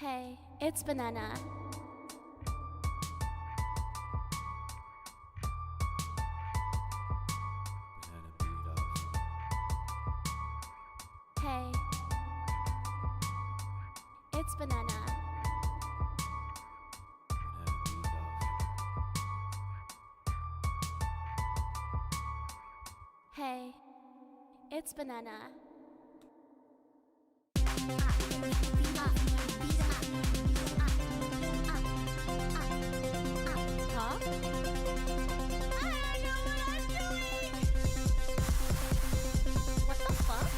Hey, it's Banana. Banana beat off. Hey, it's Banana. Banana beat off. Hey, it's Banana. Huh? I don't know what I'm doing! What the fuck?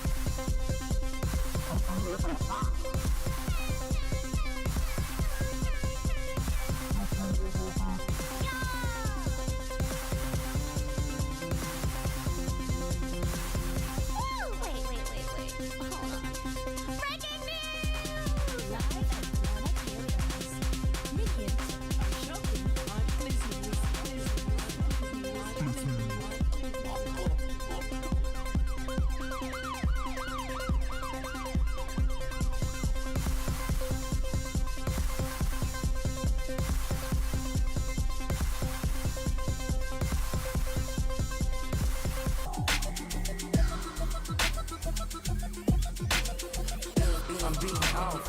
Wait. Hold on. Breaking news! Live at Banana Paradise. Minions are choking on listeners. I'm beating off.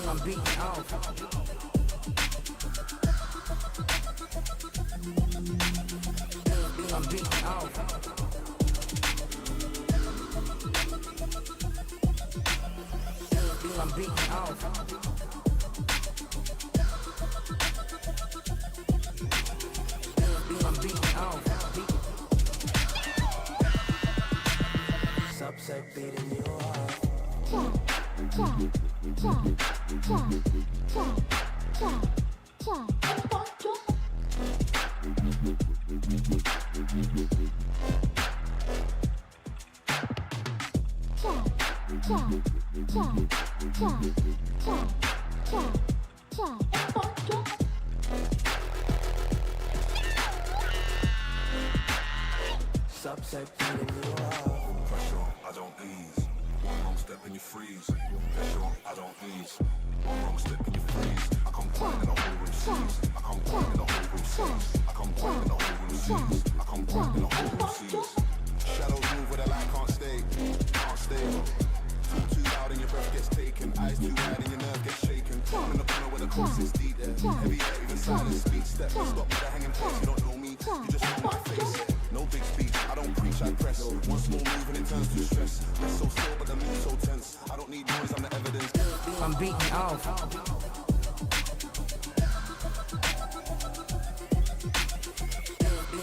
I'm beating off. I'm beating off. I'm beating off. I'm beating off. Subset beating you off. Subset beating you off. Pressure, I don't ease. One wrong step and you freeze. Pressure, I don't ease. One wrong step and you freeze. I come quiet and the whole room sees. I come quiet and the whole room sees. I come quiet and the whole room sees. I come quiet and the whole room sees. Shadows move where the light can't stay. Can't stay. Talk too loud and your breath gets taken. Eyes too wide and your nerve gets shaken. I'm in the corner where the cross is deep there. Heavy air, even silence speech. Step, stop with a hanging place. You don't know me, you just know my face. No big speech, I don't preach, I press. One small move and it turns to stress. Rest so still, but the mood so tense. I don't need noise, I'm the evidence. I'm beating off.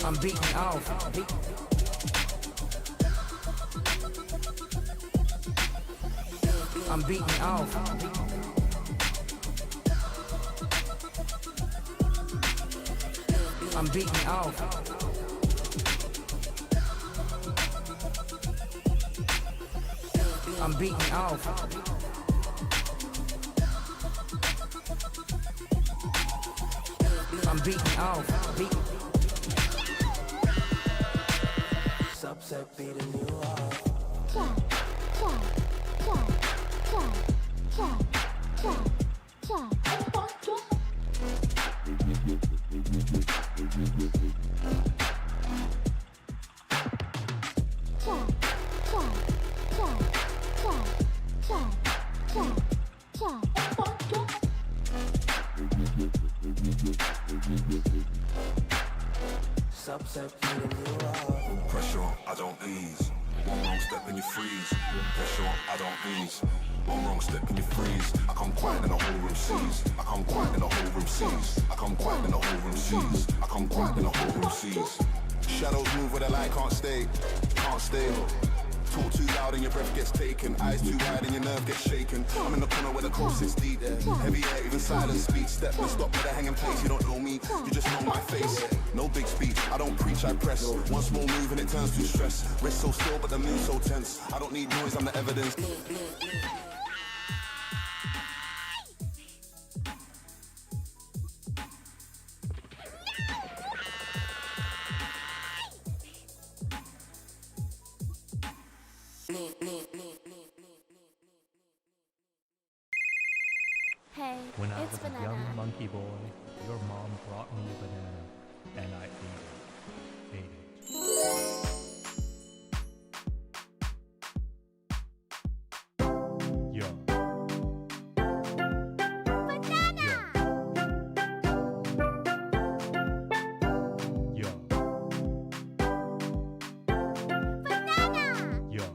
I'm beating off. I'm beating off. I'm beating off. I'm beating off. I'm beating off. Subset beating you off. Subset beating you off. Pressure, I don't ease. One wrong step and you freeze. Pressure, I don't ease. One wrong step and you freeze. I come quiet and the whole room sees. I come quiet and the whole room sees. I come quiet and the whole room sees. I come quiet and the whole room sees. Shadows move where the light can't stay. Can't stay. Talk too loud and your breath gets taken. Eyes too wide and your nerve gets shaken. I'm in the corner where the coast is deep there. Heavy air, even silence speech. Step and stop with a hanging place. You don't know me, you just know my face. No big speech, I don't preach, I press. One small move and it turns to stress. Rest so still but the mood so tense. I don't need noise, I'm the evidence. Hey, When I it's was a Banana. young monkey boy, your mom brought me a banana, and I ate it. Yo. Banana! Yo. Banana! Yo.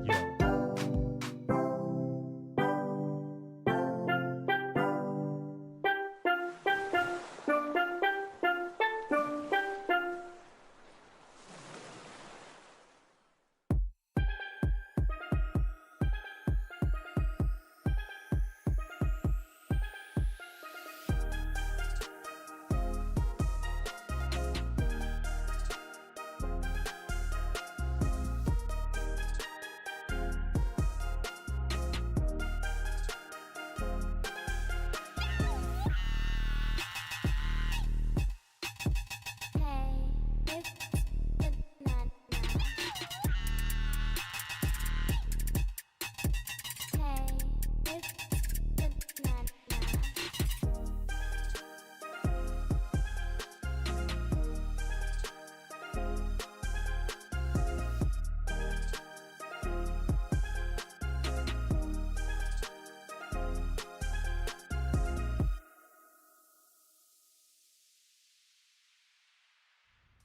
Yo.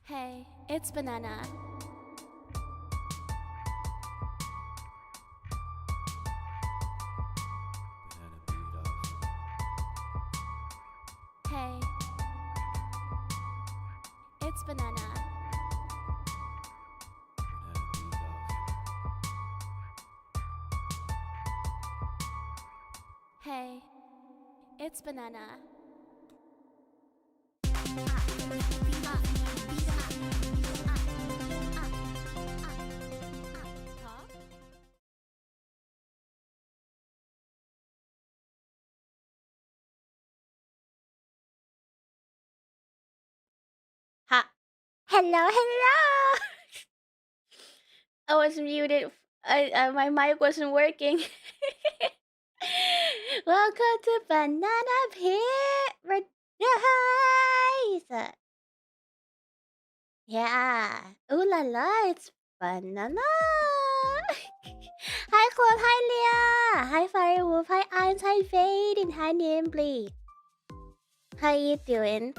Hey, it's Banana. Hey, it's Banana. Hey, it's Banana. Banana beat off. Hey, it's Banana. Banana beat off. Hey, it's Banana. Ha. Hello, hello. I was muted. My mic wasn't working. Welcome to Banana Paradise. Yeah. Ooh la la, it's banana. Hi Claude, hi Leah, hi Firewolf, hi Eins, hi Fade, and hi Nimbly. How you doing?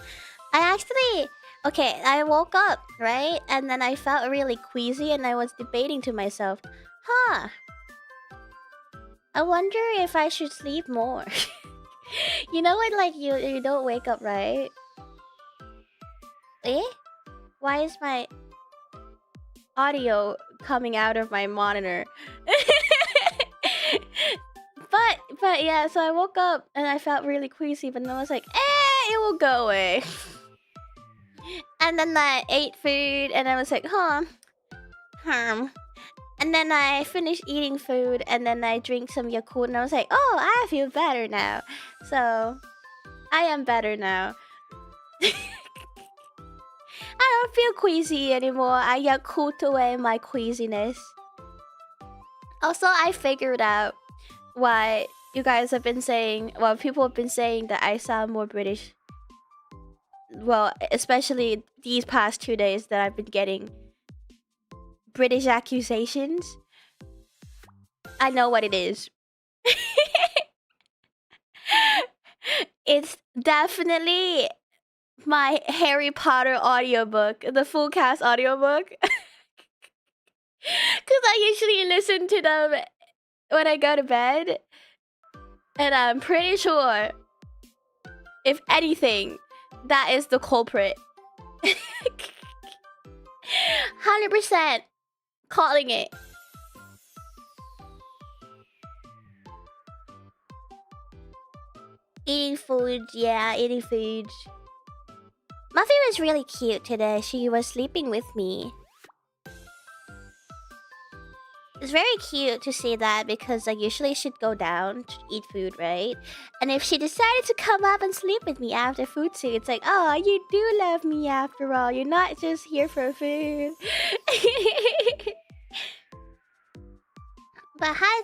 I woke up, right? And then I felt really queasy and I was debating to myself, huh, I wonder if I should sleep more. You know when like you don't wake up, right? Eh? Why is my audio coming out of my monitor? but yeah, so I woke up and I felt really queasy, but then I was like, it will go away. And then I ate food and I was like, and then I finished eating food and then I drank some Yakult and I was like, oh, I feel better now. So I am better now. I don't feel queasy anymore. I Yakult away my queasiness. Also, I figured out why you guys have been saying, well, people have been saying that I sound more British. Well, especially these past 2 days that I've been getting British accusations. I know what it is. It's definitely my Harry Potter audiobook, the full cast audiobook. Because I usually listen to them when I go to bed. And I'm pretty sure, if anything, that is the culprit. 100% calling it. Eating food, yeah, eating food. Muffy was really cute today. She was sleeping with me. It's very cute to see that because I usually should go down to eat food, right? And if she decided to come up and sleep with me after food too, it's like, oh, you do love me after all. You're not just here for food. But hi,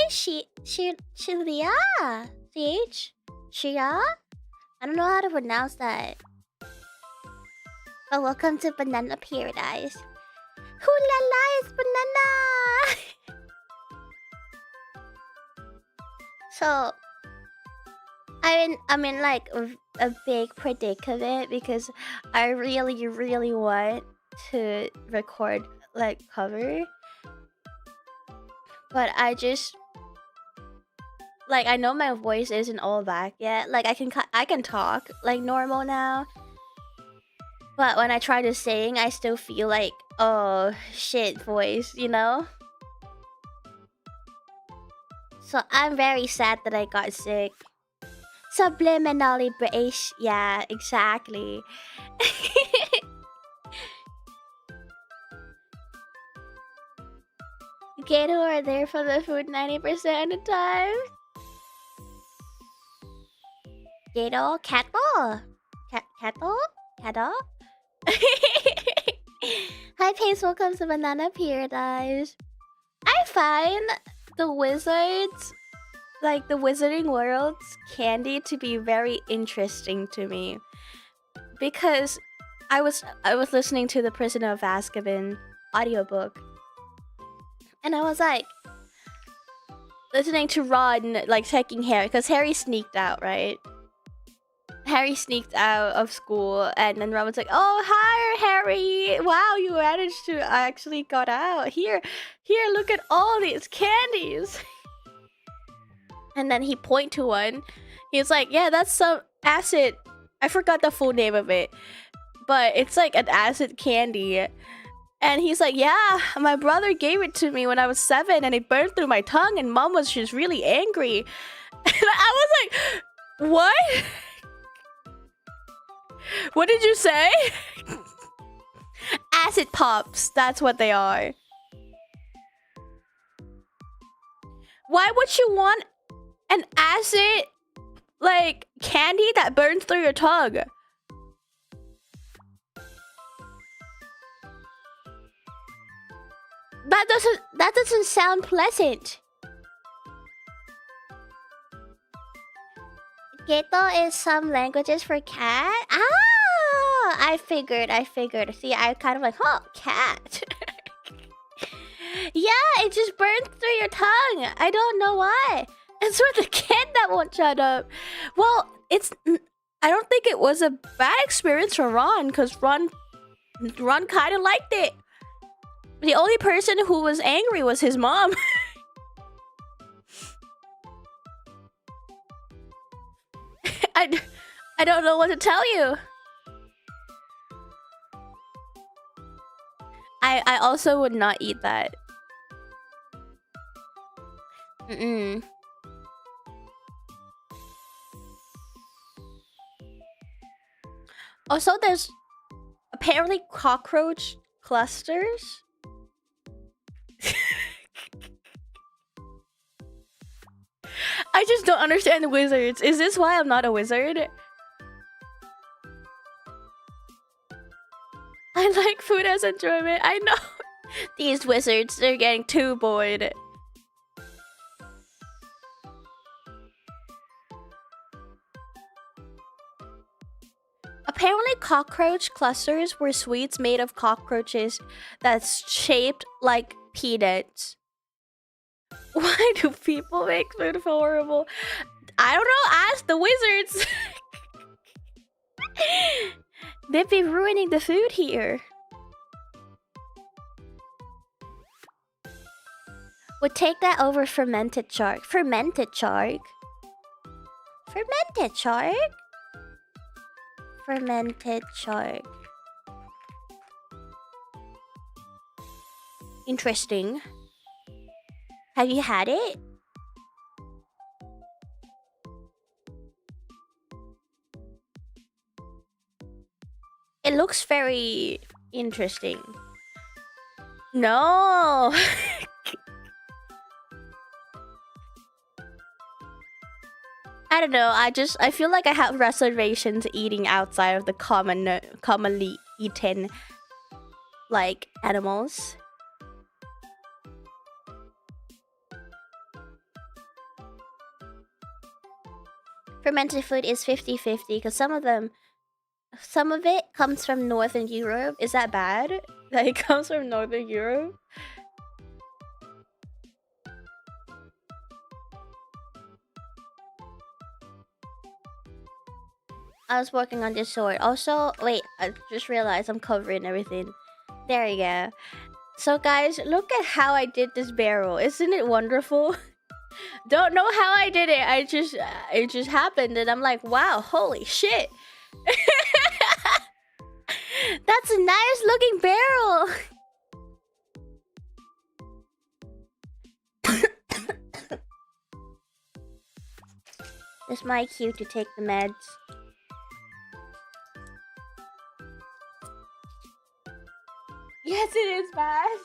Shia, Shia. I don't know how to pronounce that. But welcome to Banana Paradise. Ooh la la, it's Banana! So, I'm in like a big predicament because I really want to record like cover, but I just like I know my voice isn't all back yet. Like I can talk like normal now, but when I try to sing, I still feel like oh shit voice, you know. So I'm very sad that I got sick. Subliminally British, yeah, exactly. Gato are there for the food 90% of the time. Gato, cattle, cattle. Hi, Pace. Welcome to Banana Paradise. I find the wizards, like the Wizarding World's candy, to be very interesting to me because I was listening to the Prisoner of Azkaban audiobook, and I was like listening to Ron like checking Harry because Harry sneaked out, right? Harry sneaked out of school, and then Ron was like, "Oh, hi, Harry! Wow, you managed to actually got out. Here, look at all these candies." And then he point to one. He's like, "Yeah, that's some acid. I forgot the full name of it, but it's like an acid candy." And he's like, "Yeah, my brother gave it to me when I was 7, and it burned through my tongue, and Mom was just really angry." And I was like, "What? What did you say?" Acid pops. That's what they are. Why would you want an acid like candy that burns through your tongue? That doesn't sound pleasant. Geto is some languages for cat. Ah, I figured. See, I kind of like, oh, cat. Yeah, it just burns through your tongue. I don't know why. It's for the kid that won't shut up. Well, I don't think it was a bad experience for Ron, because Ron kind of liked it. The only person who was angry was his mom. I don't know what to tell you. I also would not eat that. Also, there's apparently cockroach clusters. I just don't understand the wizards. Is this why I'm not a wizard? I like food as enjoyment. I know. These wizards, they're getting too bored. Apparently, cockroach clusters were sweets made of cockroaches that's shaped like peanuts. Why do people make food horrible? I don't know. Ask the wizards. They'd be ruining the food here. Would take that over fermented shark. Fermented shark? Fermented shark? Fermented shark. Interesting. Have you had it? It looks very interesting. No. I don't know. I feel like I have reservations eating outside of the commonly eaten like animals. fermented food is 50-50 because some of it comes from Northern Europe. Is that bad? That it comes from Northern Europe? I was working on this sword. Also, wait, I just realized I'm covering everything. There you go. So guys, look at how I did this barrel. Isn't it wonderful? Don't know how I did it. It just happened and I'm like, wow, holy shit. That's a nice looking barrel. It's my cue to take the meds. Yes, it is bad.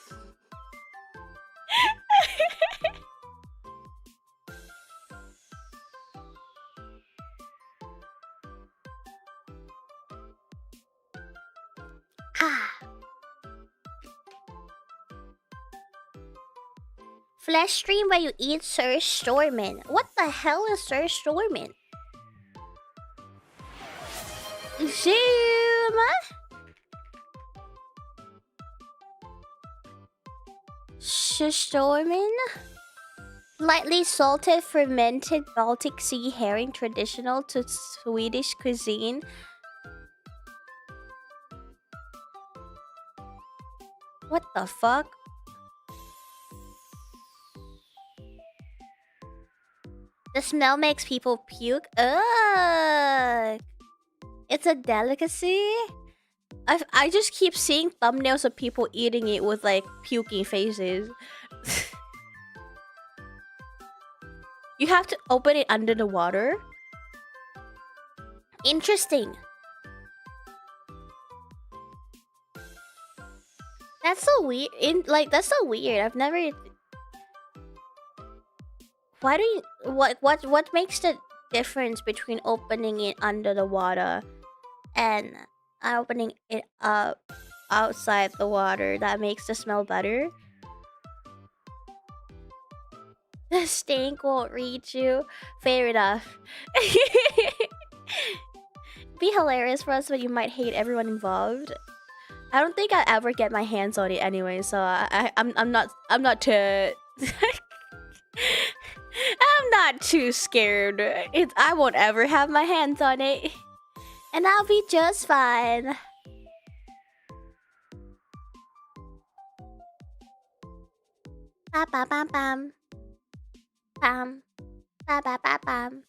Flesh stream where you eat Sir Stormin. What the hell is Sir Stormin? Zoom. Sir Stormin? Lightly salted fermented Baltic Sea herring traditional to Swedish cuisine. What the fuck? The smell makes people puke. Ugh. It's a delicacy? I just keep seeing thumbnails of people eating it with like puking faces. You have to open it under the water? Interesting. That's so weird. That's so weird. I've never. Why do you? What makes the difference between opening it under the water and opening it up outside the water that makes the smell better? The stink won't reach you. Fair enough. Be hilarious for us, but you might hate everyone involved. I don't think I ever get my hands on it anyway, so I'm not too I'm not too scared. I won't ever have my hands on it, and I'll be just fine. Ba ba bam bam, bam, ba ba ba bam.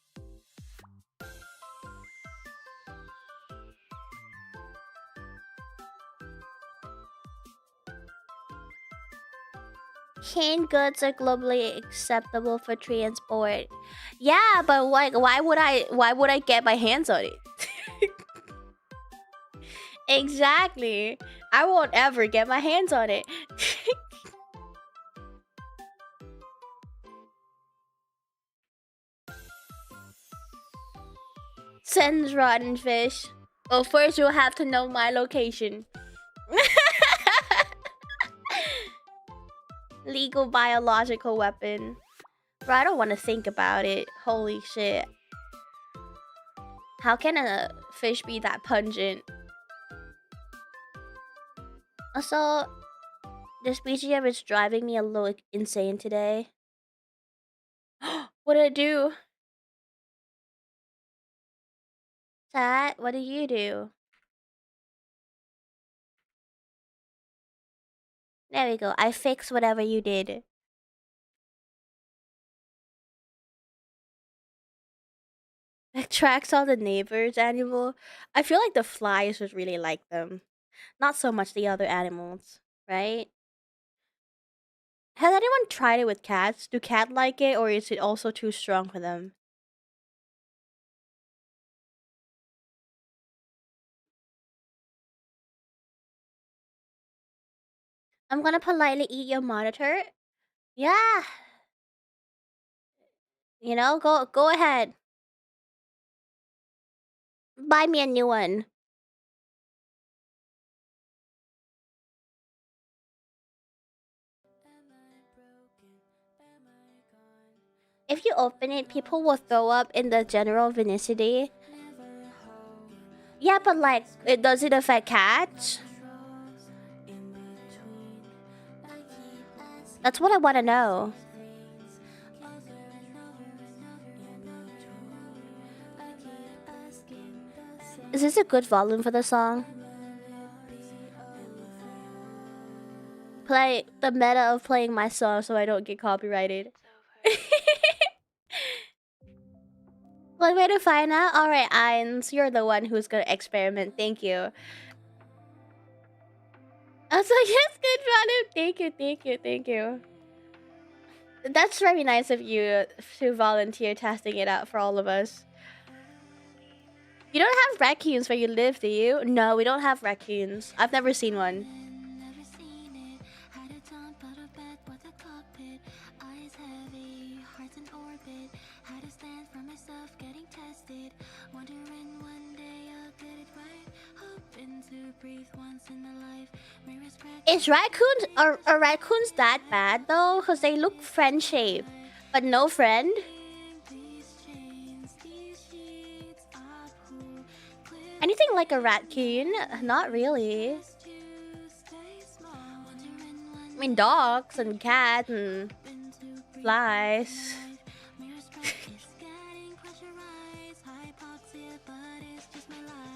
Canned goods are globally acceptable for transport. Yeah, but why would I get my hands on it? Exactly. I won't ever get my hands on it. Sends rotten fish. Well, first you'll have to know my location. Legal biological weapon. Bro, I don't want to think about it. Holy shit. How can a fish be that pungent? Also, this BGM is driving me a little insane today. What did I do? Chat, what did you do? There we go. I fixed whatever you did. It tracks all the neighbors' animal. I feel like the flies would really like them. Not so much the other animals, right? Has anyone tried it with cats? Do cats like it, or is it also too strong for them? I'm gonna politely eat your monitor. Yeah. You know, go ahead. Buy me a new one. Am I broken? Am I gone? If you open it, people will throw up in the general vicinity. Yeah, but like, does it affect cats? That's what I want to know. Is this a good volume for the song? Play the meta of playing my song so I don't get copyrighted. One way to find out? Alright, Ainz, you're the one who's gonna experiment. Thank you. I was like, yes, good volume. Thank you, thank you, thank you. That's very nice of you to volunteer testing it out for all of us. You don't have raccoons where you live, do you? No, we don't have raccoons. I've never seen one. Is raccoons are raccoons that bad though? Cause they look friend-shaped, but no friend. Anything like a raccoon? Not really. I mean, dogs and cats and flies.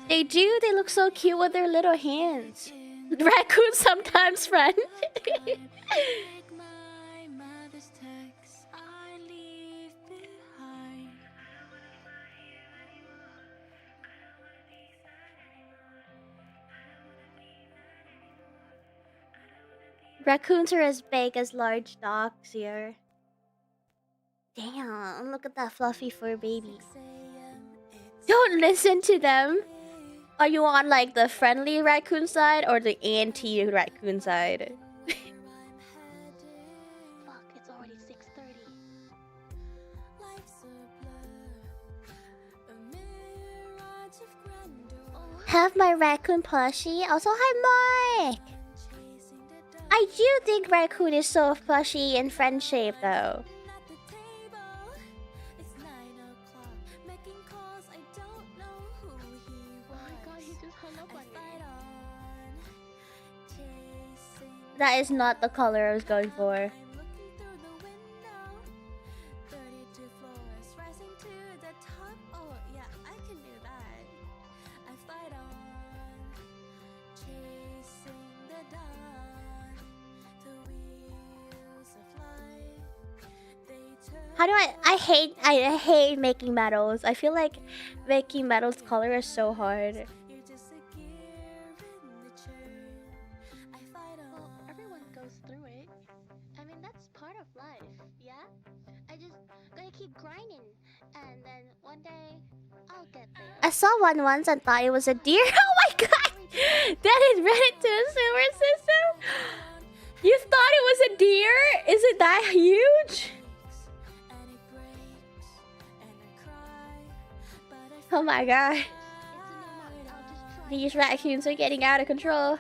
They do. They look so cute with their little hands. Raccoons sometimes friend. Raccoons are as big as large dogs here. Damn, look at that fluffy fur baby. Don't listen to them. Are you on like the friendly raccoon side or the anti-raccoon side? Fuck, it's already 6:30. Have my raccoon plushie. Also, hi Mike. I do think raccoon is so plushy and friend-shaped though. That is not the color I was going for. How do I hate making medals. I feel like making medals color is so hard. Well, everyone goes through it. I mean, that's part of life, yeah? I just gotta keep grinding, and then one day I'll get there. I saw one once and thought it was a deer. Oh my god! That is Reddit to a sewer system? You thought it was a deer? Is it that huge? Oh my god. These raccoons are getting out of control.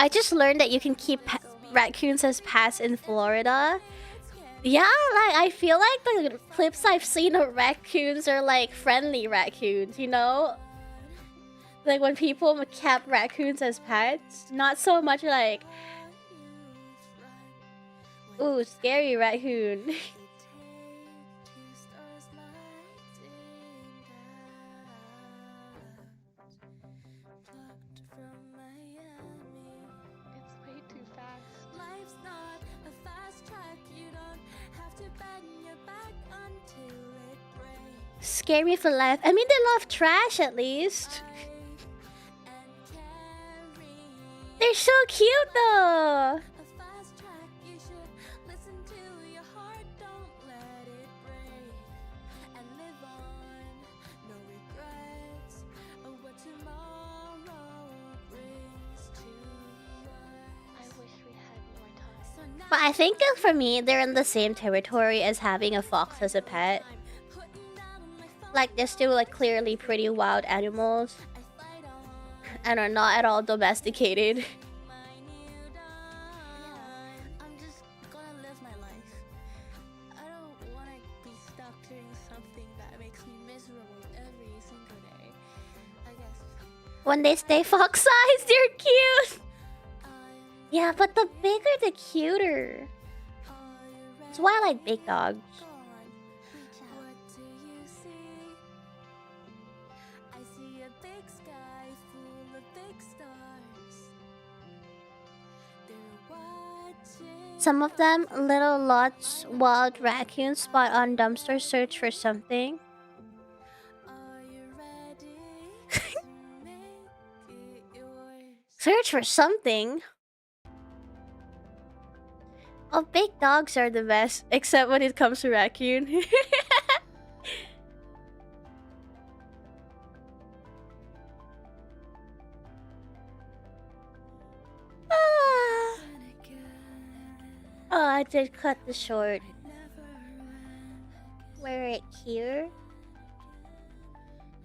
I just learned that you can keep raccoons as pets in Florida. Yeah, like I feel like the clips I've seen of raccoons are like friendly raccoons, you know? Like when people kept raccoons as pets, not so much like, ooh, scary raccoon. Scary for life. I mean, they love trash at least. They're so cute though. But I think for me, they're in the same territory as having a fox as a pet. Like they're still like clearly pretty wild animals and are not at all domesticated. Yeah, I'm just gonna live my life. I don't wanna be stuck doing something that makes me miserable every single day. I guess When they stay fox sized, they're cute. Yeah, but the bigger the cuter. That's why I like big dogs. go on, reach out. What do you see? I see a big sky full of big stars. They're watching. Some of them, little lots, wild raccoons spot on dumpsters, search for something. Are you ready to make it yours? Search for something? Oh, big dogs are the best, except when it comes to raccoon. Ah. Oh, I did cut the short. Wear it here.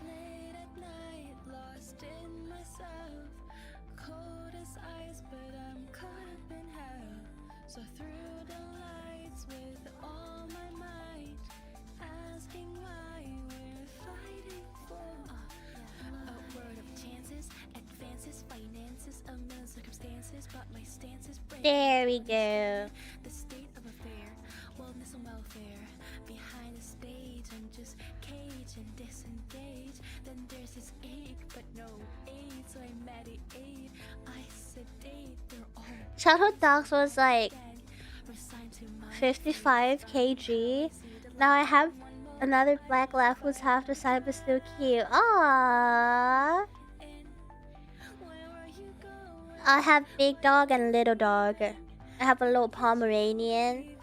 Late at night, lost in myself. Cold as ice, but I'm caught up in hell. So through the lights with all my might, asking why we're fighting for a world of chances, advances, finances, a million circumstances, but my stance is brave. There we go. The state of affair, wellness and welfare. Behind the stage, I'm just cage and disengage. Then there's this ache, but no aid, so I meditate. I sedate, they're all Childhood dogs was like dead. Resigned to my 55 kg. Now I have another black lab who's half the size but still cute. Aww. where are you going? I have big dog and little dog. I have a little Pomeranian.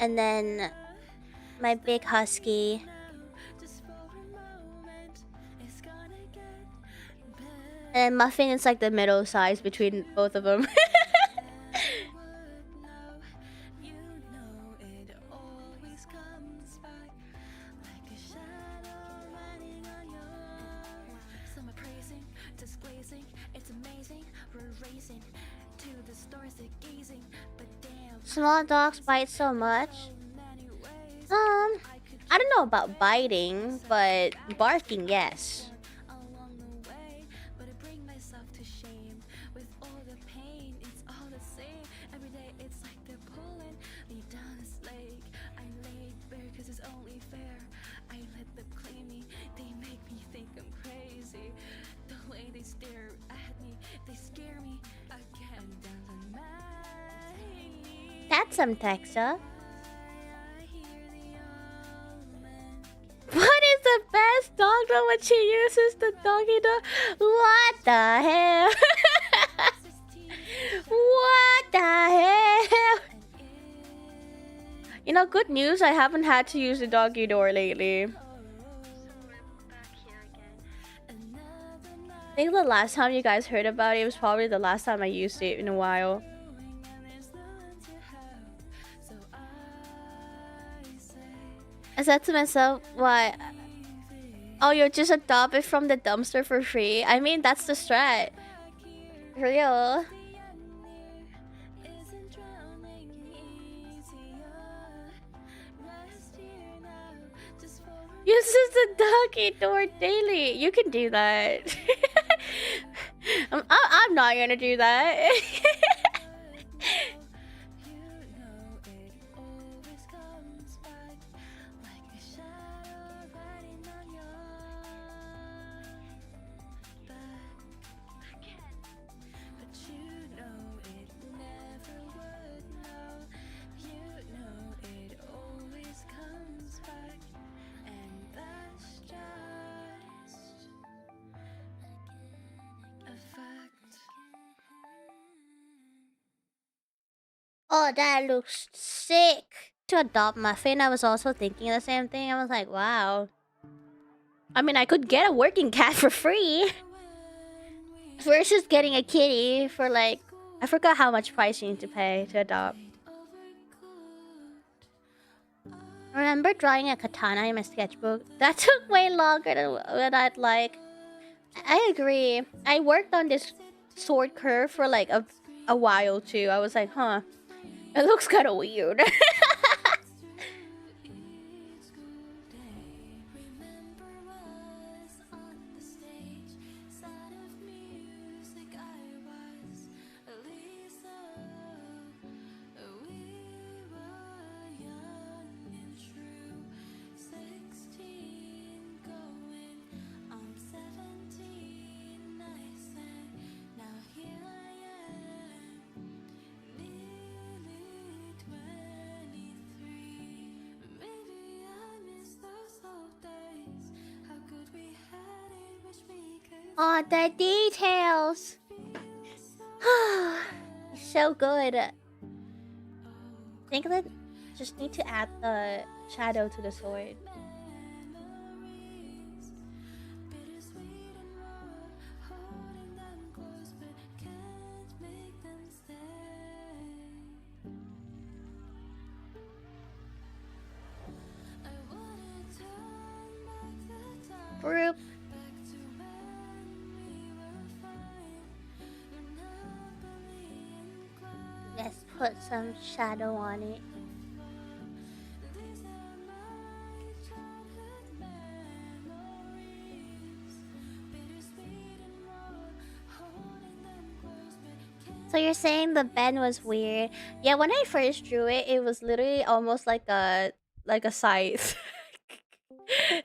And then my big husky. Just for a moment, it's gonna get better. And Muffin is like the middle size between both of them. You know it always comes back like a shadow riding on your. Some are praising, displacing, it's amazing. We're racing to the stars, they're gazing, but damn. Small dogs bite so much. Many ways I don't know about biting, but barking, yes. along the way, but I bring myself to shame with all the pain. It's all the same every day. It's like they're pulling me down this lake. I laid bare 'cause it's only fair. I let them claim me. They make me think I'm crazy. The way they stare at me, they scare me again. Doesn't matter. That's some Texa. I hear the almond. What is the best dog though when she uses the doggy dog? What the hell? What the hell? You know, good news, I haven't had to use the doggy door lately. I think the last time you guys heard about it was probably the last time I used it in a while. I said to myself, what? Oh, you'll just adopt it from the dumpster for free? I mean, that's the strat. Real. Uses the doggy door daily. You can do that. I'm not gonna do that. Oh, that looks sick. To adopt Muffin, I was also thinking the same thing. I was like, wow. I mean, I could get a working cat for free. Versus getting a kitty for like... I forgot how much price you need to pay to adopt. I remember drawing a katana in my sketchbook. That took way longer than I'd like. I agree. I worked on this sword curve for like a while too. I was like, huh, it looks kind of weird. Oh, the details. So good. I think that just need to add the shadow to the sword. Group. Let's put some shadow on it. So you're saying the bend was weird? Yeah, when I first drew it, it was literally almost like a scythe.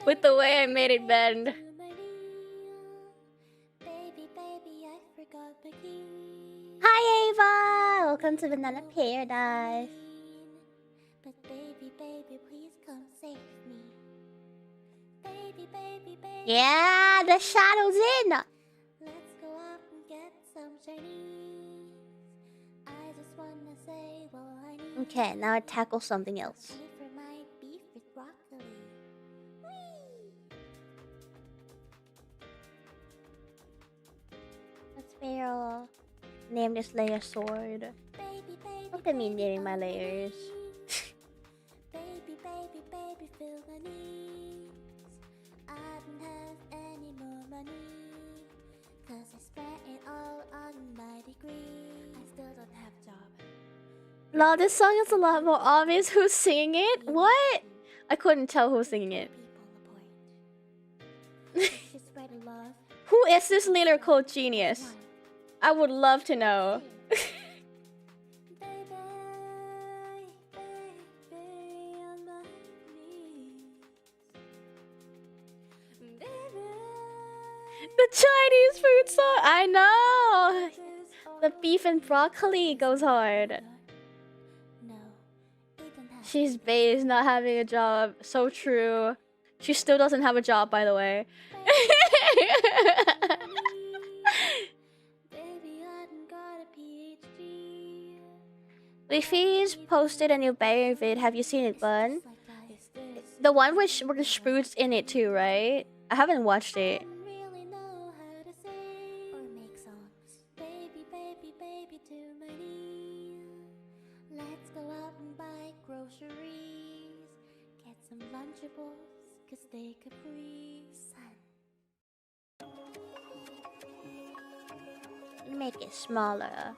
With the way I made it bend. Hi Ava! Welcome to Banana Paradise. But baby, please come save me. Baby. Yeah, the shadow's in. Let's go out and get some Chinese. I just wanna say what I need. Okay, now I tackle something else. For my beef with broccoli. Let's name this layer sword. Look at me naming my layers. baby, fill my needs. I don't have any more money, 'cause I spent it all on my degree. I still don't have a job. Lol, this song is a lot more obvious who's singing it. What? I couldn't tell who's singing it. Who is this lyrical genius? I would love to know. The Chinese food song, I know. The beef and broccoli goes hard. She's base not having a job. So true. She still doesn't have a job, by the way. Leafy's posted a new banger vid. Have you seen it, Bun? The one with the Spruce in it too, right? I haven't watched it. Let's go out and buy groceries. Get some Lunchables, 'cause they Capri's. Make it smaller.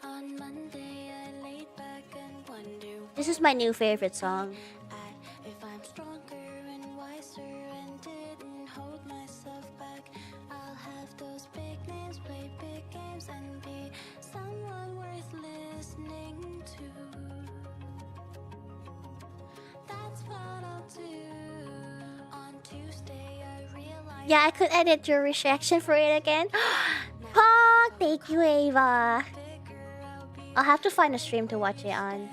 On Monday, I laid back and wonder. This is my new favorite song. If I'm stronger and wiser and didn't hold myself back, I'll have those big names, play big games, and be someone worth listening to. That's what I'll do. On Tuesday, I realized. Yeah, I could edit your reaction for it again. Oh, thank you, Ava. I'll have to find a stream to watch it on.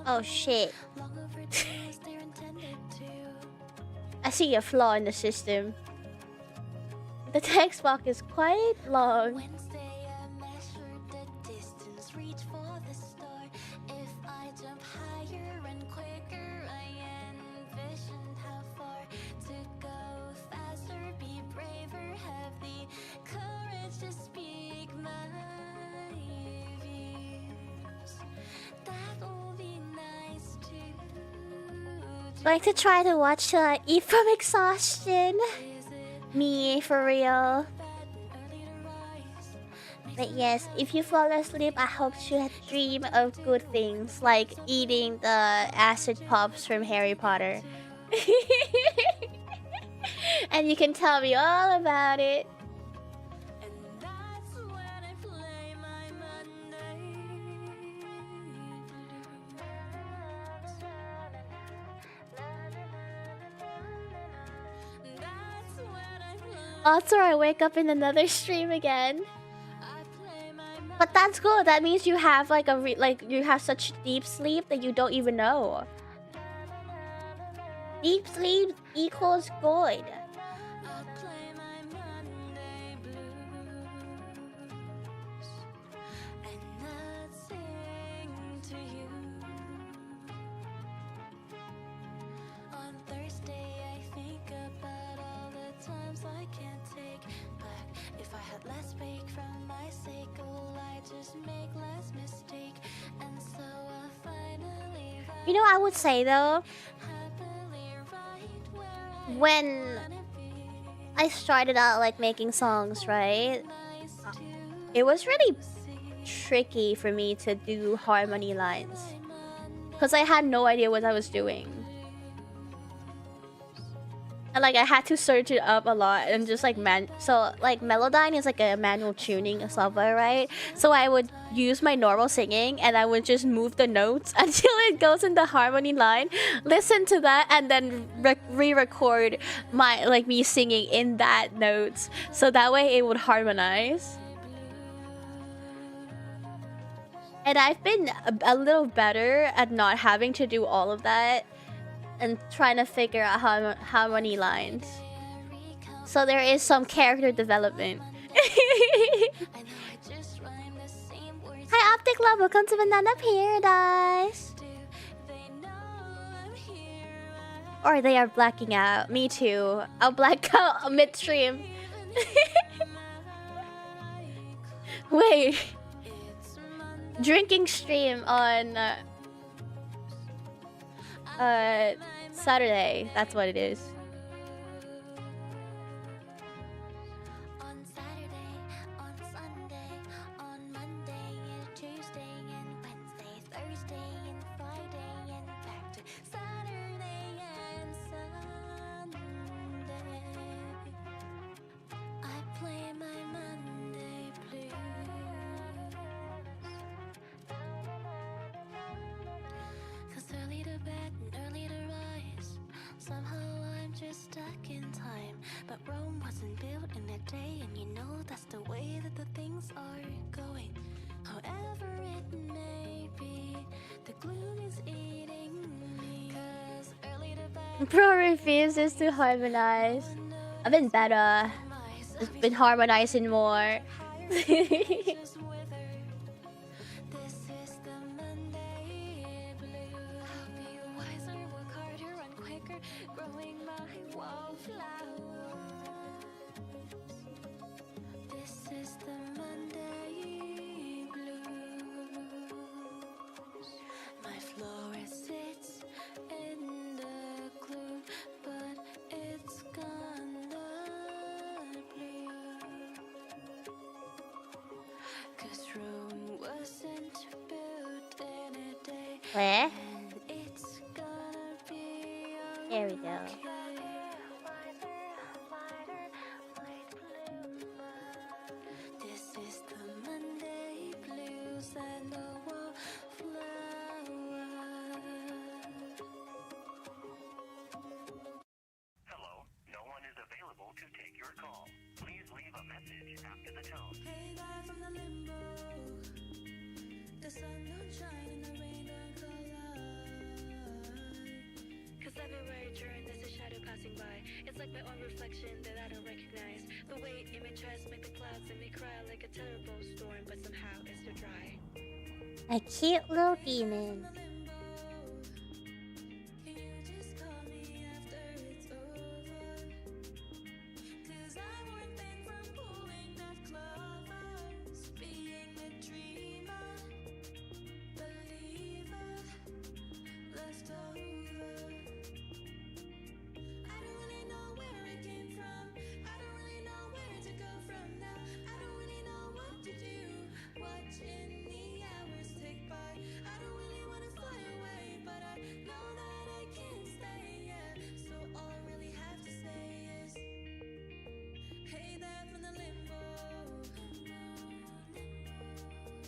Oh shit. I see a flaw in the system. The text box is quite long. Wednesday, I measured the distance, reach for the star. If I jump higher and quicker, I envisioned how far to go faster, be braver, have the courage to speak my views. That will be nice too. Like to try to watch till I eat from exhaustion. Me, for real. But yes, if you fall asleep, I hope you dream of good things, like eating the acid pops from Harry Potter. And you can tell me all about it. And that's when I play my Monday blues. That's when I play. Also, I wake up in another stream again. I play my But that's good. That means you have like you have such deep sleep that you don't even know. Deep sleep equals good. I'll play my Monday blues and not sing to you. On Thursday, I think about all the times I can't take back. If I had less break from my sake, oh, I just make less mistake. And so I finally You know, I would say though, happily right where I when I started out like making songs, right? It was really tricky for me to do harmony lines because I had no idea what I was doing. And like I had to search it up a lot and just like Melodyne is like a manual tuning software, right? So I would use my normal singing and I would just move the notes until it goes in the harmony line, listen to that, and then re-record my me singing in that notes, so that way it would harmonize. And I've been a little better at not having to do all of that and trying to figure out how many lines. So there is some character development. Hi, Optic Love. Welcome to Banana Paradise. Or they are blacking out. Me too. I'll black out midstream. Wait. Drinking stream on Saturday. That's what it is. On Saturday, on Sunday, on Monday and Tuesday and Wednesday, Thursday and Friday and back to Saturday and Sunday. I play my Monday blues. 'Cause early to bed and early to rise. Somehow I'm just stuck in time. But Rome wasn't built in a day, and you know that's the way that the things are going. However it may be, the gloom is eating me. 'Cause early to bed, Bro refuses to harmonize. I've been better. I've been harmonizing more. just withered. This is the Monday blue. Be wiser, work harder, run quicker, growing my wallflowers. This is the Monday blues. My florist sits in the gloom, but it's gonna bloom. 'Cause Rome wasn't built in a day, Where? and it's gonna be There we go. This is the Monday blues and the wallflower. Hello, no one is available to take your call. Please leave a message after the tone. Hey guy from the limbo, the sun don't shine and the rain don't collide. 'Cause everywhere you turn there's a shadow passing by. It's like my own reflection that I don't recognize. The way images make the clouds and me cry like a terrible storm, but somehow it's still dry. A cute little demon.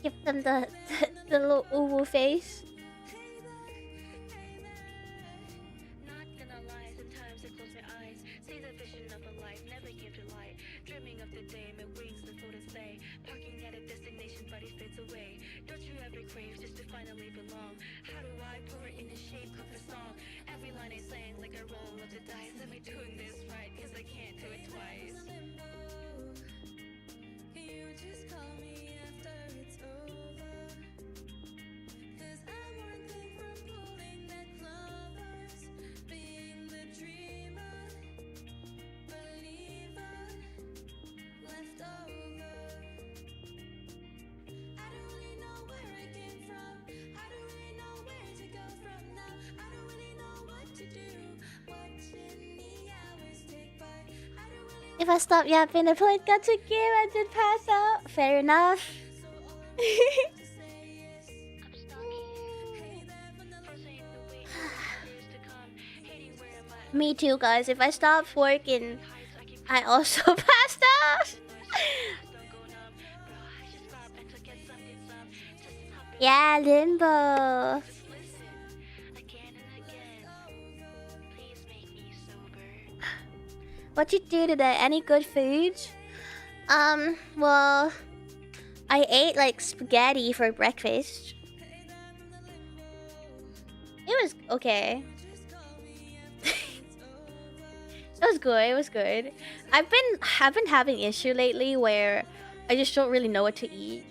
Give them the little uwu face. Not gonna lie, sometimes I close my eyes, see the vision of a life never came to light. Dreaming of the day my wings and float and stay, parking at a destination but it fades away. Don't you ever crave just to finally belong? How do I pour it in the shape of a song? Every line I sang like a roll of the dice. Am I doing this right? Cause I can't do it twice. You just call me after it's over. Cause I'm one thing from pulling that clovers, being the dreamer, believer, left over. I don't really know where I came from. I don't really know where to go from now. I don't really know what to do. Watching the hours take by. I don't really. If I stop yapping, the plane got to give. I did pass out. Fair enough. Me too, guys. If I stop working, I also passed out. Yeah, limbo. What you do today? Any good food? Well, I ate like spaghetti for breakfast. It was okay. It was good. It was good. I've been having issue lately where I just don't really know what to eat.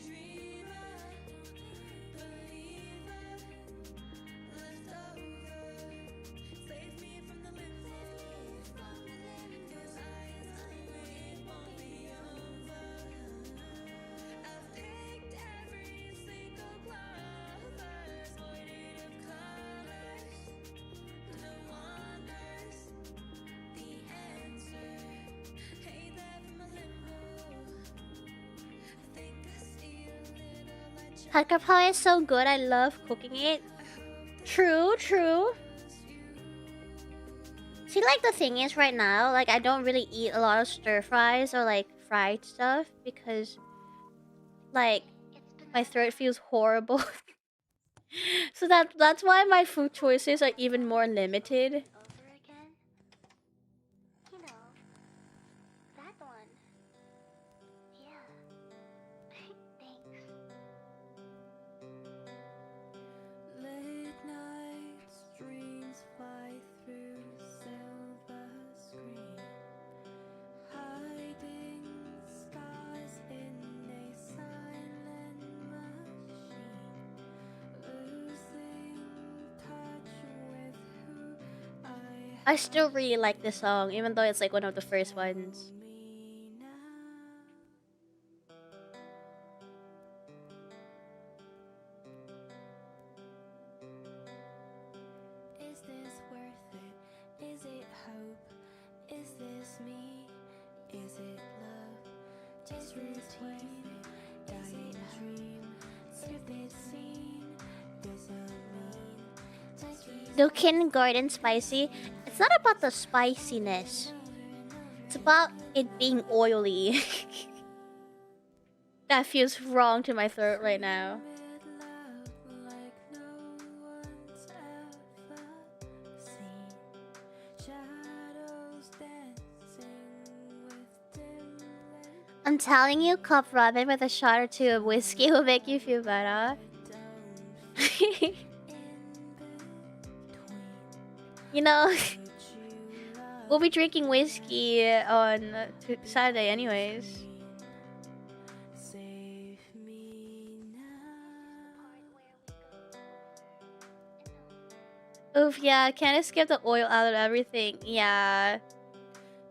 Hot pie is so good. I love cooking it. True, true. See, like the thing is right now, like I don't really eat a lot of stir fries or like fried stuff because like my throat feels horrible. So that's why my food choices are even more limited. Over again? You know, that one. Yeah. Thanks. Late nights, dreams fly through silver screen, hiding scars in a silent machine, losing touch with who I still really like this song, even though it's like one of the first ones. me now. Is this worth it? Is it hope? Is this me? Is it love? Just routine, dying dream, stupid scene, doesn't mean No kindergarten spicy. It's not about the spiciness. It's about it being oily. That feels wrong to my throat right now. like no one's ever seen. Shadows dancing with dim light. I'm telling you, cup ramen with a shot or two of whiskey will make you feel better. You know, We'll be drinking whiskey on Saturday anyways. Save me now. Oof, yeah, can't escape the oil out of everything. Yeah.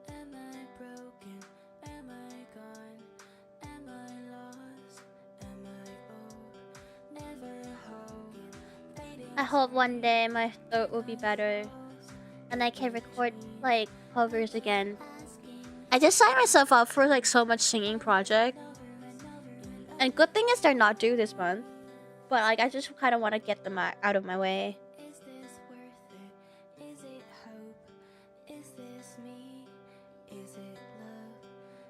Am I broken? Am I gone? Am I lost? Am I old? Never hope. I hope one day my throat will be better and I can record like covers again. I just signed myself up for like so much singing project. And good thing is they're not due this month. But like I just kind of want to get them out of my way. Is this worth it? Is it hope? Is this me? Is it love?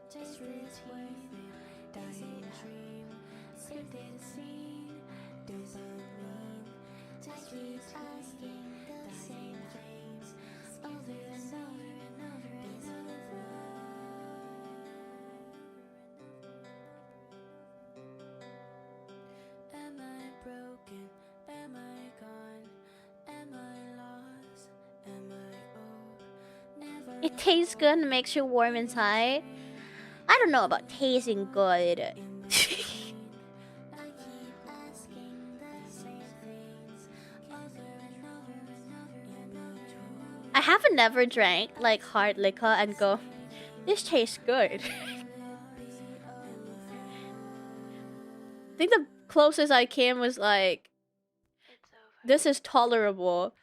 Just routine, dying dream, scripted scene, dopamine. Just retasking the same things over and over and over and over. Am I broken? Am I gone? Am I lost? Am I old? Never. It tastes good and makes you warm inside. I don't know about tasting good. I keep asking the same things over and over and over and over. I haven't never drank like hard liquor and go, this tastes good. I think the closest I came was like, this is tolerable.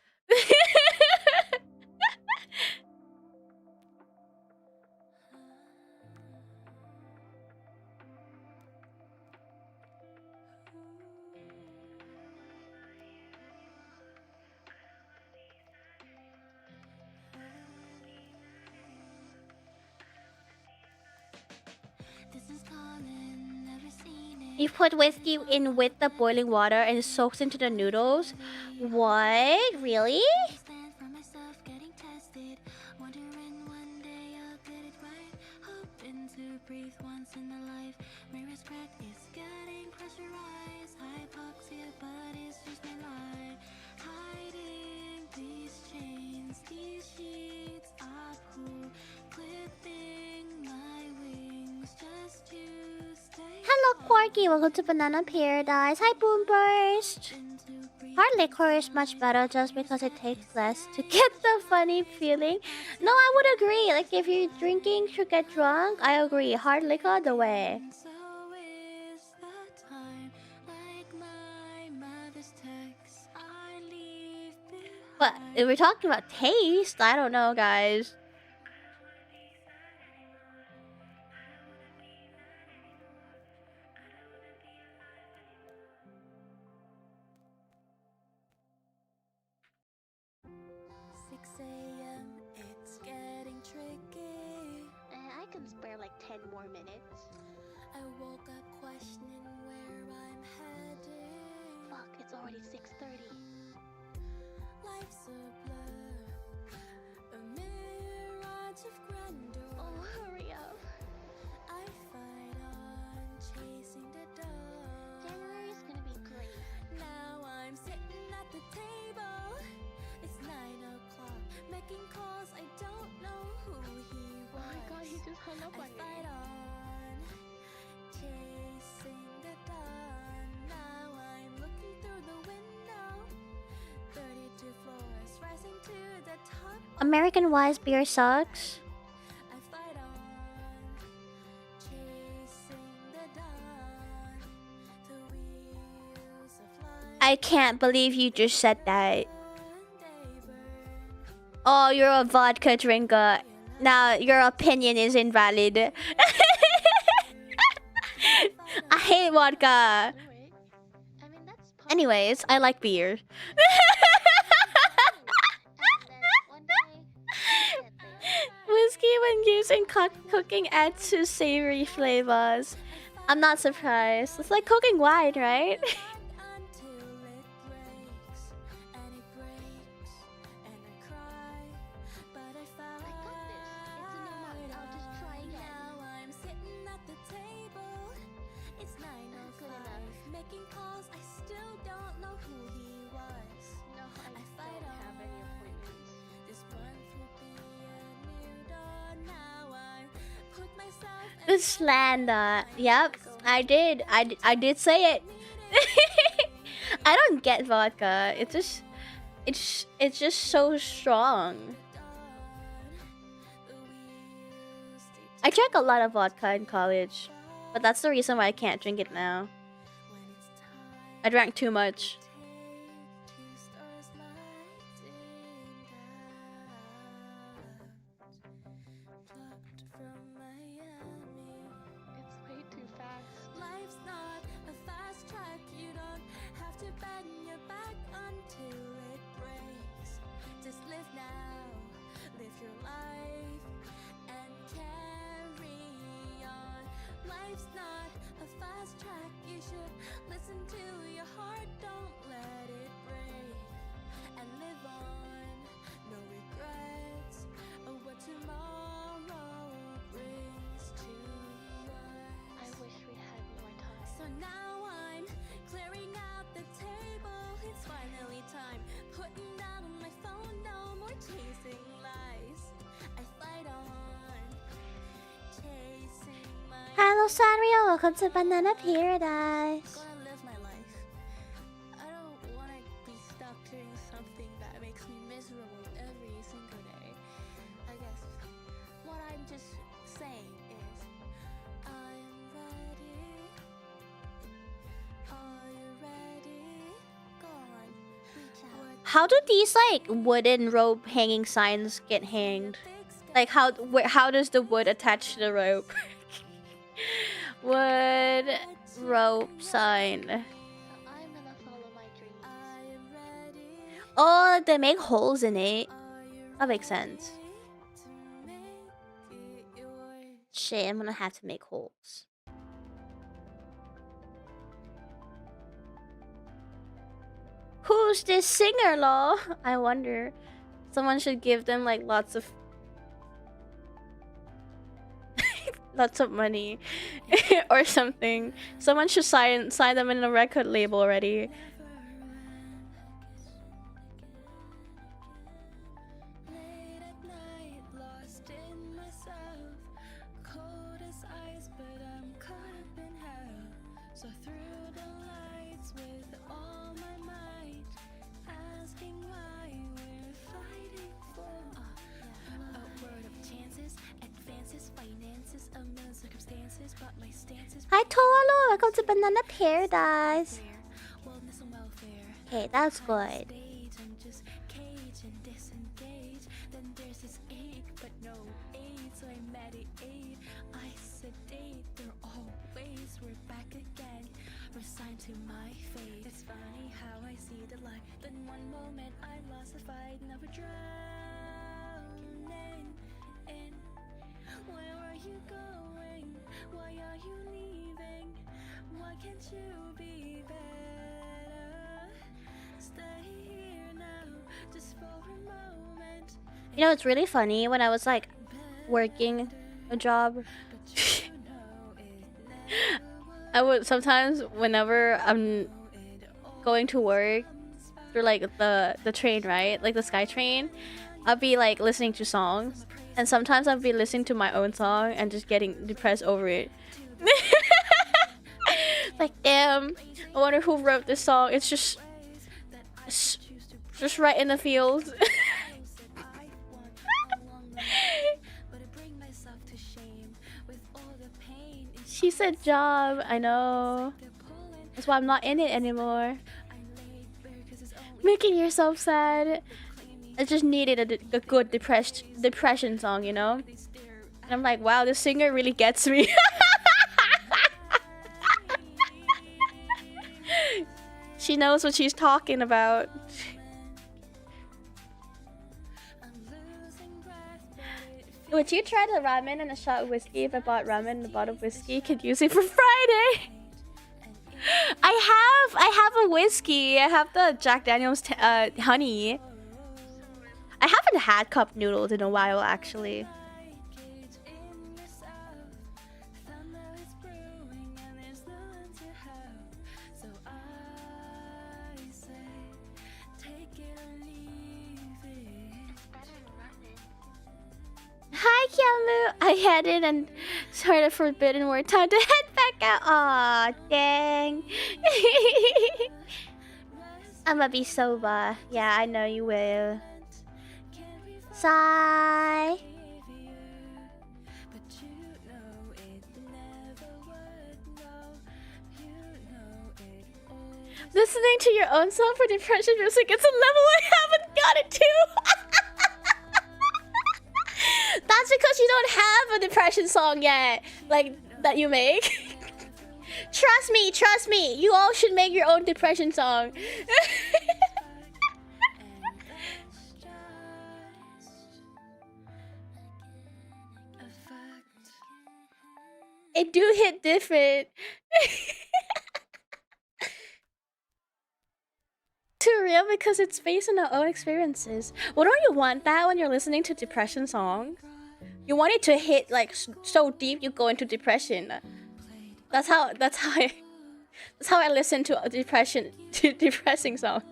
This is calling, never seen it. You put whiskey in with the boiling water and it soaks into the noodles. What? Really? Stand for myself, getting tested. Wondering one day I'll get it right. Hoping to breathe once in a life. Mirrors crack is getting pressurized. Hypoxia, but it's just my life. Hiding these chains, these sheets are cool. Clipping my wings just to stay. Hello, Corky. Welcome to Banana Paradise. Hi, Boomburst. Hard liquor is much better just because it takes less to get the funny feeling. No, I would agree. Like, if you're drinking to get drunk, I agree. Hard liquor, the way. So is the time, like my mother's text I leave behind. But if we're talking about taste, I don't know, guys. It's getting tricky. I can spare like 10 more minutes. I woke up questioning where I'm heading. Fuck, it's already 6:30. Life's a blur, a mirage of grandeur. Oh, hurry up. I fight on, chasing the dawn. January is gonna be great. Now I'm sitting at the table. It's 9 o'clock, making calls. I don't know who he was. Oh my god, he just hung up I on me. fight on, chasing the dawn. Now I'm looking through the window. 32 floors, rising to the top. American Wise beer sucks. I fight on, chasing the dawn. The wheels of life. I can't believe you just said that. Oh, you're a vodka drinker. Now your opinion is invalid. I hate vodka. Anyways, I like beer. Whiskey when used in cooking adds to savory flavors. I'm not surprised. It's like cooking wine, right? Until it breaks, and it breaks, and I cry, but I fight. I got this. It's a new month. I'll just try again. Now I'm sitting at the table. It's 9 Good o'clock, enough. making calls. I still don't know who he was. No, I I fight don't have any on. appointments. This month will be a new Slander. Yep, I did. I did say it. I don't get vodka. It's just so strong. I drank a lot of vodka in college, but that's the reason why I can't drink it now. I drank too much. It's way too fast. Life's not a fast track. You don't have to bend your back until it breaks. Just live now, live your life, and carry on. Life's not a fast track. You should listen to your heart. Don't let it break. And live on. No regrets of what tomorrow brings to us. I wish we had more time. So now I'm clearing out the table. It's finally time. Putting down my phone. No more chasing lies. I fight on. Chasing my Hello, Sanrio. Welcome to Banana Paradise. gonna live my life. I don't wanna be stuck doing something that makes me miserable every single day. I guess what I'm just saying is I'm ready. Are you ready? Go on. Reach out. How do these like wooden rope hanging signs get hanged? Like how does the wood attach to the rope? Wood rope sign. I'm gonna follow my dreams. I am ready. Oh, they make holes in it. That makes sense. To make it yours. Shit, I'm gonna have to make holes. Who's this singer, lol? I wonder. Someone should give them like lots of lots of money or something. Someone should sign them in a record label already. Late at night, lost in myself. Cold as ice, but I'm caught up in hell. So through the lights with all my might, asking why we're fighting for a world of chances, advances, finances, a million circumstances, but my stance is Hi, Toalo. Welcome to Banana Paradise. clear. Wellness and welfare. Okay, that's good. Stage, I'm just cage and disengage. Then there's this ache, but no aid, so I meditate. I sedate. They're always we're back again, resigned to my fate. It's funny how I see the light. Then one moment I lost the fight, never drowning in. Where are you going? Why are you leaving? Why can't you be better? Stay here now, just for a moment. You know, it's really funny when I was like working a job. I would sometimes, whenever I'm going to work through like the train, right? Like the Sky Train, I'll be like listening to songs, and sometimes I'll be listening to my own song and just getting depressed over it. Like, damn, I wonder who wrote this song. It's just right in the field. She said job. I know. That's why I'm not in it anymore. Making yourself sad. I just needed a good depression song, you know? And I'm like, wow, this singer really gets me. She knows what she's talking about. Would you try the ramen and a shot of whiskey? If I bought ramen and a bottle of whiskey, could use it for Friday. I have a whiskey. I have the Jack Daniel's honey. I haven't had cup noodles in a while, actually. Hi, Kiamu. I had it and Sorry, the forbidden word. Time to head back out. Aw, dang. I'ma be sober. Yeah, I know you will. Sigh. Listening to your own song for depression music, it's a level I haven't got it to. That's because you don't have a depression song yet, like that you make. Trust me. You all should make your own depression song. It do hit different. Too real because it's based on our own experiences. Well, don't you want that when you're listening to depression songs? You want it to hit like so deep you go into depression. That's how I listen to depressing songs.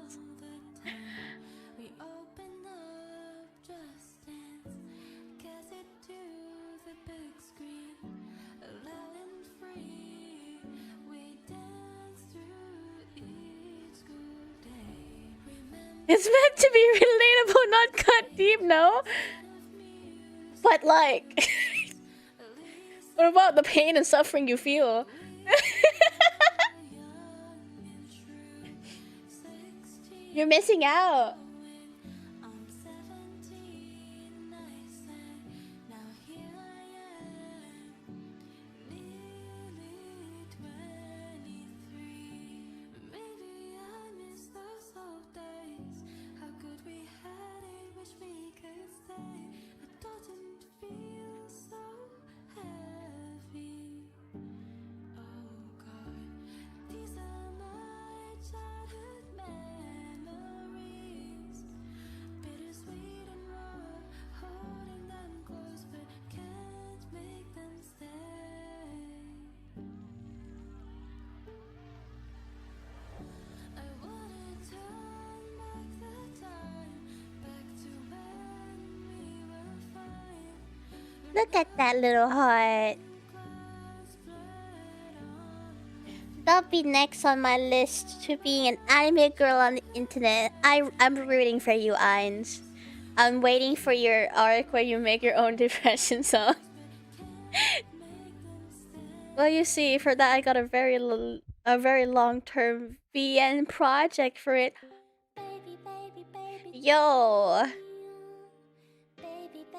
It's meant to be relatable, not cut deep, no? But like, what about the pain and suffering you feel? You're missing out. Look at that little heart. That'll be next on my list to being an anime girl on the internet. I'm rooting for you, Ainz. I'm waiting for your arc where you make your own depression song. Well, you see, for that I got a very long-term VN project for it. Yo.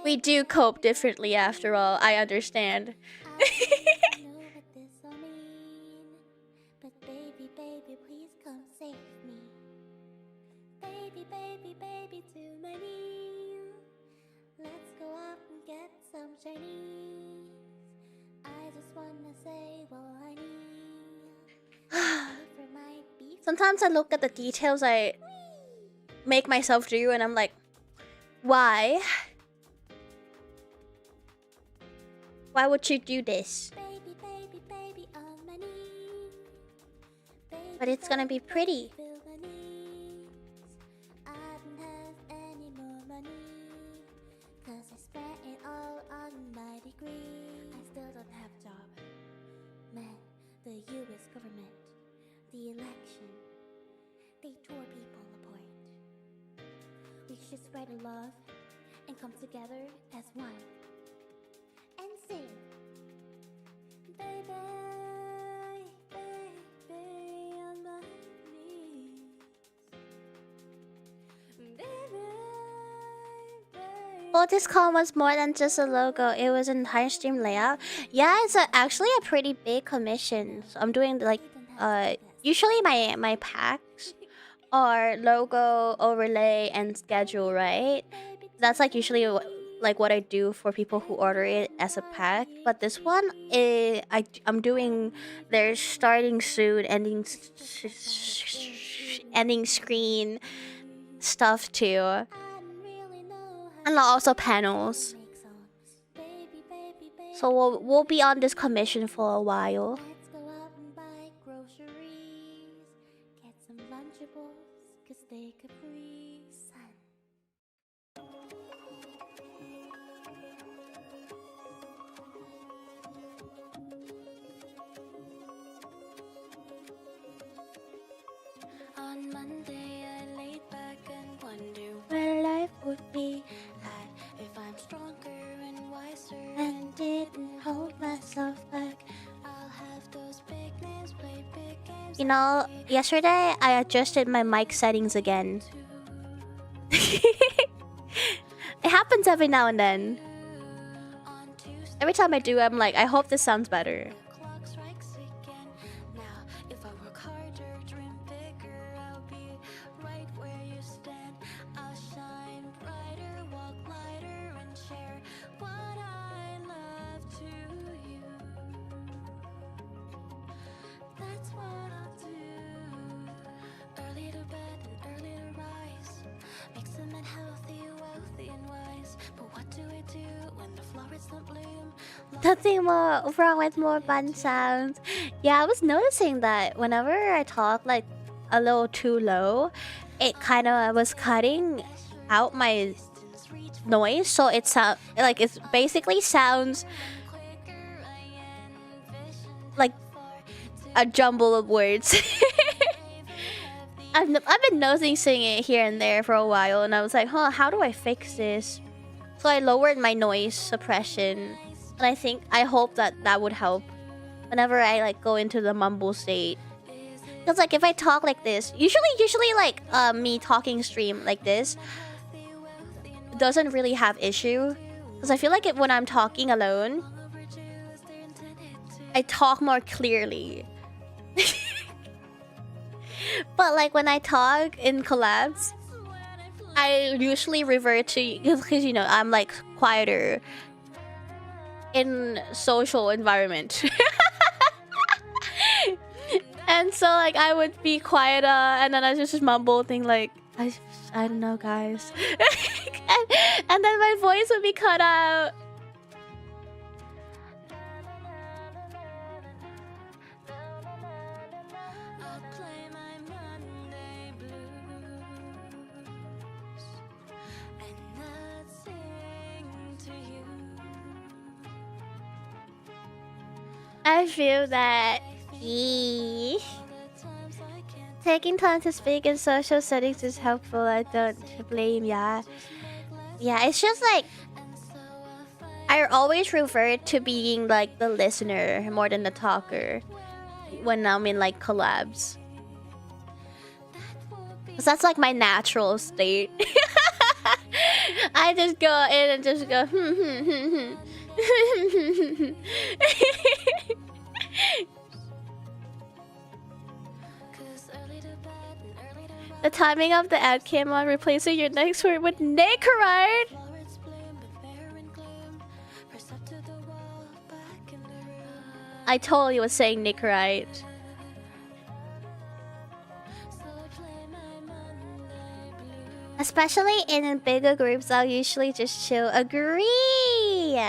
We do cope differently after all, I understand. Sometimes I look at the details I make myself do and I'm like, why? Why would you do this? But it's gonna be pretty. The US government, the election, they tore people apart. We should spread love and come together as one. And sing. Baby, baby, on my knees. Baby, baby. Well, this call was more than just a logo. It was an entire stream layout. Yeah, it's actually a pretty big commission. So I'm doing like, usually my packs are logo, overlay, and schedule, right? That's like usually like what I do for people who order it as a pack. But this one, I'm doing their starting soon, ending screen stuff too. And also panels. So we'll be on this commission for a while. Let's go out and buy groceries. Get some Lunchables, 'cause they Capri Sun. On Monday, I laid back and wonder Where life would be if I'm stronger and wiser and didn't hold myself back. I'll have those big names play big games. You know, yesterday I adjusted my mic settings again. It happens every now and then. On Tuesday, Every time I do, I'm like, I hope this sounds better. clock strikes again. Now, if I work harder, dream bigger, I'll be right where you stand. I'll shine brighter, walk lighter, and share what I love to you. That's what I'll do. Early to bed and early to rise. Makes them unhealthy, wealthy, and wise. But what do I do when the flowers don't bloom? Nothing more wrong with more bun sounds. Yeah, I was noticing that whenever I talk like a little too low, it kind of was cutting out my noise, so it sound like it basically sounds like a jumble of words. I've been noticing it here and there for a while, and I was like, huh, how do I fix this? So I lowered my noise suppression, and I hope that would help whenever I like go into the mumble state. Because like if I talk like this, usually like me talking stream like this doesn't really have issue. Because I feel like when I'm talking alone, I talk more clearly. But like when I talk in collabs, I usually revert to, because you know I'm like quieter in social environment. And so like I would be quieter, and then I just mumble thing like I don't know, guys. and then my voice would be cut out. I'll play my Monday blues and not sing to you. I feel that taking time to speak in social settings is helpful. I don't blame ya. Yeah, it's just like I always revert to being like the listener more than the talker when I'm in like collabs. 'Cause that's like my natural state. I just go in and just go The timing of the ad came on, replacing your next word with Nakeride. Flowers bloom, but they're in gloom. Press up to the wall, back in the room. I totally was saying Nakeride. So I play my Monday blues. Especially in bigger groups, I'll usually just chill. Agree!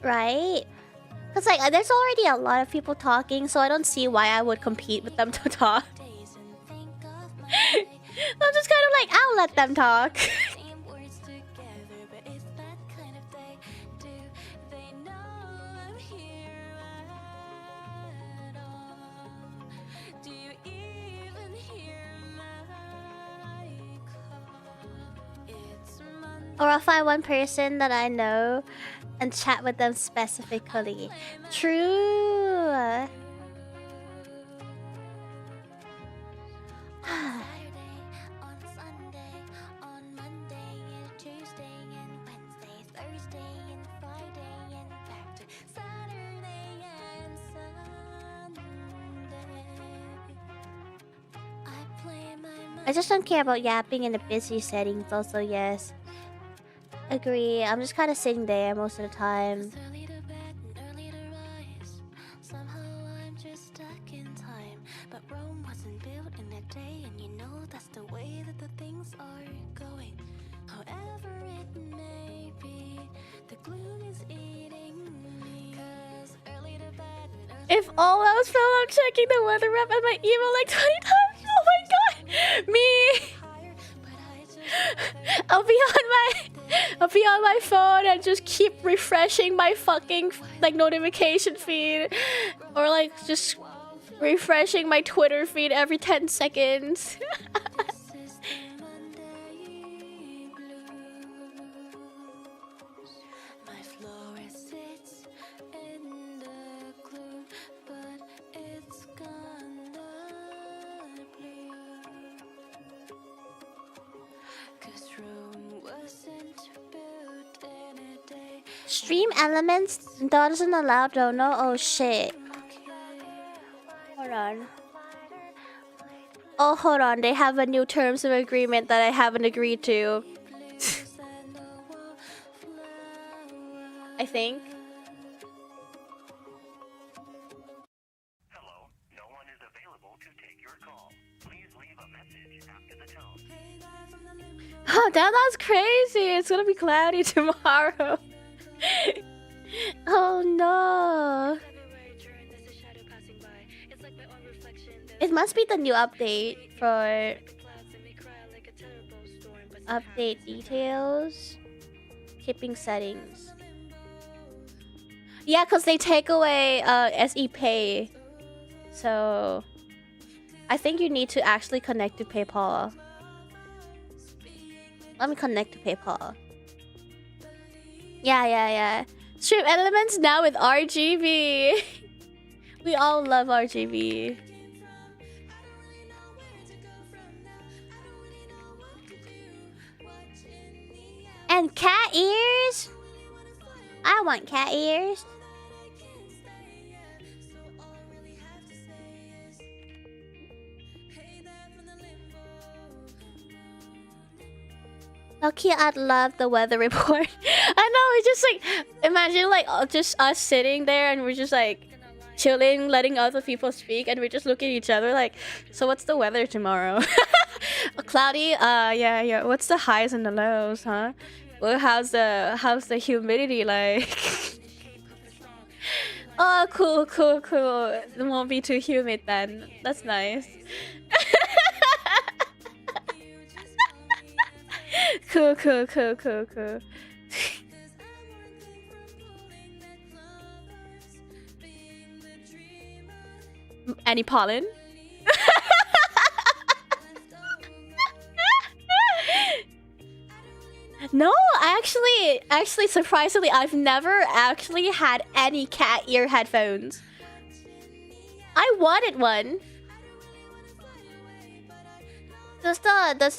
Right? Because like, there's already a lot of people talking, so I don't see why I would compete with them to talk. Days and think of my I'm just kind of like, I'll let them talk. same words together, but it's that kind of day. Do they know I'm here at all? Do you even hear my call? It's Monday. Or I'll find one person that I know and chat with them specifically. True. Saturday, on Sunday, on Monday and Tuesday and Wednesday, Thursday and Friday and back to Saturday and Sunday. I play my I just don't care about yapping in the busy settings also, yes. Agree. I'm just kind of sitting there most of the time. early to bed and early to rise. Somehow I'm just stuck in time. But Rome wasn't built in a day, and you know that's the way that the things are going. However it may be, the gloom is eating me. 'Cause early to bed and early If all else failed, I'm checking the weather app and my email like 20 times. Oh my god! Me! higher, but I just I'll be on my phone and just keep refreshing my fucking like notification feed, or like just Refreshing my Twitter feed every 10 seconds. This is the Monday blues. My flora sits in the gloom, but it's gonna bloom. 'Cause Rome wasn't built in a day. Stream elements doesn't allow dono. Oh shit. Hold on. Oh, hold on. They have a new terms of agreement that I haven't agreed to. I think. Hello, no one is available to take your call. Please leave a message after the tone. Oh, that's crazy. It's gonna be cloudy tomorrow. Oh no. It must be the new update for update details, keeping settings. Yeah, cause they take away SE Pay, so I think you need to actually connect to PayPal. Let me connect to PayPal. Yeah. Stream elements now with RGB. We all love RGB. And cat ears? I want cat ears. Lucky I'd love the weather report. I know, it's just like, imagine like just us sitting there and we're just like chilling, letting other people speak, and we just look at each other like, so what's the weather tomorrow? Cloudy? Yeah. What's the highs and the lows, huh? Well, how's the humidity like? Oh, cool. It won't be too humid then. That's nice. Cool. Any pollen? No, actually, surprisingly, I've never actually had any cat ear headphones. I wanted one. Does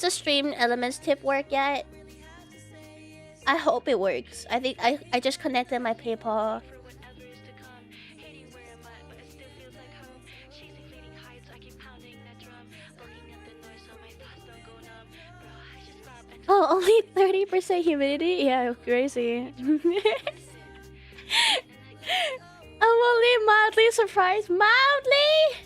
the stream elements tip work yet? I hope it works. I think I just connected my PayPal. Oh, only 30% humidity? Yeah, crazy. I'm only mildly surprised. Mildly?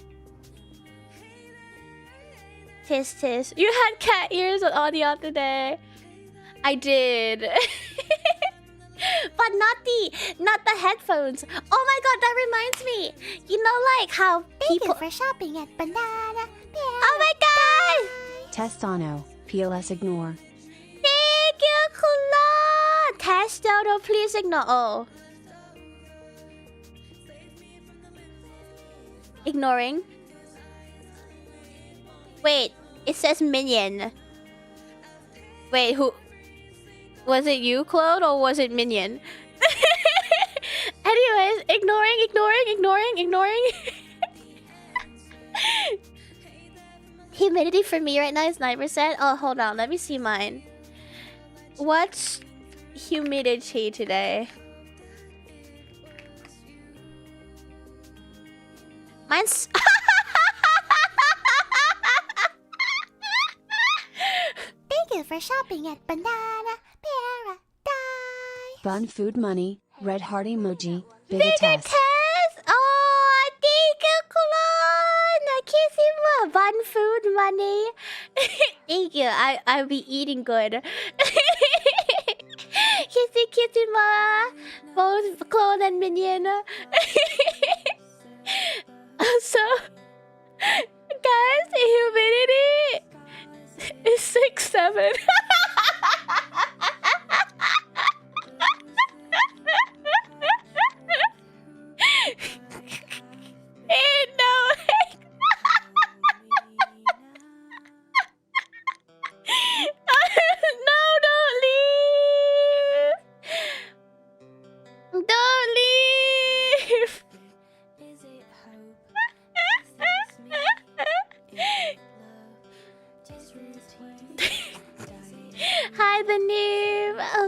Tis. You had cat ears on the other day. I did. But not the headphones. Oh my god, that reminds me. You know like how people for shopping at Banana. Oh my god! Testano, PLS ignore. Thank you, Kula! Testano, please ignore. Oh. Ignoring. Wait, it says minion. Wait, who? Was it you, Claude, or was it minion? Anyways, ignoring. Humidity for me right now is 9%. Oh, hold on, let me see mine. What's humidity today? Mine's... Thank you for shopping at Banana Paradise. Bun food money, red heart emoji, bigger test. Oh, thank you, Kulon. Kiss him, Bun food money. Thank you. I'll be eating good. Kissy, ma. Both clone and minion. So, guys, humidity is 6-7. Ain't no way.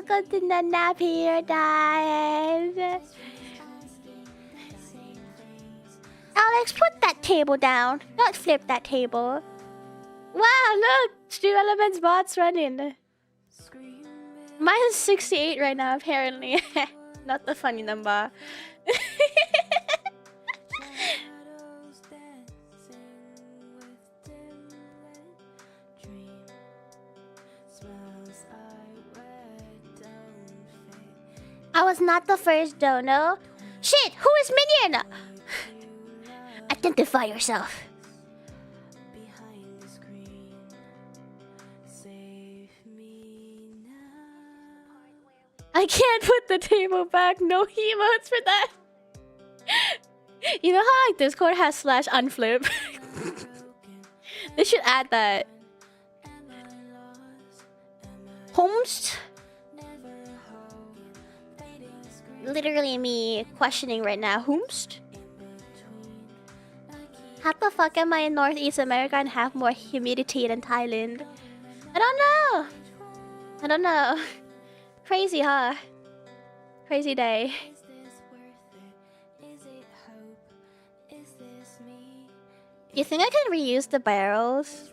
Welcome to Nana Paradise. Alex, put that table down. Don't flip that table. Wow, look! Stu Element's bot's running. Mine is 68 right now, apparently. Not the funny number. I was not the first dono. Shit, who is Minion? Identify yourself. I can't put the table back. No emotes for that. You know how like Discord has /unflip? They should add that. Homes? Literally me questioning right now. Whomst? How the fuck am I in Northeast America and have more humidity than Thailand? I don't know. I don't know. Crazy, huh? Crazy day. You think I can reuse the barrels?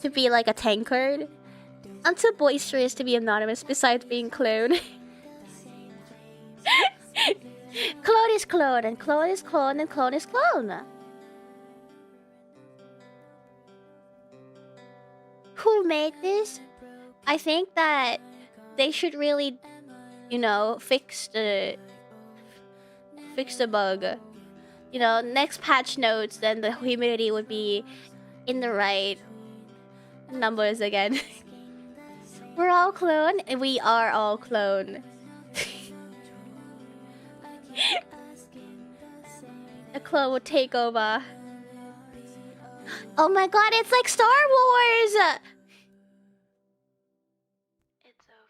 To be like a tankard? I'm too boisterous to be anonymous besides being clone. Clone is clone, and clone is clone, and clone is clone. Who made this? I think that they should really, you know, fix the bug. You know, next patch notes, then the humidity would be in the right numbers again. We're all clone, and we are all clone. The clone will take over. Oh my god, it's like Star Wars! It's over.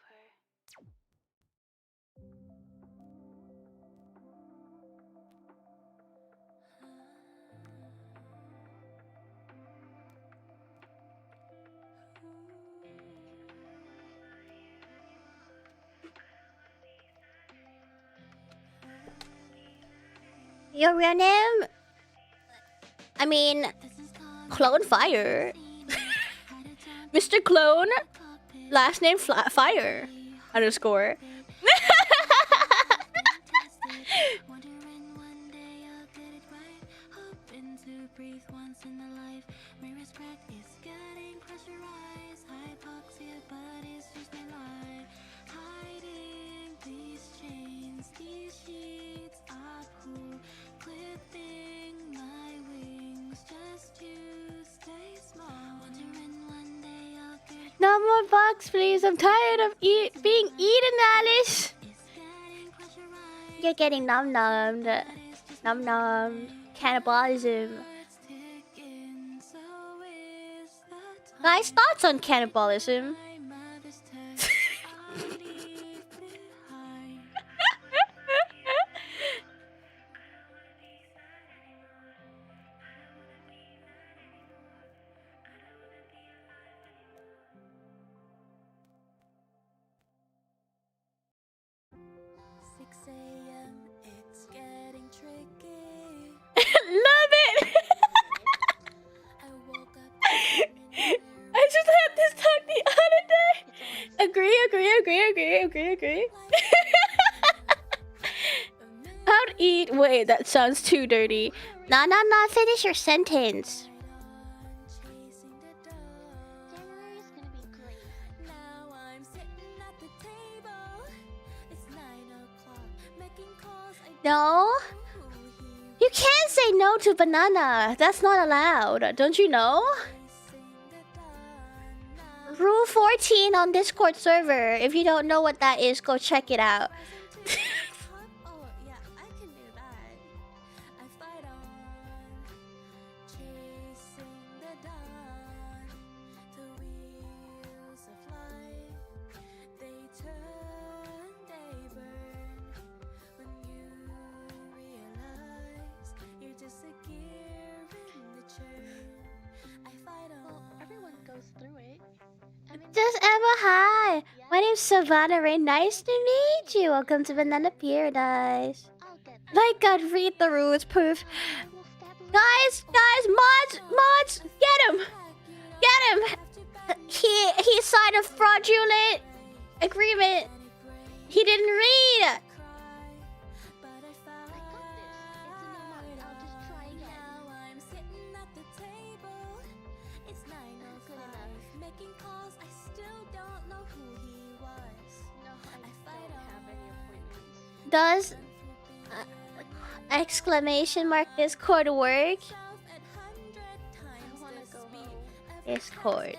Your real name? I mean, Clone Fire. Mr. Clone, last name Fire _. No more bugs, please. I'm tired of being eaten, Alice. You're getting numb-numbed. Numb-numbed. Cannibalism. Guys, thoughts on cannibalism? Love it! I just had this talk the other day. Agree. How'd eat? Wait, that sounds too dirty. Nah, finish your sentence. No? You can't say no to banana. That's not allowed. Don't you know? Rule 14 on Discord server. If you don't know what that is, go check it out. Princess Emma, hi! My name's Savannah Ray. Nice to meet you. Welcome to Banana Paradise. My god, read the rules, proof. Guys, mods, get him! Get him! He signed a fraudulent agreement. He didn't read. Does exclamation mark Discord work? Discord.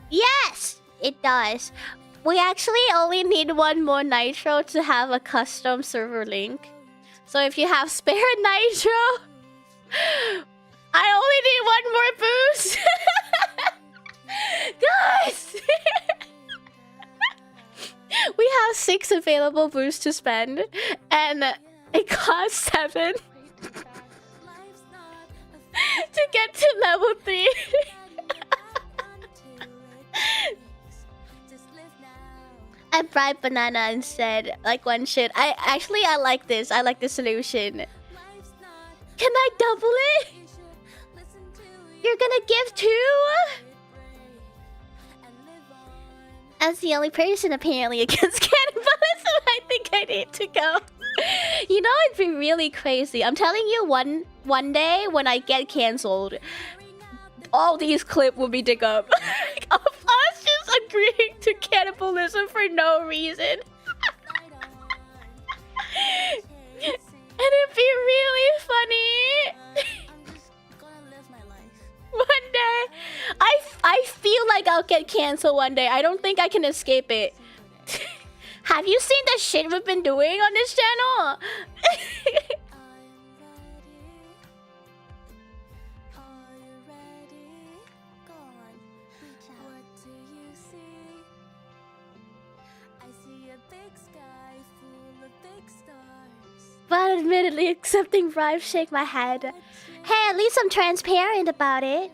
Yes, it does. We actually only need one more nitro to have a custom server link. So if you have spare nitro, I only need one more boost. Guys! We have 6 available boosts to spend, and it costs 7 to get to level 3. I bribed Banana instead, like one shit. I like this. I like the solution. Can I double it? You're gonna give 2? As the only person apparently against cannibalism, I think I need to go. You know, it'd be really crazy. I'm telling you, one day when I get cancelled, all these clips will be dig up of us just agreeing to cannibalism for no reason. And it'd be really funny. One day, I feel like I'll get cancelled one day. I don't think I can escape it. Have you seen the shit we've been doing on this channel? But admittedly, accepting bribes shake my head. Hey, at least I'm transparent about it.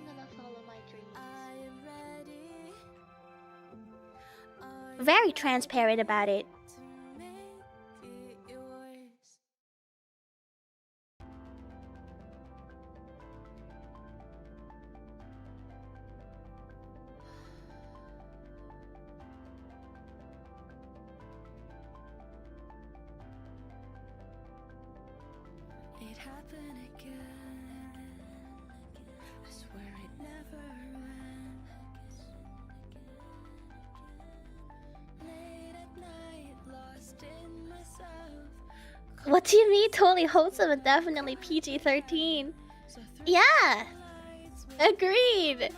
Very transparent about it. It happened again. I swear it never ends. Late at night, lost in myself. What do you mean totally wholesome and definitely PG-13? Yeah! Agreed!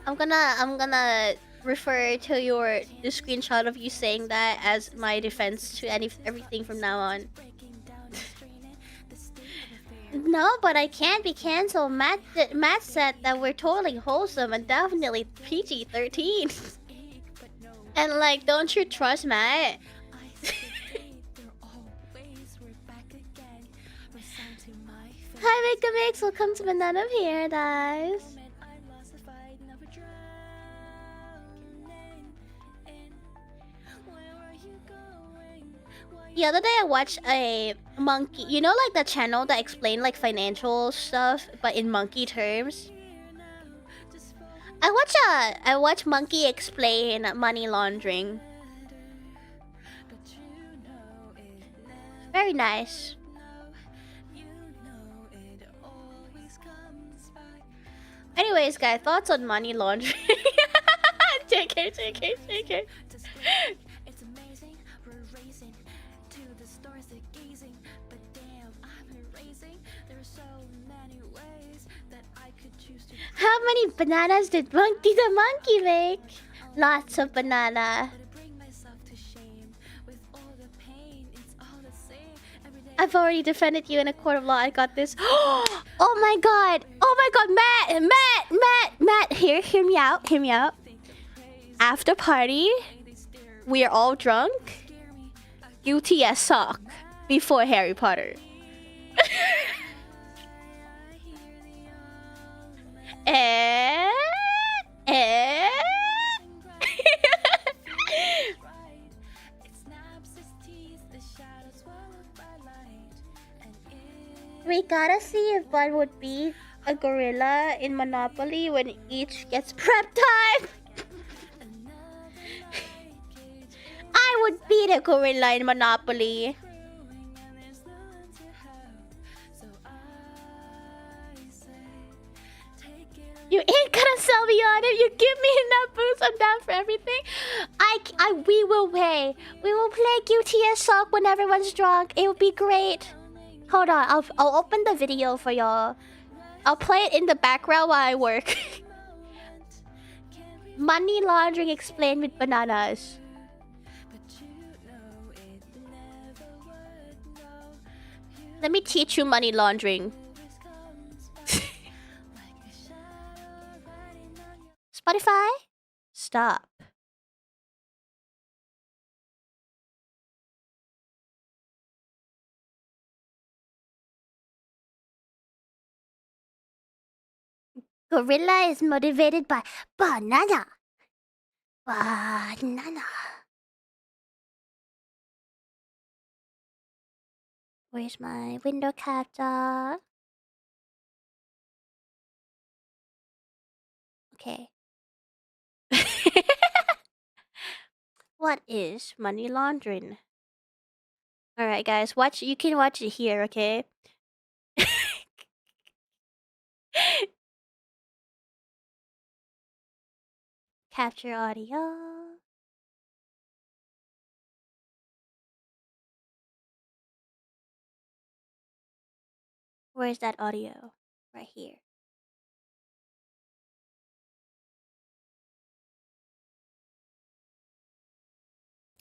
I'm gonna refer to the screenshot of you saying that as my defense to everything from now on. No, but I can't be cancelled. Matt said that we're totally wholesome and definitely PG-13. And like, don't you trust Matt? Hi, Mika Mix. Welcome to Banana Paradise. The other day I watched a monkey, you know, like the channel that explained like financial stuff but in monkey terms. I watch monkey explain money laundering. Very nice. Anyways, guys, thoughts on money laundering? JK. It's amazing, we're racing to the stars they're gazing, but damn, I'm erasing. There's so many ways that I could choose to. How many bananas did Monkey the Monkey make? Lots of banana. I've already defended you in a court of law. I got this. Oh my god, Matt. Hear me out. After party, we are all drunk. Guilty as sock before Harry Potter. Eh? Eh? We gotta see if Bun would beat a gorilla in Monopoly when each gets prep time. I would beat a gorilla in Monopoly. You ain't gonna sell me on it. You give me enough boost. I'm down for everything. We will play. We will play QTS Sock when everyone's drunk. It will be great. Hold on. I'll open the video for y'all. I'll play it in the background while I work. Money laundering explained with bananas. Let me teach you money laundering. Spotify? Stop. Gorilla is motivated by banana. Banana. Where's my window capture? Okay. What is money laundering? Alright, guys, watch. You can watch it here, okay? Capture audio. Where's that audio? Right here.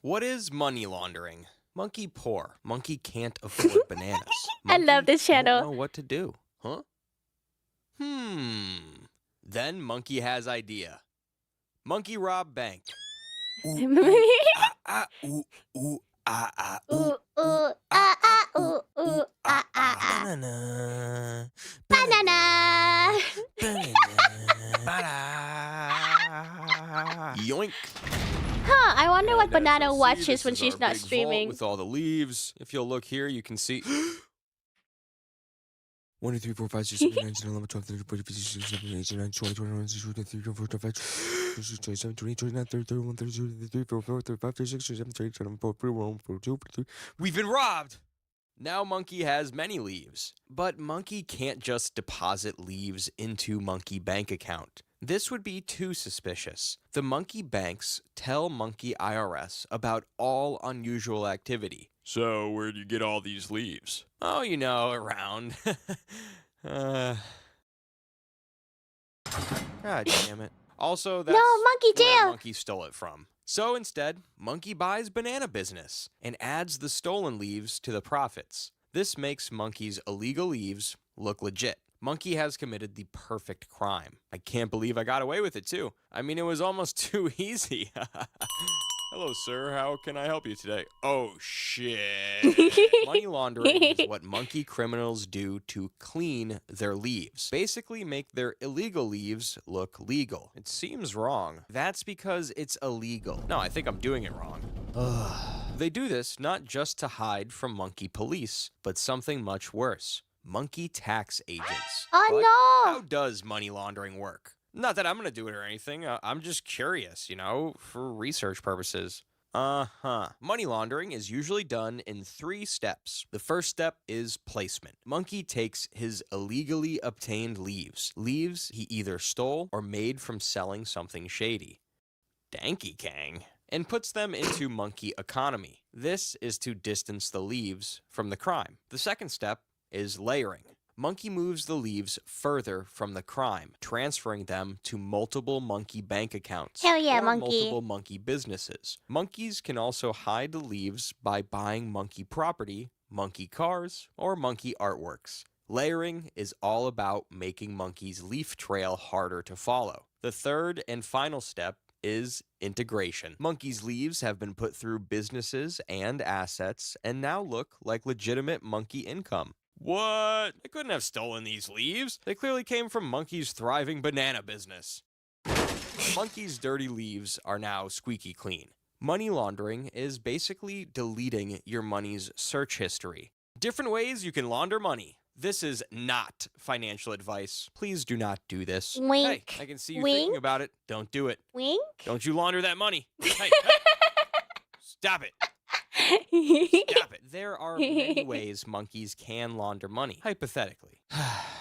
What is money laundering? Monkey poor. Monkey can't afford bananas. I love this channel. Don't know what to do, huh? Then Monkey has idea. Monkey rob bank. Banana. Banana. Yoink. Huh, I wonder what And as Banana you'll see, watches this when is she's our not big vault streaming. with all the leaves. If you'll look here, you can see. 1, 2, 3, 4, 5, 6, 7, 8, 9, 10, 11, 12, 13, 14, 15, 16, 17, 18, 19, 20, 21, 22, 23, 24, 25, 26, 27, 28, 29, 30, 31, 32, 33, 34, 35, 36, 37, 38, 39, 40, 41, 42, 43. We've been robbed! Now Monkey has many leaves. But Monkey can't just deposit leaves into Monkey bank account. This would be too suspicious. The Monkey banks tell Monkey IRS about all unusual activity. So, where'd you get all these leaves? Oh, you know, around. God damn it. Also, that's Monkey where jail. Monkey stole it from. So instead, Monkey buys banana business and adds the stolen leaves to the profits. This makes Monkey's illegal leaves look legit. Monkey has committed the perfect crime. I can't believe I got away with it too. I mean, it was almost too easy. Hello, sir. How can I help you today? Oh, shit. Money laundering is what monkey criminals do to clean their leaves. Basically make their illegal leaves look legal. It seems wrong. That's because it's illegal. No, I think I'm doing it wrong. They do this not just to hide from monkey police, but something much worse. Monkey tax agents. Oh, But no. how does money laundering work? Not that I'm going to do it or anything. I'm just curious, you know, for research purposes. Money laundering is usually done in 3 steps. The first step is placement. Monkey takes his illegally obtained leaves he either stole or made from selling something shady. Danky Kang. And puts them into Monkey economy. This is to distance the leaves from the crime. The second step is layering. Monkey moves the leaves further from the crime, transferring them to multiple Monkey bank accounts. Hell yeah, or Monkey. multiple Monkey businesses. Monkeys can also hide the leaves by buying Monkey property, Monkey cars, or Monkey artworks. Layering is all about making Monkey's leaf trail harder to follow. The third and final step is integration. Monkey's leaves have been put through businesses and assets and now look like legitimate monkey income. What? They couldn't have stolen these leaves. They clearly came from Monkey's thriving banana business. Monkey's dirty leaves are now squeaky clean. Money laundering is basically deleting your money's search history. Different ways you can launder money. This is not financial advice. Please do not do this. Wink. Hey, I can see you Wink. thinking about it. Don't do it. Wink. Don't you launder that money. Hey, hey. Stop it. Stop it. There are many ways monkeys can launder money, hypothetically.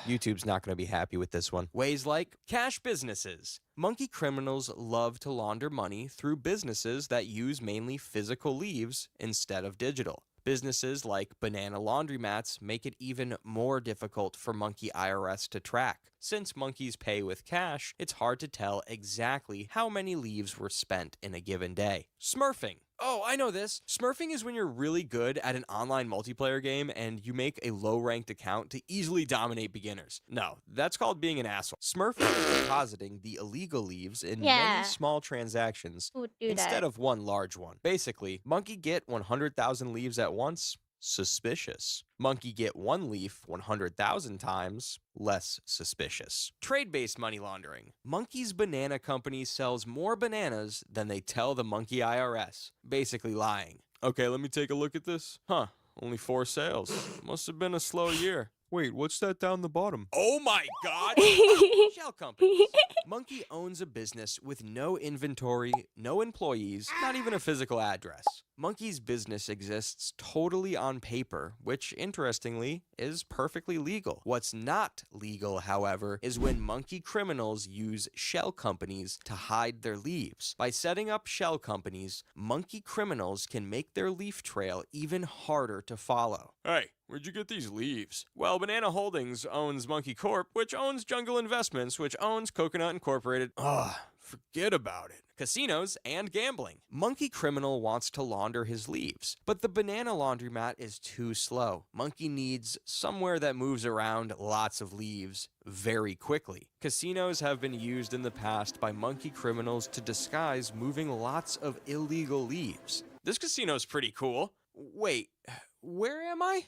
YouTube's not going to be happy with this one. Ways like cash businesses. Monkey criminals love to launder money through businesses that use mainly physical leaves instead of digital. Businesses like banana laundromats make it even more difficult for Monkey IRS to track. Since monkeys pay with cash, it's hard to tell exactly how many leaves were spent in a given day. Smurfing. Oh, I know this. Smurfing is when you're really good at an online multiplayer game and you make a low-ranked account to easily dominate beginners. No, that's called being an asshole. Smurfing is depositing the illegal leaves in many small transactions instead of one large one. Basically, monkey get 100,000 leaves at once. Suspicious. Monkey get one leaf 100,000 times, less suspicious. Trade-based money laundering. Monkey's banana company sells more bananas than they tell the Monkey IRS, basically lying. Okay, let me take a look at this. Huh, only 4 sales. Must have been a slow year. Wait, what's that down the bottom? Oh my God! Shell companies. Monkey owns a business with no inventory, no employees, not even a physical address. Monkey's business exists totally on paper, which, interestingly, is perfectly legal. What's not legal, however, is when monkey criminals use shell companies to hide their leaves. By setting up shell companies, monkey criminals can make their leaf trail even harder to follow. Hey, where'd you get these leaves? Well, Banana Holdings owns Monkey Corp, which owns Jungle Investments, which owns Coconut Incorporated. Ugh, forget about it. Casinos and gambling. Monkey criminal wants to launder his leaves, but the banana laundromat is too slow. Monkey needs somewhere that moves around lots of leaves very quickly. Casinos have been used in the past by monkey criminals to disguise moving lots of illegal leaves. This casino's pretty cool. Wait, where am I?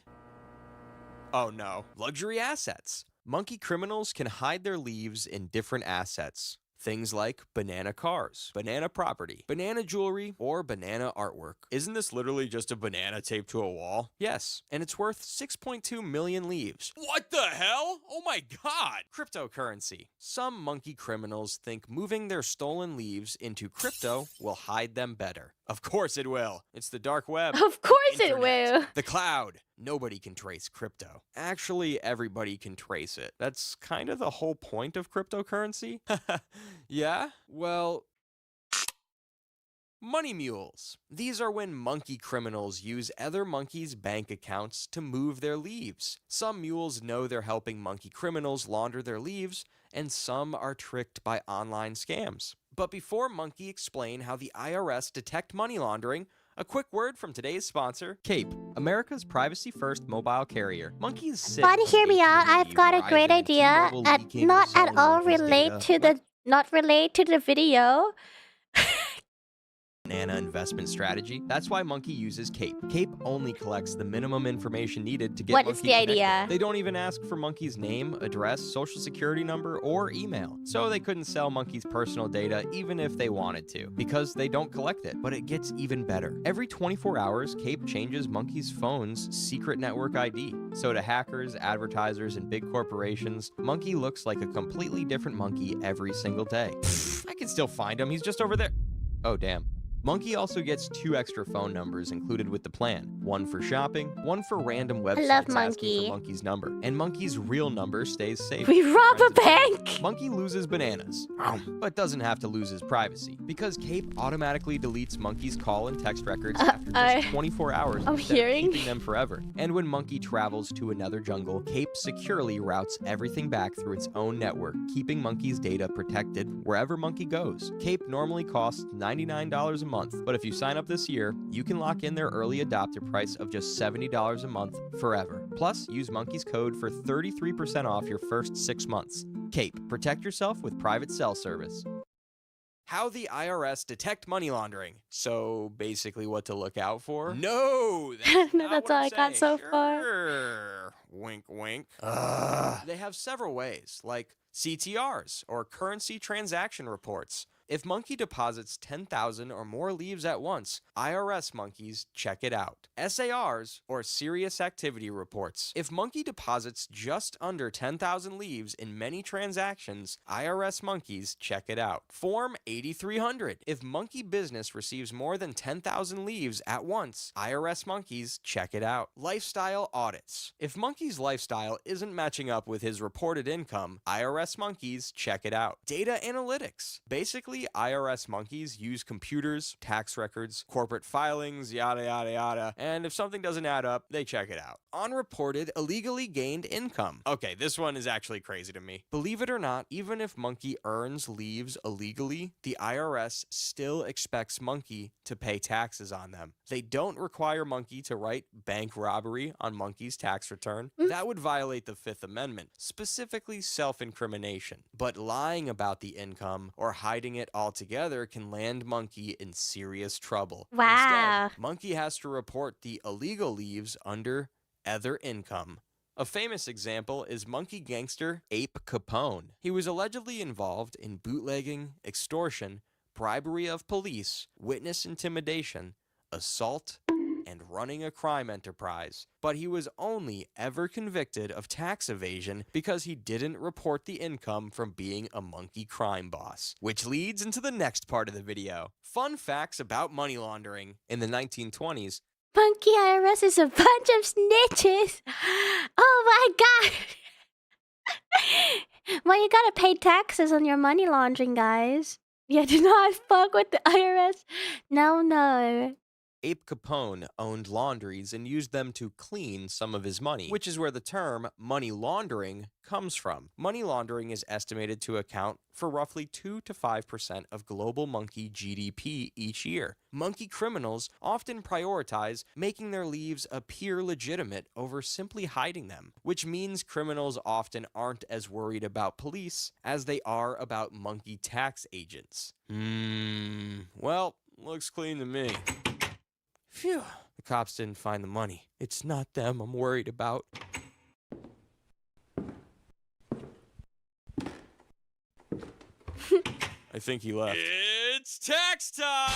Oh no, luxury assets. Monkey criminals can hide their leaves in different assets. Things like banana cars, banana property, banana jewelry, or banana artwork. Isn't this literally just a banana taped to a wall? Yes, and it's worth 6.2 million leaves. What the hell? Oh my God! Cryptocurrency. Some monkey criminals think moving their stolen leaves into crypto will hide them better. Of course it will. It's the dark web. Of course it Internet, will. The cloud. Nobody can trace crypto. Actually, everybody can trace it. That's kind of the whole point of cryptocurrency. Yeah? Well, money mules. These are when monkey criminals use other monkeys' bank accounts to move their leaves. Some mules know they're helping monkey criminals launder their leaves, and some are tricked by online scams. But before Monkey explain how the IRS detect money laundering, a quick word from today's sponsor, Cape, America's privacy-first mobile carrier. Monkeys sit. But hear me out. I've got a great idea, and not at all relate to the video. Banana investment strategy. That's why Monkey uses Cape. Cape only collects the minimum information needed to get What Monkey is the idea? connected. They don't even ask for Monkey's name, address, social security number, or email. So they couldn't sell Monkey's personal data even if they wanted to, because they don't collect it. But it gets even better. Every 24 hours, Cape changes Monkey's phone's secret network ID. So to hackers, advertisers, and big corporations, Monkey looks like a completely different monkey every single day. I can still find him. He's just over there. Oh, damn. Monkey also gets 2 extra phone numbers included with the plan. One for shopping, one for random websites asking Monkey. for Monkey's number. And Monkey's real number stays safe. We rob a Friends and bank. Monkey loses bananas, but doesn't have to lose his privacy, because Cape automatically deletes Monkey's call and text records after just 24 hours I'm instead hearing. of keeping them forever. And when Monkey travels to another jungle, Cape securely routes everything back through its own network, keeping Monkey's data protected wherever Monkey goes. Cape normally costs $99 a month, but if you sign up this year, you can lock in their early adopter price of just $70 a month forever. Plus, use Monkey's code for 33% off your first 6 months. Cape, protect yourself with private cell service. How the IRS detect money laundering. So basically what to look out for? No, that's No, not that's what all I'm I got saying. so far. Sure. Wink, wink. They have several ways, like CTRs, or currency transaction reports. If Monkey deposits 10,000 or more leaves at once, IRS monkeys check it out. SARs, or serious activity reports. If Monkey deposits just under 10,000 leaves in many transactions, IRS monkeys check it out. Form 8300. If Monkey business receives more than 10,000 leaves at once, IRS monkeys check it out. Lifestyle audits. If Monkey's lifestyle isn't matching up with his reported income, IRS monkeys check it out. Data analytics. Basically, IRS monkeys use computers, tax records, corporate filings, yada yada yada, and if something doesn't add up, they check it out. Unreported illegally gained income. Okay, this one is actually crazy to me. Believe it or not, even if Monkey earns leaves illegally, the IRS still expects Monkey to pay taxes on them. They don't require Monkey to write bank robbery on Monkey's tax return. That would violate the Fifth Amendment, specifically self-incrimination. But lying about the income or hiding it altogether can land Monkey in serious trouble. Wow. Instead, Monkey has to report the illegal leaves under other income. A famous example is monkey gangster Ape Capone. He was allegedly involved in bootlegging, extortion, bribery of police, witness intimidation, assault, and running a crime enterprise. But he was only ever convicted of tax evasion because he didn't report the income from being a monkey crime boss. Which leads into the next part of the video. Fun facts about money laundering. In the 1920s, Monkey IRS is a bunch of snitches. Oh my god. Well, you gotta pay taxes on your money laundering, guys. Yeah, do not fuck with the IRS. No. Ape Capone owned laundries and used them to clean some of his money, which is where the term money laundering comes from. Money laundering is estimated to account for roughly 2 to 5% of global monkey GDP each year. Monkey criminals often prioritize making their leaves appear legitimate over simply hiding them, which means criminals often aren't as worried about police as they are about monkey tax agents. Well, looks clean to me. Phew, the cops didn't find the money. It's not them I'm worried about. I think he left. It's tax time!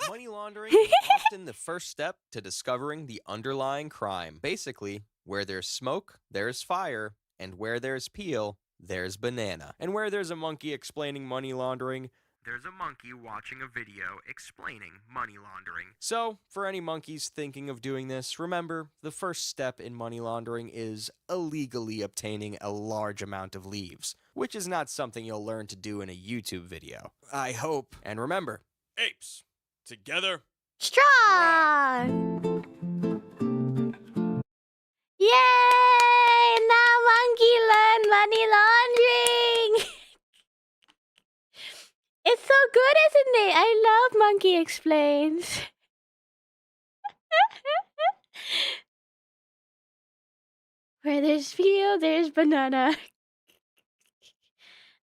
Money laundering is often the first step to discovering the underlying crime. Basically, where there's smoke, there's fire, and where there's peel, there's banana. And where there's a monkey explaining money laundering, there's a monkey watching a video explaining money laundering. So, for any monkeys thinking of doing this, remember, the first step in money laundering is illegally obtaining a large amount of leaves, which is not something you'll learn to do in a YouTube video. I hope. And remember, apes, together. Strong! Yay! Now monkey learn money laundering! It's so good, isn't it? I love Monkey Explains. Where there's peel, there's banana.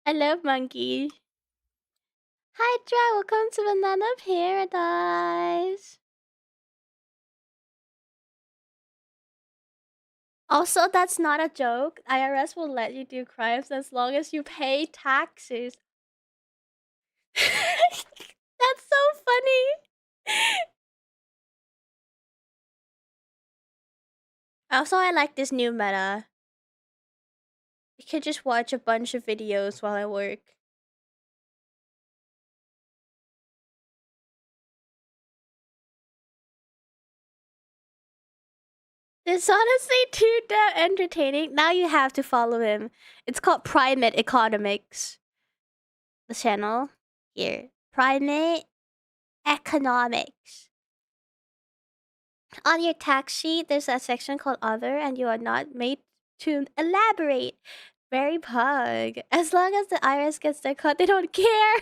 I love Monkey. Hi, Dra. Welcome to Banana Paradise. Also, that's not a joke. IRS will let you do crimes as long as you pay taxes. That's so funny. Also, I like this new meta. You can just watch a bunch of videos while I work. It's honestly too damn entertaining. Now you have to follow him. It's called Primate Economics. The channel here. Primate Economics. On your tax sheet, there's a section called Other, and you are not made to elaborate. Very pug. As long as the IRS gets their cut, they don't care.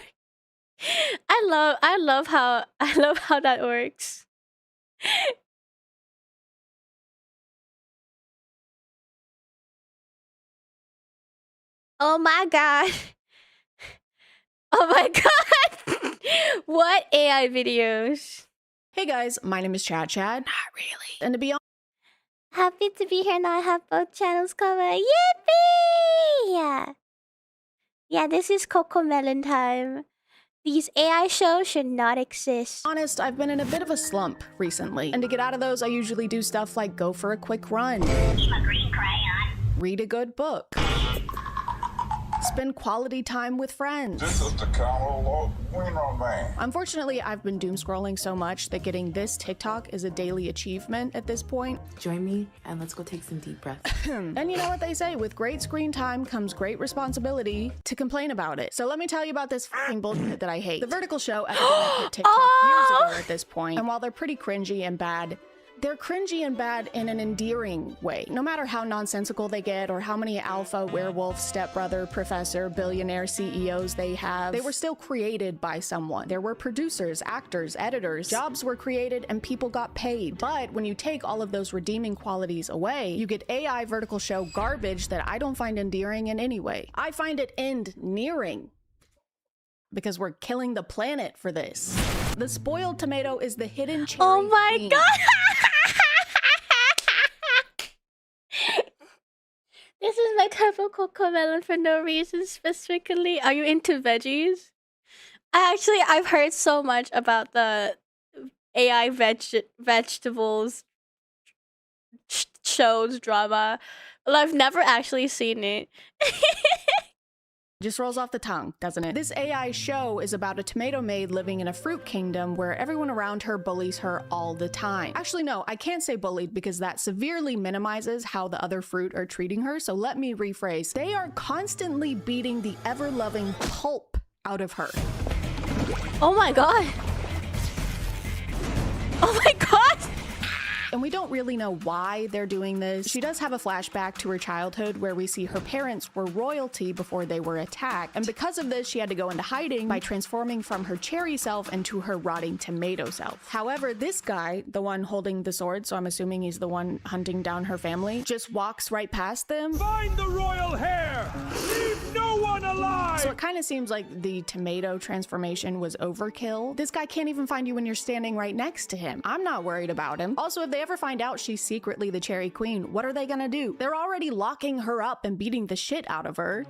I love how that works. Oh my god. Oh my god. What AI videos? Hey guys, my name is Chad. Not really. And to be honest, Happy to be here now. I have both channels covered. Yippee! Yeah, this is Coco Melon time. These AI shows should not exist. Honest, I've been in a bit of a slump recently. And to get out of those, I usually do stuff like go for a quick run. Keep a green crayon. Read a good book. Spend quality time with friends. This is the Carlo Winner Man. Unfortunately, I've been doom scrolling so much that getting this TikTok is a daily achievement at this point. Join me and let's go take some deep breaths. And you know what they say, with great screen time comes great responsibility to complain about it. So let me tell you about this fucking bullshit that I hate. The Vertical Show epidemic hit TikTok years ago at this point, and while they're pretty cringy and bad, they're cringy and bad in an endearing way. No matter how nonsensical they get or how many alpha, werewolf, stepbrother, professor, billionaire CEOs they have, they were still created by someone. There were producers, actors, editors, jobs were created and people got paid. But when you take all of those redeeming qualities away, you get AI Vertical Show garbage that I don't find endearing in any way. I find it end-nearing because we're killing the planet for this. The spoiled tomato is the hidden cherry. Oh my queen. god! This is my type of Coco Melon for no reason specifically. Are you into veggies? I've heard so much about the AI vegetables shows drama, but I've never actually seen it. Just rolls off the tongue, doesn't it? This AI show is about a tomato maid living in a fruit kingdom where everyone around her bullies her all the time. Actually, no, I can't say bullied because that severely minimizes how the other fruit are treating her, so let me rephrase. They are constantly beating the ever-loving pulp out of her. Oh my god! Oh my god! And we don't really know why they're doing this. She does have a flashback to her childhood where we see her parents were royalty before they were attacked. And because of this, she had to go into hiding by transforming from her cherry self into her rotting tomato self. However, this guy, the one holding the sword, so I'm assuming he's the one hunting down her family, just walks right past them. Find the royal hair! Leave no one alive! So it kind of seems like the tomato transformation was overkill. This guy can't even find you when you're standing right next to him. I'm not worried about him. Also, if they ever find out she's secretly the cherry queen, what are they gonna do? They're already locking her up and beating the shit out of her.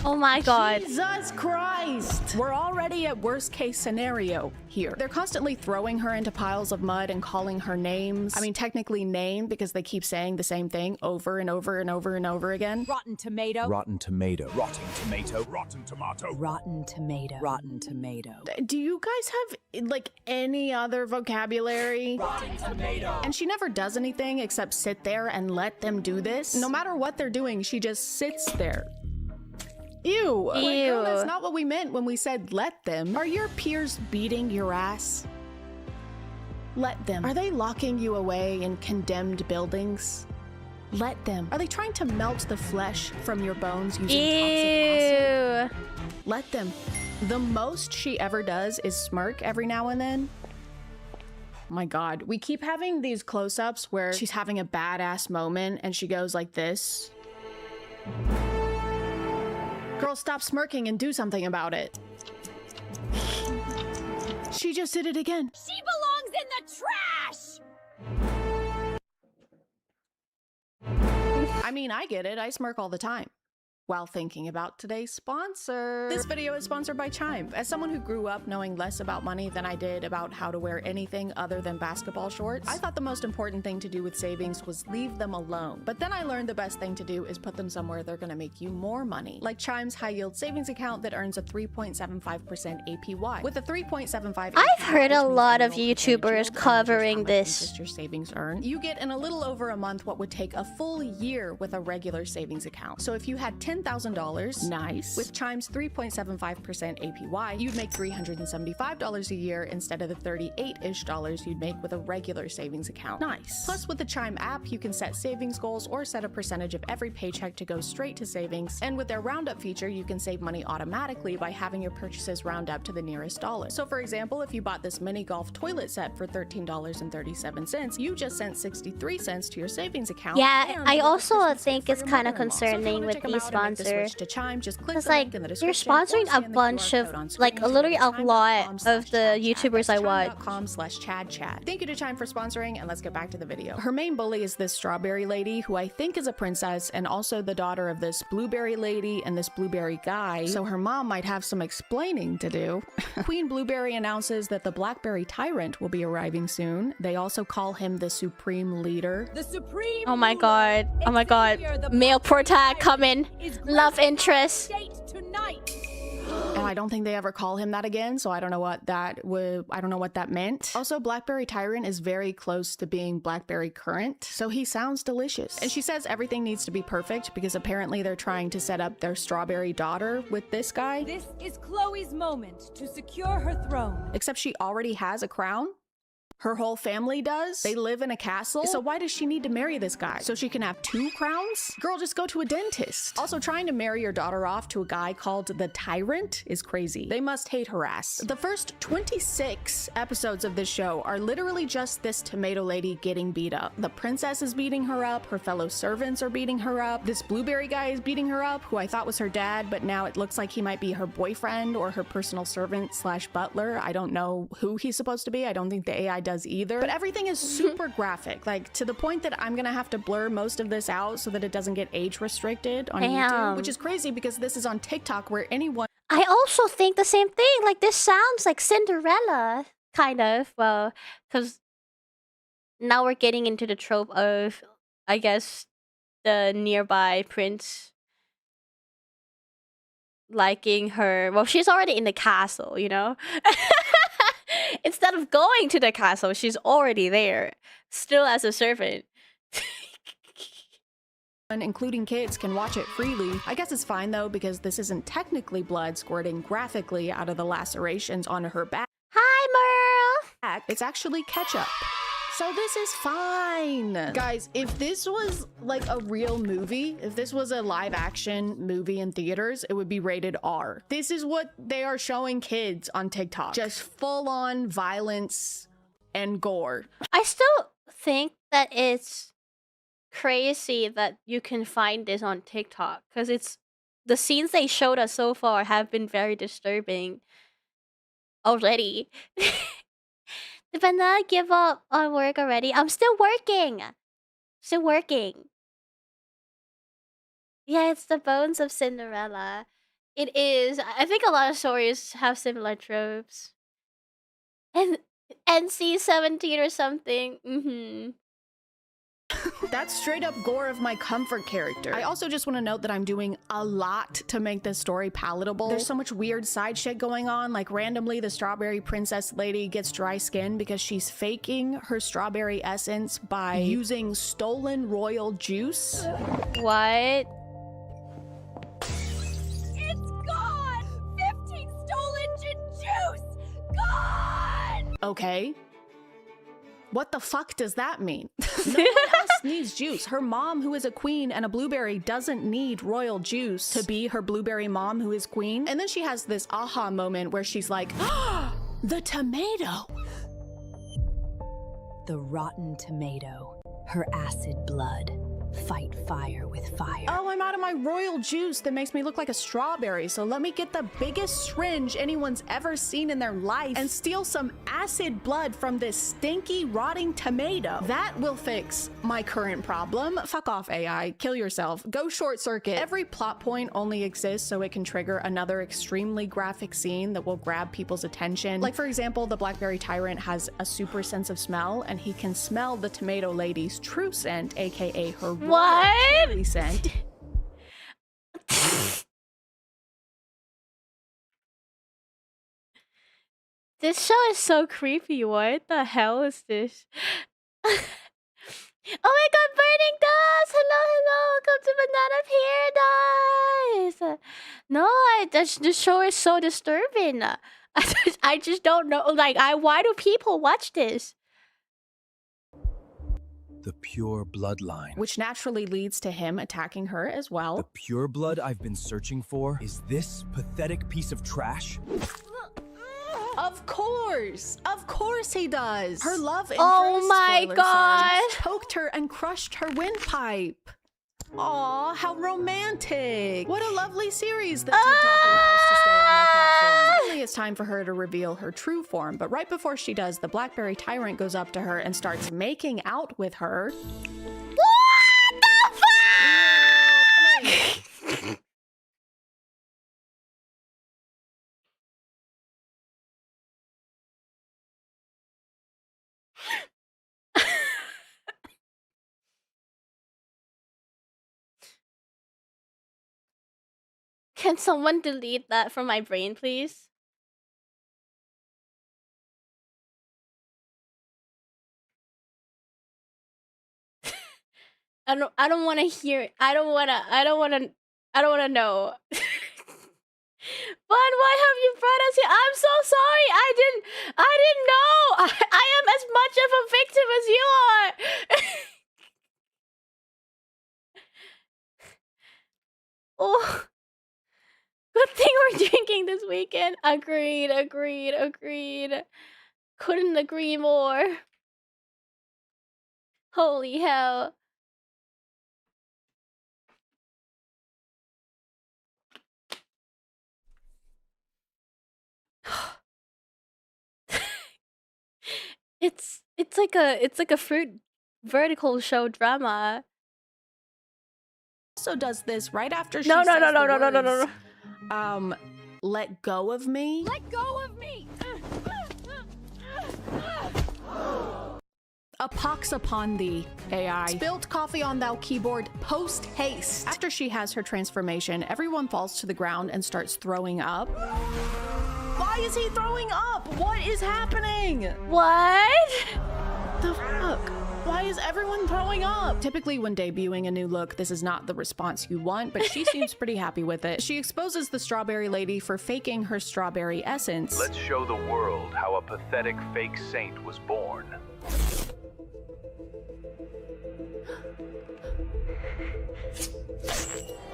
Oh my god. Jesus Christ! We're already at worst case scenario here. They're constantly throwing her into piles of mud and calling her names. I mean, technically named because they keep saying the same thing over and over and over and over again. Rotten tomato. Rotten tomato. Rotten tomato. Rotten tomato. Rotten tomato. Rotten tomato. Do you guys have, like, any other vocabulary? Rotten tomato. And she never does anything except sit there and let them do this. No matter what they're doing, she just sits there. Ew. Like, girl, that's not what we meant when we said let them. Are your peers beating your ass? Let them. Are they locking you away in condemned buildings? Let them. Are they trying to melt the flesh from your bones using toxic acid? Let them. The most she ever does is smirk every now and then. My god. We keep having these close-ups where she's having a badass moment and she goes like this. Girl, stop smirking and do something about it. She just did it again. She belongs in the trash! I mean, I get it. I smirk all the time. While thinking about today's sponsor. This video is sponsored by Chime. As someone who grew up knowing less about money than I did about how to wear anything other than basketball shorts, I thought the most important thing to do with savings was leave them alone. But then I learned the best thing to do is put them somewhere they're gonna make you more money. Like Chime's high-yield savings account that earns a 3.75% APY. With a 3.75 I've heard a lot of YouTubers covering this. Your savings earn, you get in a little over a month what would take a full year with a regular savings account. So if you had $10,000, nice, with Chime's 3.75% APY, you'd make $375 a year instead of the $38-ish you'd make with a regular savings account. Nice. Plus, with the Chime app, you can set savings goals or set a percentage of every paycheck to go straight to savings. And with their roundup feature, you can save money automatically by having your purchases round up to the nearest dollar. So for example, if you bought this mini golf toilet set for $13.37, you just sent 63 cents to your savings account. Yeah, I also think it's kind of concerning with these sponsors make the sponsor. switch to Chime, just click It's the like link in the you're description or sponsoring a scan the bunch QR of code on screen like to go literally to a lot of the chime.com/ChadChat. YouTubers I That's watch. chime.com/ChadChat. Thank you to Chime for sponsoring, and let's get back to the video. Her main bully is this strawberry lady, who I think is a princess and also the daughter of this blueberry lady and this blueberry guy, so her mom might have some explaining to do. Queen Blueberry announces that the Blackberry Tyrant will be arriving soon. They also call him the Supreme Leader. The supreme Oh my ruler, god. Oh my god. Xavier the Male Blackberry protag Tyrant, coming. is Love gracing interest. our state tonight. And I don't think they ever call him that again, so I don't know what that meant. Also, Blackberry Tyrant is very close to being Blackberry Currant, so he sounds delicious. And she says everything needs to be perfect because apparently they're trying to set up their strawberry daughter with this guy. This is Chloe's moment to secure her throne. Except she already has a crown. Her whole family does. They live in a castle. So why does she need to marry this guy? So she can have 2 crowns? Girl, just go to a dentist. Also, trying to marry your daughter off to a guy called the Tyrant is crazy. They must hate her ass. The first 26 episodes of this show are literally just this tomato lady getting beat up. The princess is beating her up. Her fellow servants are beating her up. This blueberry guy is beating her up, who I thought was her dad, but now it looks like he might be her boyfriend or her personal servant / butler. I don't know who he's supposed to be. I don't think the AI does either. But everything is super graphic, like to the point that I'm gonna have to blur most of this out so that it doesn't get age restricted on YouTube, which is crazy because this is on TikTok where anyone... I also think the same thing. Like, this sounds like Cinderella, kind of. Well, because now we're getting into the trope of, I guess, the nearby prince liking her. Well, she's already in the castle, you know? Instead of going to the castle, she's already there, still as a servant. including kids, can watch it freely. I guess it's fine though, because this isn't technically blood squirting graphically out of the lacerations on her back. Hi, Merle! It's actually ketchup. So this is fine. Guys, if this was like a real movie, if this was a live action movie in theaters, it would be rated R. This is what they are showing kids on TikTok. Just full on violence and gore. I still think that it's crazy that you can find this on TikTok, because it's the scenes they showed us so far have been very disturbing already. Did Banana give up on work already? I'm still working. Still working. Yeah, it's the bones of Cinderella. It is. I think a lot of stories have similar tropes. And NC-17 or something. That's straight up gore of my comfort character. I also just want to note that I'm doing a lot to make this story palatable. There's so much weird side shit going on, like randomly the strawberry princess lady gets dry skin because she's faking her strawberry essence by using stolen royal juice. What? It's gone! 15 stolen juice! Gone! Okay. What the fuck does that mean? No one else needs juice. Her mom, who is a queen and a blueberry, doesn't need royal juice to be her blueberry mom, who is queen. And then she has this aha moment where she's like, the tomato. The rotten tomato. Her acid blood. Fight fire with fire. Oh, I'm out of my royal juice that makes me look like a strawberry, so let me get the biggest syringe anyone's ever seen in their life and steal some acid blood from this stinky, rotting tomato. That will fix my current problem. Fuck off, AI. Kill yourself. Go short circuit. Every plot point only exists so it can trigger another extremely graphic scene that will grab people's attention. Like, for example, the Blackberry Tyrant has a super sense of smell, and he can smell the tomato lady's true scent, aka her What? Scent. This show is so creepy. What the hell is this? Oh my god, burning dust! Hello, welcome to Banana Paradise! No, this show is so disturbing. I just don't know. Like, why do people watch this? The pure bloodline. Which naturally leads to him attacking her as well. The pure blood I've been searching for is this pathetic piece of trash. Of course he does. Her love interest, oh my spoiler god, sign, choked her and crushed her windpipe. Aw, how romantic. What a lovely series that TikTok allows to stay on their platform. Finally, it's time for her to reveal her true form, but right before she does, the Blackberry Tyrant goes up to her and starts making out with her. What the fuck? Can someone delete that from my brain, please? I don't want to hear. I don't want to know. But why have you brought us here? I'm so sorry. I didn't know. I am as much of a victim as you are. Oh, good thing we're drinking this weekend. Agreed. Couldn't agree more. Holy hell. It's like a fruit vertical show drama. Also does this right after she No. let go of me. Let go of me! A pox upon thee, AI. Spilt coffee on thou keyboard, post haste. After she has her transformation, everyone falls to the ground and starts throwing up. Why is he throwing up? What is happening? What? The fuck? Why is everyone throwing up? Typically when debuting a new look, this is not the response you want, but she seems pretty happy with it. She exposes the strawberry lady for faking her strawberry essence. Let's show the world how a pathetic fake saint was born.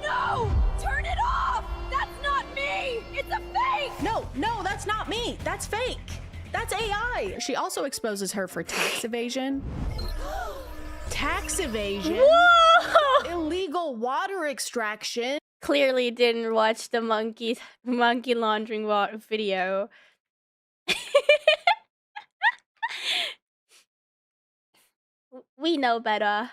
No! Turn it off! That's not me! It's a fake! No, that's not me. That's fake. That's AI. She also exposes her for tax evasion. Tax evasion? Whoa! Illegal water extraction. Clearly didn't watch the monkey laundering video. We know better.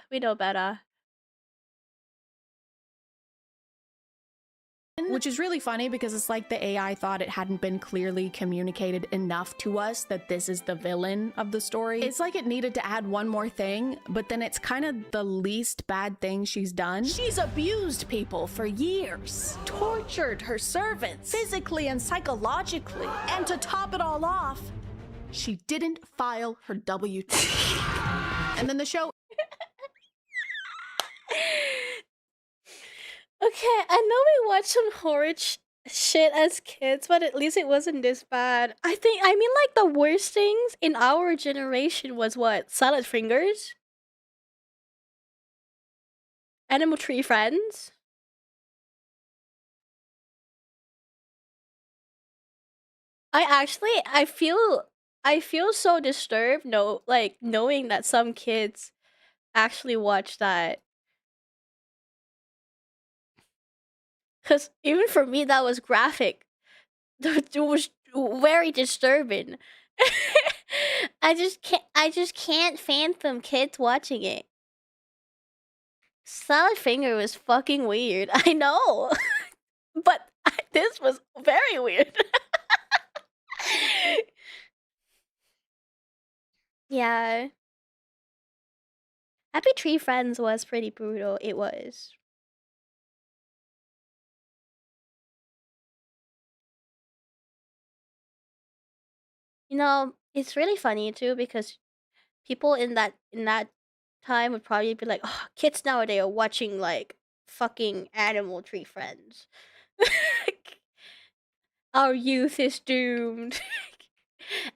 Which is really funny because it's like the AI thought it hadn't been clearly communicated enough to us that this is the villain of the story. It's like it needed to add one more thing, but then it's kind of the least bad thing she's done. She's abused people for years, tortured her servants physically and psychologically. And to top it all off, she didn't file her W-2. And then the show Okay, I know we watched some horror shit as kids, but at least it wasn't this bad. I mean, like, the worst things in our generation was what? Salad Fingers? Animal Tree Friends? I feel so disturbed, knowing that some kids actually watch that. Because even for me, that was graphic. It was very disturbing. I just can't fathom kids watching it. Salad Finger was fucking weird. I know. But this was very weird. Yeah. Happy Tree Friends was pretty brutal. It was. You know, it's really funny too because people in that time would probably be like, "Oh, kids nowadays are watching like fucking Animal Tree Friends. Our youth is doomed."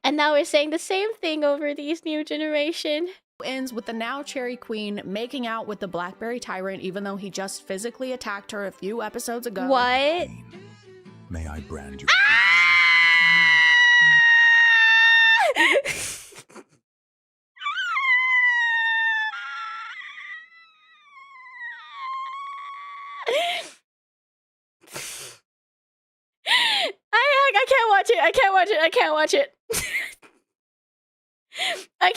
And now we're saying the same thing over these new generation. Ends with the now Cherry Queen making out with the Blackberry Tyrant even though he just physically attacked her a few episodes ago. What? May I brand you? watch it. I can't watch it. I can't watch it. I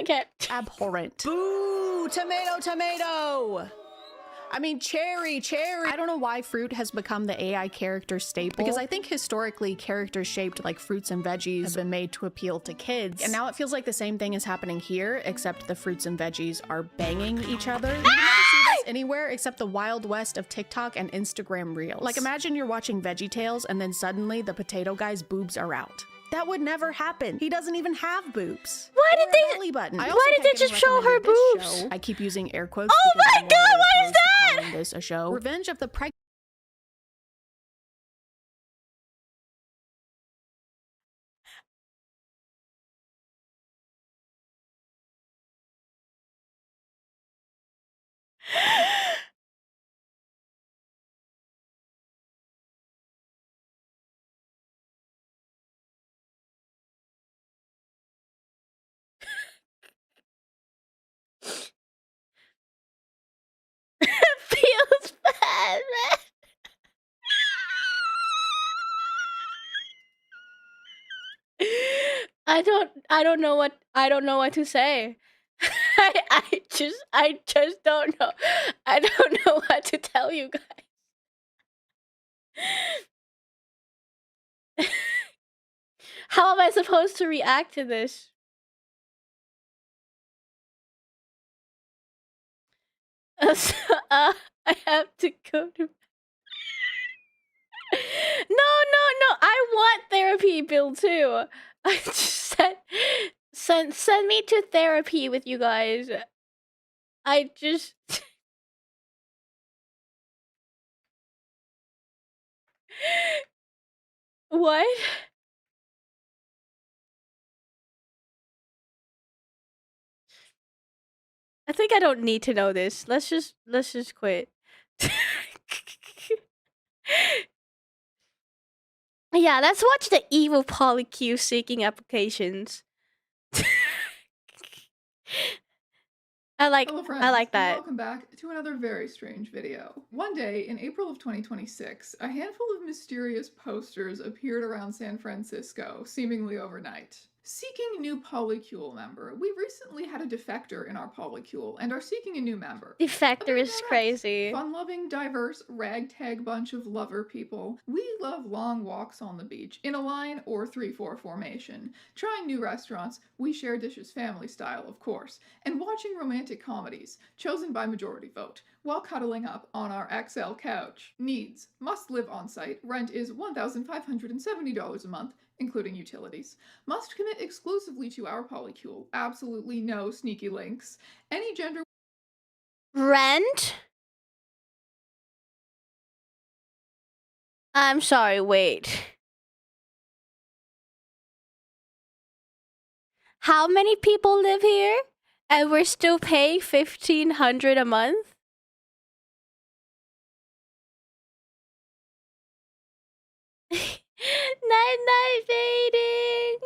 can't. Abhorrent. Boo! Tomato, tomato! I mean, cherry, cherry. I don't know why fruit has become the AI character staple, because I think historically characters shaped like fruits and veggies have been made to appeal to kids. And now it feels like the same thing is happening here, except the fruits and veggies are banging each other. You never see this anywhere except the Wild West of TikTok and Instagram Reels. Like imagine you're watching VeggieTales and then suddenly the potato guy's boobs are out. That would never happen. He doesn't even have boobs. Why did they? Belly button. Why did they just show her boobs? Show. I keep using air quotes. Oh my god! What is that? This a show. Revenge of the Pregnant. Feels bad, man. I don't know what to say. I just don't know. I don't know what to tell you guys. How am I supposed to react to this? I have to go to. No. I want therapy, Bill, too. I just send me to therapy with you guys. I just. What? I think I don't need to know this. Let's just quit. Yeah, let's watch the evil polycule seeking applications. I like that. Welcome back to another very strange video. One day in April of 2026, a handful of mysterious posters appeared around San Francisco, seemingly overnight. Seeking new polycule member. We recently had a defector in our polycule and are seeking a new member. Defector is crazy. Fun-loving, diverse, ragtag bunch of lover people. We love long walks on the beach, in a line or 3-4 formation. Trying new restaurants, we share dishes family style, of course. And watching romantic comedies, chosen by majority vote, while cuddling up on our XL couch. Needs. Must live on site. Rent is $1,570 a month, including utilities. Must commit exclusively to our polycule. Absolutely no sneaky links. Any gender... Rent? I'm sorry, wait. How many people live here? And we're still paying $1,500 a month? Night fading.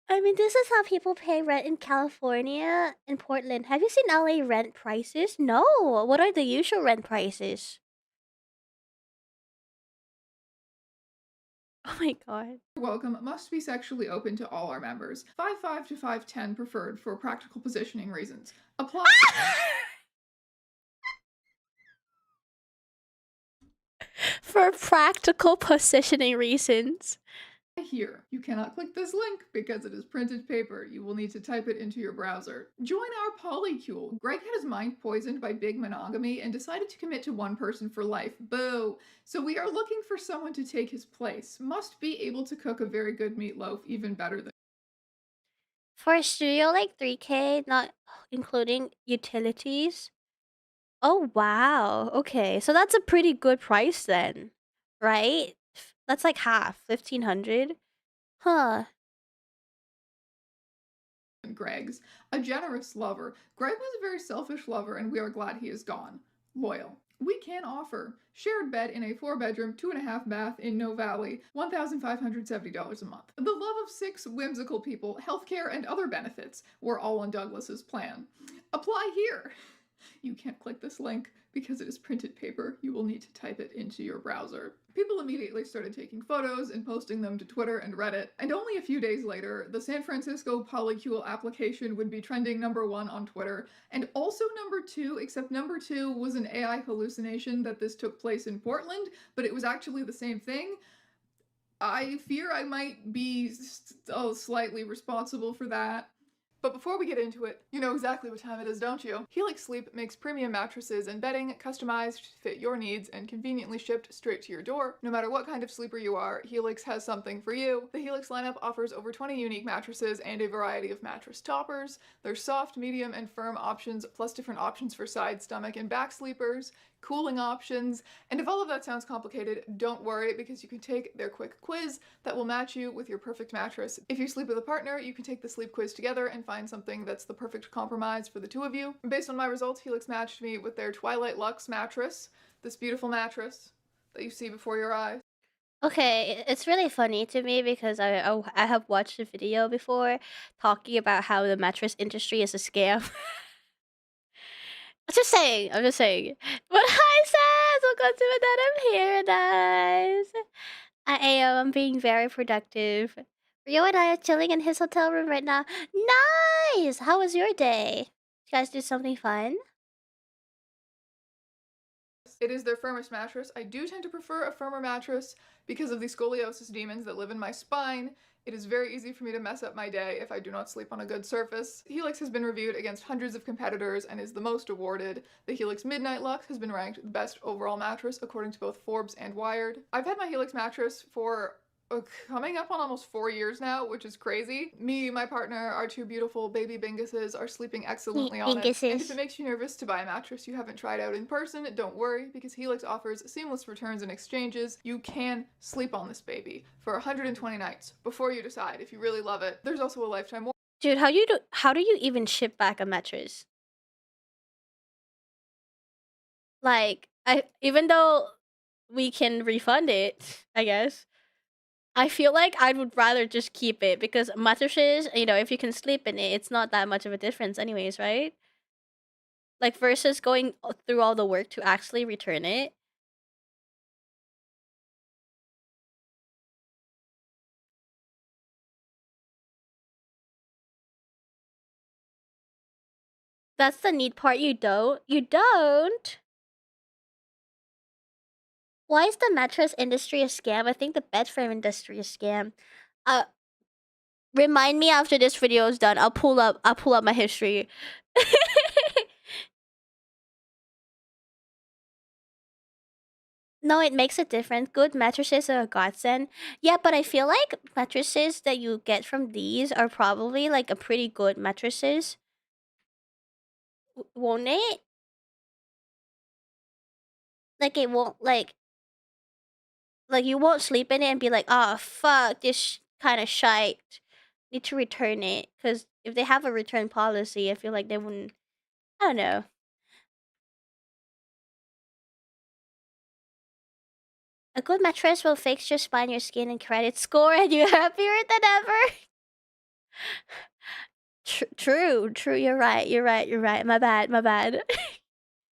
I mean, this is how people pay rent in California and Portland. Have you seen LA rent prices? No. What are the usual rent prices? Oh my god. Welcome must be sexually open to all our members. 5'5" to 5'10" preferred for practical positioning reasons. Apply. For practical positioning reasons. Here. You cannot click this link because it is printed paper. You will need to type it into your browser. Join our polycule. Greg had his mind poisoned by big monogamy and decided to commit to one person for life. Boo! So we are looking for someone to take his place. Must be able to cook a very good meatloaf, even better than... For a studio like 3K, not including utilities. Oh wow. Okay, so that's a pretty good price then, right? That's like half, 1,500. Huh. Greg's a generous lover. Greg was a very selfish lover, and we are glad he is gone. Loyal. We can offer shared bed in a 4-bedroom, 2.5 bath in No Valley, $1,570 a month. The love of 6 whimsical people, healthcare, and other benefits were all on Douglas's plan. Apply here. You can't click this link because it is printed paper. You will need to type it into your browser. People immediately started taking photos and posting them to Twitter and Reddit, and only a few days later, the San Francisco polycule application would be trending #1 on Twitter, and also #2, except #2 was an AI hallucination that this took place in Portland, but it was actually the same thing. I fear I might be slightly responsible for that. But before we get into it, you know exactly what time it is, don't you? Helix Sleep makes premium mattresses and bedding customized to fit your needs and conveniently shipped straight to your door. No matter what kind of sleeper you are, Helix has something for you. The Helix lineup offers over 20 unique mattresses and a variety of mattress toppers. There's soft, medium, and firm options, plus different options for side, stomach, and back sleepers, cooling options, and if all of that sounds complicated, don't worry, because you can take their quick quiz that will match you with your perfect mattress. If you sleep with a partner, you can take the sleep quiz together and find something that's the perfect compromise for the two of you. Based on my results, Helix matched me with their Twilight Luxe mattress, this beautiful mattress that you see before your eyes. Okay, it's really funny to me because I have watched a video before talking about how the mattress industry is a scam. I'm just saying. But hi, Sass! Welcome to Banana Paradise. I am being very productive. Rio and I are chilling in his hotel room right now. Nice! How was your day? You guys do something fun? It is their firmest mattress. I do tend to prefer a firmer mattress because of the scoliosis demons that live in my spine. It is very easy for me to mess up my day if I do not sleep on a good surface. Helix has been reviewed against hundreds of competitors and is the most awarded. The Helix Midnight Luxe has been ranked the best overall mattress according to both Forbes and Wired. I've had my Helix mattress for coming up on almost 4 years now, which is crazy. Me, my partner, our two beautiful baby Binguses are sleeping excellently on it. And if it makes you nervous to buy a mattress you haven't tried out in person, don't worry, because Helix offers seamless returns and exchanges. You can sleep on this baby for 120 nights before you decide if you really love it. There's also a lifetime warranty. Dude, how do you even ship back a mattress? Like, even though we can refund it, I guess, I feel like I would rather just keep it because mattresses, you know, if you can sleep in it, it's not that much of a difference anyways, right? Like, versus going through all the work to actually return it. That's the neat part. You don't? Why is the mattress industry a scam? I think the bed frame industry is a scam. Remind me after this video is done. I'll pull up my history. No, it makes a difference. Good mattresses are a godsend. Yeah, but I feel like mattresses that you get from these are probably like a pretty good mattresses. Won't it? Like it won't like you won't sleep in it and be like, oh fuck, this kind of shite. Need to return it. Because if they have a return policy, I feel like they wouldn't. I don't know. A good mattress will fix your spine, your skin, and credit score, and you're happier than ever. True. You're right. My bad.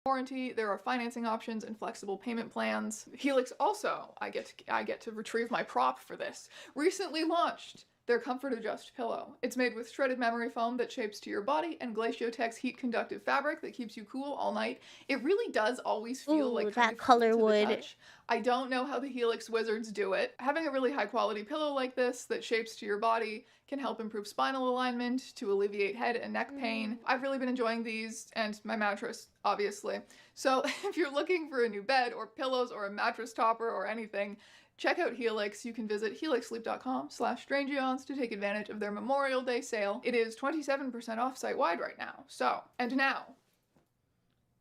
Warranty, there are financing options and flexible payment plans. Helix also, I get to retrieve my prop for this, recently launched their Comfort Adjust pillow. It's made with shredded memory foam that shapes to your body and Glaciotex heat conductive fabric that keeps you cool all night. It really does always feel like kind that of color to the wood. touch. I don't know how the Helix wizards do it. Having a really high quality pillow like this that shapes to your body can help improve spinal alignment to alleviate head and neck pain. I've really been enjoying these and my mattress, obviously. So if you're looking for a new bed or pillows or a mattress topper or anything, check out Helix. You can visit helixsleep.com/strangeons to take advantage of their Memorial Day sale. It is 27% off site-wide right now. So, and now,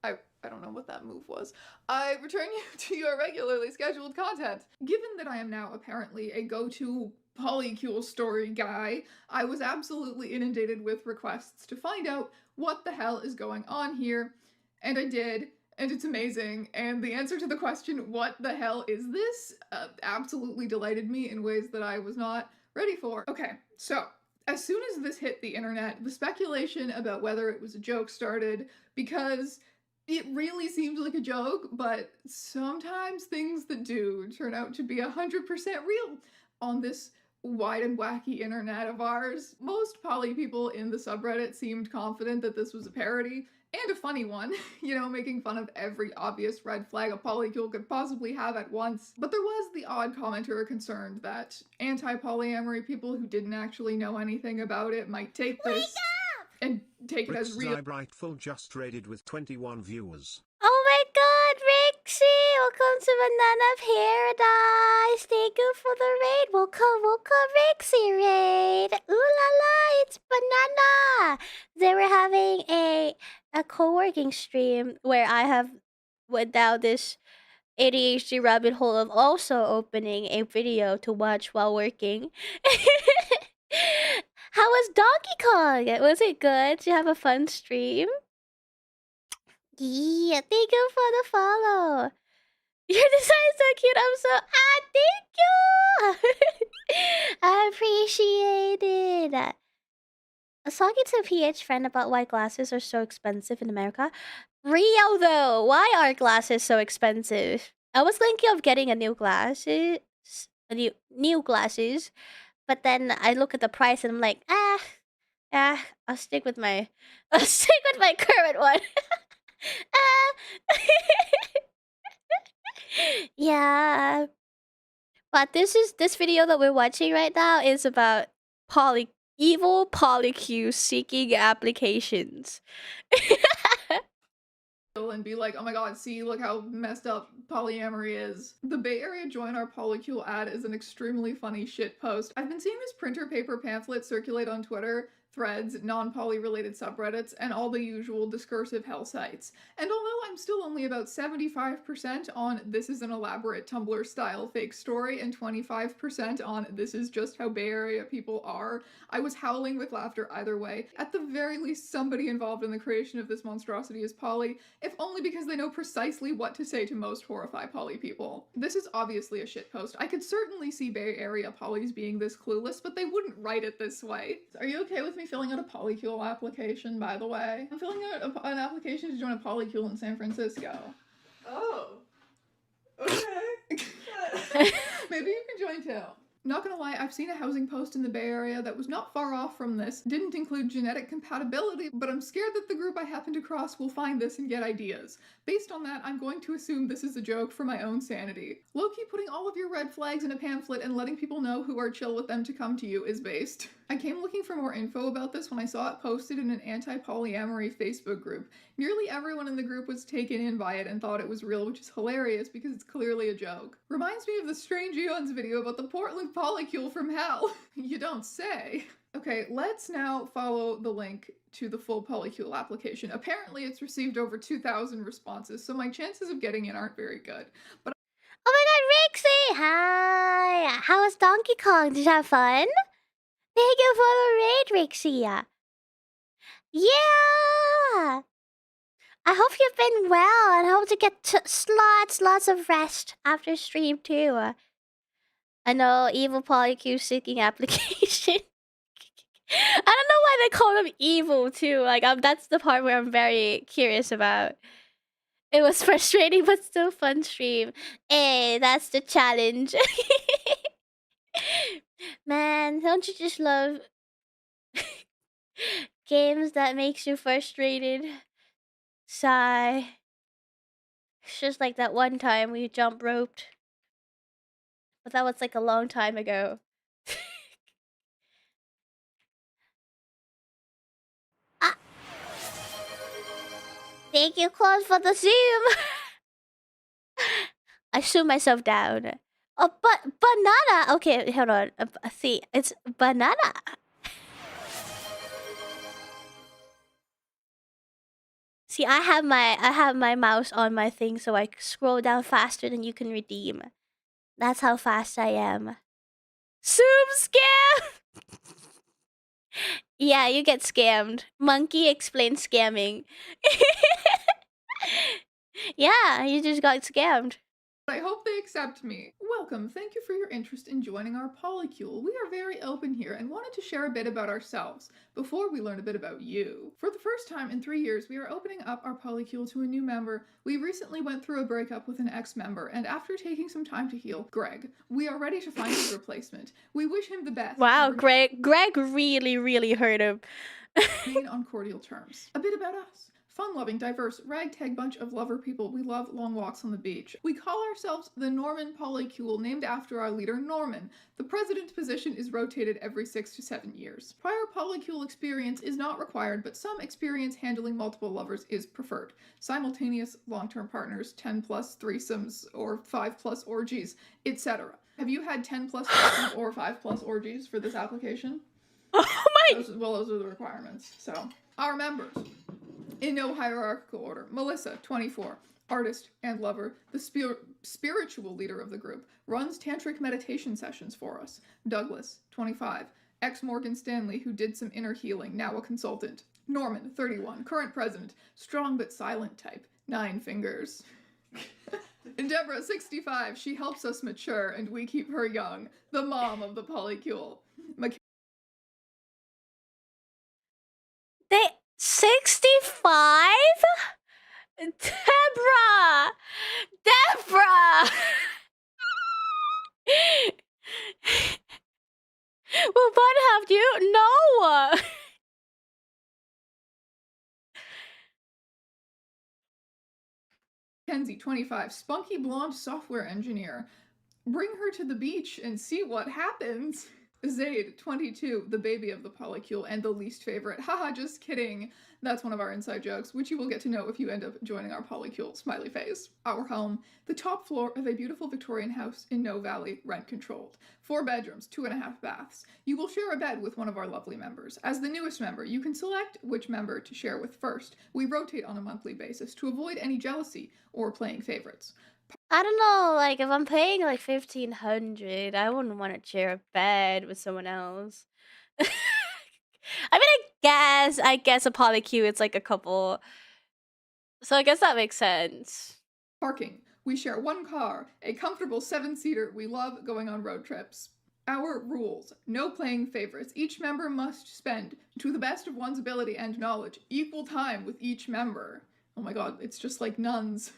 I don't know what that move was. I return you to your regularly scheduled content. Given that I am now apparently a go-to polycule story guy, I was absolutely inundated with requests to find out what the hell is going on here, and I did. And it's amazing, and the answer to the question, what the hell is this, absolutely delighted me in ways that I was not ready for. Okay, so, as soon as this hit the internet, the speculation about whether it was a joke started, because It really seems like a joke, but sometimes things that do turn out to be 100% real on this wide and wacky internet of ours. Most poly people in the subreddit seemed confident that this was a parody, and a funny one, you know, making fun of every obvious red flag a polycule could possibly have at once. But there was the odd commenter concerned that anti-polyamory people who didn't actually know anything about it might take this and take it as real. Brightful just raided with 21 viewers. Oh my god, Rixie! Welcome to Banana Paradise! Thank you for the raid! Welcome, Rixie raid! Ooh la la, it's Banana! They were having a co-working stream where I have went down this ADHD rabbit hole of also opening a video to watch while working. How was Donkey Kong? Was it good? Did you have a fun stream? Yeah, thank you for the follow. Your design is so cute. I'm so thank you. I appreciate it. I was talking to a PH friend about why glasses are so expensive in America. Real though, why are glasses so expensive? I was thinking of getting a new glasses, new glasses, but then I look at the price and I'm like, I'll stick with my current one. Yeah, but this video that we're watching right now is about evil polycule seeking applications. And be like, oh my god, see, look how messed up polyamory is. The Bay Area Join Our Polycule ad is an extremely funny shit post. I've been seeing this printer paper pamphlet circulate on Twitter, Threads, non-poly related subreddits, and all the usual discursive hell sites. And although I'm still only about 75% on this is an elaborate Tumblr style fake story and 25% on this is just how Bay Area people are, I was howling with laughter either way. At the very least, somebody involved in the creation of this monstrosity is poly, if only because they know precisely what to say to most horrify poly people. This is obviously a shitpost. I could certainly see Bay Area polys being this clueless, but they wouldn't write it this way. Are you okay with me filling out a polycule application, by the way? I'm filling out an application to join a polycule in San Francisco. Oh. Okay. Maybe you can join too. Not gonna lie, I've seen a housing post in the Bay Area that was not far off from this. Didn't include genetic compatibility, but I'm scared that the group I happen to cross will find this and get ideas. Based on that, I'm going to assume this is a joke for my own sanity. Low-key putting all of your red flags in a pamphlet and letting people know who are chill with them to come to you is based. I came looking for more info about this when I saw it posted in an anti-polyamory Facebook group. Nearly everyone in the group was taken in by it and thought it was real, which is hilarious because it's clearly a joke. Reminds me of the Strange Eons video about the Portland polycule from hell. You don't say. Okay, let's now follow the link to the full polycule application. Apparently it's received over 2,000 responses, so my chances of getting in aren't very good. But oh my god, Rixie! Hi! How was Donkey Kong? Did you have fun? Thank you for the raid, Rixie. Yeah! I hope you've been well and hope to get lots of rest after stream too. I know, evil polycule seeking application. I don't know why they call them evil too. Like, that's the part where I'm very curious about. It was frustrating but still fun stream. Hey, that's the challenge. Man, don't you just love games that makes you frustrated? Sigh. It's just like that one time we jump roped. But that was like a long time ago. Thank you, Claude, for the zoom. I zoomed myself down. Oh, but Banana. Okay, hold on. See, it's Banana. See, I have my mouse on my thing, so I scroll down faster than you can redeem. That's how fast I am. Zoom scam. Yeah, you get scammed. Monkey explains scamming. Yeah, you just got scammed. I hope they accept me. Welcome, thank you for your interest in joining our polycule. We are very open here and wanted to share a bit about ourselves before we learn a bit about you. For the first time in 3 years, we are opening up our polycule to a new member. We recently went through a breakup with an ex-member, and after taking some time to heal, Greg, we are ready to find his replacement. We wish him the best. Wow, Greg really hurt him. Remain on cordial terms. A bit about us. Fun-loving, diverse, ragtag bunch of lover people. We love long walks on the beach. We call ourselves the Norman Polycule, named after our leader, Norman. The president position is rotated every 6 to 7 years. Prior polycule experience is not required, but some experience handling multiple lovers is preferred. Simultaneous long-term partners, 10+ threesomes, or 5+ orgies, etc. Have you had 10+ threesomes or 5+ orgies for this application? Oh my! Those are the requirements. So, our members. In no hierarchical order. Melissa, 24, artist and lover, the spiritual leader of the group, runs tantric meditation sessions for us. Douglas, 25, ex-Morgan Stanley who did some inner healing, now a consultant. Norman, 31, current president, strong but silent type, 9 fingers. And Deborah, 65, she helps us mature and we keep her young, the mom of the polycule. 65? Deborah! Well, what have you? No! Kenzie, 25, spunky blonde software engineer. Bring her to the beach and see what happens. Zaid, 22, the baby of the polycule and the least favorite. Haha, just kidding. That's one of our inside jokes, which you will get to know if you end up joining our polycule. Smiley face. Our home, the top floor of a beautiful Victorian house in No Valley, rent controlled. 4 bedrooms, 2.5 baths. You will share a bed with one of our lovely members. As the newest member, you can select which member to share with first. We rotate on a monthly basis to avoid any jealousy or playing favorites. I don't know, like, if I'm paying like 1,500, I wouldn't want to share a bed with someone else. I mean, I guess a polycule, it's like a couple. So I guess that makes sense. Parking. We share 1 car, a comfortable 7-seater. We love going on road trips. Our rules. No playing favorites. Each member must spend, to the best of one's ability and knowledge, equal time with each member. Oh my god, it's just like nuns.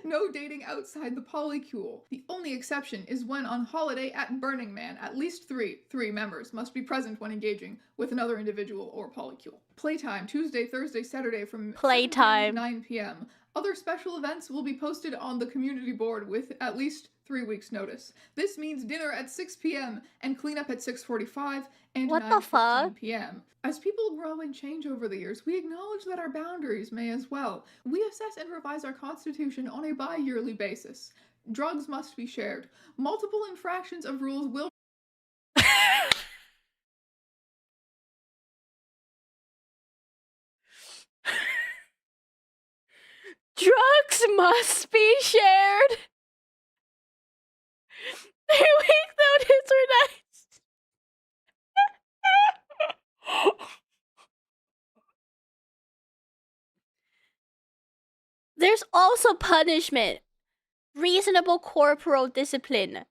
No dating outside the polycule. The only exception is when on holiday at Burning Man, at least 3 members must be present when engaging with another individual or polycule. Playtime, Tuesday, Thursday, Saturday from 7 p.m. to 9 p.m. Other special events will be posted on the community board with at least 3 weeks notice. This means dinner at 6 p.m. and cleanup at 6:45 and 9:15 p.m. As people grow and change over the years, we acknowledge that our boundaries may as well. We assess and revise our constitution on a bi-yearly basis. Drugs must be shared. Multiple infractions of rules will Drugs must be shared. 3 weeks notice or nice. There's also punishment. Reasonable corporal discipline.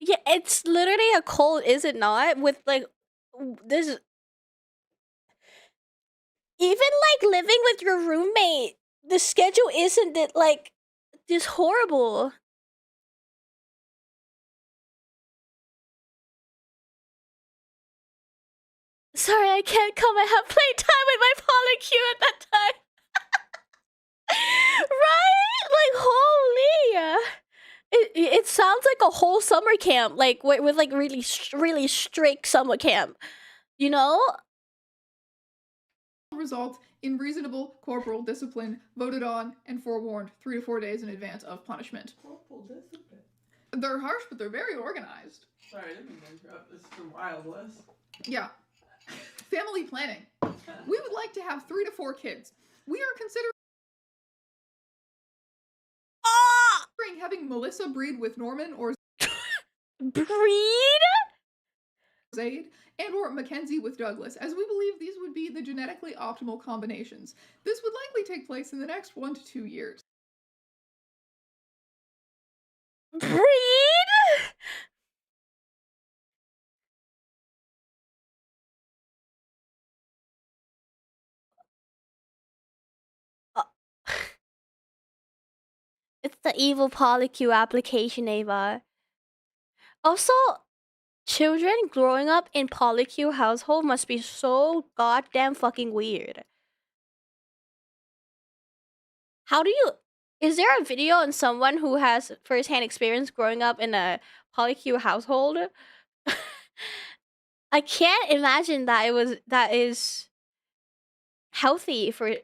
Yeah, it's literally a cult, is it not? With like this. Even like living with your roommate, the schedule isn't that like this horrible. Sorry, I can't come. I have playtime with my polycule at that time. Right? Like, holy. It sounds like a whole summer camp, like with like really strict summer camp, you know? Result in reasonable corporal discipline, voted on and forewarned 3 to 4 days in advance of punishment. Corporal discipline. They're harsh, but they're very organized. Sorry, I didn't mean to interrupt. This is the Wild West. Yeah. Family planning. We would like to have 3 to 4 kids. We are considering having Melissa breed with Norman or breed? Zaid, and or Mackenzie with Douglas, as we believe these would be the genetically optimal combinations. This would likely take place in the next 1 to 2 years. Breed? It's the evil polycule application, Ava. Also, children growing up in polycule household must be so goddamn fucking weird. How do you... Is there a video on someone who has first-hand experience growing up in a polycule household? I can't imagine that is healthy for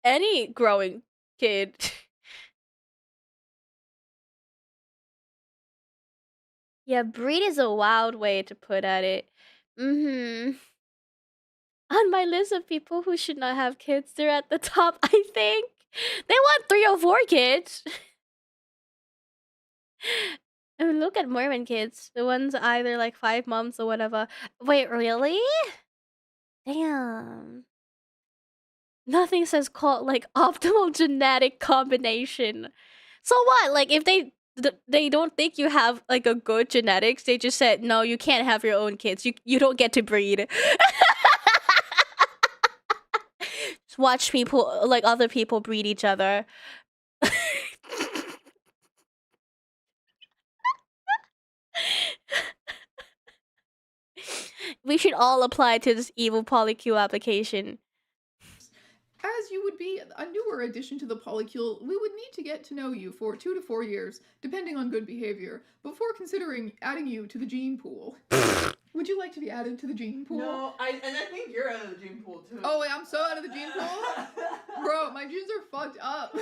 any growing kid. Yeah, breed is a wild way to put at it. On my list of people who should not have kids, they're at the top, I think. They want 3 or 4 kids. I mean, look at Mormon kids. The ones either like 5 months or whatever. Wait, really? Damn. Nothing says called like optimal genetic combination. So what? Like if they don't think you have like a good genetics, they just said no, you can't have your own kids. You don't get to breed. Just watch people like other people breed each other. We should all apply to this evil polycule application. As you would be a newer addition to the polycule, we would need to get to know you for 2 to 4 years, depending on good behavior, before considering adding you to the gene pool. Would you like to be added to the gene pool? No, I think you're out of the gene pool too. Oh wait, I'm so out of the gene pool? Bro, my genes are fucked up.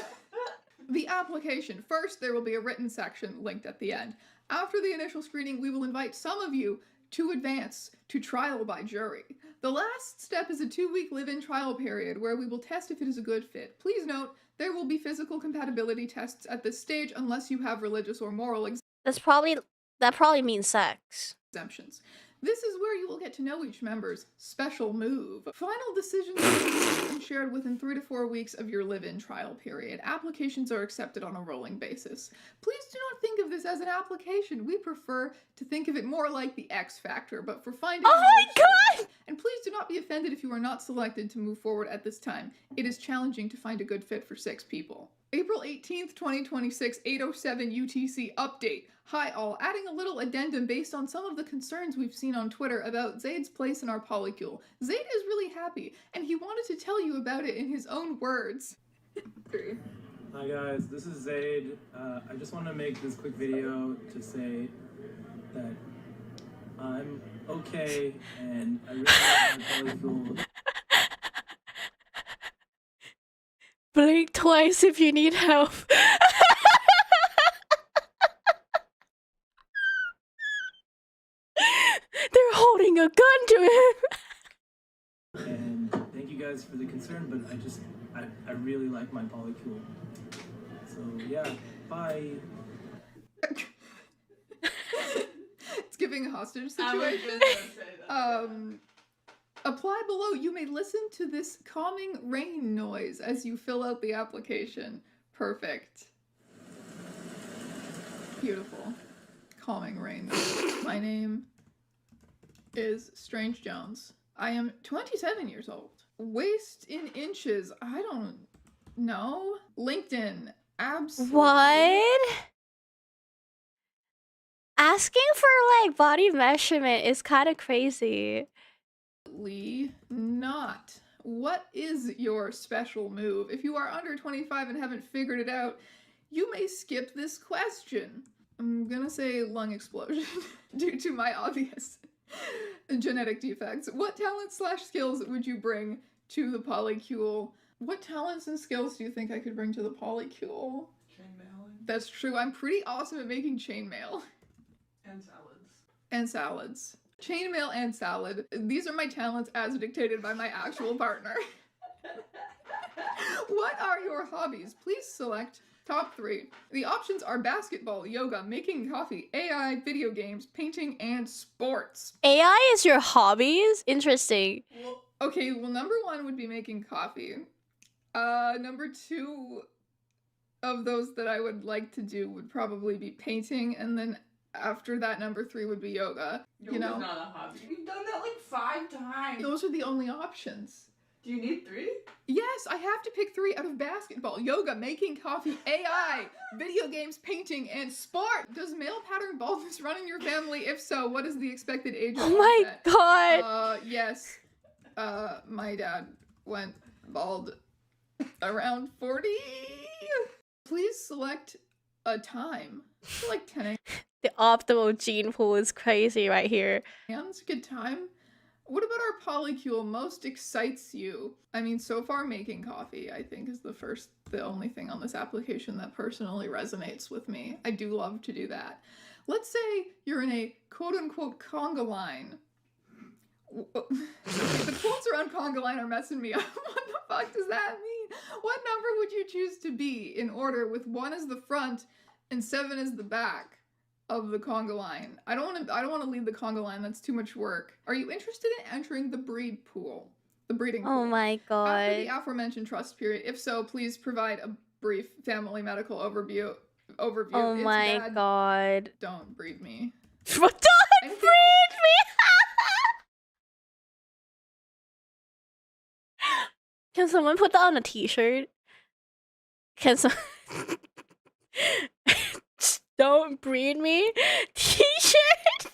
The application. First, there will be a written section linked at the end. After the initial screening, we will invite some of you to advance to trial by jury. The last step is a 2-week live-in trial period where we will test if it is a good fit. Please note, there will be physical compatibility tests at this stage unless you have religious or moral That probably means sex. exemptions. This is where you will get to know each member's special move. Final decisions will be shared within 3 to 4 weeks of your live-in trial period. Applications are accepted on a rolling basis. Please do not think of this as an application. We prefer to think of it more like the X Factor, but for finding... Oh my god! And please do not be offended if you are not selected to move forward at this time. It is challenging to find a good fit for 6 people. April 18th, 2026, 8:07 UTC update. Hi all, adding a little addendum based on some of the concerns we've seen on Twitter about Zaid's place in our polycule. Zaid is really happy, and he wanted to tell you about it in his own words. 3. Hi guys, this is Zaid. I just want to make this quick video to say that I'm okay and I really like my polycule. Blink twice if you need help. They're holding a gun to him. And thank you guys for the concern, but I really like my polycule. So yeah, bye. It's giving a hostage situation. Apply below. You may listen to this calming rain noise as you fill out the application. Perfect. Beautiful. Calming rain noise. My name is Strange Jones. I am 27 years old. Waist in inches. I don't know. LinkedIn. Absolutely. What? Asking for like body measurement is kind of crazy. Not. What is your special move? If you are under 25 and haven't figured it out, you may skip this question. I'm gonna say lung explosion due to my obvious genetic defects. What talents / skills would you bring to the polycule? What talents and skills do you think I could bring to the polycule? Chainmailing. That's true. I'm pretty awesome at making chainmail. And salads. And salads. Chainmail and salad. These are my talents as dictated by my actual partner. What are your hobbies? Please select Top 3. The options are basketball, yoga, making coffee, AI, video games, painting, and sports. AI is your hobbies? Interesting. Well, okay, well, number 1 would be making coffee. Number 2 of those that I would like to do would probably be painting, and then after that, number 3 would be yoga. You know? Yoga's not a hobby. We've done that like 5 times. Those are the only options. Do you need 3? Yes, I have to pick 3 out of basketball, yoga, making coffee, AI, video games, painting, and sport. Does male pattern baldness run in your family? If so, what is the expected age of Oh my god. Yes. My dad went bald around 40. Please select a time. Like 10 a.m. The optimal gene pool is crazy right here. It's a good time. What about our polycule most excites you? I mean, so far making coffee, I think, is the only thing on this application that personally resonates with me. I do love to do that. Let's say you're in a quote-unquote conga line. The quotes around conga line are messing me up. What the fuck does that mean? What number would you choose to be in order with 1 as the front and 7 as the back of the conga line? I don't want to lead the conga line. That's too much work. Are you interested in entering the breed pool? The breeding pool. Oh my god. After the aforementioned trust period, if so, please provide a brief family medical overview. Oh It's my bad. God. Don't breed me. Don't breed me! Can someone put that on a t-shirt? Can some... Don't breed me? T-shirt?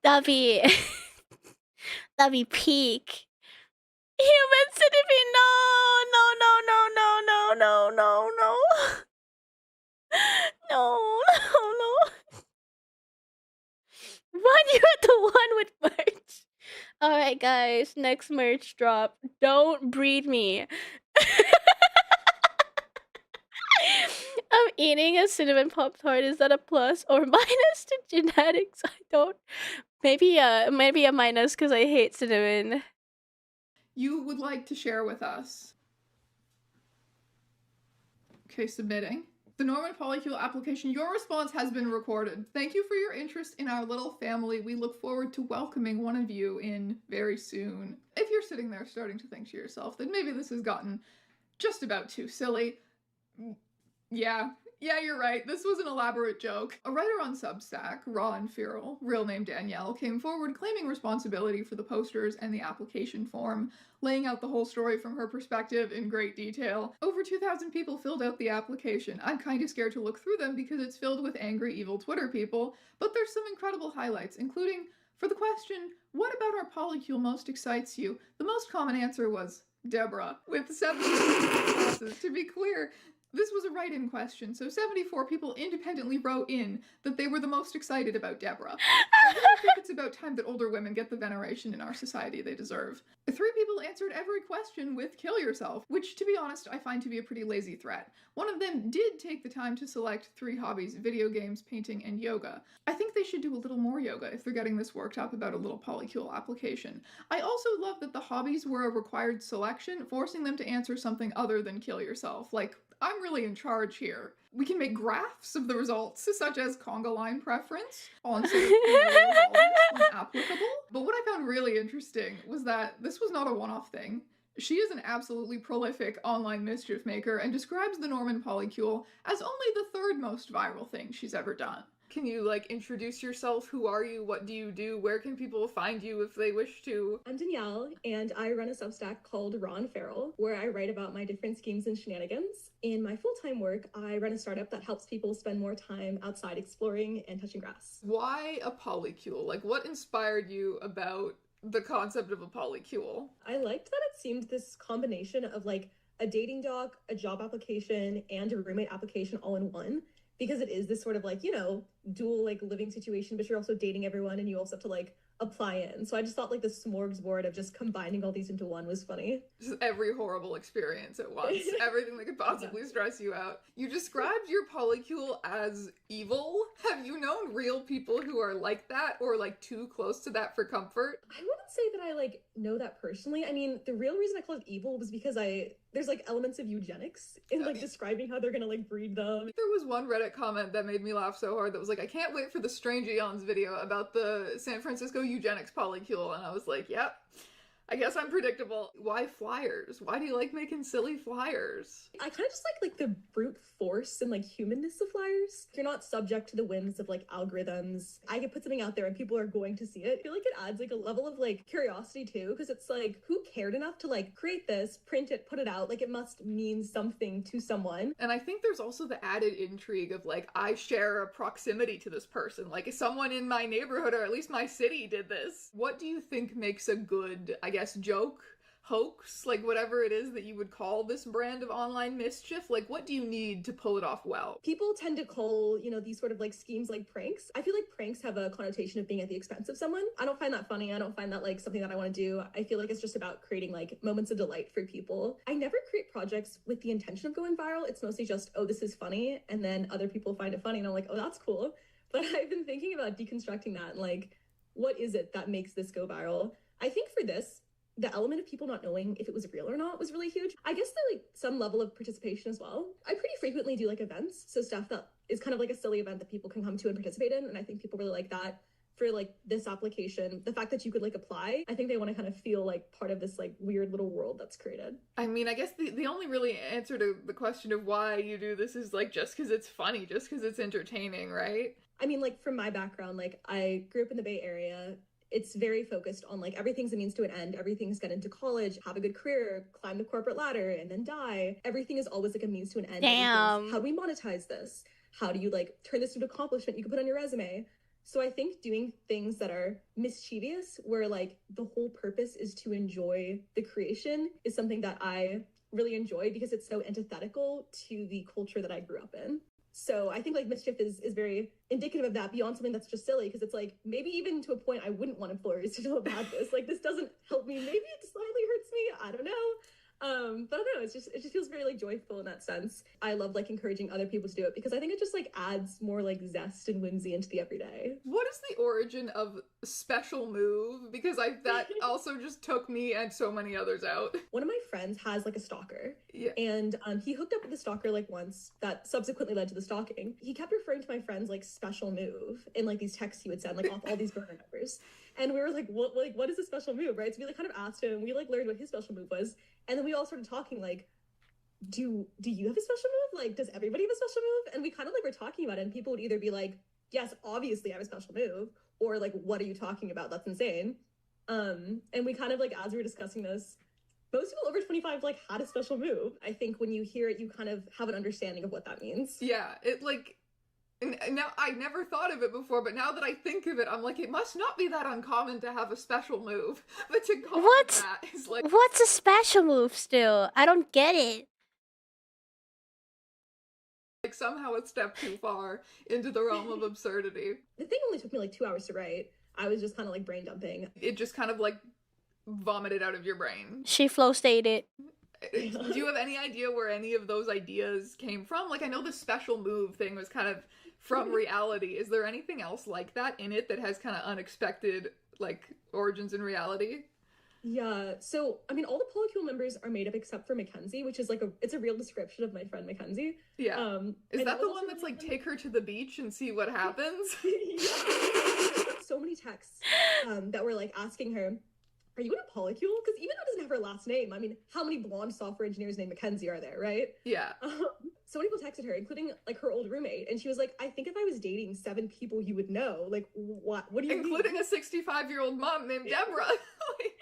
That'd be peak. Human centipede, no. Why you're the one with merch? Alright guys, next merch drop. Don't breed me. I'm eating a cinnamon Pop-Tart. Is that a plus or minus to genetics? I don't. Maybe a minus because I hate cinnamon. You would like to share with us. Okay, submitting. The Norman Polycule application, your response has been recorded. Thank you for your interest in our little family. We look forward to welcoming one of you in very soon. If you're sitting there starting to think to yourself that maybe this has gotten just about too silly, yeah, you're right. This was an elaborate joke. A writer on Substack, Raw and Feral, real name Danielle, came forward claiming responsibility for the posters and the application form, laying out the whole story from her perspective in great detail. Over 2,000 people filled out the application. I'm kinda scared to look through them because it's filled with angry, evil Twitter people, but there's some incredible highlights, including, for the question, what about our polycule most excites you? The most common answer was Deborah, with 70 responses. To be clear, this was a write-in question, so 74 people independently wrote in that they were the most excited about Deborah. I really think it's about time that older women get the veneration in our society they deserve. 3 people answered every question with kill yourself, which, to be honest, I find to be a pretty lazy threat. One of them did take the time to select 3 hobbies: video games, painting, and yoga. I think they should do a little more yoga if they're getting this worked up about a little polycule application. I also love that the hobbies were a required selection, forcing them to answer something other than kill yourself. Like, I'm really in charge here. We can make graphs of the results, such as conga line preference, onset of when applicable. But what I found really interesting was that this was not a one-off thing. She is an absolutely prolific online mischief maker and describes the Norman Polycule as only the 3rd most viral thing she's ever done. Can you, like, introduce yourself? Who are you? What do you do? Where can people find you if they wish to? I'm Danielle, and I run a Substack called Raw and Feral, where I write about my different schemes and shenanigans. In my full-time work, I run a startup that helps people spend more time outside exploring and touching grass. Why a polycule? Like, what inspired you about the concept of a polycule? I liked that it seemed this combination of, like, a dating doc, a job application, and a roommate application all in one, because it is this sort of, like, you know, dual like living situation, but you're also dating everyone and you also have to like apply in. So I just thought like the smorgasbord of just combining all these into one was funny. Just every horrible experience at once. Everything that could possibly stress you out. You described your polycule as evil. Have you known real people who are like that or like too close to that for comfort? I wouldn't say that I like know that personally. I mean, the real reason I call it evil was because there's like elements of eugenics in like describing how they're gonna like breed them. There was one Reddit comment that made me laugh so hard that was like, I can't wait for the Strange Eons video about the San Francisco eugenics polycule, and I was like, yep, I guess I'm predictable. Why flyers? Why do you like making silly flyers? I kind of just like the brute force and like humanness of flyers. You're not subject to the whims of like algorithms. I can put something out there and people are going to see it. I feel like it adds like a level of like curiosity too, because it's like, who cared enough to like create this, print it, put it out? Like it must mean something to someone. And I think there's also the added intrigue of like, I share a proximity to this person. Like if someone in my neighborhood or at least my city did this. What do you think makes a good, I guess, joke, hoax, like whatever it is that you would call this brand of online mischief? Like what do you need to pull it off well? People tend to call, you know, these sort of like schemes like pranks. I feel like pranks have a connotation of being at the expense of someone. I don't find that funny. I don't find that like something that I want to do. I feel like it's just about creating like moments of delight for people. I never create projects with the intention of going viral. It's mostly just, oh, this is funny, and then other people find it funny and I'm like, oh, that's cool. But I've been thinking about deconstructing that and like, what is it that makes this go viral? I think for this, the element of people not knowing if it was real or not was really huge. I guess there like some level of participation as well. I pretty frequently do like events, so stuff that is kind of like a silly event that people can come to and participate in, and I think people really like that. For like this application, the fact that you could like apply, I think they want to kind of feel like part of this like weird little world that's created. I mean, I guess the only really answer to the question of why you do this is like just because it's funny, just because it's entertaining, right? I mean, like from my background, like I grew up in the Bay Area. It's very focused on like everything's a means to an end. Everything's get into college, have a good career, climb the corporate ladder, and then die. Everything is always like a means to an end. Damn. How do we monetize this? How do you like turn this into an accomplishment you can put on your resume? So I think doing things that are mischievous, where like the whole purpose is to enjoy the creation, is something that I really enjoy because it's so antithetical to the culture that I grew up in. So I think like mischief is very indicative of that, beyond something that's just silly, because it's like maybe even to a point I wouldn't want employers to know about this. Like this doesn't help me. Maybe it slightly hurts me. I don't know. But I don't know, it just feels very like joyful in that sense. I love like encouraging other people to do it because I think it just like adds more like zest and whimsy into the everyday. What is the origin of special move? Because that also just took me and so many others out. One of my friends has like a stalker. Yeah. And he hooked up with the stalker like once, that subsequently led to the stalking. He kept referring to my friend's like special move in like these texts he would send like off all these burner numbers. And we were like, what is a special move, right? So we like kind of asked him, we like learned what his special move was. And then we all started talking like, do you have a special move? Like, does everybody have a special move? And we kind of like were talking about it, and people would either be like, yes, obviously I have a special move, or like, what are you talking about? That's insane. And we kind of like, as we were discussing this, most people over 25 like had a special move. I think when you hear it, you kind of have an understanding of what that means. Yeah, it like, now I never thought of it before, but now that I think of it, I'm like, it must not be that uncommon to have a special move. But to call it that is like, What's a special move still? I don't get it. like somehow a step too far into the realm of absurdity. The thing only took me like 2 hours to write. I was just kind of like brain dumping. It just kind of like vomited out of your brain. She flow stated. Do you have any idea where any of those ideas came from? Like, I know the special move thing was kind of from reality. Is there anything else like that in it that has kind of unexpected, like, origins in reality? Yeah, so, I mean, all the polycule members are made up except for Mackenzie, which is like it's a real description of my friend Mackenzie. Yeah. Is that the one that's like, take her to the beach and see what happens? Yeah. So many texts that were like asking her, are you in a polycule? Because even though it doesn't have her last name, I mean, how many blonde software engineers named Mackenzie are there, right? Yeah. So many people texted her, including like her old roommate, and she was like, I think if I was dating 7 people you would know. Like, what do you including mean? A 65-year-old mom named Deborah. Like,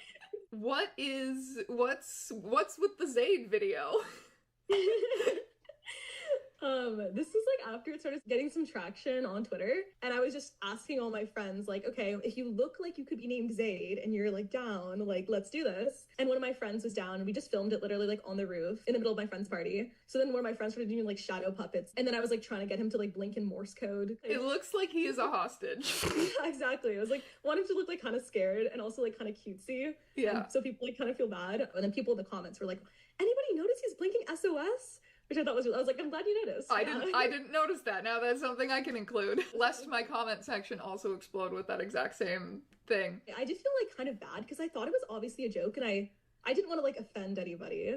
what's with the Zayd video? This is like after it started getting some traction on Twitter, and I was just asking all my friends, like, okay, if you look like you could be named Zayd and you're like down, like, let's do this. And one of my friends was down, and we just filmed it literally like on the roof in the middle of my friend's party. So then one of my friends started doing like shadow puppets, and then I was like trying to get him to like blink in Morse code. It looks like he is a hostage. Yeah, exactly. I was like, want him to look like kind of scared and also like kind of cutesy. Yeah. So people like kind of feel bad. And then people in the comments were like, anybody notice he's blinking SOS? Which I thought was, I was like, I'm glad you noticed. I didn't notice that. Now that's something I can include. Lest my comment section also explode with that exact same thing. I did feel like kind of bad because I thought it was obviously a joke, and I didn't want to like offend anybody.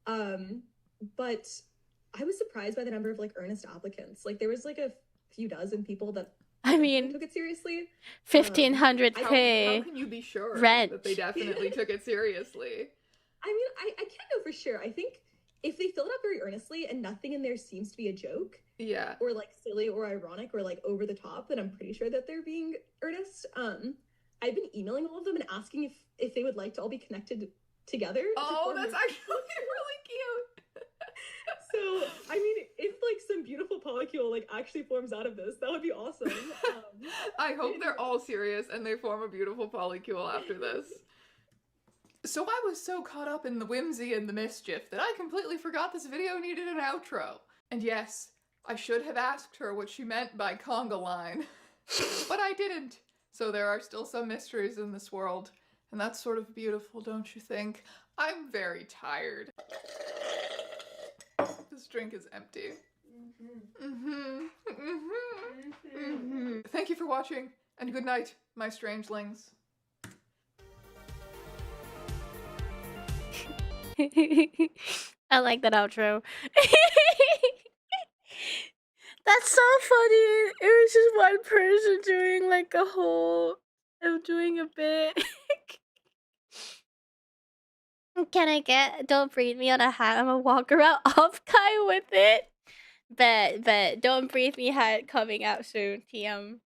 But I was surprised by the number of like earnest applicants. Like there was like a few dozen people that I mean, took it seriously. 1,500K. How can you be sure rent that they definitely took it seriously? I mean, I can't know for sure. I think if they filled it up very earnestly and nothing in there seems to be a joke, yeah, or like silly or ironic or like over the top, then I'm pretty sure that they're being earnest. I've been emailing all of them and asking if they would like to all be connected together. Oh, that's actually really cute. So, I mean, if like some beautiful polycule like actually forms out of this, that would be awesome. I hope they're all serious and they form a beautiful polycule after this. So I was so caught up in the whimsy and the mischief that I completely forgot this video needed an outro. And yes, I should have asked her what she meant by conga line, but I didn't. So there are still some mysteries in this world, and that's sort of beautiful, don't you think? I'm very tired. This drink is empty. Thank you for watching, and good night, my strangelings. I like that outro. That's so funny. It was just one person doing like a whole doing a bit. Can I get Don't Breathe Me on a hat? I'm gonna walk around off guy with it. But Don't Breathe Me hat coming out soon. TM.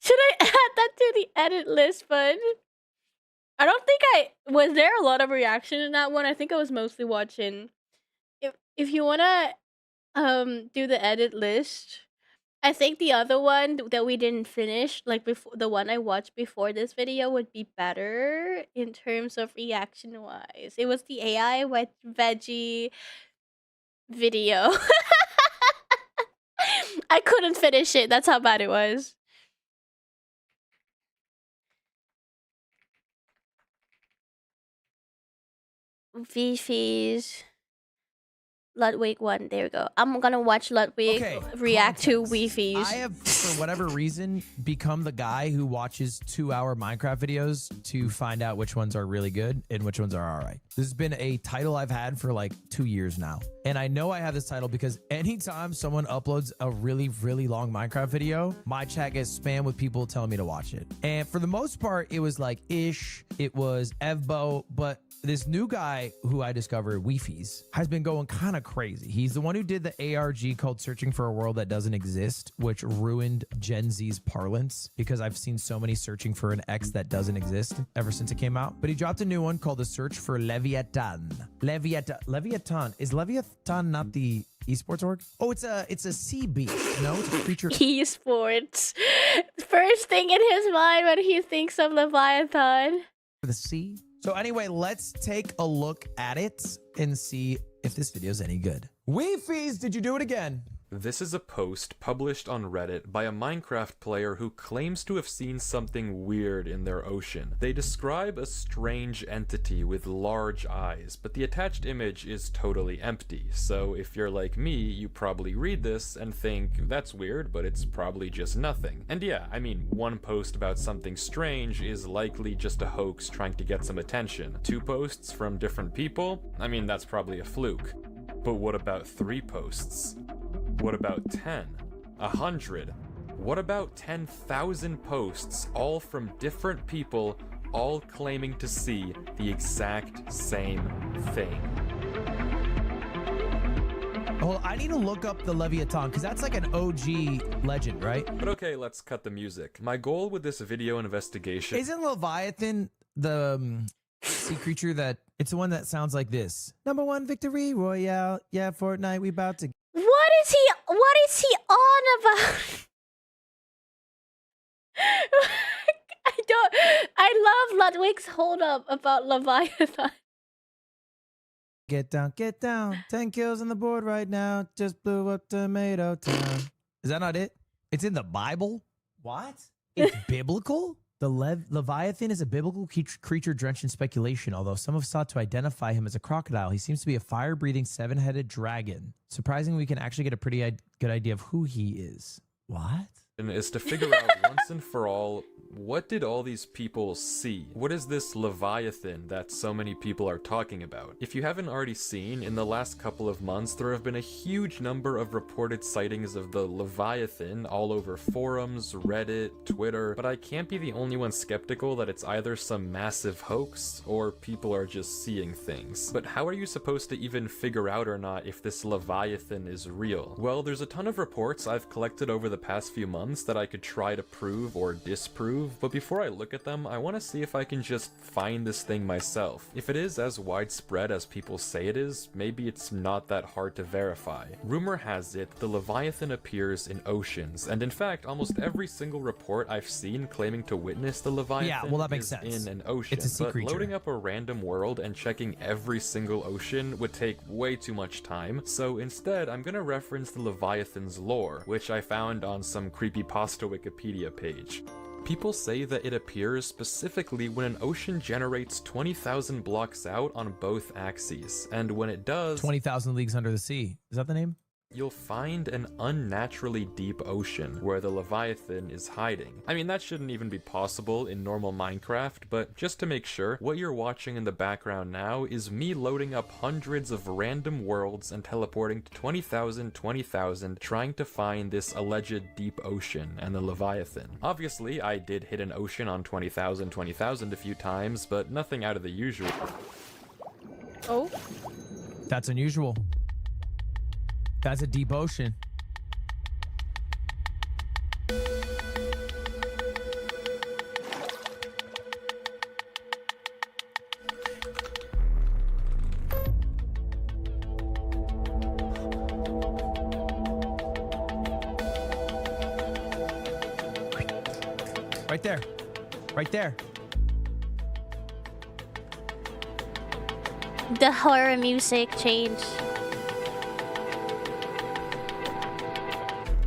Should I add that to the edit list, bud? I don't think was there a lot of reaction in that one? I think I was mostly watching. If you wanna do the edit list, I think the other one that we didn't finish, like before the one I watched before this video, would be better in terms of reaction wise. It was the AI veggie video. I couldn't finish it. That's how bad it was. Fifi's Ludwig 1. There we go. I'm gonna watch Ludwig react to Wi-Fi's. I have, for whatever reason, become the guy who watches 2-hour Minecraft videos to find out which ones are really good and which ones are all right. This has been a title I've had for like 2 years now. And I know I have this title because anytime someone uploads a really, really long Minecraft video, my chat gets spammed with people telling me to watch it. And for the most part, it was like Ish, it was Evbo, but this new guy who I discovered, Wi-Fi's, has been going kind of crazy. He's the one who did the ARG called Searching for a World That Doesn't Exist, which ruined Gen Z's parlance because I've seen so many searching for an X that doesn't exist ever since it came out. But he dropped a new one called The Search for Leviathan. Leviathan. Is Leviathan not the esports org? Oh, it's a sea beast. No, it's a creature. Esports. First thing in his mind when he thinks of Leviathan. The sea. So anyway, let's take a look at it and see if this video is any good. Wi-Fi's, did you do it again? This is a post published on Reddit by a Minecraft player who claims to have seen something weird in their ocean. They describe a strange entity with large eyes, but the attached image is totally empty. So if you're like me, you probably read this and think, that's weird, but it's probably just nothing. And yeah, I mean, one post about something strange is likely just a hoax trying to get some attention. 2 posts from different people? I mean, that's probably a fluke. But what about 3 posts? What about 10? 100? What about 10,000 posts, all from different people, all claiming to see the exact same thing? Well, I need to look up the Leviathan, because that's like an OG legend, right? But okay, let's cut the music. My goal with this video investigation... Isn't Leviathan the sea creature that it's the one that sounds like this. Number 1 victory royale. Yeah, Fortnite, we about to. What is he on about? I love Ludwig's hold up about Leviathan. Get down, get down. 10 kills on the board right now. Just blew up Tomato Town. Is that not it? It's in the Bible? What? It's biblical? The Leviathan is a biblical creature drenched in speculation, although some have sought to identify him as a crocodile. He seems to be a fire-breathing, 7-headed dragon. Surprisingly, we can actually get a pretty good idea of who he is. What? Is to figure out once and for all, what did all these people see? What is this Leviathan that so many people are talking about? If you haven't already seen, in the last couple of months, there have been a huge number of reported sightings of the Leviathan all over forums, Reddit, Twitter, but I can't be the only one skeptical that it's either some massive hoax or people are just seeing things. But how are you supposed to even figure out or not if this Leviathan is real? Well, there's a ton of reports I've collected over the past few months that I could try to prove or disprove, but before I look at them, I want to see if I can just find this thing myself. If it is as widespread as people say it is, maybe it's not that hard to verify. Rumor has it the Leviathan appears in oceans, and in fact, almost every single report I've seen claiming to witness the Leviathan that makes is sense. in an ocean. It's a sea but creature. Loading up a random world and checking every single ocean would take way too much time, so instead I'm gonna reference the Leviathan's lore, which I found on some creepypasta Wikipedia page. People say that it appears specifically when an ocean generates 20,000 blocks out on both axes, and when it does, 20,000 Leagues Under the Sea. Is that the name? you'll find an unnaturally deep ocean where the Leviathan is hiding. I mean, that shouldn't even be possible in normal Minecraft, but just to make sure, what you're watching in the background now is me loading up hundreds of random worlds and teleporting to 20,000, trying to find this alleged deep ocean and the Leviathan. Obviously, I did hit an ocean on 20,000 a few times, but nothing out of the usual. Oh? That's unusual. That's a deep ocean. Right there. Right there. The horror music changed.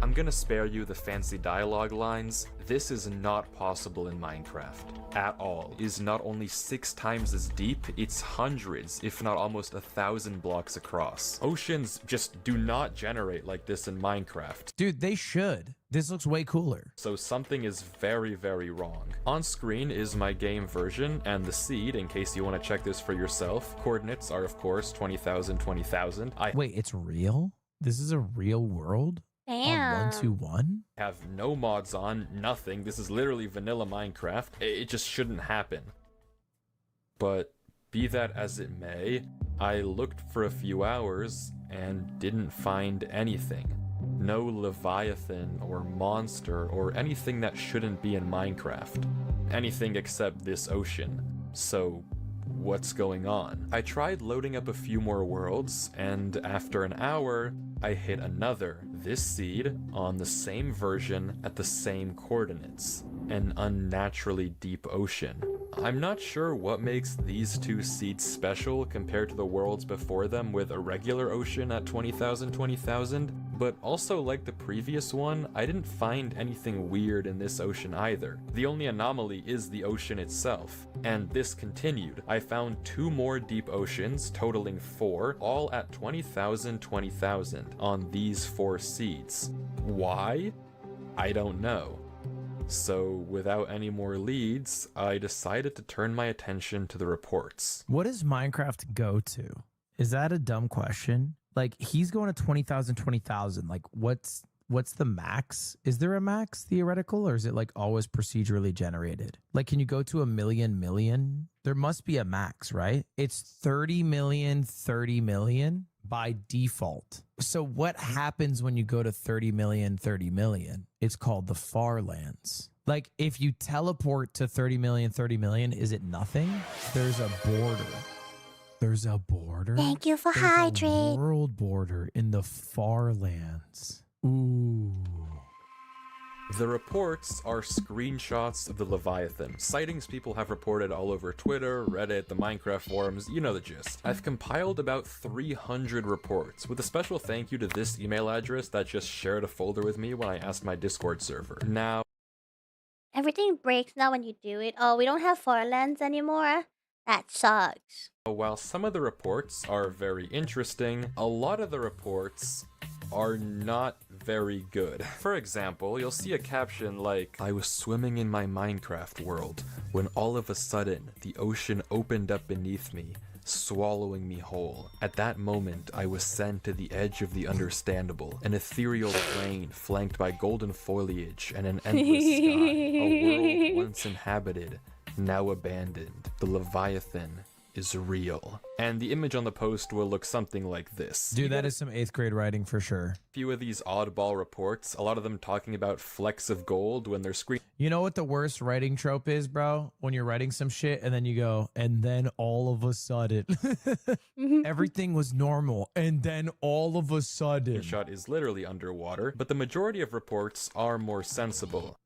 I'm gonna spare you the fancy dialogue lines. This is not possible in Minecraft. At all. It is not only 6 times as deep, it's hundreds, if not almost 1,000 blocks across. Oceans just do not generate like this in Minecraft. Dude, they should. This looks way cooler. So something is very, very wrong. On screen is my game version, and the seed, in case you want to check this for yourself. Coordinates are, of course, 20,000. Wait, it's real? This is a real world? Damn. On 121? Have no mods on, nothing. This is literally vanilla Minecraft. It just shouldn't happen. But be that as it may, I looked for a few hours and didn't find anything. No Leviathan or monster or anything that shouldn't be in Minecraft. Anything except this ocean. So what's going on? I tried loading up a few more worlds, and after an hour, I hit another, this seed, on the same version at the same coordinates. An unnaturally deep ocean. I'm not sure what makes these two seeds special compared to the worlds before them with a regular ocean at 20,000, but also like the previous one, I didn't find anything weird in this ocean either. The only anomaly is the ocean itself, and this continued. I found 2 more deep oceans, totaling 4, all at 20,000 on these 4 seeds. Why? I don't know. So, without any more leads, I decided to turn my attention to the reports. What does Minecraft go to? Is that a dumb question? Like, he's going to 20,000. Like, what's the max? Is there a max theoretical, or is it like always procedurally generated? Like, can you go to a million? There must be a max, right? It's 30 million by default. So what happens when you go to 30 million? It's called the far lands. Like, if you teleport to 30 million, is it nothing? There's a border. There's a border? Thank you for There's hydrate. a world border in the far lands. Ooh. The reports are screenshots of the Leviathan. Sightings people have reported all over Twitter, Reddit, the Minecraft forums, you know the gist. I've compiled about 300 reports, with a special thank you to this email address that just shared a folder with me when I asked my Discord server. Now, Everything breaks now when you do it. Oh, we don't have Farlands anymore? That sucks. while some of the reports are very interesting, a lot of the reports are not very good. For example, you'll see a caption like, "I was swimming in my Minecraft world when all of a sudden the ocean opened up beneath me, swallowing me whole. At that moment, I was sent to the edge of the understandable, an ethereal plain flanked by golden foliage and an endless sky, a world once inhabited, now abandoned. The Leviathan is real." And the image on the post will look something like this. Dude, that is some 8th grade writing for sure. Few of these oddball reports, a lot of them talking about flecks of gold when they're screen. You know what the worst writing trope is, bro? When you're writing some shit and then you go, and then all of a sudden, everything was normal, and then all of a sudden. Shot is literally underwater, but the majority of reports are more sensible.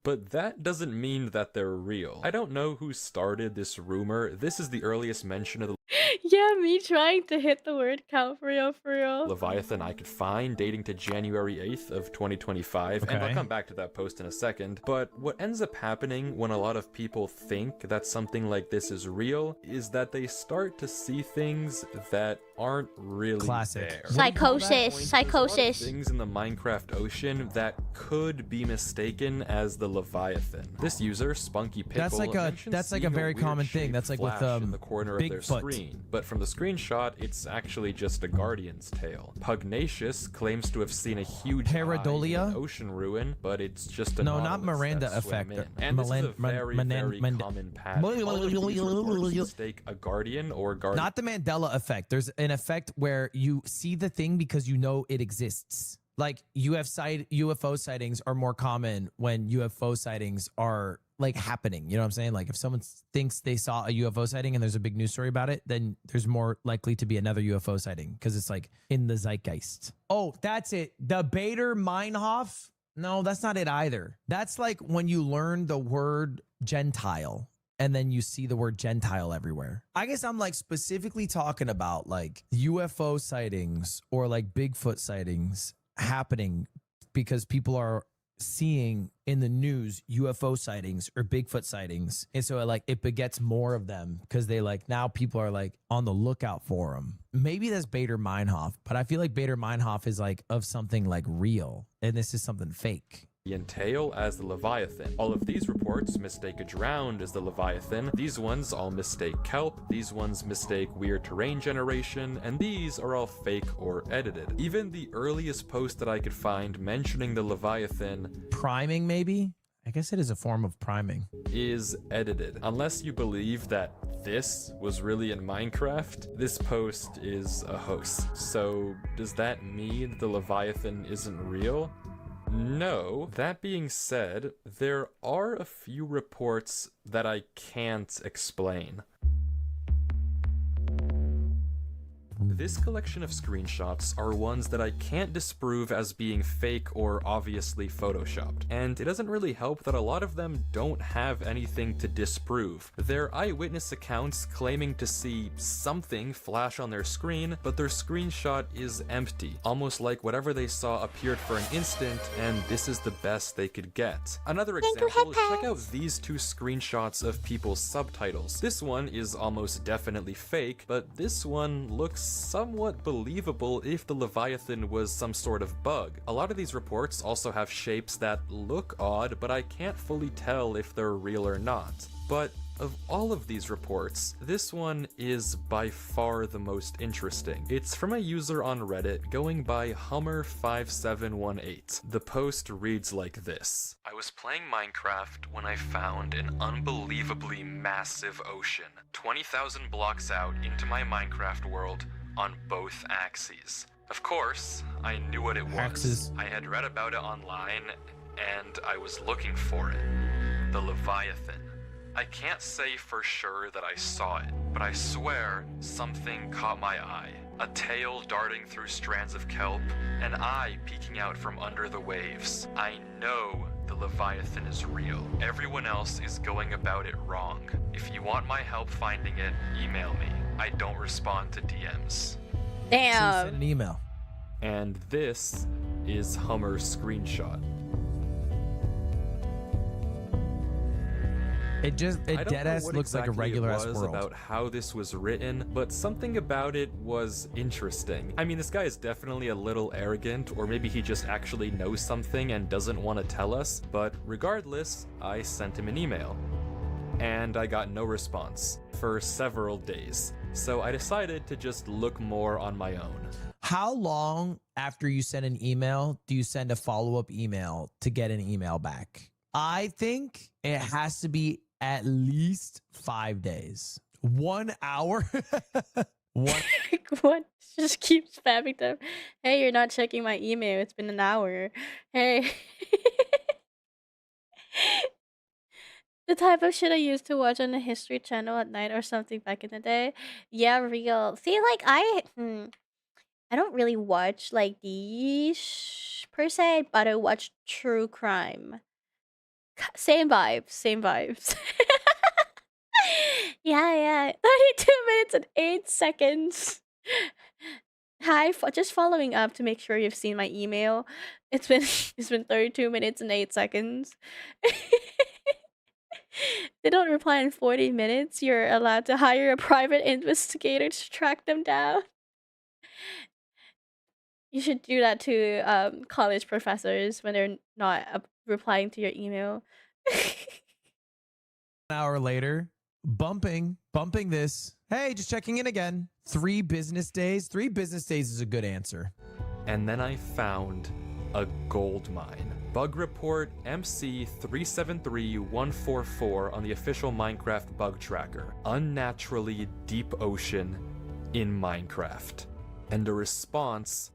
But that doesn't mean that they're real. I don't know who started this rumor. This is the earliest mention of the Yeah, me trying to hit the word count for real. Leviathan I could find, dating to January 8th of 2025, and I'll Okay. come back to that post in a second. But what ends up happening when a lot of people think that something like this is real is that they start to see things that aren't really Classic. there. Psychosis. Things in the Minecraft ocean that could be mistaken as the Leviathan. This user, Spunky Pickle, That's like a very common thing. That's like with in the corner of their Bigfoot. screen. But from the screenshot, it's actually just a guardian's tail. Pugnacious claims to have seen a huge Pareidolia? eye in an ocean ruin, but it's just a No, not nautilus Miranda that swam effect. in. And this is a Milan- very, Manan- very Mand- common pattern. All of these reports mistake a guardian or guardian. Not the Mandela effect. There's an effect where you see the thing because you know it exists. Like UFO sightings are more common when UFO sightings are like happening. You know what I'm saying? Like if someone thinks they saw a UFO sighting and there's a big news story about it, then there's more likely to be another UFO sighting because it's like in the zeitgeist. Oh, that's it. The Bader Meinhof. No, that's not it either. That's like when you learn the word Gentile and then you see the word Gentile everywhere. I guess I'm like specifically talking about like UFO sightings or like Bigfoot sightings happening because people are seeing in the news UFO sightings or Bigfoot sightings. And so it begets more of them because they like now people are like on the lookout for them. Maybe that's Bader Meinhof, but I feel like Bader Meinhof is like of something like real and this is something fake. Tail as the Leviathan. All of these reports mistake a drowned as the Leviathan. These ones all mistake kelp. These ones mistake weird terrain generation. And these are all fake or edited. Even the earliest post that I could find mentioning the Leviathan, priming maybe? I guess it is a form of priming, is edited. Unless you believe that this was really in Minecraft, this post is a hoax. So does that mean the Leviathan isn't real? No. That being said, there are a few reports that I can't explain. This collection of screenshots are ones that I can't disprove as being fake or obviously photoshopped, and it doesn't really help that a lot of them don't have anything to disprove. They're eyewitness accounts claiming to see something flash on their screen, but their screenshot is empty, almost like whatever they saw appeared for an instant, and this is the best they could get. Another example, check out these two screenshots of people's subtitles. This one is almost definitely fake, but this one looks somewhat believable if the Leviathan was some sort of bug. A lot of these reports also have shapes that look odd, but I can't fully tell if they're real or not. But of all of these reports, this one is by far the most interesting. It's from a user on Reddit going by Hummer5718. The post reads like this. I was playing Minecraft when I found an unbelievably massive ocean, 20,000 blocks out into my Minecraft world on both axes. Of course, I knew what it was. I had read about it online and I was looking for it. the Leviathan. I can't say for sure that I saw it, but I swear something caught my eye. A tail darting through strands of kelp, an eye peeking out from under the waves. I know the Leviathan is real. Everyone else is going about it wrong. If you want my help finding it, email me. I don't respond to DMs. Damn. Send an email. And this is Hummer's screenshot. It deadass looks like a regular ass world. world. About how this was written, but something about it was interesting. I mean, this guy is definitely a little arrogant, or maybe he just actually knows something and doesn't want to tell us, but regardless, I sent him an email. And I got no response for several days. So I decided to just look more on my own. How long after you send an email do you send a follow-up email to get an email back? I think it has to be at least 5 days. 1 hour? What? Just keep spamming them. Hey, you're not checking my email. It's been an hour. Hey. The type of shit I used to watch on the History Channel at night or something back in the day. Yeah, real. See, like, I don't really watch, like, these per se, but I watch true crime. Same vibes, same vibes. Yeah. 32 minutes and 8 seconds. Hi, just following up to make sure you've seen my email. It's been 32 minutes and 8 seconds. They don't reply in 40 minutes. You're allowed to hire a private investigator to track them down. You should do that to college professors when they're not replying to your email. An hour later, bumping this. Hey, just checking in again. 3 business days. 3 business days is a good answer. And then I found a gold mine. Bug report MC373144 on the official Minecraft bug tracker. Unnaturally deep ocean in Minecraft. And a response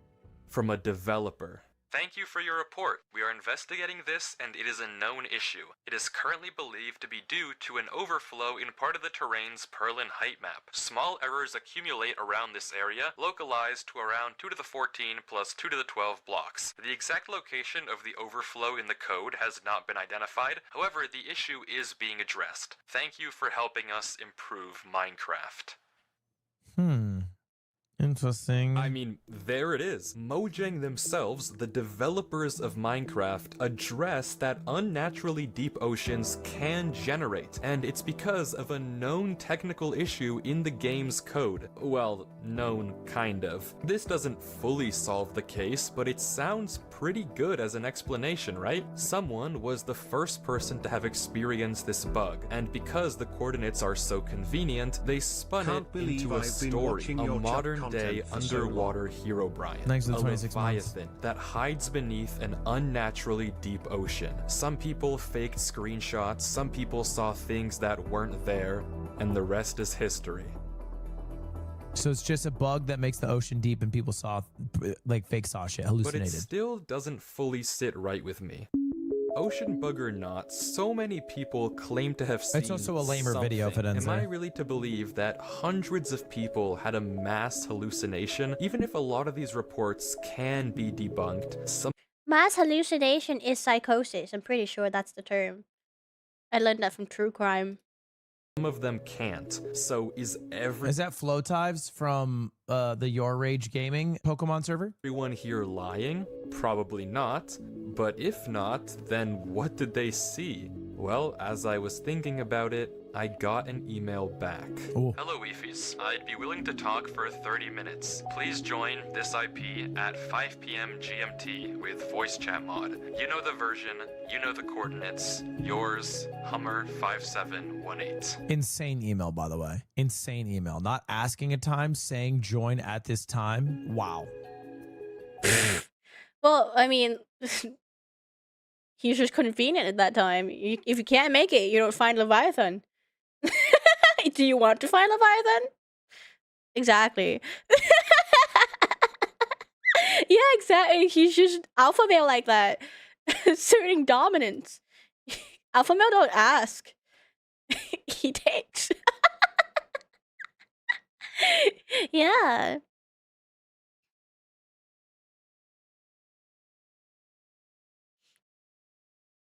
from a developer. Thank you for your report. We are investigating this and it is a known issue. It is currently believed to be due to an overflow in part of the terrain's Perlin height map. Small errors accumulate around this area, localized to around 2 to the 14 plus 2 to the 12 blocks. The exact location of the overflow in the code has not been identified. However, the issue is being addressed. Thank you for helping us improve Minecraft. Interesting. I mean, there it is. Mojang themselves, the developers of Minecraft, address that unnaturally deep oceans can generate, and it's because of a known technical issue in the game's code. Well, known kind of. This doesn't fully solve the case, but it sounds pretty good as an explanation, right? Someone was the first person to have experienced this bug, and because the coordinates are so convenient, they spun it into a story, a modern-day underwater Herobrine, Thanks to the a 26 months. Leviathan that hides beneath an unnaturally deep ocean. Some people faked screenshots, some people saw things that weren't there, and the rest is history. So it's just a bug that makes the ocean deep and people saw, like, fake saw shit, hallucinated. But it still doesn't fully sit right with me. Ocean bug or not, so many people claim to have seen It's also a lamer video if it ends Am I there. really to believe that hundreds of people had a mass hallucination? Even if a lot of these reports can be debunked, some Mass hallucination is psychosis. I'm pretty sure that's the term. I learned that from true crime. of them can't. So is Is that Flowtives from the Your Rage Gaming Pokemon server? everyone here lying? Probably not. But if not, then what did they see? Well, as I was thinking about it, I got an email back. Hello, Weefies. I'd be willing to talk for 30 minutes. Please join this IP at 5 p.m. GMT with voice chat mod. You know the version, you know the coordinates. Yours, Hummer5718. Insane email, by the way. Insane email. Not asking a time, saying join at this time. Wow. Well, I mean, he's just convenient at that time. If you can't make it, you don't find Leviathan. Do you want to find Leviathan? Exactly. Yeah, exactly. He's just alpha male like that. Asserting dominance. Alpha male don't ask. He takes. Yeah.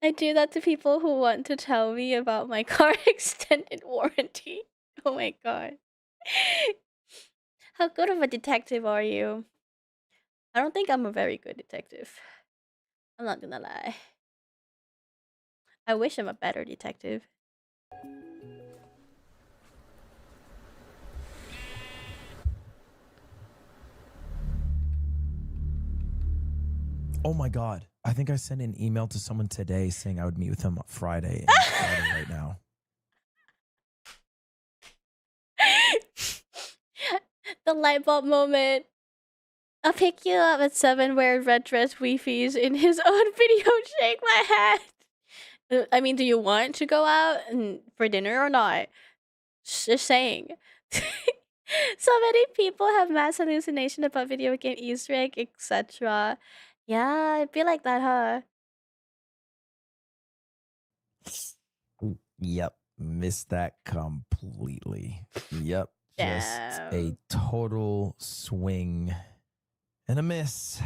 I do that to people who want to tell me about my car extended warranty. Oh my god. How good of a detective are you? I don't think I'm a very good detective. I'm not gonna lie. I wish I'm a better detective. Oh my god. I think I sent an email to someone today saying I would meet with him on Friday, and it's Friday right now. The light bulb moment. I'll pick you up at 7 wearing red dress weefies in his own video. Shake my head. I mean, do you want to go out for dinner or not? Just saying. So many people have mass hallucination about video game Easter egg, etc. Yeah, it'd be like that, huh? Yep. Missed that completely. Yep. Just a total swing and a miss.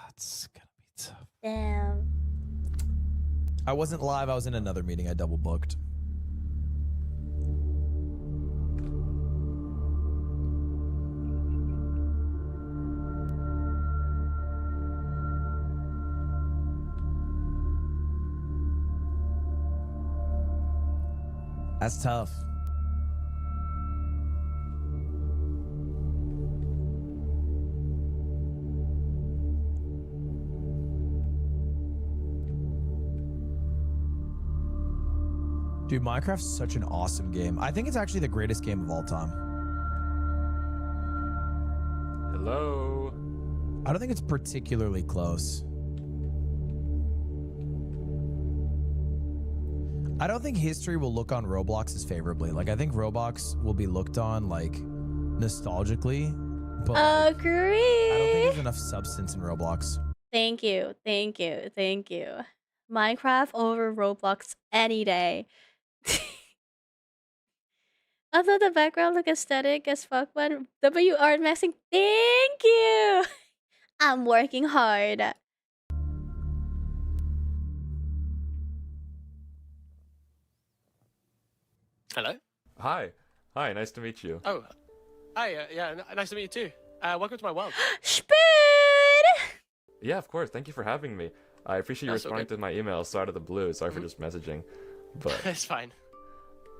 It's gonna be tough. Damn. I wasn't live. I was in another meeting. I double booked. That's tough. Dude, Minecraft's such an awesome game. I think it's actually the greatest game of all time. Hello. I don't think it's particularly close. I don't think history will look on Roblox as favorably. Like, I think Roblox will be looked on, like, nostalgically. But like, Agree. I don't think there's enough substance in Roblox. Thank you. Thank you. Thank you. Minecraft over Roblox any day. Although the background look aesthetic as fuck, but WR messing. Thank you. I'm working hard. Hello. Hi. Hi, nice to meet you. Oh, hi. Yeah, nice to meet you too. Welcome to my world. Spoon. Yeah, of course. Thank you for having me. I appreciate you That's responding to my email so out of the blue. Sorry for just messaging. But It's fine.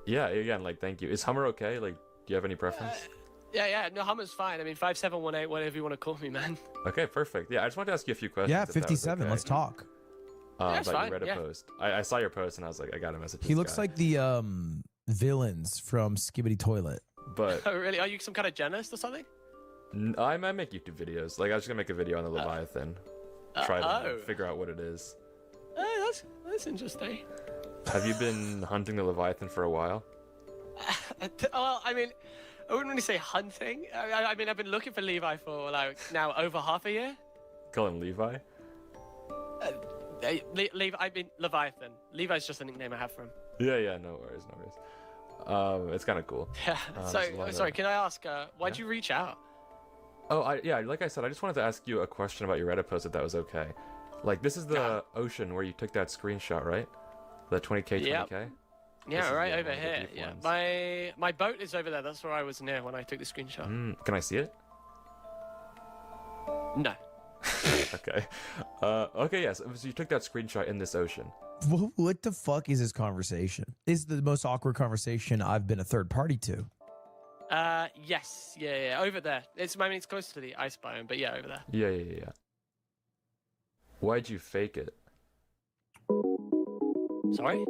yeah, again, like, thank you. Is Hummer okay? Like, do you have any preference? Yeah. No, Hummer's fine. I mean, 5718, whatever you want to call me, man. Okay, perfect. Yeah, I just wanted to ask you a few questions. Yeah, if that was 57. okay. Let's talk. That's about fine, your Reddit yeah. post. I saw your post and I was like, I gotta message He this looks guy. like the villains from Skibbity Toilet. But Oh, really? Are you some kind of journalist or something? I might make YouTube videos. Like, I was just gonna make a video on the Leviathan. Try to figure out what it is. That's interesting. Have you been hunting the Leviathan for a while? Well, I mean, I wouldn't really say hunting. I mean, I've been looking for Levi for like now over half a year. Call him Levi? Levi, I mean Leviathan. Levi's just a nickname I have for him. Yeah, no worries. It's kind of cool. Yeah. just So, wanted sorry, to- can I ask, why'd you reach out? Oh, like I said, I just wanted to ask you a question about your Reddit post, if that was okay. Like, this is the ocean where you took that screenshot, right? The 20K, 20K? Yep. This Yeah, is, right one over of the here. deep Yeah, ones. my boat is over there. That's where I was near when I took the screenshot. Can I see it? No. Okay. Okay, yes. So you took that screenshot in this ocean. What the fuck is this conversation? This is the most awkward conversation I've been a third party to. Yes. Yeah, over there. I mean, it's close to the ice biome, but yeah, over there. Yeah. Why'd you fake it? Sorry?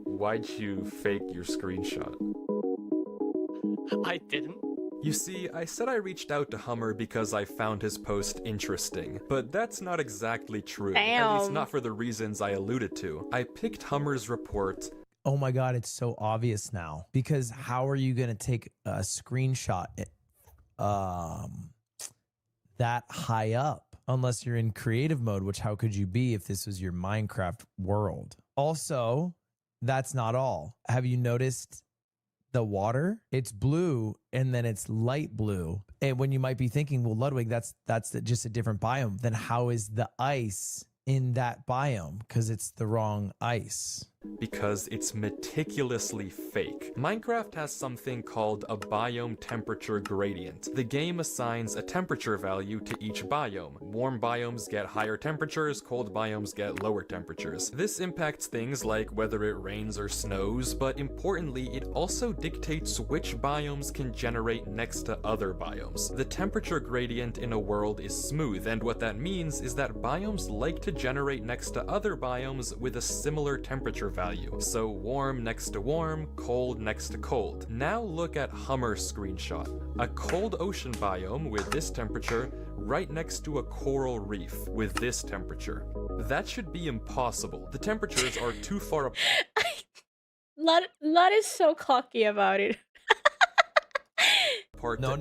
Why'd you fake your screenshot? I didn't. You see, I said I reached out to Hummer because I found his post interesting, but that's not exactly true. At least Damn. not for the reasons I alluded to. I picked Hummer's report. Oh my god, it's so obvious now. Because how are you gonna take a screenshot that high up? unless you're in creative mode, which how could you be if this was your Minecraft world? Also, that's not all. Have you noticed the water? It's blue and then it's light blue. And when you might be thinking, well, Ludwig, that's just a different biome, then how is the ice in that biome? Because it's the wrong ice. Because it's meticulously fake. Minecraft has something called a biome temperature gradient. The game assigns a temperature value to each biome. Warm biomes get higher temperatures, cold biomes get lower temperatures. This impacts things like whether it rains or snows, but importantly, it also dictates which biomes can generate next to other biomes. The temperature gradient in a world is smooth, and what that means is that biomes like to generate next to other biomes with a similar temperature value. So warm next to warm, cold next to cold. Now look at Hummer's screenshot. A cold ocean biome with this temperature right next to a coral reef with this temperature. That should be impossible. The temperatures are too far apart. Lud is so cocky about it. To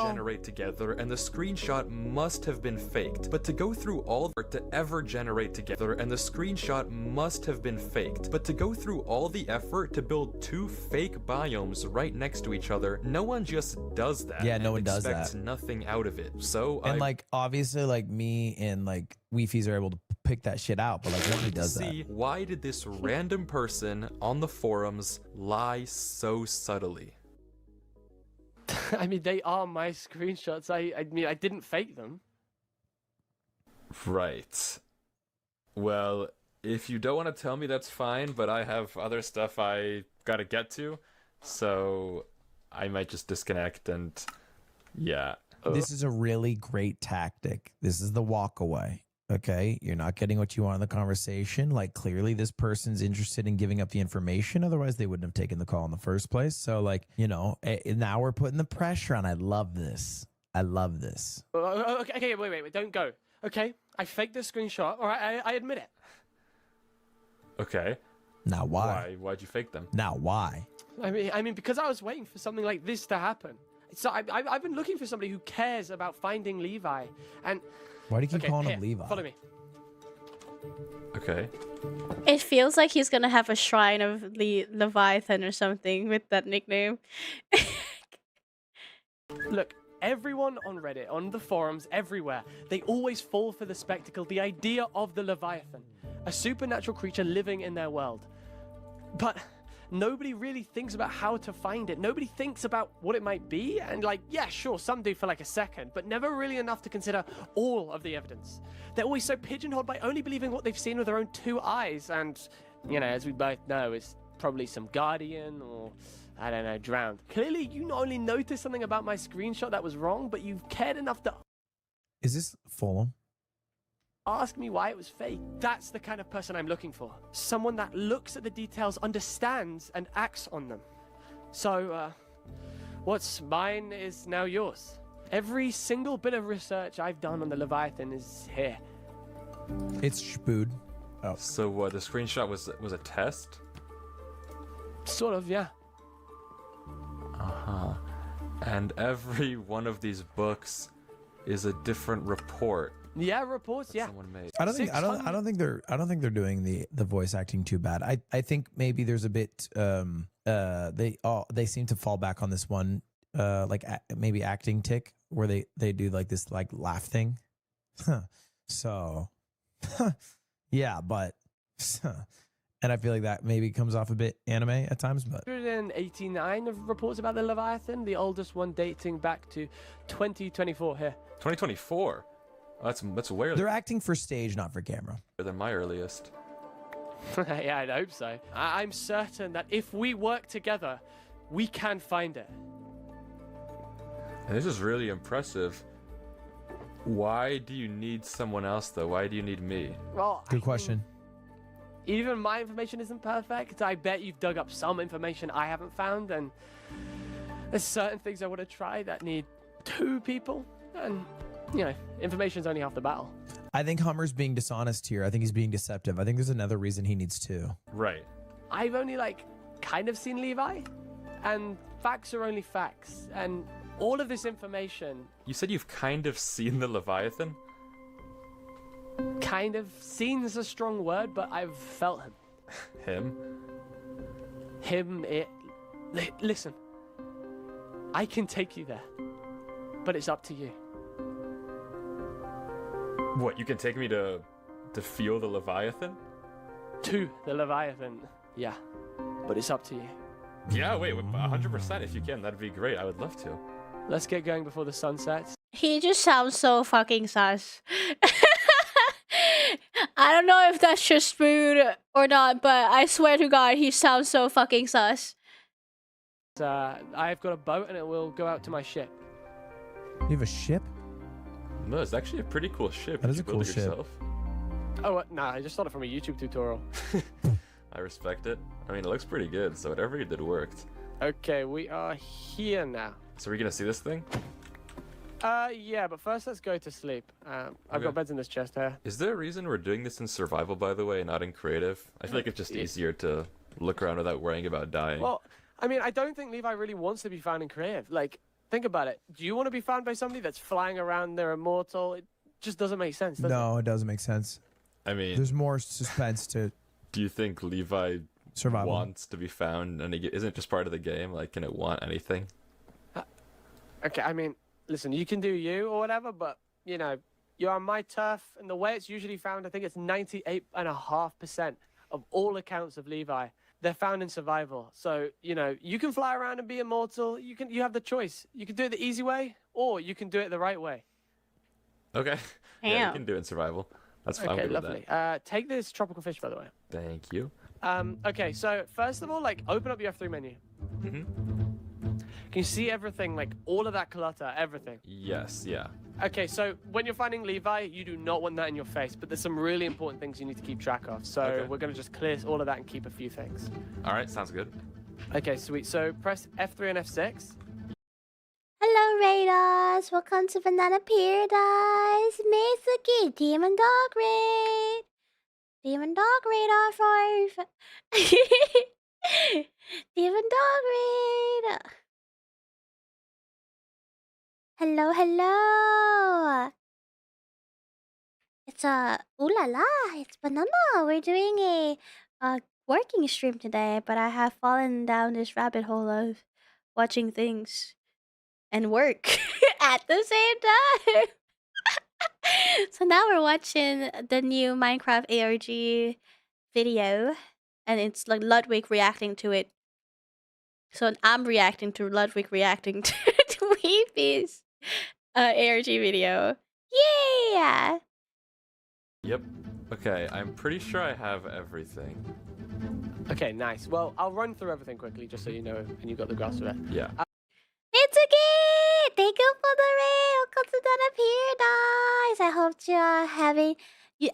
generate together, and the screenshot must have been faked. But to go through all to ever generate together, and the screenshot must have been faked. But to go through all the effort to build two fake biomes right next to each other, no one just does that. Yeah, no one does expects that. nothing out of it. So And like obviously like me and like Weefies are able to pick that shit out, but like nobody does that. Why did this random person on the forums lie so subtly? I mean, they are my screenshots. I mean, I didn't fake them. Right. Well, if you don't want to tell me, that's fine, but I have other stuff I gotta get to, so I might just disconnect and yeah. This is a really great tactic. This is the walk away. Okay, you're not getting what you want in the conversation. Like clearly this person's interested in giving up the information. Otherwise they wouldn't have taken the call in the first place. So like, you know, now we're putting the pressure on. I love this. I love this. Okay, wait, don't go. Okay, I faked this screenshot. All right, I admit it. Okay. Now why? Why'd you fake them? Now why? I mean, because I was waiting for something like this to happen. So I've been looking for somebody who cares about finding Levi, and why do you keep calling him Levi? Follow me. Okay. It feels like he's gonna have a shrine of the Leviathan or something with that nickname. Look, everyone on Reddit, on the forums, everywhere, they always fall for the spectacle, the idea of the Leviathan, a supernatural creature living in their world. But nobody really thinks about how to find it. Nobody thinks about what it might be. And like, yeah, sure, some do for like a second, but never really enough to consider all of the evidence. They're always so pigeonholed by only believing what they've seen with their own two eyes. And, you know, as we both know, it's probably some guardian or, I don't know, drowned. Clearly, you not only noticed something about my screenshot that was wrong, but you've cared enough to... Is this Fulham? Ask me why it was fake. That's the kind of person I'm looking for. Someone that looks at the details, understands, and acts on them. So, what's mine is now yours. Every single bit of research I've done on the Leviathan is here. It's Spood. Oh. So what, the screenshot was a test? Sort of, yeah. Uh-huh. And every one of these books is a different report. Yeah, reports. Yeah. I don't think they're doing the voice acting too bad. I think maybe there's a bit they seem to fall back on this one maybe acting tick where they do like this like laugh thing. So yeah, but and I feel like that maybe comes off a bit anime at times, but 189 of reports about the Leviathan, the oldest one dating back to 2024 here. 2024. That's way earlier. They're acting for stage, not for camera. Than my earliest. Yeah, I'd hope so. I'm certain that if we work together, we can find it. And this is really impressive. Why do you need someone else, though? Why do you need me? Well, good question. Even my information isn't perfect. I bet you've dug up some information I haven't found, and there's certain things I want to try that need two people, and you know, information's only half the battle. I think Hummer's being dishonest here. I think he's being deceptive. I think there's another reason he needs two. Right. I've only kind of seen Levi, and facts are only facts, and all of this information... You said you've kind of seen the Leviathan? Kind of. Seen's a strong word, but I've felt him. Him? Him, it... Listen. I can take you there. But it's up to you. What, you can take me to feel the Leviathan? To the Leviathan, yeah. But it's up to you. Yeah, wait, 100% if you can, that'd be great. I would love to. Let's get going before the sun sets. He just sounds so fucking sus. I don't know if that's just rude or not, but I swear to God, he sounds so fucking sus. I've got a boat and it will go out to my ship. You have a ship? No, it's actually a pretty cool ship. That Did is you a build cool it ship. yourself? Oh, nah, I just saw it from a YouTube tutorial. I respect it. I mean, it looks pretty good, so whatever you did worked. Okay, we are here now. So are we gonna see this thing? Yeah, but first let's go to sleep. I've Okay. got beds in this chest here. Is there a reason we're doing this in survival, by the way, not in creative? I feel like it's just easier to look around without worrying about dying. Well, I mean, I don't think Levi really wants to be found in creative. Like, think about it. Do you want to be found by somebody that's flying around, they're immortal? It just doesn't make sense, does No, it doesn't make sense. I mean, There's more suspense to do you think Levi survival. wants to be found, and it isn't just part of the game? Like, can it want anything? Okay, I mean, listen, you can do you or whatever, but, you know, you're on my turf, and the way it's usually found, I think it's 98.5% of all accounts of Levi. They're found in survival. So, you know, you can fly around and be immortal. You have the choice. You can do it the easy way, or you can do it the right way. Okay. Yeah, you Damn. can do it in survival. That's fine Okay, with lovely. that. Take this tropical fish, by the way. Thank you. Okay, so first of all, like, open up your F3 menu. Mm-hmm. Can you see everything, like, all of that clutter, everything? Yes, yeah. Okay, so when you're finding Levi, you do not want that in your face, but there's some really important things you need to keep track of. So Okay. we're going to just clear all of that and keep a few things. All right, sounds good. Okay, sweet. So press F3 and F6. Hello, Raiders. Welcome to Banana Paradise. Mitsuki, Demon Dog Raid. Demon Dog Raid R5. Demon Dog Raid. Hello, hello. It's ooh la la, it's Banana. We're doing a working stream today, but I have fallen down this rabbit hole of watching things and work at the same time. So now we're watching the new Minecraft ARG video, and it's like Ludwig reacting to it. So I'm reacting to Ludwig reacting to Weepy's ARG video. Yeah! Yep. Okay, I'm pretty sure I have everything. Okay, nice. Well, I'll run through everything quickly just so you know and you got the grasp of it. Yeah. It's okay! Thank you for the raid! Welcome to Paradise! I hope you are having...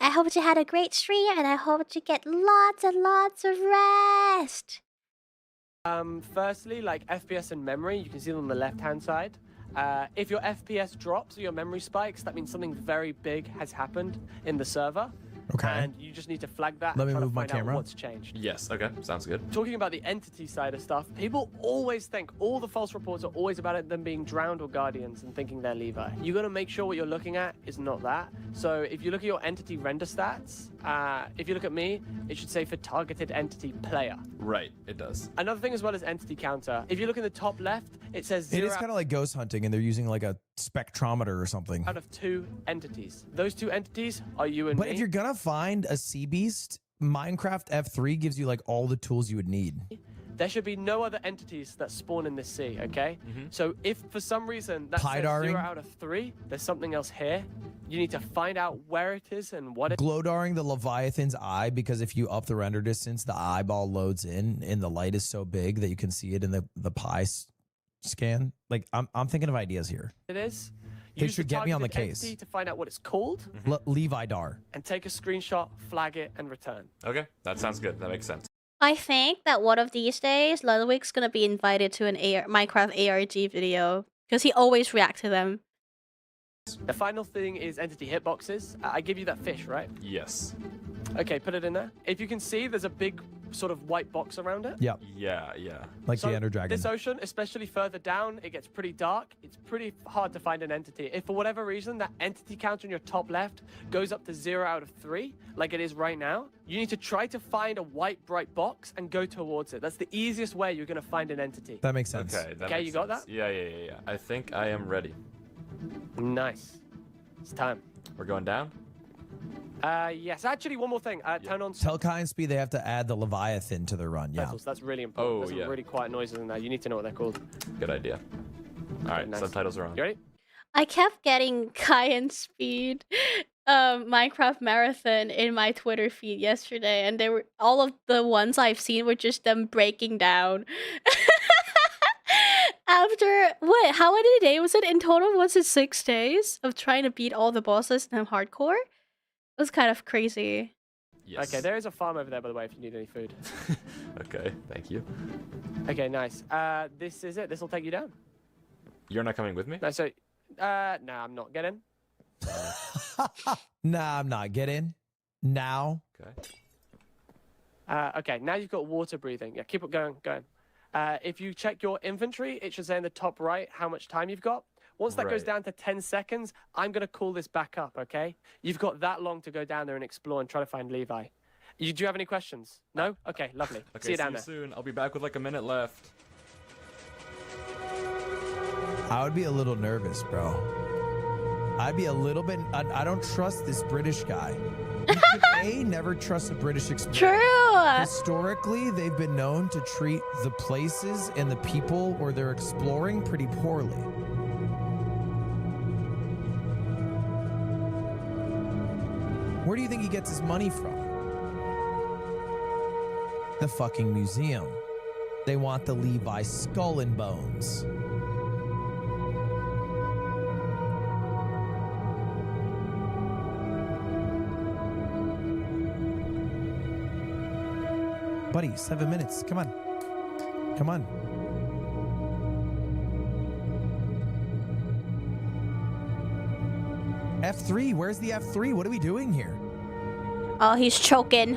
I hope you had a great stream, and I hope you get lots and lots of rest! Firstly, like FPS and memory, you can see them on the left-hand side. If your FPS drops or your memory spikes, that means something very big has happened in the server. Okay. And you just need to flag that Let and me try to move my find out camera. what's changed. Yes, okay, sounds good. Talking about the entity side of stuff, people always think, all the false reports are always about them being drowned or guardians and thinking they're Levi. You gotta make sure what you're looking at is not that. So if you look at your entity render stats, if you look at me, it should say for targeted entity player. Right, it does. Another thing as well as entity counter. If you look in the top left, it says It 0 is kind of like ghost hunting, and they're using like a spectrometer or something. out of 2 entities. Those 2 entities are you and But me. if you're gonna find a sea beast, Minecraft F3 gives you like all the tools you would need. There should be no other entities that spawn in this sea, okay? So if for some reason that says Pie-darring? 0 out of 3, there's something else here. You need to find out where it is and what it Glow-darring the Leviathan's eye, because if you up the render distance, the eyeball loads in, and the light is so big that you can see it in the pie scan. Like I'm thinking of ideas here. is. It Use should the get me on the targeted case. entity to find out what it's called Levi Dar. and take a screenshot, flag it, and return. Okay, that sounds good. That makes sense. I think that one of these days, Ludwig's gonna be invited to an Minecraft ARG video, because he always reacts to them. The final thing is entity hitboxes. I give you that fish, right? Yes. Okay, put it in there. If you can see, there's a big sort of white box around it. Yep. Yeah, yeah. Like So the Ender Dragon. This ocean, especially further down, it gets pretty dark. It's pretty hard to find an entity. If for whatever reason that entity counter in your top left goes up to 0 out of 3, like it is right now, you need to try to find a white bright box and go towards it. That's the easiest way you're going to find an entity. That makes sense. Okay, Okay, you got that? Yeah. I think I am ready. Nice. It's time. We're going down? Yes. Actually, one more thing. Turn on. Tell Kai and Speed they have to add the Leviathan to their run. Yeah. subtitles. That's really important. Oh, There's some yeah. really quiet noises in there. You need to know what they're called. Good idea. All right, nice. subtitles are on. You ready? I kept getting Kai and Speed Minecraft Marathon in my Twitter feed yesterday, and they were all of the ones I've seen were just them breaking down. After what? How many days was it in total? Was it 6 days of trying to beat all the bosses in hardcore? It was kind of crazy. Yes. Okay, there is a farm over there, by the way, if you need any food. Okay, thank you. Okay, nice. This is it. This will take you down. You're not coming with me? No, so, no, I'm not. Get in. Nah, I'm not. Get in. Now. Okay. Okay, now you've got water breathing. Yeah, keep it going. If you check your inventory, it should say in the top right how much time you've got. Once that goes Right. down to 10 seconds, I'm going to call this back up, okay? You've got that long to go down there and explore and try to find Levi. Do you have any questions? No? Okay, lovely. Okay, see you down there. soon. I'll be back with like a minute left. I would be a little nervous, bro. I'd be a little bit. I don't trust this British guy. You should never trust a British explorer. True. Historically, they've been known to treat the places and the people where they're exploring pretty poorly. Where do you think he gets his money from? The fucking museum. They want the Levi skull and bones. Buddy, 7 minutes. Come on. Come on. F3, where's the F3? What are we doing here? Oh, he's choking.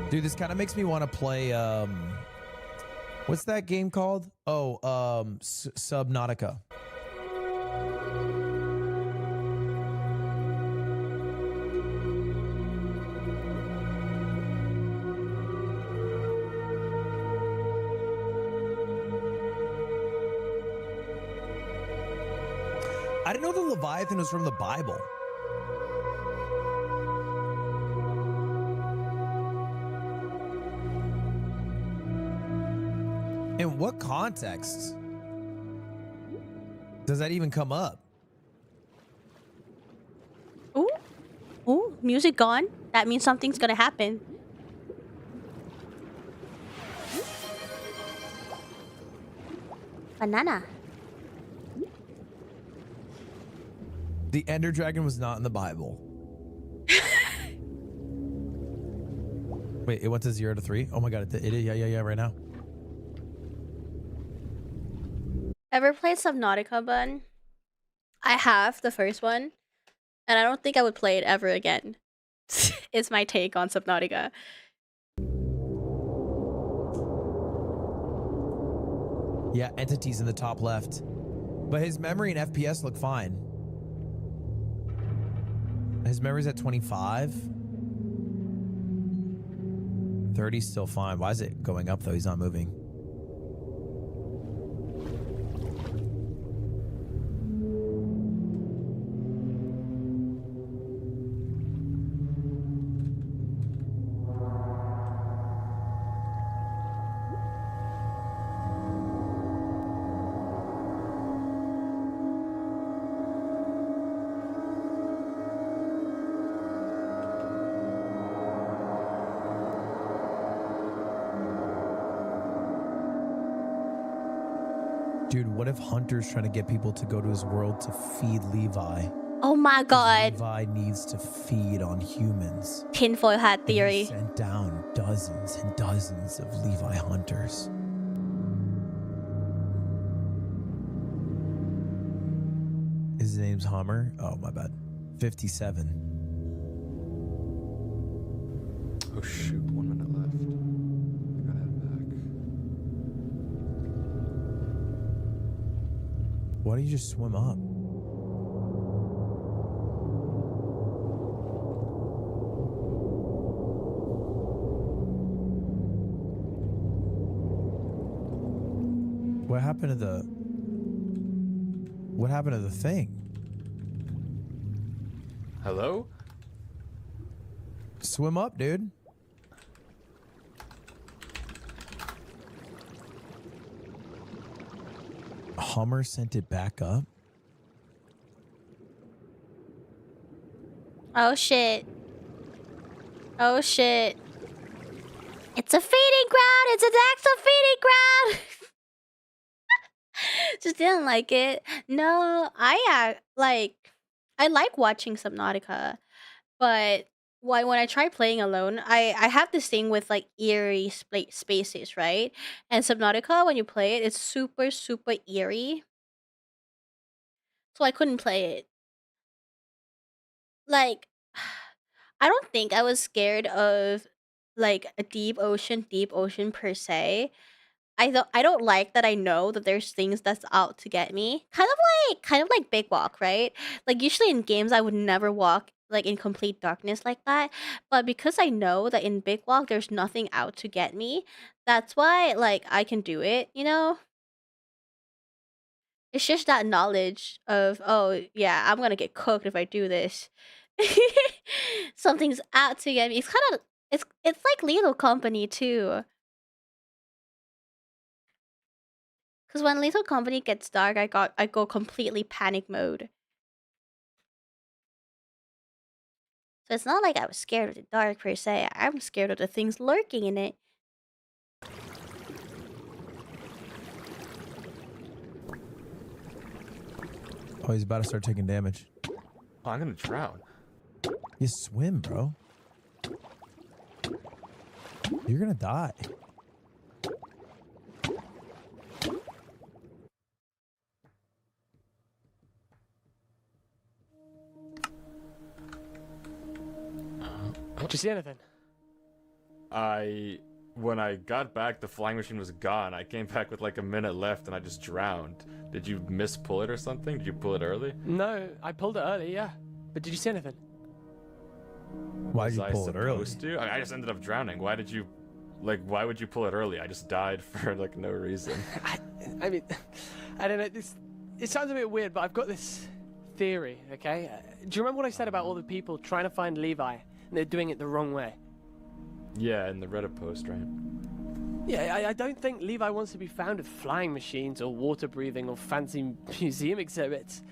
Dude, this kind of makes me want to play, what's that game called? Oh, Subnautica. I didn't know the Leviathan was from the Bible. In what context does that even come up? Ooh. Ooh, music gone. That means something's gonna happen. Banana. The Ender Dragon was not in the Bible. Wait, it went to 0 to 3? Oh my god, it is. Yeah, right now. Ever played Subnautica, Bun? I have, the first one. And I don't think I would play it ever again. It's my take on Subnautica. Yeah, entities in the top left. But his memory and FPS look fine. His memory's at 25. 30's still fine. Why is it going up though? He's not moving. Dude, what if Hunter's trying to get people to go to his world to feed Levi? Oh my god. Levi needs to feed on humans. Tinfoil hat And he theory. sent down dozens and dozens of Levi hunters. His name's Hummer. Oh, my bad. 57. Oh shoot, 1 minute left. I gotta head back. Why don't you just swim up? What happened to the... What happened to the thing? Hello? Swim up, dude. Hummer sent it back up? Oh shit. Oh shit. It's a feeding ground! It's an actual feeding ground! Just didn't like it. No, I like watching Subnautica, but when I try playing alone, I have this thing with like eerie spaces, right? And Subnautica, when you play it, it's super super eerie, so I couldn't play it. Like, I don't think I was scared of like a deep ocean per se. I don't like that I know that there's things that's out to get me. Kind of like Big Walk, right? Like usually in games I would never walk like in complete darkness like that. But because I know that in Big Walk there's nothing out to get me, that's why like I can do it, you know? It's just that knowledge of, oh yeah, I'm gonna get cooked if I do this. Something's out to get me. It's like Lethal Company too. Because when Lethal Company gets dark, I go completely panic mode. So it's not like I was scared of the dark per se. I'm scared of the things lurking in it. Oh, he's about to start taking damage. Oh, I'm gonna drown. You swim, bro. You're gonna die. Did you see anything? When I got back, the flying machine was gone. I came back with like a minute left and I just drowned. Did you mispull it or something? Did you pull it early? No, I pulled it early, yeah. But did you see anything? Why'd you pull it early? I just ended up drowning. Why did you, like, why would you pull it early? I just died for like no reason. I mean, I don't know. It sounds a bit weird, but I've got this theory. Okay, do you remember what I said about all the people trying to find Levi and they're doing it the wrong way? Yeah, in the Reddit post, right? Yeah, I don't think Levi wants to be found with flying machines or water breathing or fancy museum exhibits.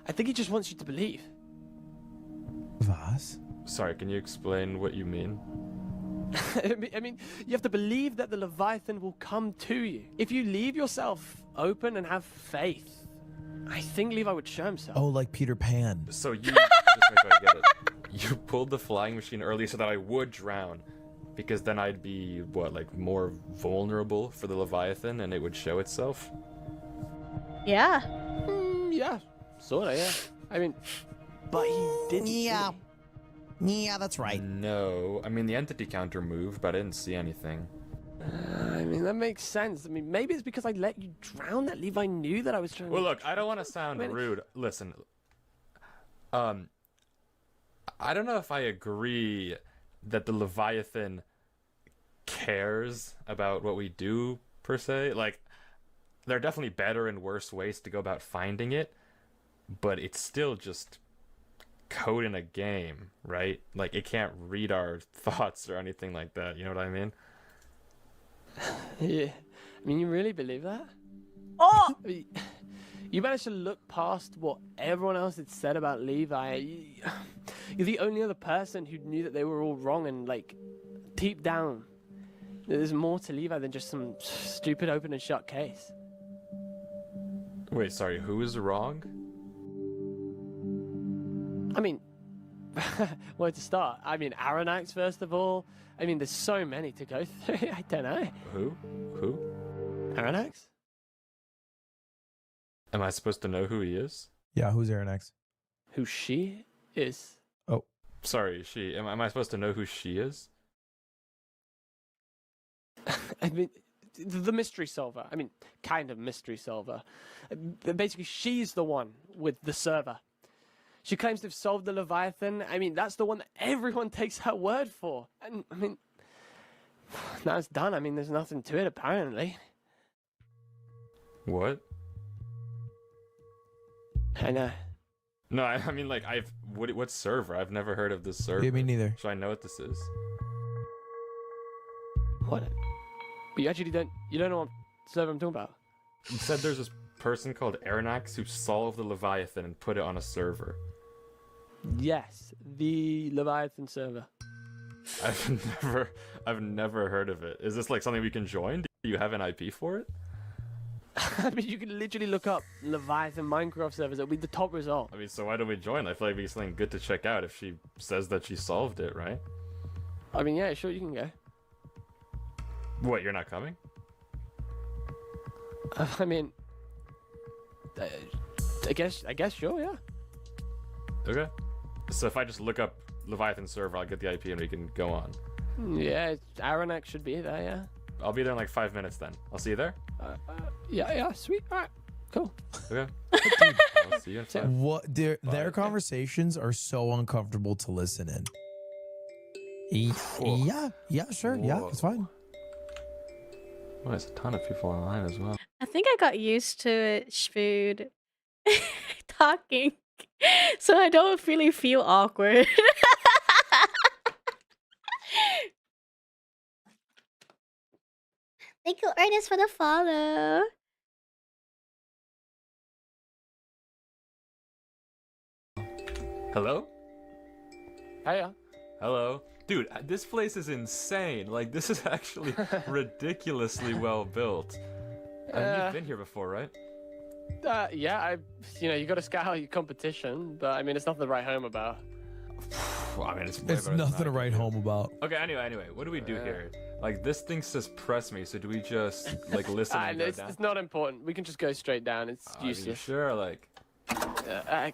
I think he just wants you to believe. Vas? Sorry, can you explain what you mean? I mean, you have to believe that the Leviathan will come to you. If you leave yourself open and have faith, I think Levi would show himself. Oh, like Peter Pan. So you, just make sure I get it. You pulled the flying machine early so that I would drown. Because then I'd be, what, like more vulnerable for the Leviathan and it would show itself? Yeah. Yeah, sorta, yeah. I mean, but he didn't. Yeah. Yeah, that's right. No. I mean, the entity counter moved, but I didn't see anything. I mean, that makes sense. I mean, maybe it's because I let you drown that Levi knew that I was trying Well, to... look, I don't want to sound rude. Listen. I don't know if I agree that the Leviathan cares about what we do, per se. Like, there are definitely better and worse ways to go about finding it, but it's still just code in a game, right? Like, it can't read our thoughts or anything like that, you know what I mean? Yeah. I mean, you really believe that? Oh! I mean, you managed to look past what everyone else had said about Levi. You're the only other person who knew that they were all wrong, and like deep down there's more to Levi than just some stupid open and shut case. Wait, sorry, who is wrong? I mean, where to start? I mean, Aronnax, first of all. I mean, there's so many to go through. I don't know. Who? Aronnax? Am I supposed to know who he is? Yeah, who's Aronnax? Who she is? Oh. Sorry, she. Am I supposed to know who she is? I mean, the mystery solver. I mean, kind of mystery solver. Basically, she's the one with the server. She claims to have solved the Leviathan. I mean, that's the one that everyone takes her word for. And, I mean, now it's done. I mean, there's nothing to it, apparently. What? I know. No, I mean, like, what server? I've never heard of this server. Yeah, me neither. Should I know what this is? What? But you actually don't know what server I'm talking about? You said there's this person called Aronnax who solved the Leviathan and put it on a server. Yes, the Leviathan server. I've never heard of it. Is this like something we can join? Do you have an IP for it? I mean, you can literally look up Leviathan Minecraft servers. It'll be the top result. I mean, so why don't we join? I feel like it'd be something good to check out if she says that she solved it, right? I mean, yeah, sure, you can go. What, you're not coming? I mean, I guess, sure, yeah. Okay. So if I just look up Leviathan server, I'll get the IP and we can go on. Yeah, Aronnax should be there, yeah. I'll be there in like 5 minutes then. I'll see you there? Yeah, sweet. All right, cool. Okay. I'll see you in 5. What their conversations are so uncomfortable to listen in. Yeah, sure. Whoa. Yeah, it's fine. Well, there's a ton of people online as well. I think I got used to it, Spood, talking, so I don't really feel awkward. Thank you, Ernest, for the follow. Hello? Hiya. Hello? Dude, this place is insane. Like, this is actually ridiculously well built. You've been here before, right? Yeah, you got to scout out your competition, but I mean, it's nothing to write home about. Well, I mean, it's nothing to write home about. Okay, anyway, what do we do here? Like, this thing says press me, so do we just, like, listen and go down? It's not important. We can just go straight down. It's useless. Are you sure? Like... okay.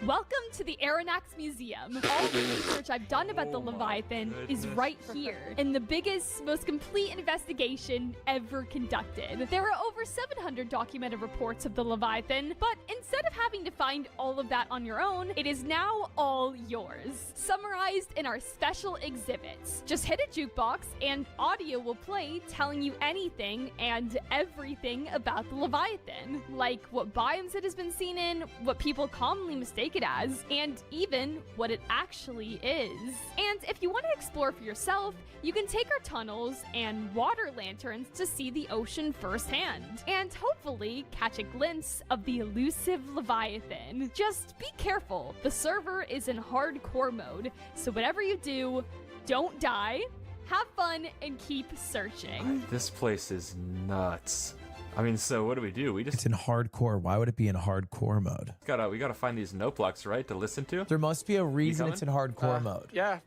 Welcome to the Aronnax Museum. All the research I've done about the Leviathan is right here, in the biggest, most complete investigation ever conducted. There are over 700 documented reports of the Leviathan, but instead of having to find all of that on your own, it is now all yours, summarized in our special exhibits. Just hit a jukebox and audio will play telling you anything and everything about the Leviathan, like what biomes it has been seen in, what people commonly mistake it as, and even what it actually is. And if you want to explore for yourself, you can take our tunnels and water lanterns to see the ocean firsthand, and hopefully catch a glimpse of the elusive Leviathan. Just be careful, the server is in hardcore mode, so whatever you do, don't die, have fun, and keep searching. This place is nuts. I mean, so what do? We just... It's in hardcore. Why would it be in hardcore mode? We gotta find these note blocks, right, to listen to? There must be a reason it's in hardcore mode. Yeah,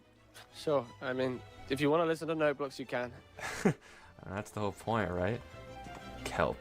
sure. I mean, if you want to listen to note blocks, you can. That's the whole point, right? Kelp.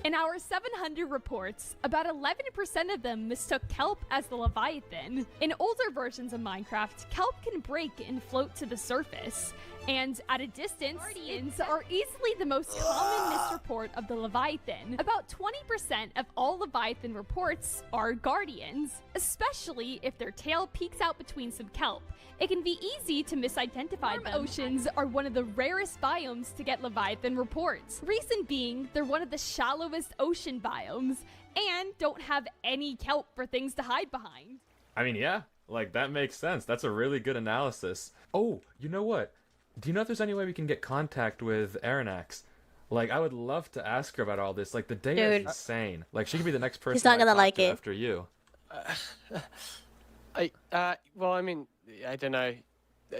In our 700 reports, about 11% of them mistook kelp as the Leviathan. In older versions of Minecraft, kelp can break and float to the surface. And at a distance, guardians are easily the most common misreport of the Leviathan. About 20% of all Leviathan reports are guardians, especially if their tail peeks out between some kelp. It can be easy to misidentify them. Oceans are one of the rarest biomes to get Leviathan reports. Reason being, they're one of the shallowest ocean biomes and don't have any kelp for things to hide behind. I mean, yeah, like that makes sense. That's a really good analysis. Oh, you know what? Do you know if there's any way we can get contact with Aronnax? Like, I would love to ask her about all this. Like, the data is insane. Like, she could be the next person. He's not gonna like it after you. Well, I mean, I don't know.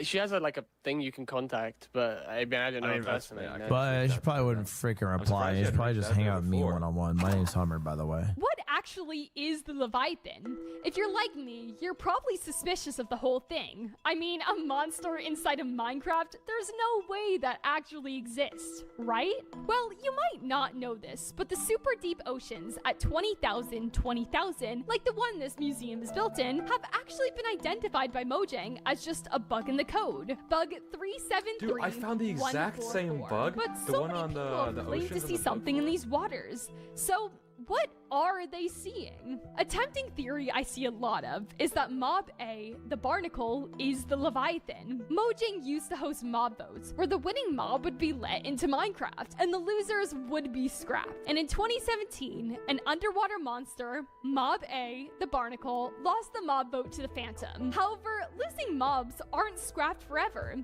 She has a thing you can contact, but I mean, I don't know personally. Yeah, But she probably wouldn't freaking reply. She'd probably just hang out with me one-on-one. My name's Hummer, by the way. What actually is the Leviathan? If you're like me, you're probably suspicious of the whole thing. I mean, a monster inside of Minecraft, there's no way that actually exists, right? Well, you might not know this, but the super deep oceans at 20,000, like the one this museum is built in, have actually been identified by Mojang as just a bug in the code. Bug 373. Dude, I found the exact same bug. But the so one many on people the claim oceans to of see the something in these waters. So what are they seeing? A tempting theory I see a lot of is that Mob A, the barnacle, is the Leviathan. Mojang used to host mob votes, where the winning mob would be let into Minecraft, and the losers would be scrapped. And in 2017, an underwater monster, Mob A, the barnacle, lost the mob vote to the Phantom. However, losing mobs aren't scrapped forever.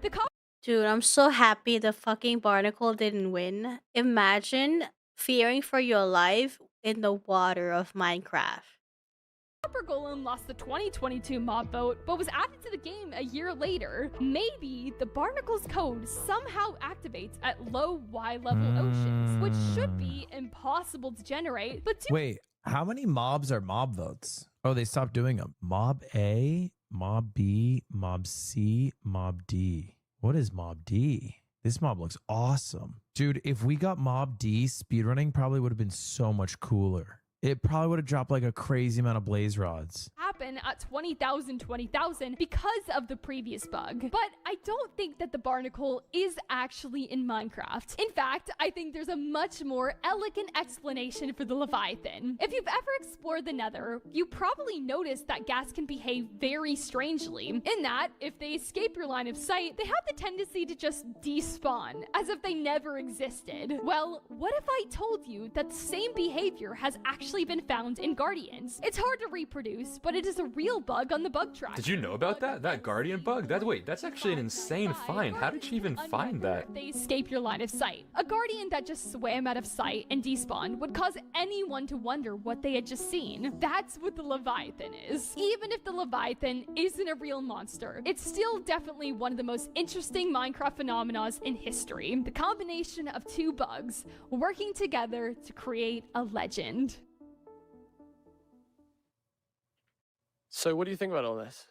Dude, I'm so happy the fucking barnacle didn't win. Imagine fearing for your life in the water of Minecraft. Copper Golem lost the 2022 mob vote, but was added to the game a year later. Maybe the barnacle's code somehow activates at low Y level oceans, which should be impossible to generate, but Wait, how many mobs are mob votes? Oh, they stopped doing them. Mob A, Mob B, Mob C, Mob D. What is Mob D? This mob looks awesome. Dude, if we got Mob D, speedrunning probably would have been so much cooler. It probably would have dropped like a crazy amount of blaze rods. happen at 20,000 because of the previous bug. But I don't think that the barnacle is actually in Minecraft. In fact, I think there's a much more elegant explanation for the Leviathan. If you've ever explored the Nether, you probably noticed that gas can behave very strangely, in that if they escape your line of sight, they have the tendency to just despawn, as if they never existed. Well, what if I told you that the same behavior has actually been found in Guardians? It's hard to reproduce, but it is a real bug on the bug track. Did you know about that? That Guardian bug? That's actually an insane find. How did she even find that? They escape your line of sight. A Guardian that just swam out of sight and despawned would cause anyone to wonder what they had just seen. That's what the Leviathan is. Even if the Leviathan isn't a real monster, it's still definitely one of the most interesting Minecraft phenomena in history. The combination of two bugs working together to create a legend. So what do you think about all this?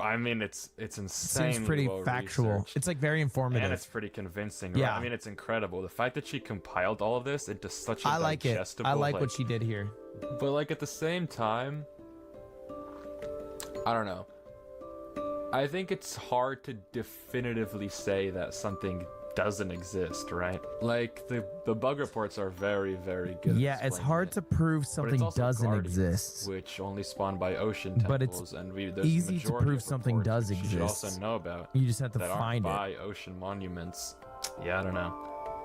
I mean, it's insane. Seems pretty factual. It's like very informative. And it's pretty convincing. Yeah. Right? I mean, it's incredible. The fact that she compiled all of this into such a I like it. digestible... I like what she did here. But like at the same time, I don't know. I think it's hard to definitively say that something doesn't exist, right? Like the bug reports are very, very good. Yeah, it's hard to prove something doesn't exist. Which only spawn by ocean But temples, it's and there's easy to majority prove of something reports does which you should exist. also know about. You just have to that aren't find it. by ocean monuments. Yeah, I don't know.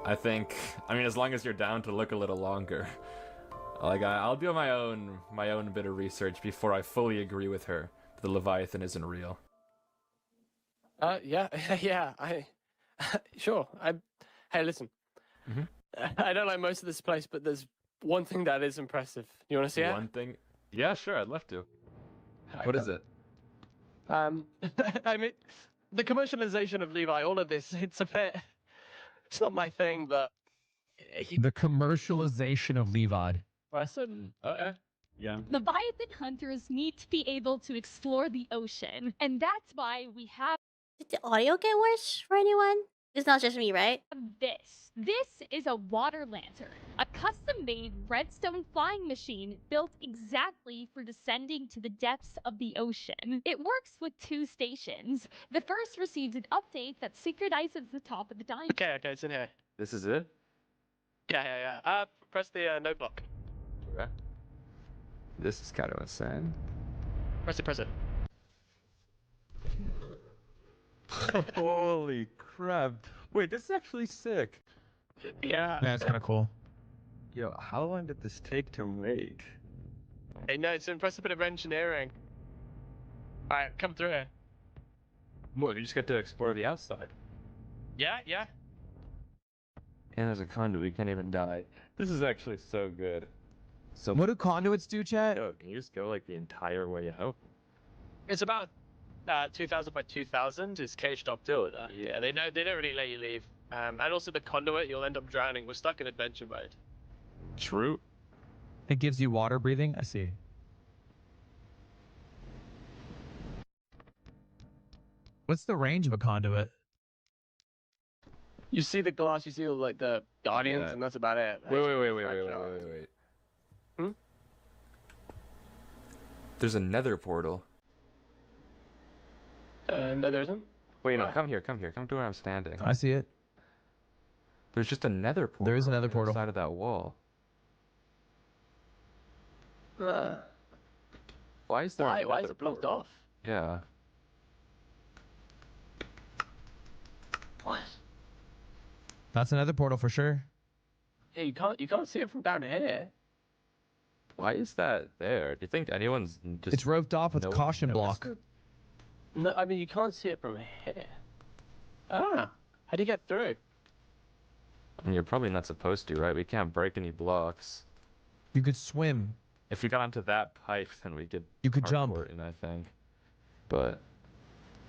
I mean, as long as you're down to look a little longer. Like I'll do my own bit of research before I fully agree with her that the Leviathan isn't real. Yeah, sure. Hey, listen. I don't like most of this place, but there's one thing that is impressive. You want to see it? One thing? Yeah, sure. I'd love to. What is it? I mean, the commercialization of Levi, all of this, it's not my thing, but... The commercialization of Levi. Okay. Yeah. Leviathan hunters need to be able to explore the ocean, and that's why we have... Did the audio get worse for anyone? It's not just me, right? This. This is a water lantern, a custom-made redstone flying machine built exactly for descending to the depths of the ocean. It works with two stations. The first receives an update that synchronizes the top of the diamond. Okay, it's in here. This is it? Yeah. Press the note block. Okay. This is kind of insane. Press it. Holy crap. Wait, this is actually sick. Yeah. That's kind of cool. Yo, how long did this take to make? Hey, no, it's an impressive bit of engineering. Alright, come through here. What, you just get to explore the outside? Yeah. And as a conduit, we can't even die. This is actually so good. So What do conduits do, chat? Yo, can you just go like the entire way out? It's about 2,000 by 2,000 is caged off too. Yeah, they don't really let you leave. And also the conduit, you'll end up drowning. We're stuck in adventure mode. True. It gives you water breathing? I see. What's the range of a conduit? You see the glass, you see like the guardians, and that's about it. Wait. Hmm? There's a nether portal. No, there isn't. Wait, no, come here. Come to where I'm standing. I see it. There's just a nether portal. There is a nether on the portal. side of that wall. Why is there? Why is it blocked off? Yeah. What? That's another portal for sure. Yeah, you can't see it from down here. Why is that there? Do you think anyone's just? It's roped off with caution block. No, I mean you can't see it from here. Ah, how do you get through? And you're probably not supposed to, right? We can't break any blocks. You could swim. If we got onto that pipe, then we could. You could jump. And I think, but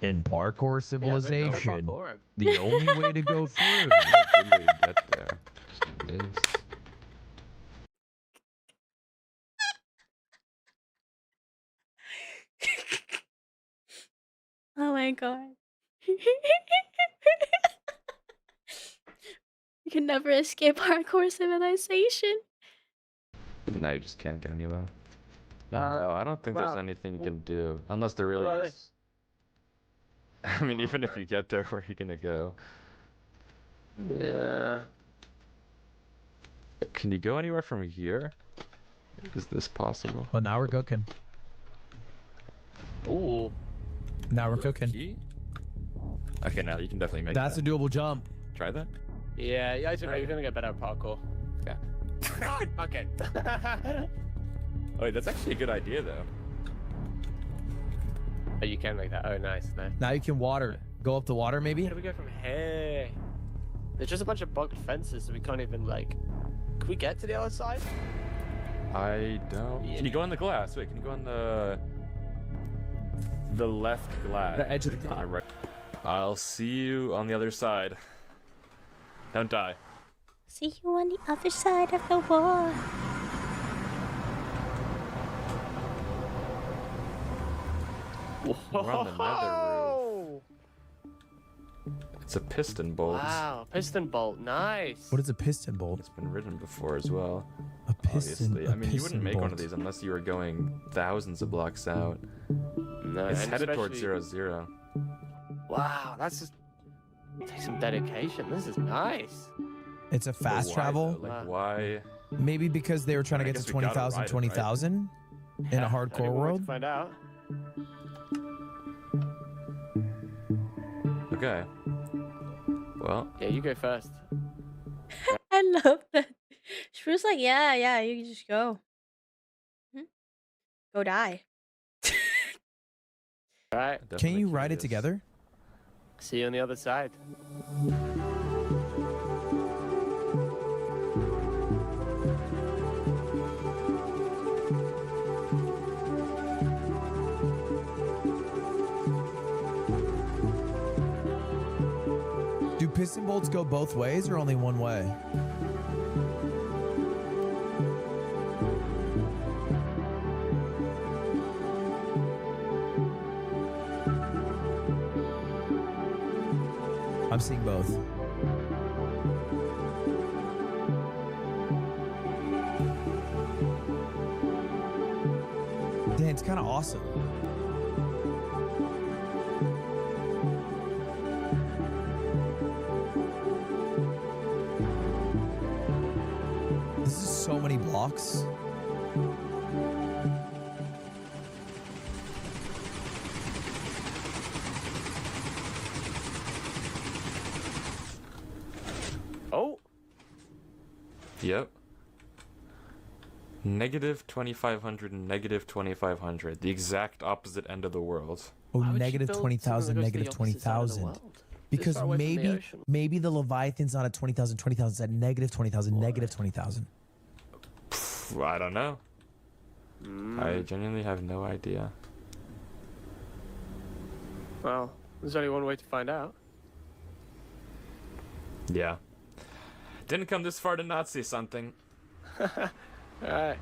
in parkour civilization, parkour. the only way to go through. Get there. It is. Oh my god. You can never escape hardcore civilization. No, you just can't get anywhere. No, I don't think there's anything you can do. Unless there really is. I mean, even if you get there, where are you gonna go? Yeah. Can you go anywhere from here? Is this possible? Well, now we're cooking. Ooh. Now we're cooking. Okay, now you can definitely make That's that. a doable jump. Try that? Yeah, I think you're gonna get better at parkour. Yeah. Okay. Oh, wait, that's actually a good idea, though. Oh, you can make that. Oh, nice. Now you can water. Go up the water, maybe? How do we go from here? There's just a bunch of bugged fences, so we can't even, like... Can we get to the other side? I don't... Can you go on the glass? Wait, can you go on the left glass? The edge of the glass. Right. I'll see you on the other side. Don't die. See you on the other side of the wall. We're on the nether roof. It's a piston bolt. Wow, piston bolt, nice. What is a piston bolt? It's been written before as well. A piston. Obviously. I mean, you wouldn't make one of these unless you were going thousands of blocks out. No, it's headed towards 0-0. Wow, that's just... Take some dedication. This is nice. It's a fast travel. Like, why? Maybe because they were trying to get to 20,000, 20,000 in a hardcore world. Find out. Okay. Well. Yeah, you go first. I love that. She was like, yeah, you can just go. Go die. Alright. Can you ride it together? See you on the other side. Do piston bolts go both ways or only one way? I'm seeing both. Dang, it's kind of awesome. This is so many blocks. Oh. Yep. Negative 2,500 and negative 2,500. The exact opposite end of the world. Oh, negative 20,000, negative 20,000. Because maybe the Leviathan's not at 20,000, 20,000. It's at negative 20,000, negative 20,000. I don't know. I genuinely have no idea. Well, there's only one way to find out. Yeah. Didn't come this far to not see something. Alright.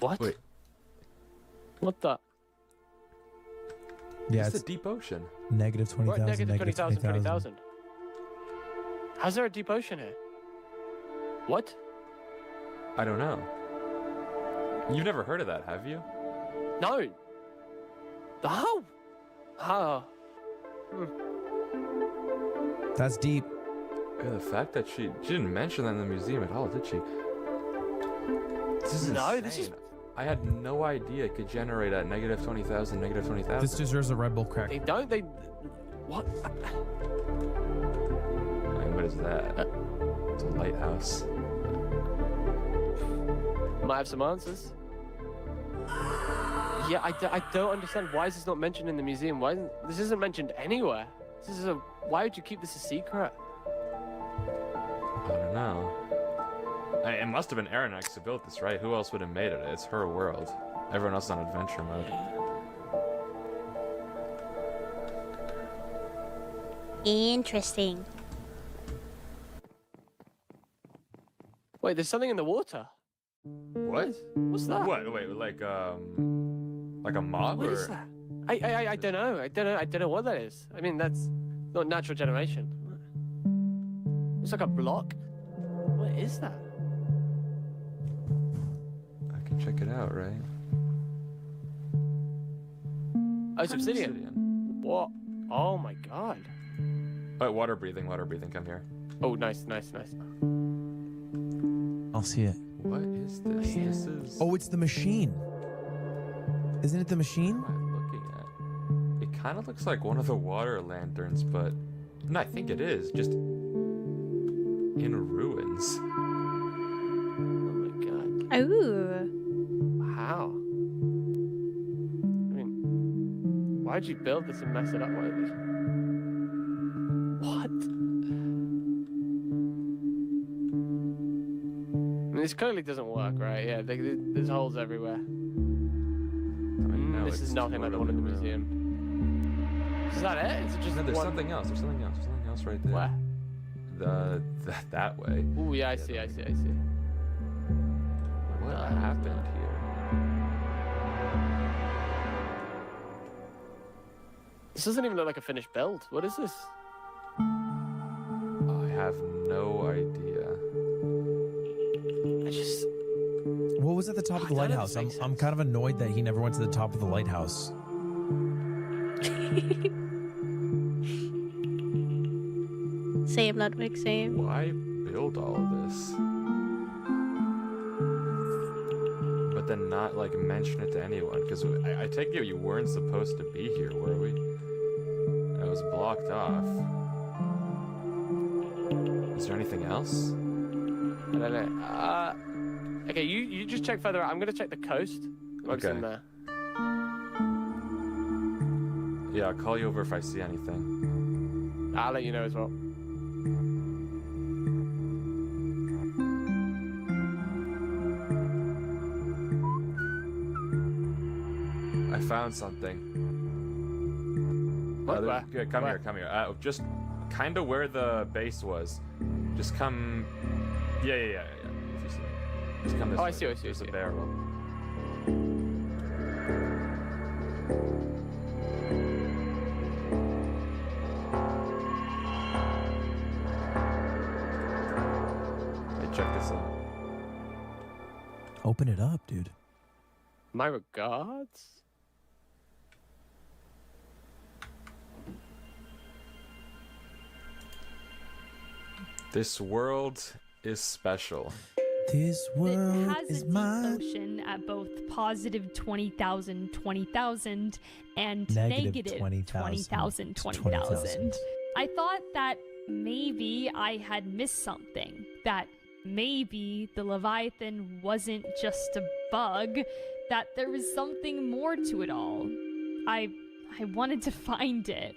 What? Wait. What the? Yeah, it's it's the deep ocean. negative 20,000. What? Negative 20,000, 20,000. 20,000. How's there a deep ocean here? What? I don't know. You've never heard of that, have you? No. How? How? That's deep. Yeah, the fact that she didn't mention that in the museum at all, did she? This is No, this insane. I had no idea it could generate at negative 20,000, negative 20,000. This deserves a Red Bull crack. They don't. They. What? And what is that? It's a lighthouse. Might have some answers. Yeah, I don't understand. Why is this not mentioned in the museum? This isn't mentioned anywhere? This is a. Why would you keep this a secret? I don't know. It must have been Aronnax who built this, right? Who else would have made it? It's her world. Everyone else is on adventure mode. Interesting. Wait, there's something in the water. What? What's that? What? Wait, like a mob What or? is that? I don't know. I don't know what that is. I mean, that's not natural generation. It's like a block. What is that? I can check it out, right? Oh, it's obsidian. What? Oh my god. Oh, water breathing, come here. Oh, nice, nice, nice. I'll see it. What is this? This is. Oh, it's the machine. Isn't it the machine? What am I looking at? It kind of looks like one of the water lanterns, but no, I think it is just in ruins. Oh my god. Ooh. How? I mean, why'd you build this and mess it up like this? What? I mean, this clearly doesn't work, right? Yeah, there's holes everywhere. I mean, no, This is nothing like the one in the museum. Is that it? Is it just No, there's one? something else. There's something else. There's something else right there. Where? That way. Ooh, yeah, I see. What happened here? This doesn't even look like a finished build. What is this? I have no idea. What was at the top of the lighthouse? I'm kind of annoyed that he never went to the top of the lighthouse. Same, Ludwig, same. Why build all of this? But then not like mention it to anyone, because I take it you weren't supposed to be here, were we? It was blocked off. Is there anything else? I don't know. Okay, you just check further out. I'm gonna check the coast. What's in there? Yeah, I'll call you over if I see anything. I'll let you know as well. I found something. What? Here, come here. Just kind of where the base was. Just come. Yeah. If you see it. Just come this way. I see. There's a barrel. Hey, check this out. Open it up, dude. My regards. This world is special. This world It has is a deep mine. ocean at both positive 20,000, 20,000, and Negative negative 20,000, 20,000, 20,000. I thought that maybe I had missed something. That maybe the Leviathan wasn't just a bug, that there was something more to it all. I wanted to find it.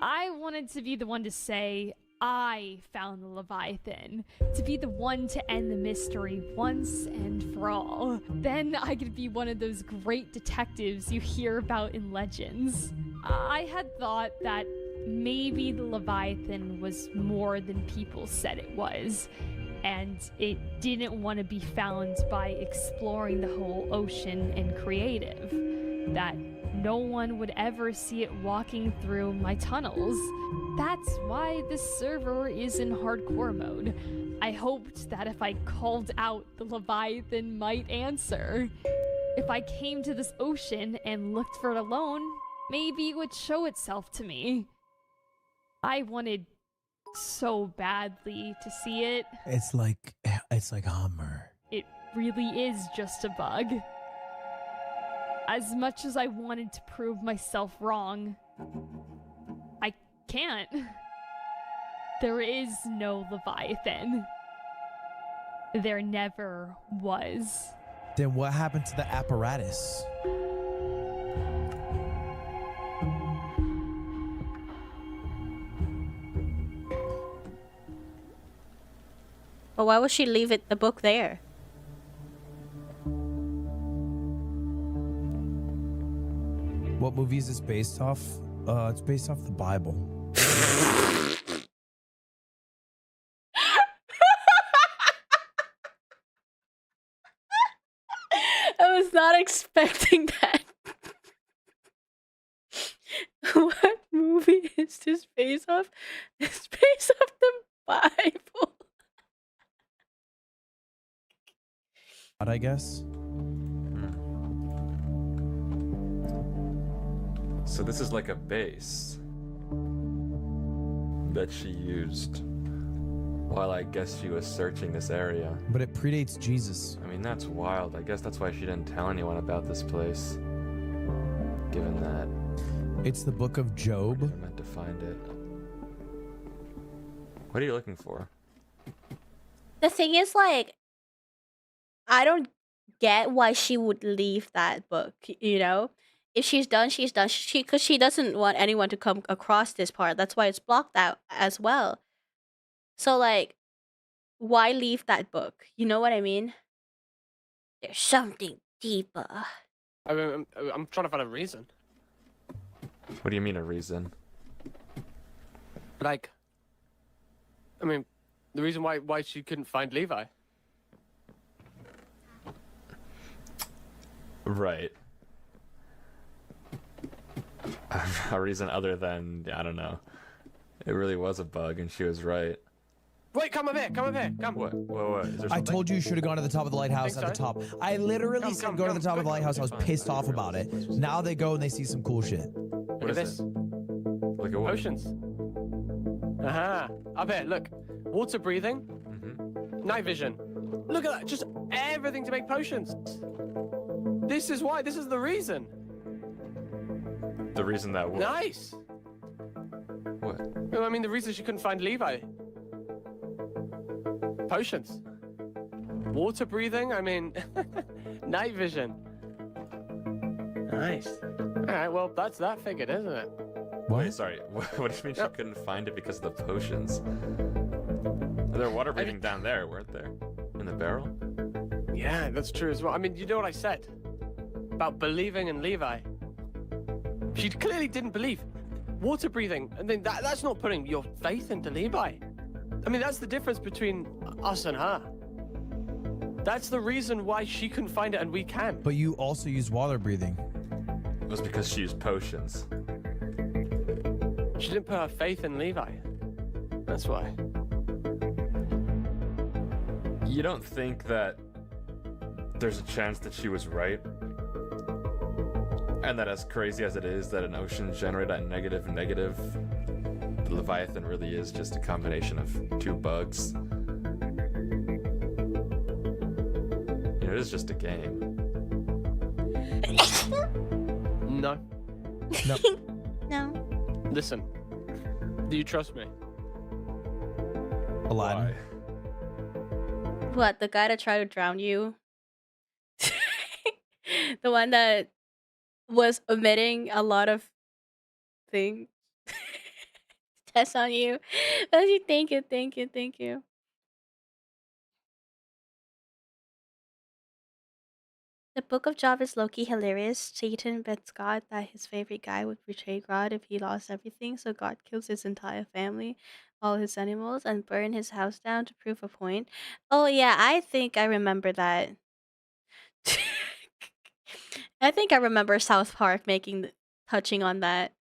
I wanted to be the one to say, I found the Leviathan, to be the one to end the mystery once and for all. Then I could be one of those great detectives you hear about in legends. I had thought that maybe the Leviathan was more than people said it was. and it didn't want to be found by exploring the whole ocean and creative. That no one would ever see it walking through my tunnels. That's why this server is in hardcore mode. I hoped that if I called out, the Leviathan might answer. If I came to this ocean and looked for it alone, maybe it would show itself to me. I wanted so badly to see it. It's like Hummer. It really is just a bug. As much as I wanted to prove myself wrong, I can't. There is no Leviathan. There never was. Then what happened to the apparatus? But why would she leave the book there? What movie is this based off? It's based off the Bible. I was not expecting that. What movie is this based off? It's based off the Bible. I guess. So this is like a base that she used while I guess she was searching this area. But it predates Jesus. I mean, that's wild. I guess that's why she didn't tell anyone about this place. Given that it's the book of Job. I meant to find it. What are you looking for? The thing is, like, I don't get why she would leave that book, you know? If she's done, she's done. Because she doesn't want anyone to come across this part. That's why it's blocked out as well. So, like, why leave that book? You know what I mean? There's something deeper. I'm trying to find a reason. What do you mean a reason? Like, I mean, the reason why she couldn't find Levi. Right. A reason other than, I don't know. It really was a bug and she was right. Wait, come up here, come. What? Is there I something? told you should have gone to the top of the lighthouse Think at the so? top. I literally said go to the top of the lighthouse. I was pissed off about it. Now they go and they see some cool shit. Look at this. Like a what? Oceans. Aha. Up here, look. Water breathing. Night vision. Look at that. Just everything to make potions. This is why. This is the reason. The reason that what? Nice. What? Well, I mean, the reason she couldn't find Levi. Potions. Water breathing. I mean, night vision. Nice. All right. Well, that's that figured, isn't it? Wait, sorry. What do you mean she couldn't find it because of the potions? There were water breathing down there, weren't there? In the barrel? Yeah, that's true as well. I mean, you know what I said about believing in Levi. She clearly didn't believe. Water breathing, and then that's not putting your faith into Levi. I mean, that's the difference between us and her. That's the reason why she couldn't find it and we can. But you also use water breathing. It was because she used potions. She didn't put her faith in Levi. That's why. You don't think that there's a chance that she was right? And that as crazy as it is that an ocean generated at negative, the Leviathan really is just a combination of two bugs. You know, it is just a game. No. No. No. Listen. Do you trust me? Aladdin. What, the guy that tried to drown you? The one that was omitting a lot of things. Test on you. Thank you. The Book of Job is low-key hilarious. Satan bets God that his favorite guy would betray God if he lost everything, so God kills his entire family, all his animals, and burn his house down to prove a point. Oh yeah, I think I remember that. I think I remember South Park touching on that.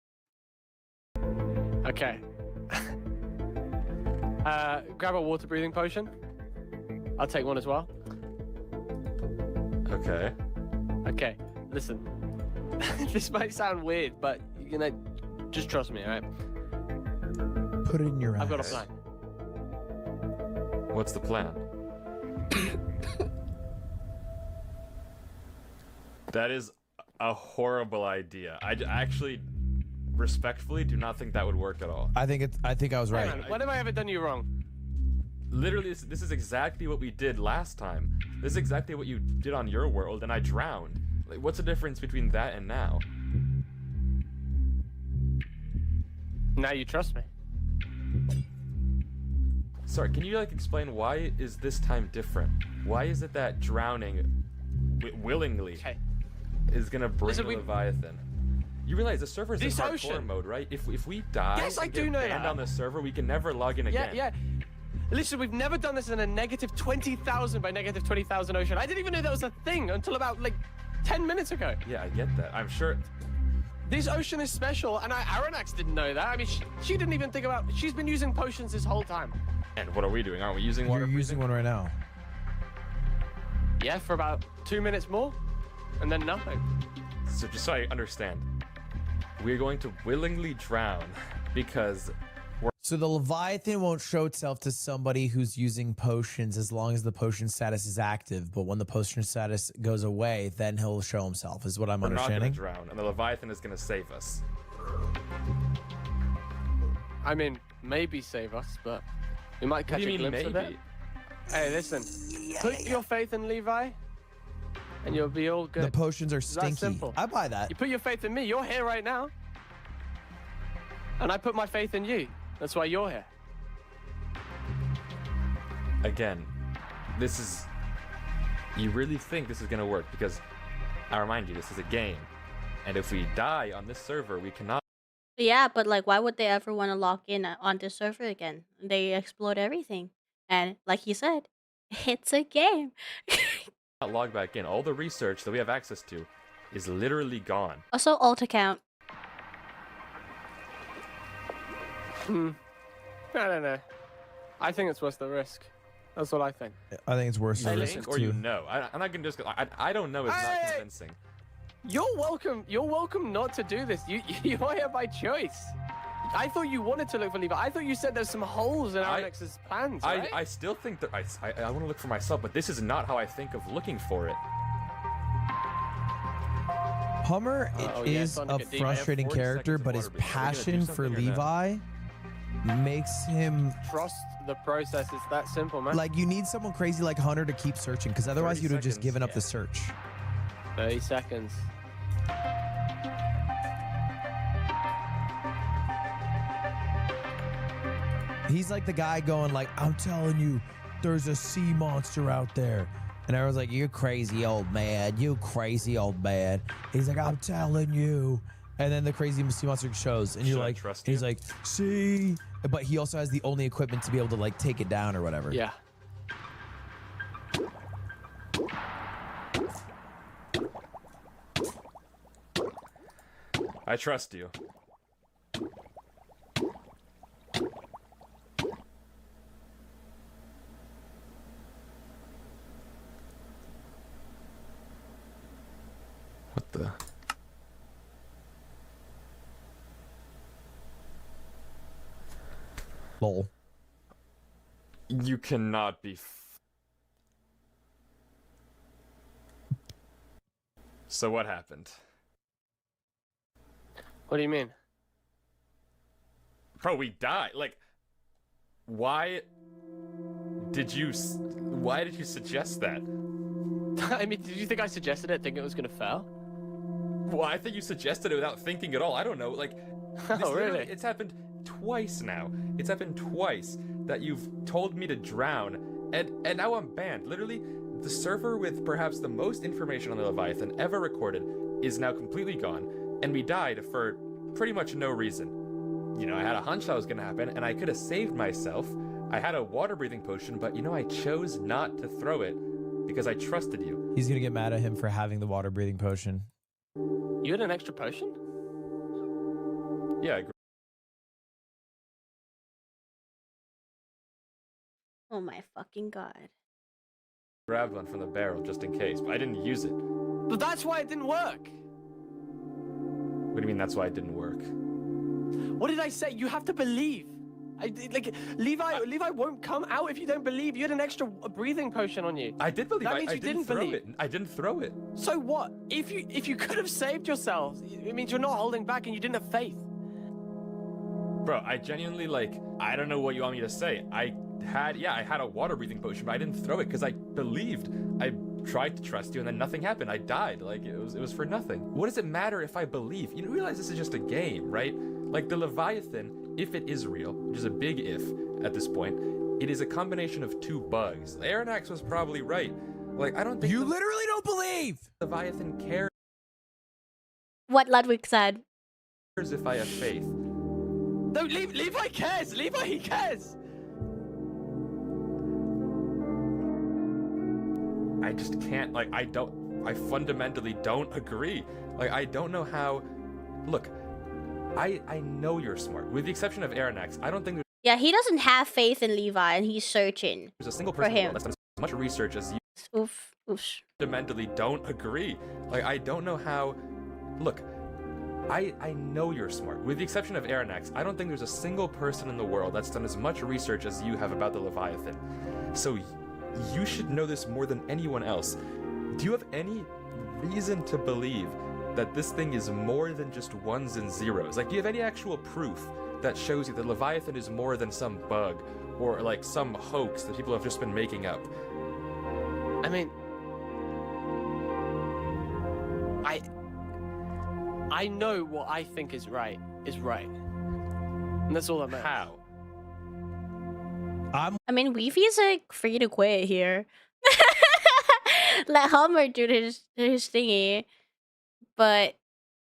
Okay. Grab a water breathing potion. I'll take one as well. Okay. Okay, listen. This might sound weird, but you know, just trust me, alright? Put it in your I've got a ass. plan. What's the plan? That is a horrible idea. I actually, respectfully, do not think that would work at all. I think I was right. Hang on, when have I ever done you wrong? Literally, this is exactly what we did last time. This is exactly what you did on your world, and I drowned. Like, what's the difference between that and now? Now you trust me. Sorry, can you like explain why is this time different? Why is it that drowning willingly is gonna bring the Leviathan? You realize the server's in This hardcore ocean. mode, right? If we die, Yes, I and do get know banned that. on the server, we can never log in again. Yeah. Listen, we've never done this in a negative 20,000 by negative 20,000 ocean. I didn't even know that was a thing until about like 10 minutes ago. Yeah, I get that. I'm sure. This ocean is special, and Aranax didn't know that. I mean, she didn't even think about. She's been using potions this whole time. And what are we doing? Aren't we using water? You're using one right now. Yeah, for about 2 minutes more, and then nothing. So just so I understand, we're going to willingly drown because So the Leviathan won't show itself to somebody who's using potions as long as the potion status is active. But when the potion status goes away, then he'll show himself, is what I'm we're understanding. not going to drown, and the Leviathan is going to save us. I mean, maybe save us, but we might What catch do you a mean, glimpse of maybe? it. Hey, listen. Put your faith in Levi, and you'll be all good. The potions are It's that stinky. simple. I buy that. You put your faith in me. You're here right now. And I put my faith in you. That's why you're here. Again, this is... You really think this is going to work? Because, I remind you, this is a game. And if we die on this server, we cannot... Yeah, but like, why would they ever want to log in on this server again? They explode everything, and like you said, it's a game. log back in. All the research that we have access to is literally gone. Also, alt account. I don't know. I think it's worth the risk. That's what I think. I think it's worse You than think, risk or too. you know? I'm not gonna just. I don't know. It's not convincing. You're welcome. You're welcome not to do this. You're here by choice. I thought you wanted to look for Levi. I thought you said there's some holes in Aronex's plans, right? I still think that I want to look for myself, but this is not how I think of looking for it. Hummer yeah, is Sonic a at D. I have frustrating 40 character, seconds of but his water breathing. Are we gonna do passion for something or not? Levi makes him Trust the process. It's that simple, man. like, you need someone crazy like Hunter to keep searching, because otherwise 30 you'd have just seconds, given up the search. 30 seconds. He's like the guy going like, I'm telling you, there's a sea monster out there. And everyone's like, you're crazy old man. You crazy old man. He's like, I'm telling you. And then the crazy sea monster shows. And you're Should I like, trust he's you? like, see? But he also has the only equipment to be able to like take it down or whatever. Yeah. I trust you. What the? Lol. You cannot be. So what happened? What do you mean? Bro, we died. Like, why did you suggest that? I mean, did you think I suggested it, thinking it was gonna fail? Well, I think you suggested it without thinking at all. I don't know. Like, Oh, this literally- really? It's happened twice now. It's happened twice that you've told me to drown, and now I'm banned. Literally, The server with perhaps the most information on the Leviathan ever recorded is now completely gone, and we died for pretty much no reason. You know, I had a hunch that was gonna happen, and I could have saved myself. I had a water-breathing potion, but you know, I chose not to throw it because I trusted you. He's gonna get mad at him for having the water-breathing potion. You had an extra potion? Yeah, I Oh my fucking god. grabbed one from the barrel just in case, but I didn't use it. But that's why it didn't work. What do you mean that's why it didn't work? What did I say? You have to believe. Levi won't come out if you don't believe. You had an extra breathing potion on you. I did believe. That means I you didn't didn't throw believe. it. I didn't throw it. So what? If you could have saved yourself, it means you're not holding back and you didn't have faith. Bro, I genuinely, like, I don't know what you want me to say. I had a water breathing potion, but I didn't throw it because I believed. I tried to trust you and then nothing happened. I died. Like, it was for nothing. What does it matter if I believe? You realize this is just a game, right? Like, the Leviathan, if it is real, which is a big if at this point, it is a combination of two bugs. Aeronax was probably right. Like, I don't think you literally don't believe Leviathan cares What Ludwig said. if I have faith. No, Levi cares. Levi, he cares. I just can't, like, I fundamentally don't agree. Like, I don't know how, look, I know you're smart. With the exception of Aeronax, I don't think Yeah, he doesn't have faith in Levi and he's searching there's a single for person in the him. world that's done as much research as you. Oof. Oof. Fundamentally don't agree. Like, I don't know how, look, I know you're smart. With the exception of Aeronax, I don't think there's a single person in the world that's done as much research as you have about the Leviathan. So you should know this more than anyone else. Do you have any reason to believe that this thing is more than just ones and zeros? Like, do you have any actual proof that shows you that Leviathan is more than some bug or like some hoax that people have just been making up? I mean, I know what I think is right. And that's all that matters. How? I mean, Weevy's like free to quit here. Let Hummer do his thingy. But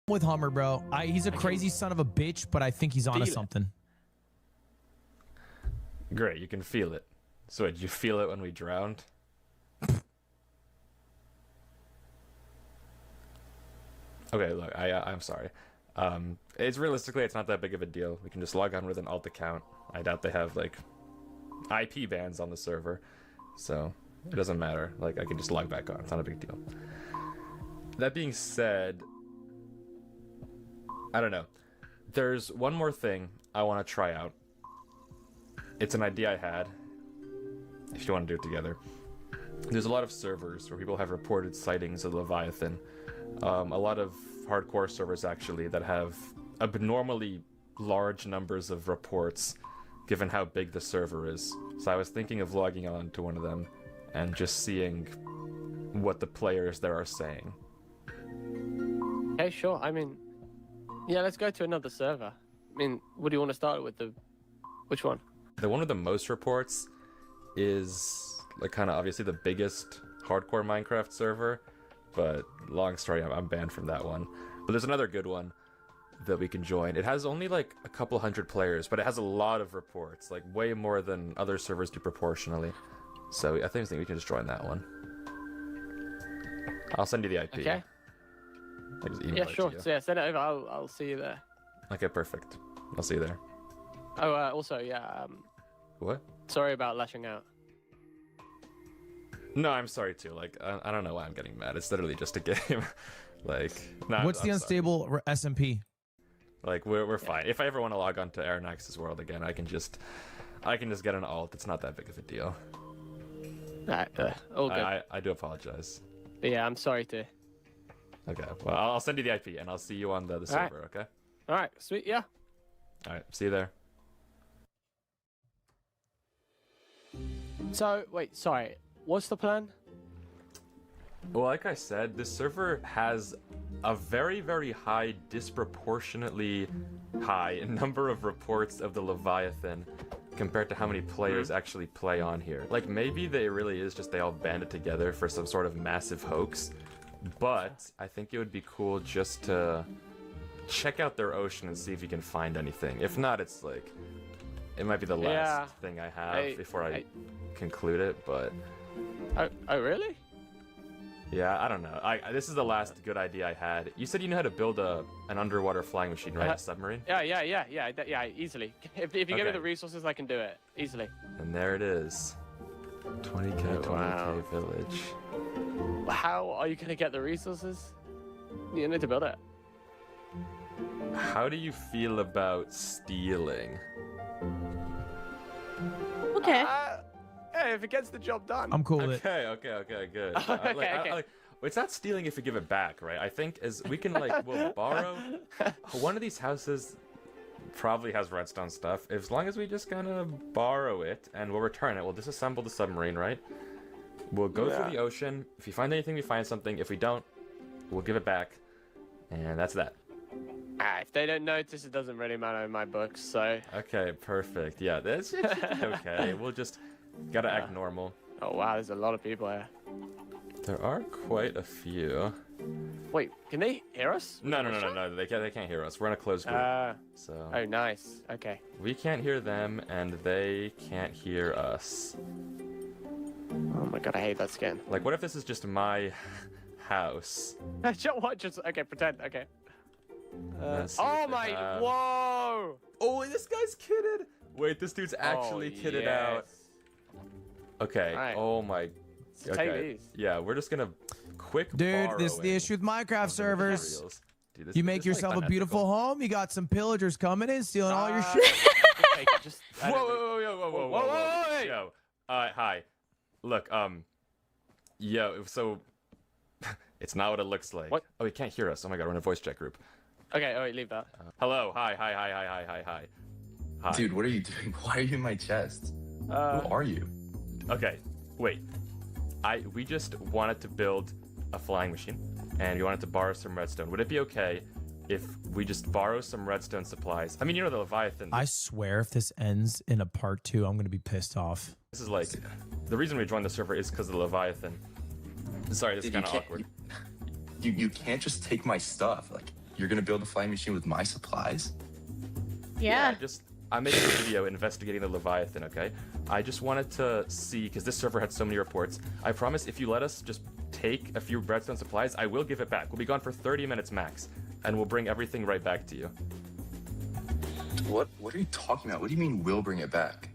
with Hummer, bro. He's a crazy son of a bitch, but I think he's onto something. Great, you can feel it. So did you feel it when we drowned? Okay, look, I'm sorry. It's realistically, it's not that big of a deal. We can just log on with an alt account. I doubt they have, like, IP bans on the server. So, it doesn't matter. Like, I can just log back on. It's not a big deal. That being said, I don't know. There's one more thing I want to try out. It's an idea I had. If you want to do it together. There's a lot of servers where people have reported sightings of Leviathan. A lot of hardcore servers, actually, that have abnormally large numbers of reports, given how big the server is. So I was thinking of logging on to one of them and just seeing what the players there are saying. Hey, sure. I mean, yeah, let's go to another server. I mean, what do you want to start with? Which one? The one with the most reports is, like, kind of obviously the biggest hardcore Minecraft server, but long story, I'm banned from that one. But there's another good one that we can join. It has only like a couple hundred players, but it has a lot of reports, like way more than other servers do proportionally. So I think we can just join that one. I'll send you the IP. Okay. I just email Yeah, it sure. to you. So yeah, send it over. I'll see you there. Okay, perfect. I'll see you there. Oh, also, yeah. What? Sorry about lashing out. No, I'm sorry too. Like, I don't know why I'm getting mad. It's literally just a game. Like, no. What's the unstable SMP? Like, we're fine. If I ever want to log on to Aeronax's world again, I can just get an alt. It's not that big of a deal. Alright, all good. I do apologize. But yeah, I'm sorry to. Okay, well, I'll send you the IP and I'll see you on the server. Okay. All right, sweet. Yeah. All right, see you there. So wait, sorry. What's the plan? Well, like I said, this server has a very, very high, disproportionately high number of reports of the Leviathan compared to how many players actually play on here. Like, maybe they really is just they all banded together for some sort of massive hoax, but I think it would be cool just to check out their ocean and see if you can find anything. If not, it's like, it might be the last thing I have before I conclude it, but... Oh, really? Yeah, I don't know. This is the last good idea I had. You said you know how to build an underwater flying machine, right? A submarine? Yeah, easily. If you give me the resources, I can do it. Easily. And there it is. 20k, 20k village. How are you going to get the resources? You need to build it. How do you feel about stealing? Okay. Hey, if it gets the job done. I'm cool with it. Okay, good. It's not stealing if you give it back, right? I think as we can we'll borrow. One of these houses probably has redstone stuff. As long as we just kind of borrow it and we'll return it, we'll disassemble the submarine, right? We'll go through the ocean. If you find anything, we find something. If we don't, we'll give it back. And that's that. If they don't notice, it doesn't really matter in my books, so... Okay, perfect. Yeah, that's okay. We'll just gotta act normal. Oh, wow, there's a lot of people here. There are quite a few. Wait, can they hear us? No. They can't hear us. We're in a closed group. So. Oh, nice. Okay. We can't hear them, and they can't hear us. Oh my god, I hate that skin. Like, what if this is just my house? What? Just okay. Pretend. Okay. Oh my! Whoa! Oh, this guy's kitted. Wait, this dude's actually kitted out. Okay. Right. Oh my. So take these. Yeah, we're just gonna quick. Dude, this is the issue with Minecraft servers. Dude, you make yourself a beautiful home. You got some pillagers coming in, stealing all your shit. Whoa! Yo. Hi. Look. Yo. So. It's not what it looks like. What? Oh, he can't hear us. Oh my god, we're in a voice chat group. Okay, alright, leave that. Hello, hi. Dude, what are you doing? Why are you in my chest? Who are you? Okay, wait. We just wanted to build a flying machine, and we wanted to borrow some redstone. Would it be okay if we just borrow some redstone supplies? I mean, you know the Leviathan. I swear if this ends in a part 2, I'm gonna be pissed off. This is like, the reason we joined the server is because of the Leviathan. Sorry, this is kind of awkward. You can't just take my stuff. Like, you're gonna build a flying machine with my supplies? Yeah. I'm making a video investigating the Leviathan, okay? I just wanted to see, because this server had so many reports. I promise if you let us just take a few redstone supplies, I will give it back. We'll be gone for 30 minutes max, and we'll bring everything right back to you. What are you talking about? What do you mean we'll bring it back?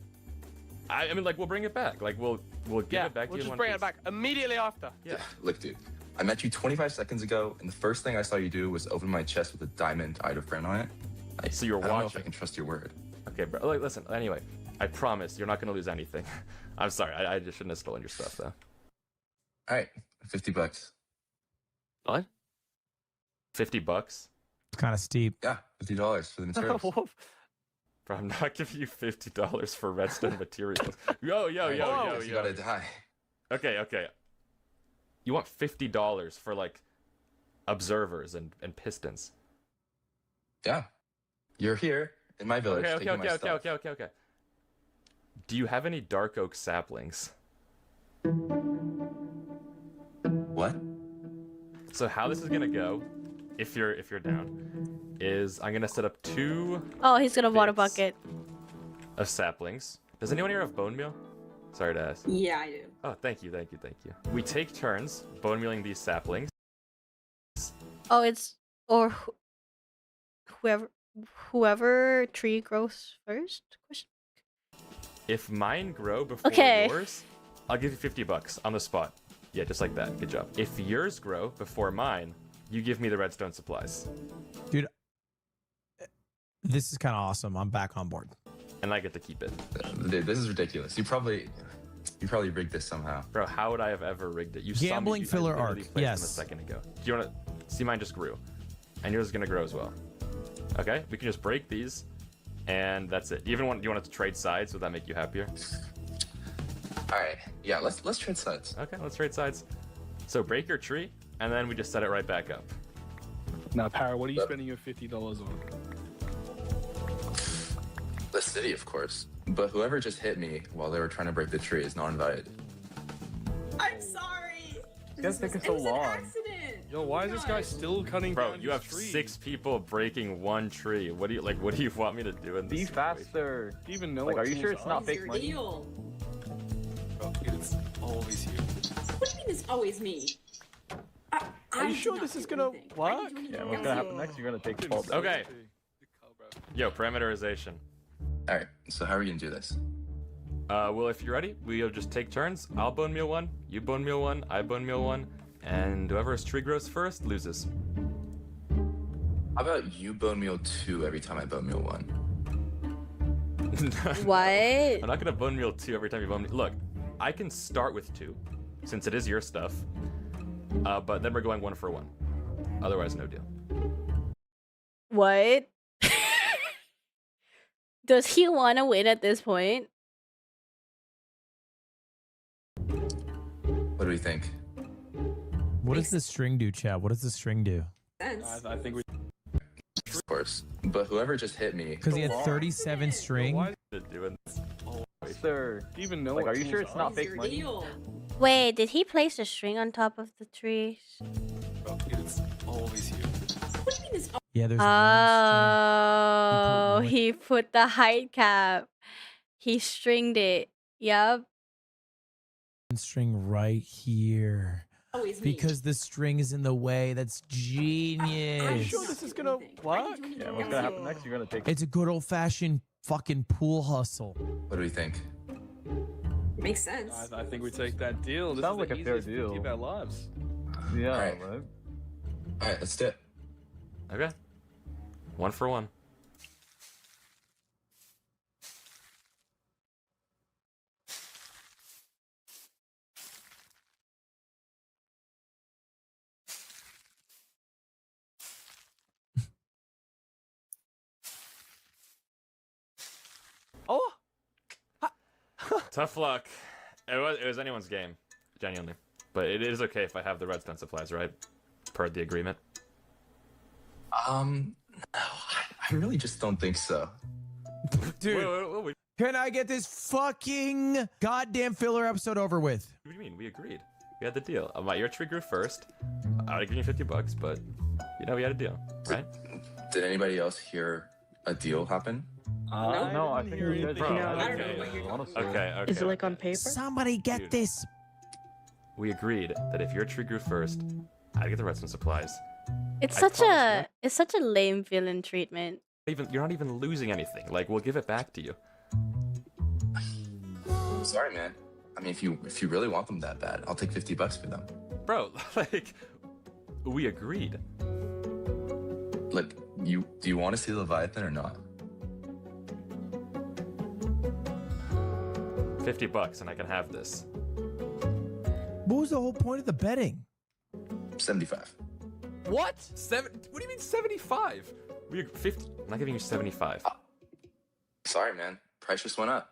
I mean, like, we'll bring it back. Like, we'll give it back to you in one piece. We'll just bring it back immediately after. Yeah. Look, dude. I met you 25 seconds ago, and the first thing I saw you do was open my chest with a diamond Friend on it. So you're watching. I don't know if I can trust your word. Okay, bro. Like, listen, anyway, I promise you're not going to lose anything. I'm sorry. I just shouldn't have stolen your stuff, though. All right. $50. What? $50? It's kind of steep. Yeah, $50 for the materials. Bro, I'm not giving you $50 for redstone materials. Yo. You gotta die. Okay. You want $50 for, like, observers and pistons? Yeah. You're here in my village. Okay. Do you have any dark oak saplings? What? So how this is gonna go, if you're down, is I'm gonna set up 2. Oh, he's gonna water bucket. Of saplings. Does anyone here have bone meal? Sorry to ask. Yeah, I do. Oh, thank you. We take turns bone mealing these saplings. Oh, it's whoever tree grows first? If mine grow before yours, I'll give you $50 on the spot. Yeah, just like that. Good job. If yours grow before mine, you give me the redstone supplies. Dude, this is kind of awesome. I'm back on board. And I get to keep it. Dude, this is ridiculous. You probably rigged this somehow. Bro, how would I have ever rigged it? You Gambling saw me, filler arc. Yes. A second ago. Do you want to see mine just grew? And yours is going to grow as well. Okay? We can just break these, and that's it. Do you want it to trade sides? Would that make you happier? All right. Yeah, let's trade sides. Okay, let's trade sides. So break your tree, and then we just set it right back up. Now, Para, what are you spending your $50 on? The city, of course. but whoever just hit me while they were trying to break the tree is not invited. I'm sorry. You guys taking so It was long. an accident. Yo, why is this guy still cutting Bro, down you his have tree? 6 people breaking one tree. What do you What do you want me to do in this? Be situation? faster. Do you even know Like, what are you tools sure it's not are? fake money? Deal. Bro, it's always you. What do you mean it's always me? Are you sure this is gonna work? Yeah, what's gonna happen next? You're gonna take fall back. Okay. Yo, parameterization. All right, so how are we gonna do this? Well, if you're ready, we'll just take turns. I'll bone meal 1, you bone meal 1, I bone meal 1, and whoever's tree grows first loses. How about you bone meal 2 every time I bone meal 1? What? I'm not gonna bone meal 2 every time you bone meal. Look, I can start with 2, since it is your stuff. But then we're going 1 for 1. Otherwise, no deal. What? Does he want to win at this point? What do we think? What does the string do, Chad? What does the string do? I think we. Of course, but whoever just hit me. Because he had 37 string. Why is it doing this? Sir, do you even know Like, what are you tools sure it's not fake money? Deal. Wait, did he place a string on top of the trees? Bro, it's always you. What do you mean it's Yeah, there's Oh, one string. he put the height cap. He stringed it. Yup. One string right here. always me? Because the string is in the way. That's Are you genius. sure this is gonna work? Yeah, what's gonna happen next? You're gonna take. It's a good old fashioned fucking pool hustle. What do we think? Makes sense. I think we take that deal. This Sounds is like the a fair easiest deal. 50 of our lives. Yeah, Alright. right. All right, let's do it. Okay. 1 for 1. Oh, Tough luck. It was anyone's game, genuinely. But it is okay if I have the redstone supplies, right? Per the agreement. No, I really just don't think so. Dude, Wait. can I get this fucking goddamn filler episode over with? What do you mean? We agreed. We had the deal. Your tree grew first. I would give you $50, but you know we had a deal, right? Did anybody else hear a deal happen? No, I think we guys. Bro, I don't know what you're honestly. Okay. Is it like on paper? Somebody get Dude. this. We agreed that if your tree grew first, I'd get the redstone supplies. It's I such promise, it's such a lame villain treatment. You're not even losing anything. Like, we'll give it back to you. Sorry, man. I mean, if you really want them that bad, I'll take $50 for them. Bro, like, we agreed. Like, do you want to see Leviathan or not? $50 and I can have this. What was the whole point of the betting? 75. What? What do you mean 75? We 50. I'm not giving you 75. Sorry, man. Price just went up.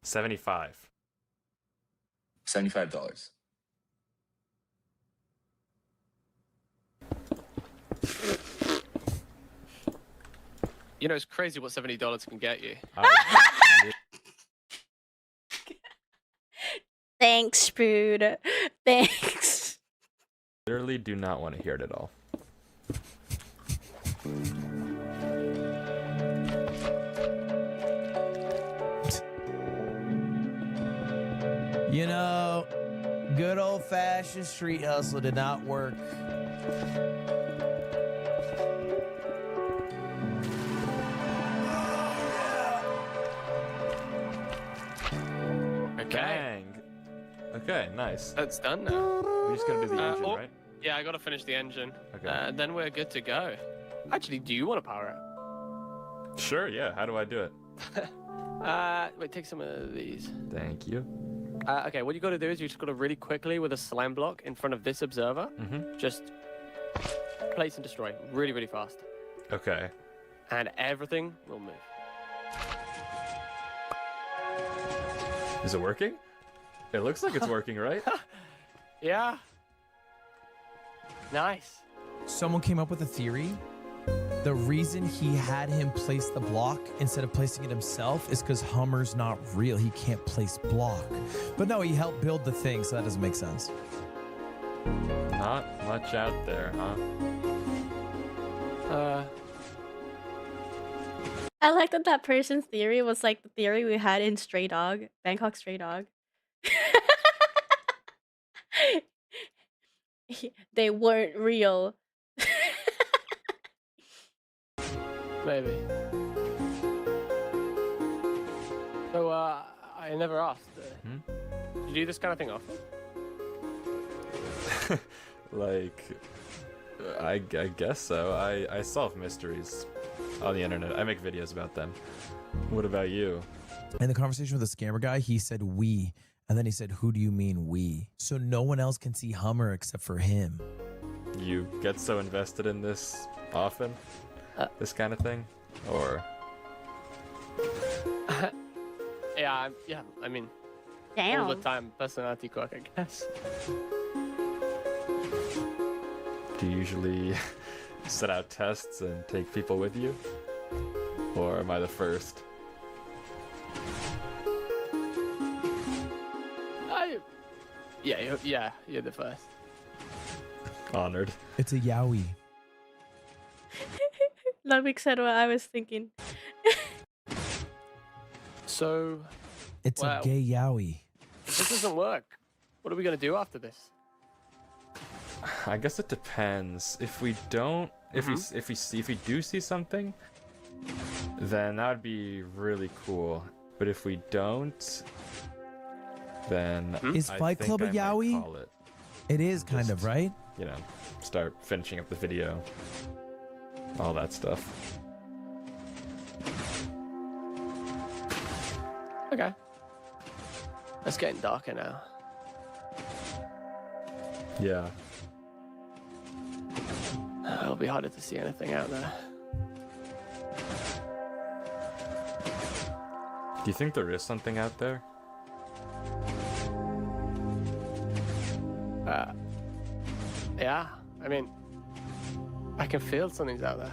75. $75. you know it's crazy what $70 can get you. Thanks, Brood. Thanks. Literally do not want to hear it at all. You know, good old fashioned street hustle did not work. Okay. Bang. Okay, nice. That's done now. We just gotta do the engine, oh, right? Yeah, I gotta finish the engine. Okay. Then we're good to go. Actually, do you want to power it? Sure, yeah. How do I do it? Wait, take some of these. Thank you. Okay, what you gotta do is you just gotta really quickly with a slam block in front of this observer, just place and destroy really, really fast. Okay. And everything will move. Is it working? It looks like it's working, right? Yeah. Nice. Someone came up with a theory The reason he had him place the block instead of placing it himself is because Hummer's not real. He can't place block. But no, he helped build the thing, so that doesn't make sense. Not much out there, huh? I like that that person's theory was like the theory we had in Stray Dog, Bangkok Stray Dog. They weren't real. Maybe. So, I never asked. Do you do this kind of thing often? Like, I guess so. I solve mysteries on the internet. I make videos about them. What about you? In the conversation with the scammer guy, he said we, and then he said, who do you mean we? So no one else can see Hummer except for him. You get so invested in this often? This kind of thing? Or... yeah, I mean... Damn. All the time, personality quirk, I guess. Do you usually set out tests and take people with you? Or am I the first? Yeah, you're the first. Honored. It's a yaoi. Ludwig said what I was thinking. So... It's a gay yaoi. If this doesn't work, what are we gonna do after this? I guess it depends. If we don't, if we do see something, then that would be really cool. But if we don't, then Is I Fight think Club a I might yaoi? call it. It is kind of, right? You know, start finishing up the video, all that stuff. Okay. It's getting darker now. Yeah. It'll be harder to see anything out there. Do you think there is something out there? Yeah, I mean, I can feel something's out there.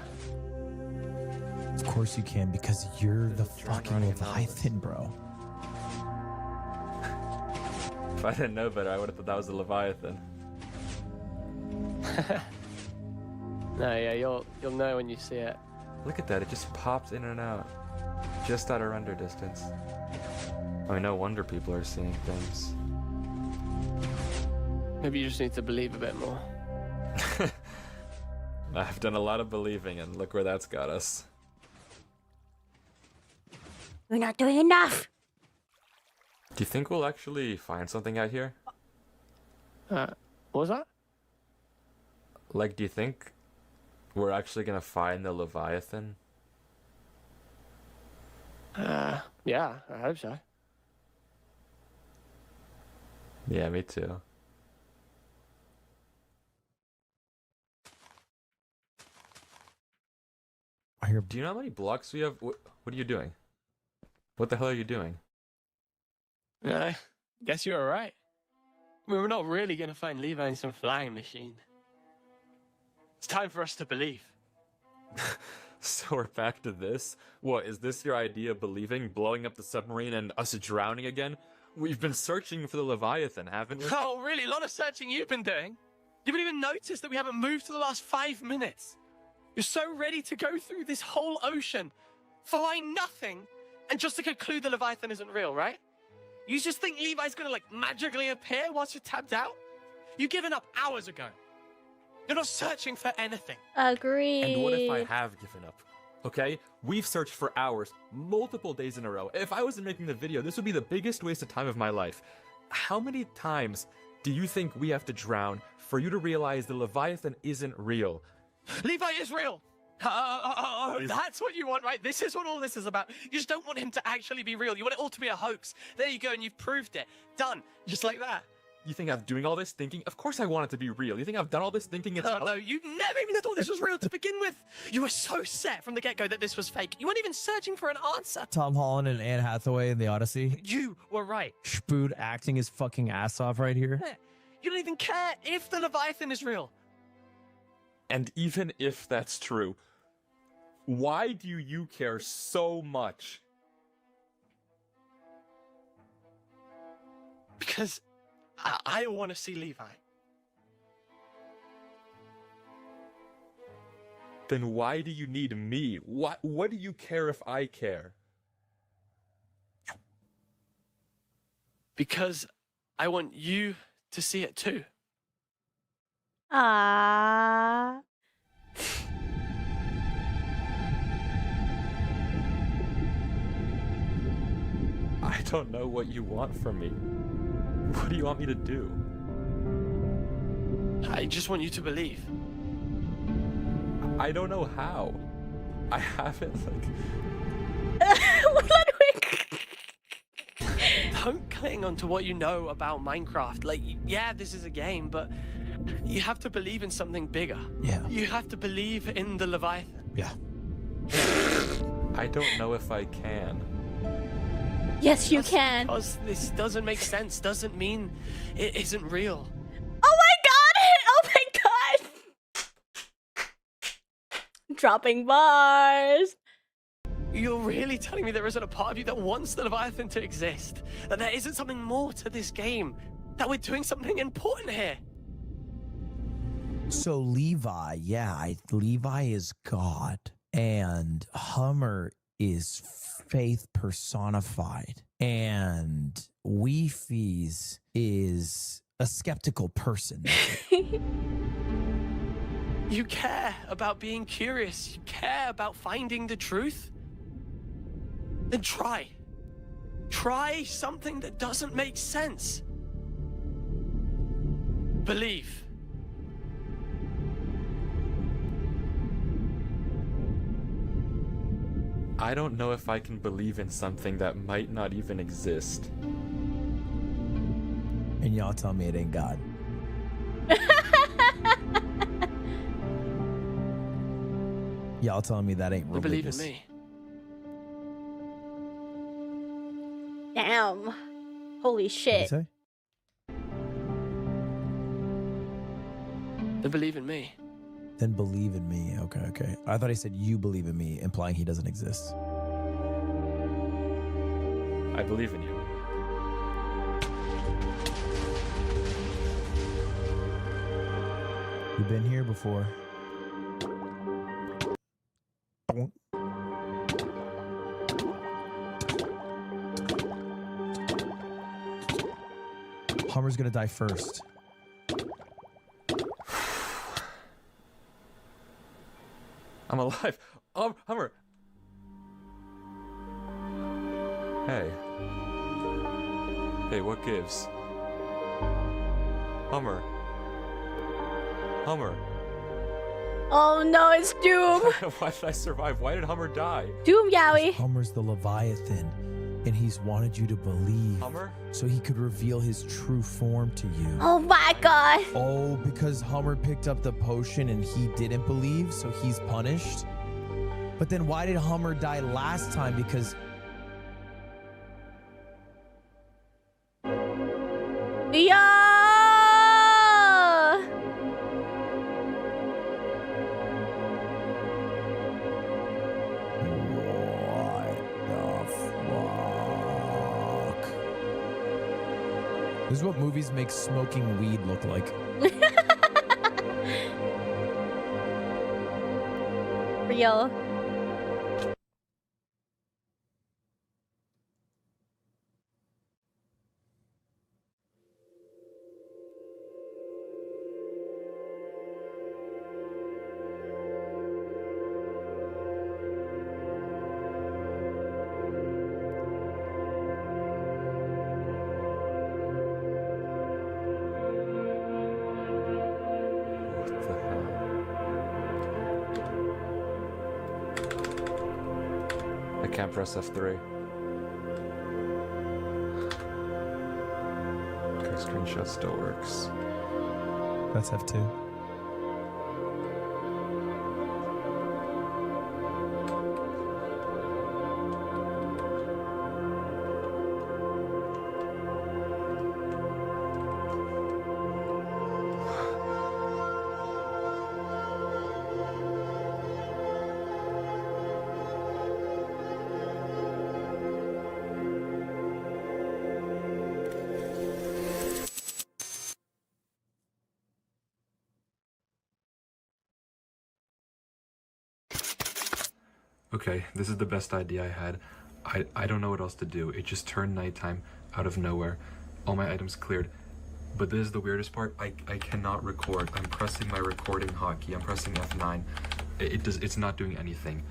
Of course you can, because you're the fucking Leviathan, bro. If I didn't know better, I would have thought that was a Leviathan. No, yeah, you'll know when you see it. Look at that, it just pops in and out. Just out of render distance. I mean, no wonder people are seeing things. Maybe you just need to believe a bit more. I've done a lot of believing, and look where that's got us. We're not doing enough. Do you think we'll actually find something out here? What was that? Like, do you think we're actually gonna find the Leviathan? Yeah, I hope so. Yeah, me too. Do you know how many blocks we have? What are you doing? What the hell are you doing? I guess you were right. We're not really gonna find Levi in some flying machine. It's time for us to believe. So we're back to this? What, is this your idea of believing? Blowing up the submarine and us drowning again? We've been searching for the Leviathan, haven't we? Oh, really? A lot of searching you've been doing? You haven't even noticed that we haven't moved for the last 5 minutes. You're so ready to go through this whole ocean, find nothing, and just to conclude the Leviathan isn't real, right? You just think Levi's gonna, like, magically appear once you're tapped out? You've given up hours ago. You're not searching for anything. Agreed. And what if I have given up? Okay? We've searched for hours, multiple days in a row. If I wasn't making the video, this would be the biggest waste of time of my life. How many times do you think we have to drown for you to realize the Leviathan isn't real? Levi is real! That's what you want, right? This is what all this is about. You just don't want him to actually be real. You want it all to be a hoax. There you go, and you've proved it. Done. Just like that. You think I'm doing all this thinking? Of course I want it to be real. You think I've done all this thinking it's... No, you never even thought this was real to begin with. You were so set from the get-go that this was fake. You weren't even searching for an answer. Tom Holland and Anne Hathaway in The Odyssey. You were right. Spood acting his fucking ass off right here. You don't even care if the Leviathan is real. And even if that's true, Why do you care so much? Because I want to see Levi. Then why do you need me? What do you care if I care? Because I want you to see it too. Ah. I don't know what you want from me. What do you want me to do? I just want you to believe. I don't know how. I haven't, Don't cling on to what you know about Minecraft. Like, yeah, this is a game, but you have to believe in something bigger. Yeah. You have to believe in the Leviathan. Yeah. I don't know if I can. Yes, you can. Because this doesn't make sense, doesn't mean it isn't real. Oh my god! Dropping bars. You're really telling me there isn't a part of you that wants the Leviathan to exist? That there isn't something more to this game? That we're doing something important here? So Levi, Levi is God, and Hummer is faith personified, and Weefies is a skeptical person. You care about being curious. You care about finding the truth. Then try. Try something that doesn't make sense. Believe. I don't know if I can believe in something that might not even exist. And y'all tell me it ain't God. Y'all telling me that ain't You believe in religious. me. Damn. Holy What'd you shit. say? They believe in me. Then believe in me. Okay. I thought he said you believe in me, implying he doesn't exist. I believe in you. You've been here before. Hummer's gonna die first. I'm alive. Oh, Hummer. Hey. Hey, what gives? Hummer. Hummer. Oh no, it's Doom. Why did I survive? Why did Hummer die? Doom Yowie. Hummer's the Leviathan, and he's wanted you to believe Hummer? so he could reveal his true form to you. Oh my god. Oh, because Hummer picked up the potion and he didn't believe, so he's punished? But then why did Hummer die last time? Because... Yeah. This is what movies make smoking weed look like. Real. What the hell? I can't press F3. Okay, screenshot still works. That's F2. Okay, this is the best idea I had. I don't know what else to do. It just turned nighttime out of nowhere. All my items cleared. But this is the weirdest part. I cannot record. I'm pressing my recording hotkey. I'm pressing F9. It's not doing anything.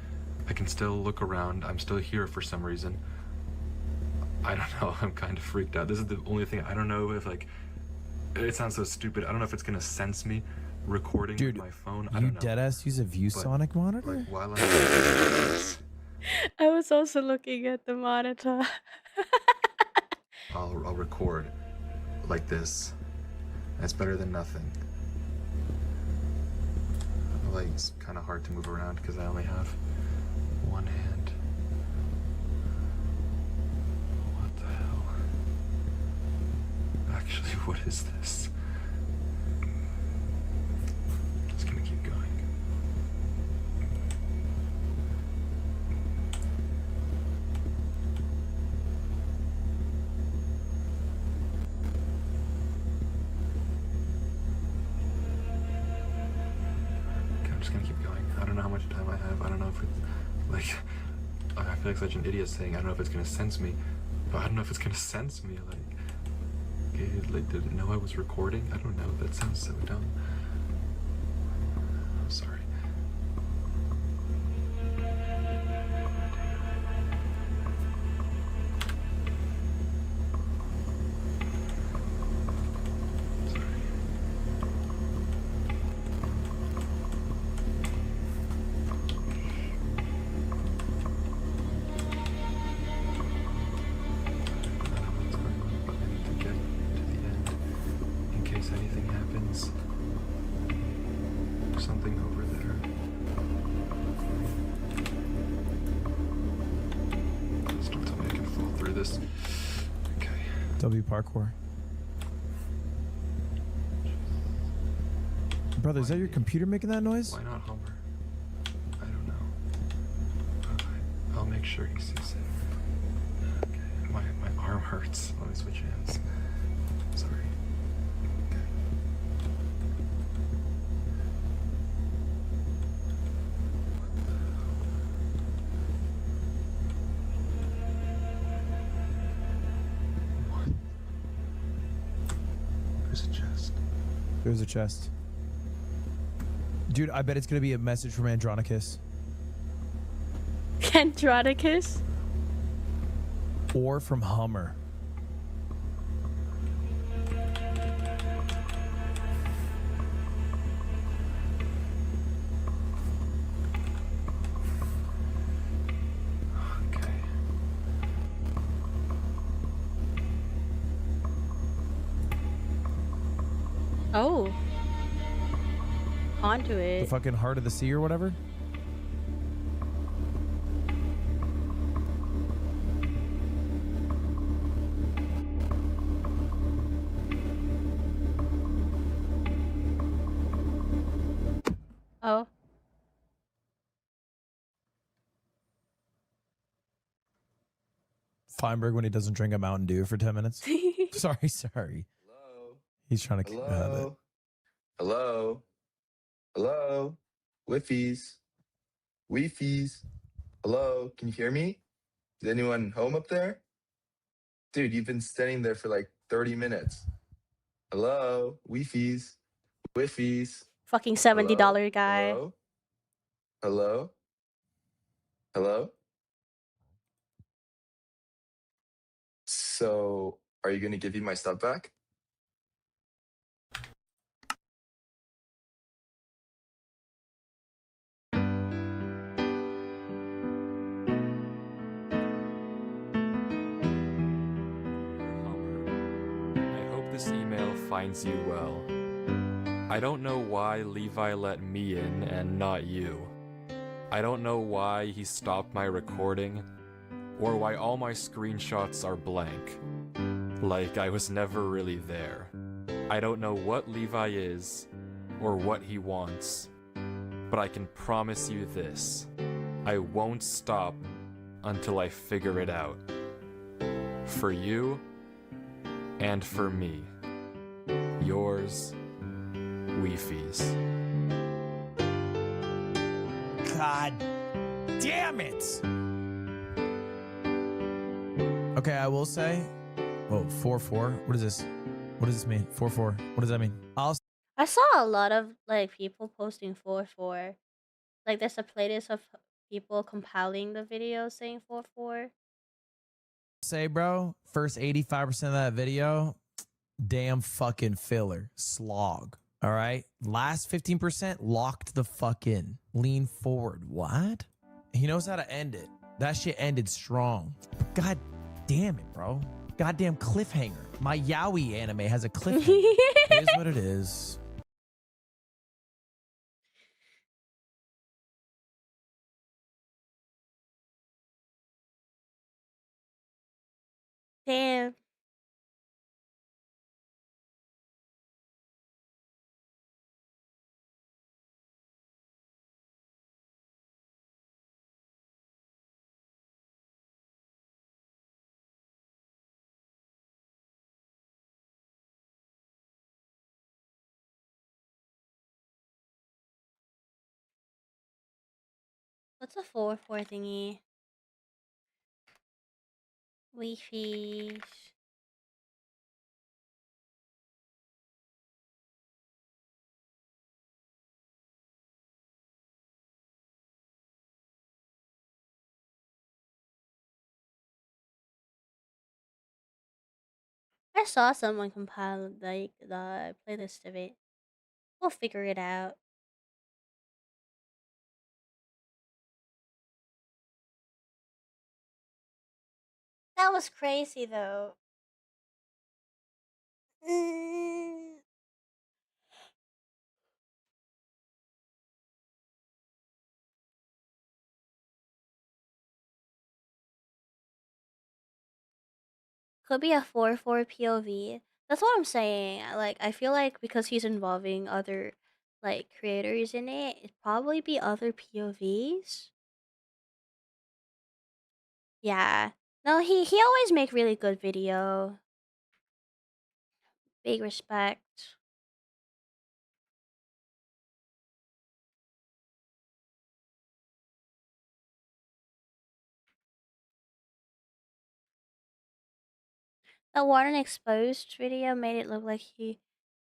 I can still look around. I'm still here for some reason. I don't know. I'm kind of freaked out. This is the only thing. I don't know if like it sounds so stupid. I don't know if it's gonna sense me recording with my phone. I You don't know. deadass use a ViewSonic monitor? Like while I'm I was also looking at the monitor. I'll record like this. That's better than nothing. Like it's kind of hard to move around because I only have one hand. What the hell? Actually, what is this? Just gonna keep going. Okay, I'm just gonna keep going. I don't know how much time I have. I don't know if it's like I feel like such an idiot saying I don't know if it's gonna sense me, but I don't know if it's gonna sense me. Like did it know I was recording? I don't know. That sounds so dumb. I'm sorry. In case anything happens. There's something over there. Please don't tell me I can fall through this. Okay. W parkour. Brother, is that your computer making that noise? Why not Hummer? I don't know. I'll make sure he sees it. Okay. My arm hurts. Let me switch hands. Sorry. There's a chest. There's a chest. Dude, I bet it's gonna be a message from Andronicus. Andronicus? Or from Hummer. Okay. Oh. Onto The it. fucking heart of the sea or whatever? Oh. Feinberg when he doesn't drink a Mountain Dew for 10 minutes. Sorry. Hello? He's trying to keep it. Hello? Hello? Hello? Wiffies? Weefies? Hello? Can you hear me? Is anyone home up there? Dude, you've been standing there for like 30 minutes. Hello? Weefies? Wiffies? Fucking $70 guy. Hello? Hello? Hello? So, are you going to give me my stuff back? I hope this email finds you well. I don't know why Levi let me in and not you. I don't know why he stopped my recording, or why all my screenshots are blank. Like I was never really there. I don't know what Levi is, or what he wants, but I can promise you this. I won't stop until I figure it out. For you, and for me. Yours, Weefies. God damn it! Okay, I will say, whoa, 4-4. What is this? What does this mean? 4-4. What does that mean? I saw a lot of like people posting 4-4. Like there's a playlist of people compiling the videos saying 4-4. Say, bro, first 85% of that video, damn fucking filler, slog. All right, last 15% locked the fuck in. Lean forward. What? He knows how to end it. That shit ended strong. God damn it, bro. Goddamn cliffhanger. My yaoi anime has a cliffhanger. It is what it is. Damn. What's a 4-4 thingy? Wi-Fi. I saw someone compile like the playlist of it. We'll figure it out. That was crazy though. Could be a 4-4 POV. That's what I'm saying. Like I feel like because he's involving other like creators in it, it'd probably be other POVs. Yeah. No, he always make really good video. Big respect. The Warden Exposed video made it look like he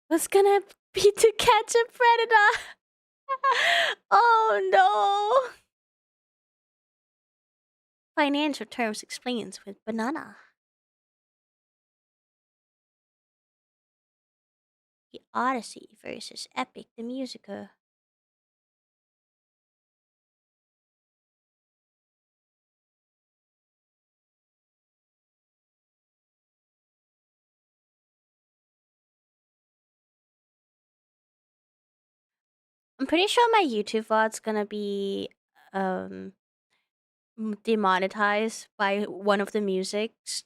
was gonna be to catch a predator. Oh no. Financial terms explains with Banana. The Odyssey versus Epic the Musical. I'm pretty sure my YouTube VOD's gonna be demonetized by one of the musics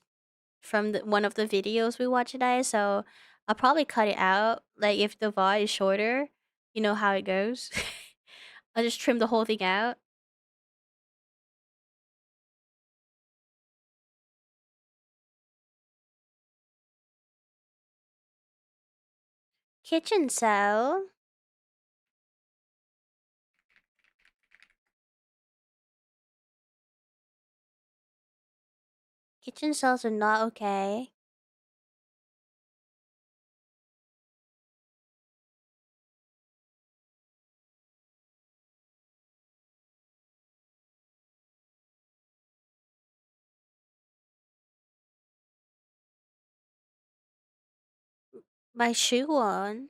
from one of the videos we watched today, so I'll probably cut it out. Like if the VOD is shorter, you know how it goes. I'll just trim the whole thing out. Kitchen cell. Kitchen cells are not okay. My shoe on.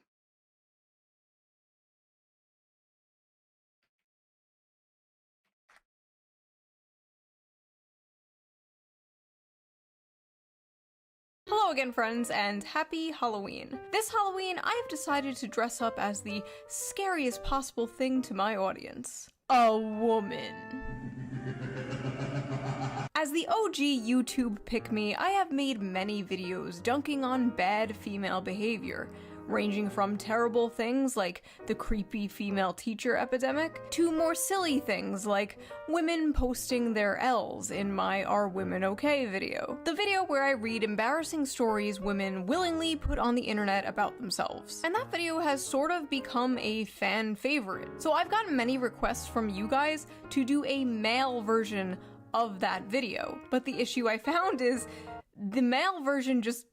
Hello again, friends, and happy Halloween. This Halloween, I have decided to dress up as the scariest possible thing to my audience. A woman. As the OG YouTube pick-me, I have made many videos dunking on bad female behavior, ranging from terrible things like the creepy female teacher epidemic, to more silly things like women posting their L's in my Are Women Okay video. The video where I read embarrassing stories women willingly put on the internet about themselves. And that video has sort of become a fan favorite. So I've gotten many requests from you guys to do a male version of that video. But the issue I found is the male version just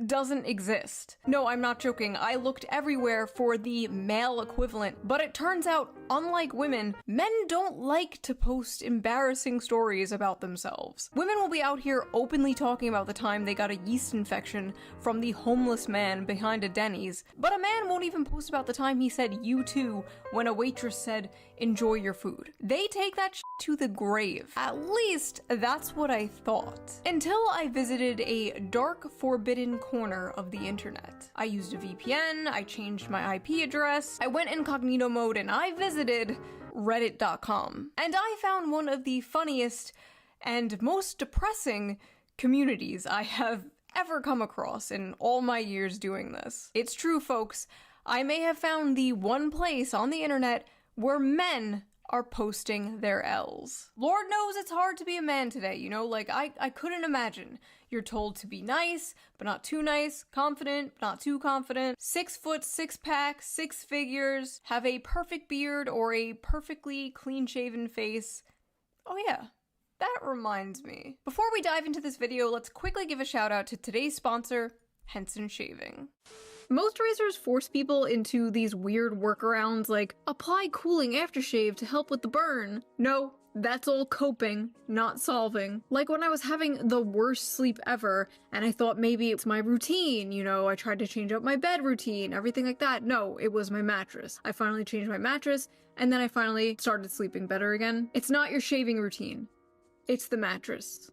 doesn't exist. No, I'm not joking. I looked everywhere for the male equivalent, but it turns out, unlike women, men don't like to post embarrassing stories about themselves. Women will be out here openly talking about the time they got a yeast infection from the homeless man behind a Denny's, but a man won't even post about the time he said "you too" when a waitress said "enjoy your food." They take that to the grave. At least that's what I thought. Until I visited a dark, forbidden corner of the internet. I used a VPN, I changed my IP address, I went incognito mode, and I visited reddit.com. And I found one of the funniest and most depressing communities I have ever come across in all my years doing this. It's true, folks. I may have found the one place on the internet where men are posting their L's. Lord knows it's hard to be a man today, you know, like I couldn't imagine. You're told to be nice, but not too nice, confident, but not too confident, 6 foot, 6 pack, 6 figures, have a perfect beard or a perfectly clean shaven face. Oh yeah, that reminds me. Before we dive into this video, let's quickly give a shout out to today's sponsor, Henson Shaving. Most razors force people into these weird workarounds like apply cooling aftershave to help with the burn. No, that's all coping, not solving. Like when I was having the worst sleep ever and I thought maybe it's my routine, you know, I tried to change up my bed routine, everything like that. No, it was my mattress. I finally changed my mattress and then I finally started sleeping better again. It's not your shaving routine. It's the mattress.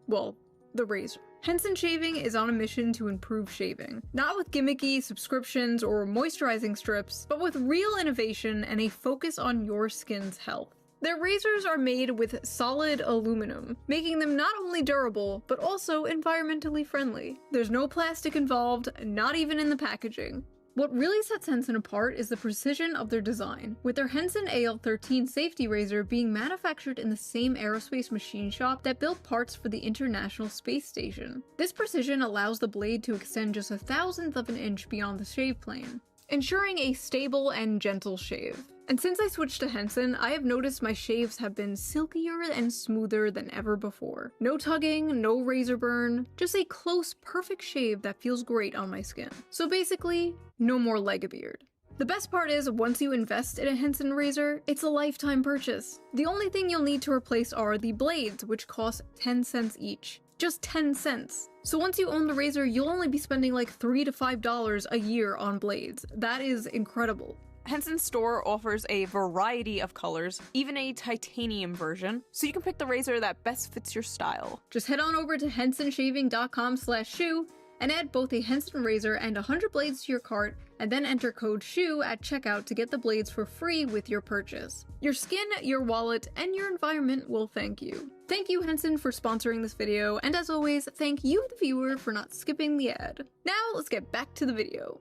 Well, the razor. Henson Shaving is on a mission to improve shaving. Not with gimmicky subscriptions or moisturizing strips, but with real innovation and a focus on your skin's health. Their razors are made with solid aluminum, making them not only durable, but also environmentally friendly. There's no plastic involved, not even in the packaging. What really sets Henson apart is the precision of their design, with their Henson AL13 safety razor being manufactured in the same aerospace machine shop that built parts for the International Space Station. This precision allows the blade to extend just 1/1000th of an inch beyond the shave plane, ensuring a stable and gentle shave. And since I switched to Henson, I have noticed my shaves have been silkier and smoother than ever before. No tugging, no razor burn, just a close, perfect shave that feels great on my skin. So basically, no more leg a beard. The best part is, once you invest in a Henson razor, it's a lifetime purchase. The only thing you'll need to replace are the blades, which cost 10 cents each. Just 10 cents. So once you own the razor, you'll only be spending like $3 to $5 a year on blades. That is incredible. Henson's store offers a variety of colors, even a titanium version, so you can pick the razor that best fits your style. Just head on over to hensonshaving.com/shoe and add both a Henson razor and 100 blades to your cart, and then enter code SHOE at checkout to get the blades for free with your purchase. Your skin, your wallet, and your environment will thank you. Thank you, Henson, for sponsoring this video, and as always, thank you, the viewer, for not skipping the ad. Now, let's get back to the video.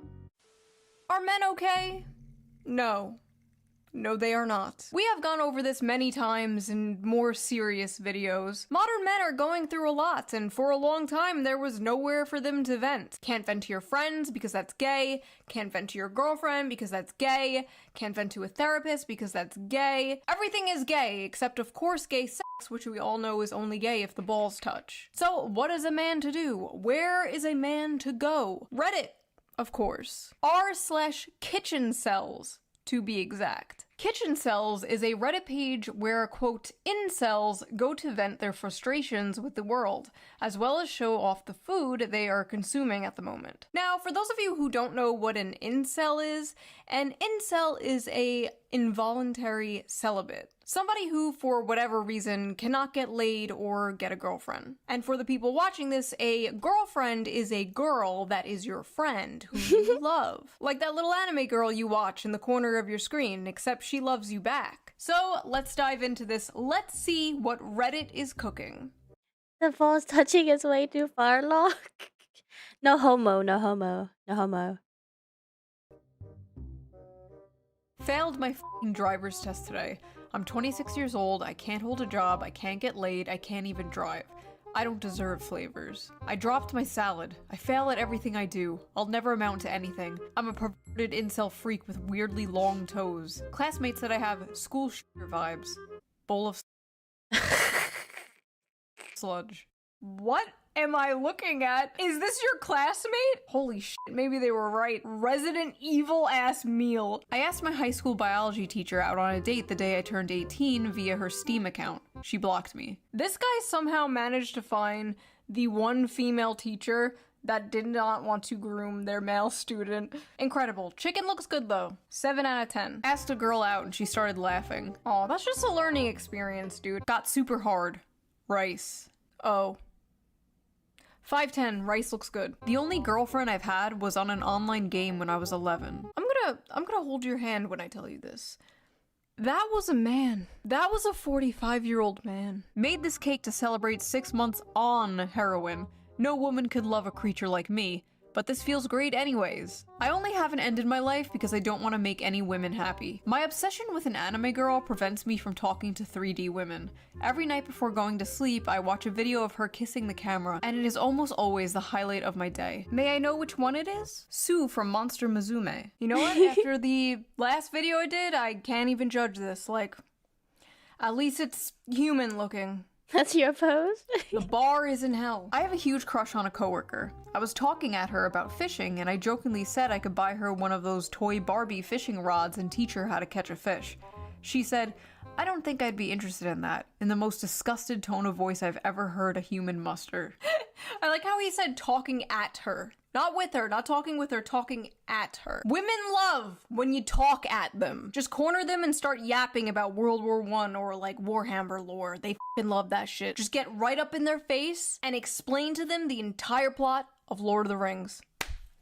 Are men okay? No. No, they are not. We have gone over this many times in more serious videos. Modern men are going through a lot, and for a long time there was nowhere for them to vent. Can't vent to your friends because that's gay. Can't vent to your girlfriend because that's gay. Can't vent to a therapist because that's gay. Everything is gay, except of course gay sex, which we all know is only gay if the balls touch. So what is a man to do? Where is a man to go? Reddit, of course. r/kitchen cells, to be exact. Kitchen Cells is a Reddit page where, quote, incels go to vent their frustrations with the world, as well as show off the food they are consuming at the moment. Now, for those of you who don't know what an incel is a involuntary celibate. Somebody who, for whatever reason, cannot get laid or get a girlfriend. And for the people watching this, a girlfriend is a girl that is your friend, who you love. Like that little anime girl you watch in the corner of your screen, except she loves you back. So, let's dive into this. Let's see what Reddit is cooking. The balls touching is way too far, lol. No homo, no homo, no homo. Failed my f***ing driver's test today. I'm 26 years old, I can't hold a job, I can't get laid, I can't even drive. I don't deserve flavors. I dropped my salad. I fail at everything I do. I'll never amount to anything. I'm a perverted incel freak with weirdly long toes. Classmates said I have school shooter vibes. Bowl of sludge. What am I looking at? Is this your classmate? Holy shit, maybe they were right. Resident Evil ass meal. I asked my high school biology teacher out on a date the day I turned 18 via her Steam account. She blocked me. This guy somehow managed to find the one female teacher that did not want to groom their male student. Incredible. Chicken looks good though. 7 out of 10. Asked a girl out and she started laughing. Aw, that's just a learning experience, dude. Got super hard. Rice. Oh. 5'10", rice looks good. The only girlfriend I've had was on an online game when I was 11. I'm gonna hold your hand when I tell you this. That was a man. That was a 45-year-old man. Made this cake to celebrate 6 months on heroin. No woman could love a creature like me, but this feels great anyways. I only haven't ended my life because I don't want to make any women happy. My obsession with an anime girl prevents me from talking to 3D women. Every night before going to sleep, I watch a video of her kissing the camera, and it is almost always the highlight of my day. May I know which one it is? Sue from Monster Musume. You know what? After the last video I did, I can't even judge this. Like, at least it's human looking. That's your pose? The bar is in hell. I have a huge crush on a coworker. I was talking at her about fishing, and I jokingly said I could buy her one of those toy Barbie fishing rods and teach her how to catch a fish. She said, "I don't think I'd be interested in that," in the most disgusted tone of voice I've ever heard a human muster. I like how he said talking at her. Not with her, not talking with her, talking at her. Women love when you talk at them. Just corner them and start yapping about World War I or like Warhammer lore. They f***ing love that shit. Just get right up in their face and explain to them the entire plot of Lord of the Rings.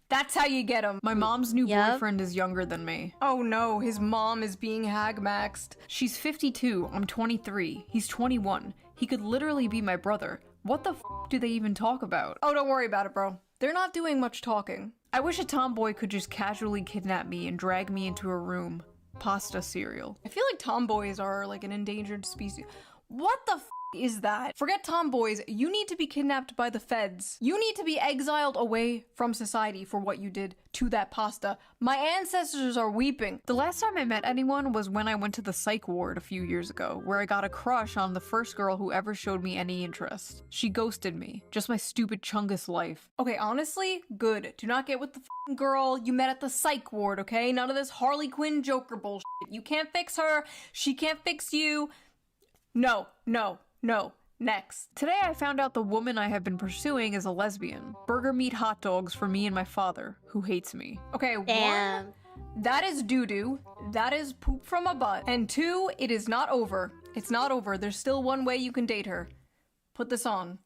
That's how you get them. My mom's new boyfriend is younger than me. Oh no, his mom is being hag-maxed. She's 52, I'm 23. He's 21. He could literally be my brother. What the f*** do they even talk about? Oh, don't worry about it, bro. They're not doing much talking. I wish a tomboy could just casually kidnap me and drag me into a room. Pasta cereal. I feel like tomboys are like an endangered species. What the f*** is that? Forget tomboys, you need to be kidnapped by the feds. You need to be exiled away from society for what you did to that pasta. My ancestors are weeping. The last time I met anyone was when I went to the psych ward a few years ago, where I got a crush on the first girl who ever showed me any interest. She ghosted me. Just my stupid Chungus life. Okay, honestly, good. Do not get with the f***ing girl you met at the psych ward, okay? None of this Harley Quinn Joker bullshit. You can't fix her. She can't fix you. No, no. No. Next. Today I found out the woman I have been pursuing is a lesbian. Burger meat hot dogs for me and my father, who hates me. Okay, damn. 1, that is doo-doo. That is poop from a butt. And 2, it is not over. It's not over. There's still one way you can date her. Put this on.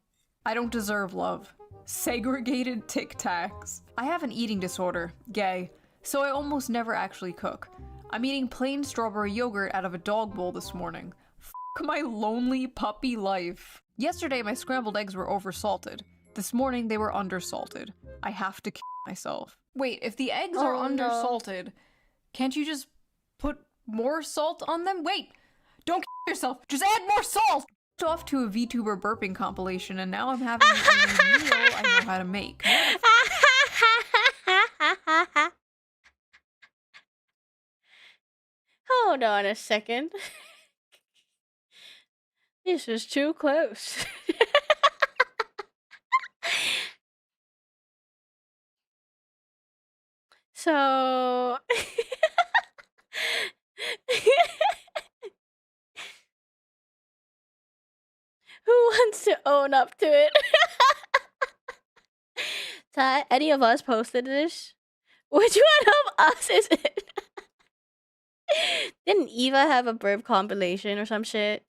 I don't deserve love. Segregated Tic Tacs. I have an eating disorder. Gay. So I almost never actually cook. I'm eating plain strawberry yogurt out of a dog bowl this morning. My lonely puppy life. Yesterday my scrambled eggs were oversalted. This morning they were undersalted. I have to kill myself. Wait, if the eggs are undersalted, can't you just put more salt on them? Wait, don't kill yourself. Just add more salt. Off to a VTuber burping compilation, and now I'm having the only meal I know how to make. Hold on a second. This is too close. So who wants to own up to it? Ty, any of us posted this? Which one of us is it? Didn't Eva have a burp compilation or some shit?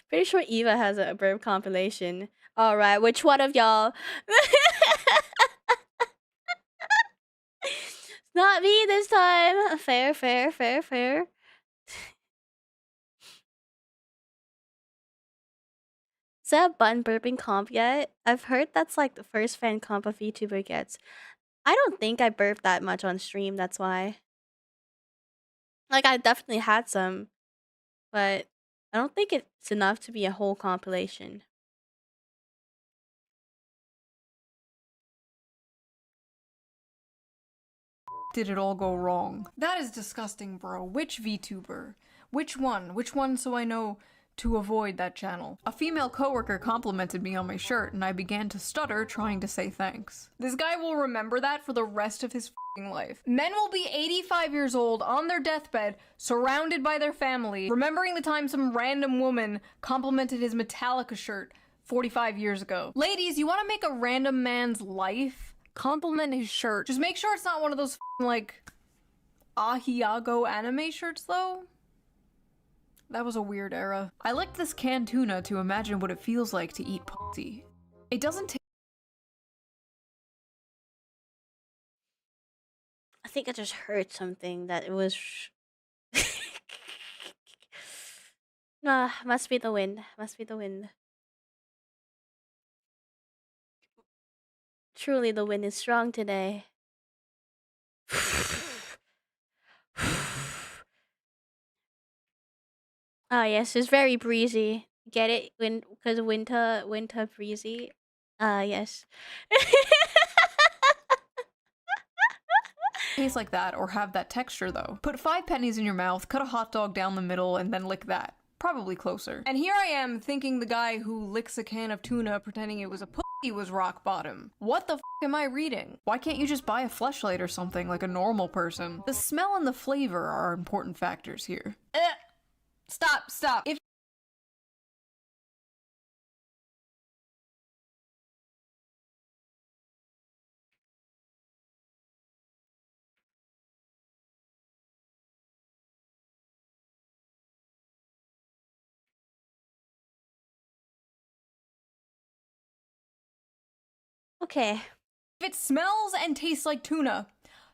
Pretty sure Eva has a burp compilation. Alright, which one of y'all? It's not me this time. Fair, fair, fair, fair. Is that Bun burping comp yet? I've heard that's like the first fan comp a VTuber gets. I don't think I burped that much on stream, that's why. Like, I definitely had some, but I don't think it's enough to be a whole compilation. Did it all go wrong? That is disgusting, bro. Which VTuber? Which one? Which one so I know to avoid that channel? A female coworker complimented me on my shirt and I began to stutter trying to say thanks. This guy will remember that for the rest of his f***ing life. Men will be 85 years old on their deathbed, surrounded by their family, remembering the time some random woman complimented his Metallica shirt 45 years ago. Ladies, you want to make a random man's life? Compliment his shirt. Just make sure it's not one of those like Ahiago anime shirts though. That was a weird era. I licked this canned tuna to imagine what it feels like to eat pussy. It doesn't taste. I think I just heard something that it was. Nah, must be the wind. Must be the wind. Truly, the wind is strong today. Ah, yes, it's very breezy. Get it? Because winter breezy. Ah, yes. Taste like that or have that texture though. Put 5 pennies in your mouth, cut a hot dog down the middle, and then lick that. Probably closer. And here I am thinking the guy who licks a can of tuna pretending it was a pussy was rock bottom. What the f am I reading? Why can't you just buy a fleshlight or something like a normal person? The smell and the flavor are important factors here. Stop. If Okay. If it smells and tastes like tuna,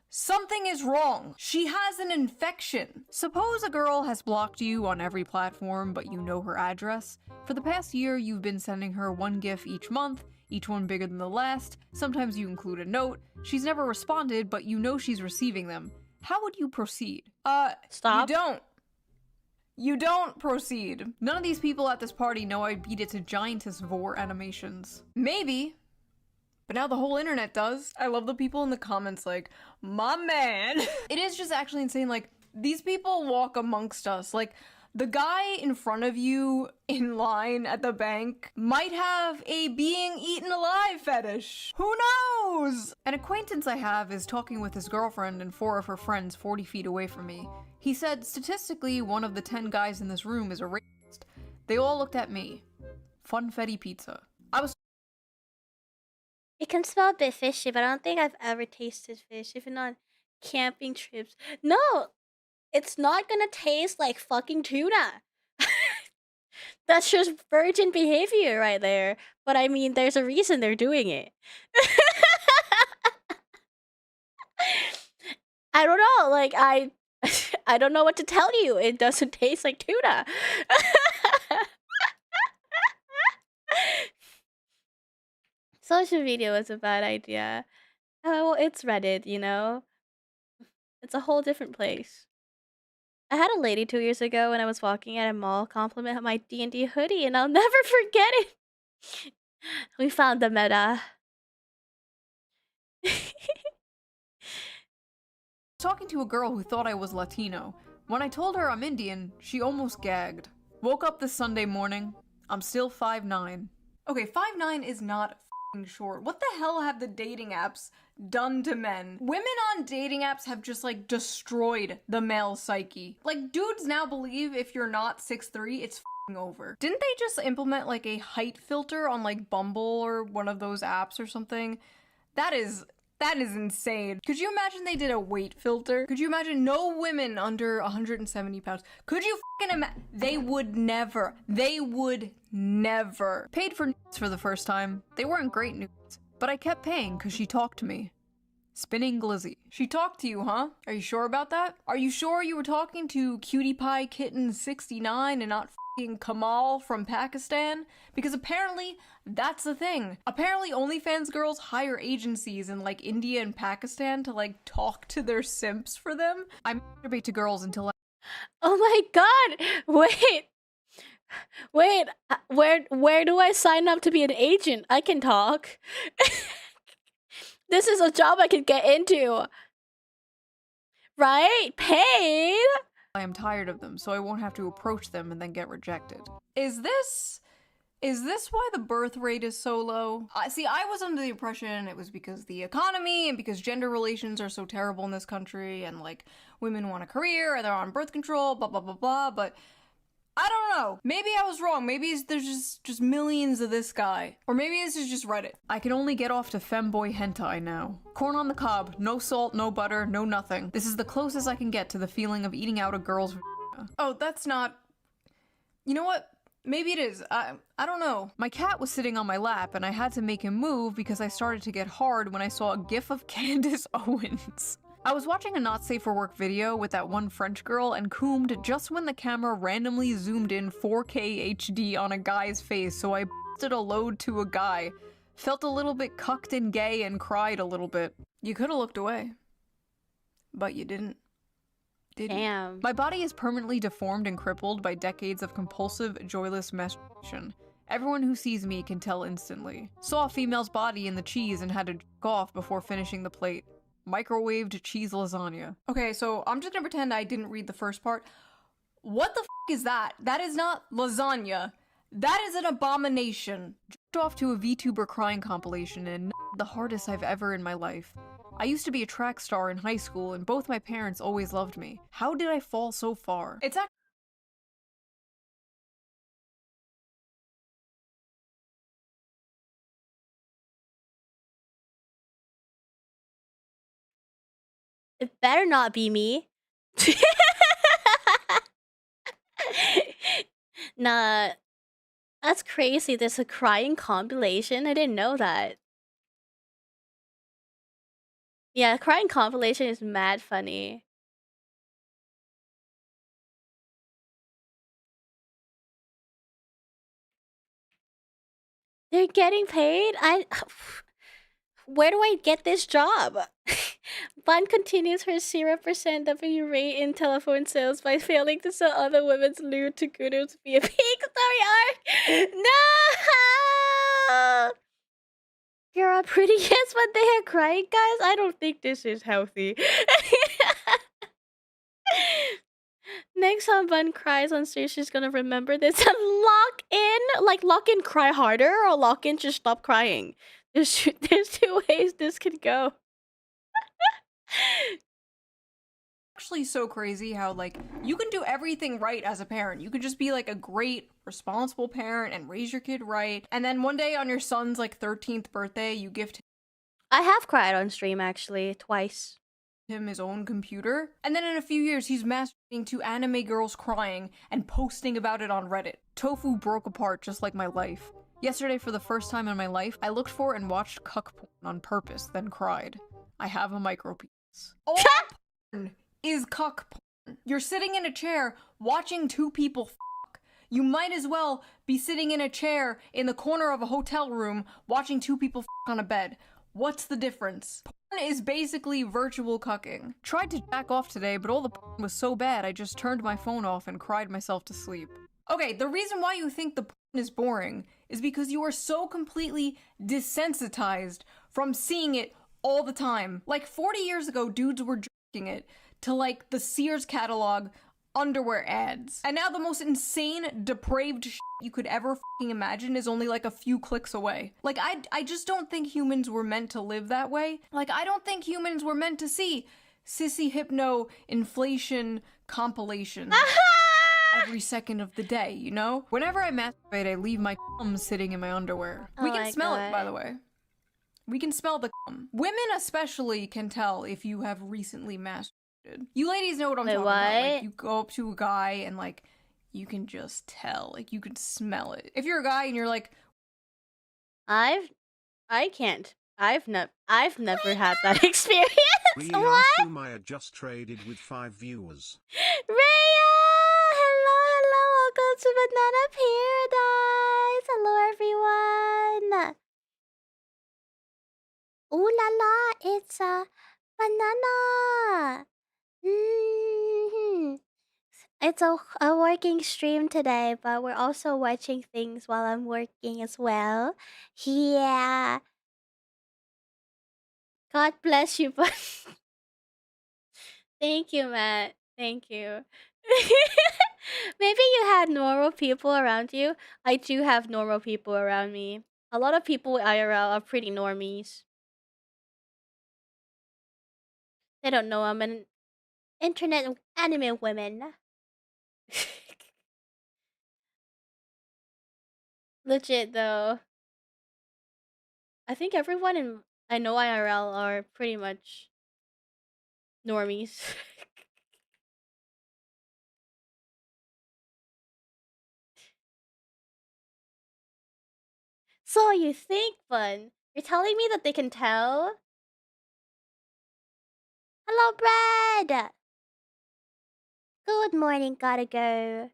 something is wrong. She has an infection. Suppose a girl has blocked you on every platform, but you know her address. For the past year, you've been sending her one GIF each month, each one bigger than the last. Sometimes you include a note. She's never responded, but you know she's receiving them. How would you proceed? Stop. You don't proceed. None of these people at this party know I beat it to giantess vor animations. Maybe. But now the whole internet does. I love the people in the comments like, my man. It is just actually insane, like, these people walk amongst us. Like, the guy in front of you in line at the bank might have a being eaten alive fetish. Who knows? An acquaintance I have is talking with his girlfriend and 4 of her friends 40 feet away from me. He said, statistically, one of the 10 guys in this room is a racist. They all looked at me. Funfetti pizza. I was It can smell a bit fishy, but I don't think I've ever tasted fish, even on camping trips. No, it's not gonna taste like fucking tuna. That's just virgin behavior right there. But I mean, there's a reason they're doing it. I don't know, like, I don't know what to tell you. It doesn't taste like tuna. Social media was a bad idea. Oh, well, it's Reddit, you know? It's a whole different place. I had a lady 2 years ago when I was walking at a mall compliment my D&D hoodie, and I'll never forget it. We found the meta. talking to a girl who thought I was Latino. When I told her I'm Indian, she almost gagged. Woke up this Sunday morning. I'm still 5'9". Okay, 5'9" is not f***ing short. What the hell have the dating apps done to men? Women on dating apps have just, like, destroyed the male psyche. Like, dudes now believe if you're not 6'3", it's f***ing over. Didn't they just implement, like, a height filter on, like, Bumble or one of those apps or something? That is insane. Could you imagine they did a weight filter? Could you imagine no women under 170 pounds? Could you fucking imagine? They would never. They would never. Paid for nudes for the first time. They weren't great nudes, but I kept paying because she talked to me. Spinning Glizzy. She talked to you, huh? Are you sure about that? Are you sure you were talking to Cutie Pie Kitten 69 and not f***ing Kamal from Pakistan? Because apparently that's the thing. Apparently OnlyFans girls hire agencies in like India and Pakistan to like talk to their simps for them. I masturbate to girls until I— Oh my god! Wait, where do I sign up to be an agent? I can talk. This is a job I could get into. Right? Paid? I am tired of them, so I won't have to approach them and then get rejected. Is this why the birth rate is so low? See, I was under the impression it was because the economy and because gender relations are so terrible in this country and like women want a career and they're on birth control, blah blah blah blah, but I don't know. Maybe I was wrong. Maybe there's just millions of this guy. Or maybe this is just Reddit. I can only get off to femboy hentai now. Corn on the cob, no salt, no butter, no nothing. This is the closest I can get to the feeling of eating out a girl's vagina. Oh, that's not... You know what? Maybe it is. I don't know. My cat was sitting on my lap and I had to make him move because I started to get hard when I saw a gif of Candace Owens. I was watching a not safe for work video with that one French girl and coomed just when the camera randomly zoomed in 4K HD on a guy's face, so I busted a load to a guy. Felt a little bit cucked and gay and cried a little bit. You could have looked away. But you didn't. Did you? Damn. My body is permanently deformed and crippled by decades of compulsive, joyless masturbation. Everyone who sees me can tell instantly. Saw a female's body in the cheese and had to jerk off before finishing the plate. Microwaved cheese lasagna. Okay, so I'm just gonna pretend I didn't read the first part. What the f is that? That is not lasagna. That is an abomination. Jerked off to a VTuber crying compilation and the hardest I've ever in my life. I used to be a track star in high school and both my parents always loved me. How did I fall so far? It's actually It better not be me. Nah, that's crazy. There's a crying compilation. I didn't know that. Yeah, crying compilation is mad funny. They're getting paid? Where do I get this job? Bun continues her 0% W rate in telephone sales by failing to sell other women's lewd to kudos via peak story arc. No! You're a pretty yes, but they are crying, guys. I don't think this is healthy. Next time Bun cries on stage, she's gonna remember this. Lock in, like lock in, cry harder, or lock in, just stop crying. There's two ways this could go. actually so crazy how, like, you can do everything right as a parent. You could just be, like, a great, responsible parent and raise your kid right. And then one day on your son's, like, 13th birthday, you gift him... I have cried on stream, actually, twice. ...him his own computer. And then in a few years, he's masturbating to anime girls crying and posting about it on Reddit. Tofu broke apart just like my life. Yesterday, for the first time in my life, I looked for and watched cuck porn on purpose, then cried. I have a micropenis. All porn is cuck porn. You're sitting in a chair watching two people fuck. You might as well be sitting in a chair in the corner of a hotel room watching two people fuck on a bed. What's the difference? Porn is basically virtual cucking. Tried to jack off today, but all the porn was so bad I just turned my phone off and cried myself to sleep. Okay, the reason why you think the porn is boring is because you are so completely desensitized from seeing it all the time. Like 40 years ago, dudes were jerking it to like the Sears catalog underwear ads. And now the most insane, depraved shit you could ever fucking imagine is only like a few clicks away. Like I just don't think humans were meant to live that way. Like I don't think humans were meant to see sissy hypno inflation compilations every second of the day, you know? Whenever I masturbate, I leave my cum sitting in my underwear. We can smell it, by the way. We can smell the cum. Women especially can tell if you have recently masturbated. You ladies know what I'm talking about. Like, you go up to a guy and, like, you can just tell. Like, you can smell it. If you're a guy and you're like... I can't. I've never had that experience. Ria Sumaya just traded with 5 viewers. Rhea! Hello, hello, welcome to Banana Paradise. Hello, everyone. Ooh la la, it's a banana. It's a working stream today, but we're also watching things while I'm working as well. Yeah. God bless you, but thank you, Matt. Thank you. Maybe you had normal people around you. I do have normal people around me. A lot of people with IRL are pretty normies. They don't know I'm an internet anime woman. Legit though. I think everyone I know IRL are pretty much normies. So you think, Bun? You're telling me that they can tell? Hello, Brad! Good morning, gotta go.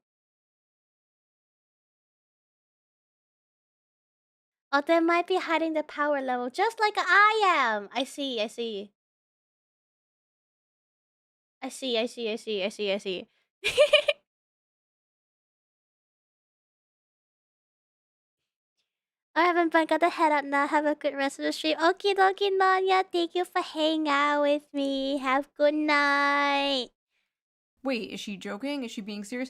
Oh, they might be hiding the power level just like I am. I see. I see. I haven't been got to head out now. Have a good rest of the stream. Okie dokie, Nanya. Thank you for hanging out with me. Have good night. Wait, is she joking? Is she being serious?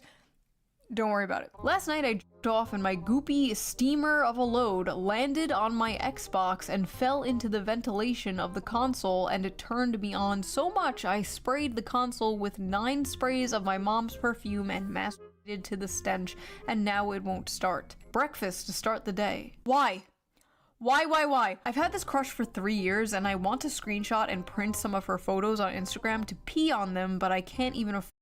Don't worry about it. Last night I jerked off and my goopy steamer of a load landed on my Xbox and fell into the ventilation of the console, and it turned me on so much I sprayed the console with 9 sprays of my mom's perfume and masturbated to the stench, and now it won't start. Breakfast to start the day. Why? Why? I've had this crush for 3 years and I want to screenshot and print some of her photos on Instagram to pee on them, but I can't even afford.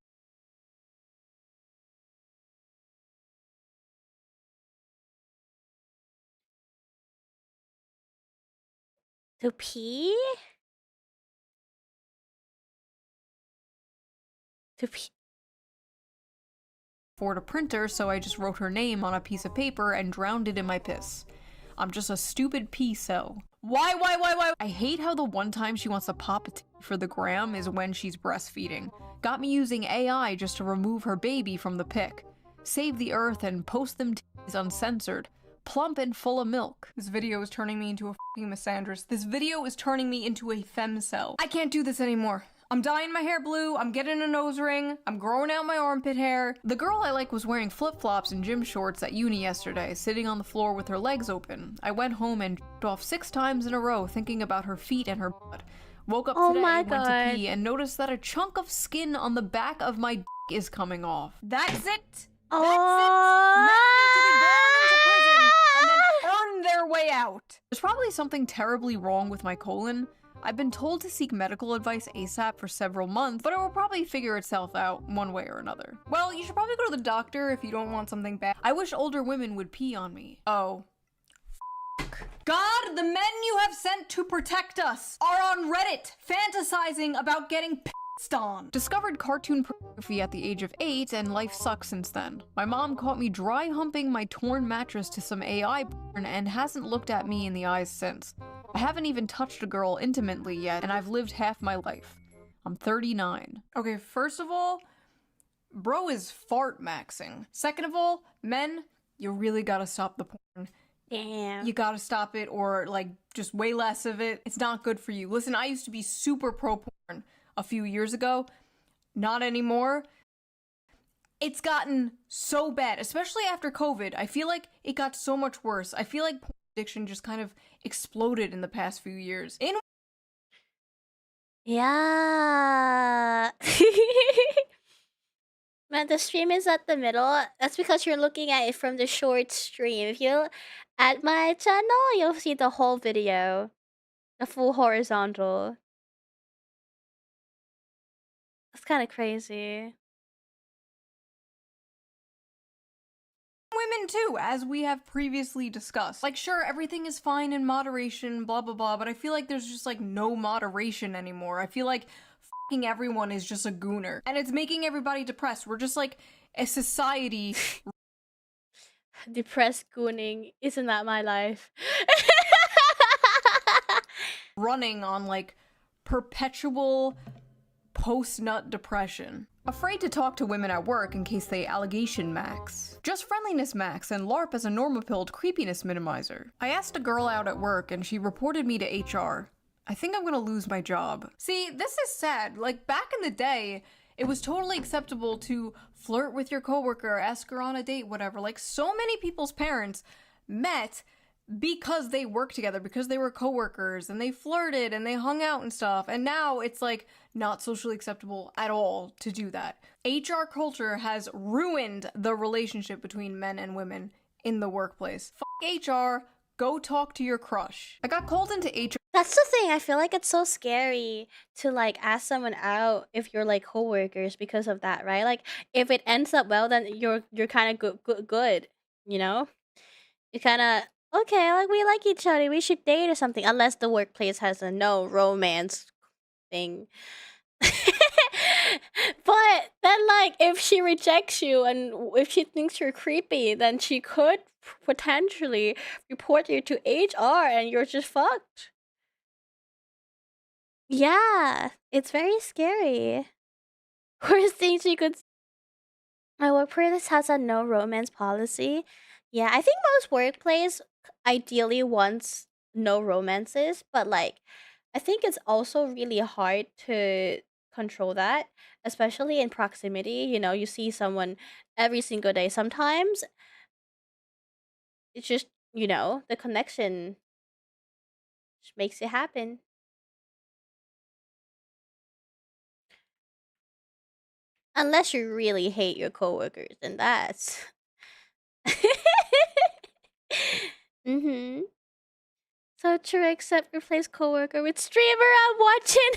To pee? To pee? Afford a printer, so I just wrote her name on a piece of paper and drowned it in my piss. I'm just a stupid pee cell. Why? I hate how the one time she wants to pop a tea for the gram is when she's breastfeeding. Got me using AI just to remove her baby from the pic. Save the earth and post them teas uncensored. Plump and full of milk. This video is turning me into a f***ing misandrist. This video is turning me into a femcel. I can't do this anymore. I'm dyeing my hair blue, I'm getting a nose ring, I'm growing out my armpit hair. The girl I like was wearing flip-flops and gym shorts at uni yesterday, sitting on the floor with her legs open. I went home and jerked off 6 times in a row thinking about her feet and her butt. Woke up today, went to pee, and noticed that a chunk of skin on the back of my dick is coming off. That's it! That's it! Men need to be born into prison and then earn their way out. There's probably something terribly wrong with my colon. I've been told to seek medical advice ASAP for several months, but it will probably figure itself out one way or another. Well, you should probably go to the doctor if you don't want something bad. I wish older women would pee on me. Oh. God, the men you have sent to protect us are on Reddit fantasizing about getting pissed on. Discovered cartoon pornography at the age of 8 and life sucks since then. My mom caught me dry humping my torn mattress to some AI porn and hasn't looked at me in the eyes since. I haven't even touched a girl intimately yet, and I've lived half my life. I'm 39. Okay, first of all, bro is fart maxing. Second of all, men, you really gotta stop the porn. Damn. You gotta stop it, or like just way less of it. It's not good for you. Listen, I used to be super pro porn a few years ago. Not anymore. It's gotten so bad, especially after COVID. I feel like it got so much worse. I feel like porn addiction just kind of exploded in the past few years. Yeah. Man, the stream is at the middle. That's because you're looking at it from the short stream. If you at my channel, you'll see the whole video. The full horizontal. That's kind of crazy. women too, as we have previously discussed. Like, sure, everything is fine in moderation, blah blah blah, but I feel like there's just like no moderation anymore. I feel like fucking everyone is just a gooner, and it's making everybody depressed. We're just like a society. Depressed gooning, isn't that my life? Running on like perpetual post-nut depression. Afraid to talk to women at work in case they allegation max. Just friendliness max and LARP as a normapilled creepiness minimizer. I asked a girl out at work and she reported me to HR. I think I'm gonna lose my job. See, this is sad. Like, back in the day, it was totally acceptable to flirt with your coworker, ask her on a date, whatever. Like, so many people's parents met because they worked together, because they were coworkers, and they flirted and they hung out and stuff. And now it's like not socially acceptable at all to do that. HR culture has ruined the relationship between men and women in the workplace. Fuck HR, go talk to your crush. I got called into HR. That's the thing. I feel like it's so scary to like ask someone out if you're like coworkers because of that, right? Like, if it ends up well, then you're kind of good, you know? You kind of, okay, like, we like each other, we should date or something, unless the workplace has a no romance thing. But then, like, if she rejects you and if she thinks you're creepy, then she could potentially report you to HR and you're just fucked. Yeah, it's very scary. Worst thing she could. My workplace has a no romance policy. Yeah, I think most workplace ideally wants no romances, but like, I think it's also really hard to control that, especially in proximity. You know, you see someone every single day. Sometimes it's just, you know, the connection just makes it happen. Unless you really hate your coworkers, and that's so true, except replace coworker with streamer I'm watching.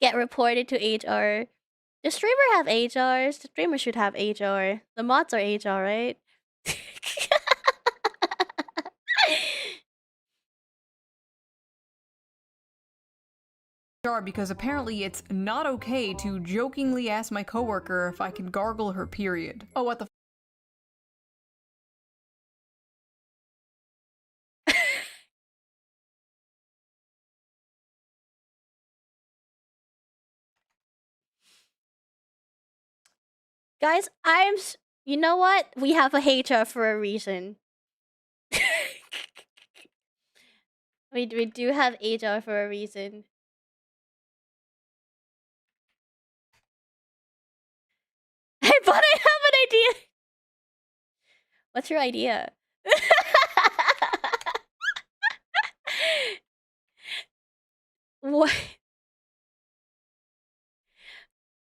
Get reported to HR. Does streamer have HRs? The streamer should have HR. The mods are HR, right? Because apparently it's not okay to jokingly ask my coworker if I can gargle her period. Oh, what the Guys, you know what? We have a HR for a reason. We do have HR for a reason. Hey, but I have an idea. What's your idea? What?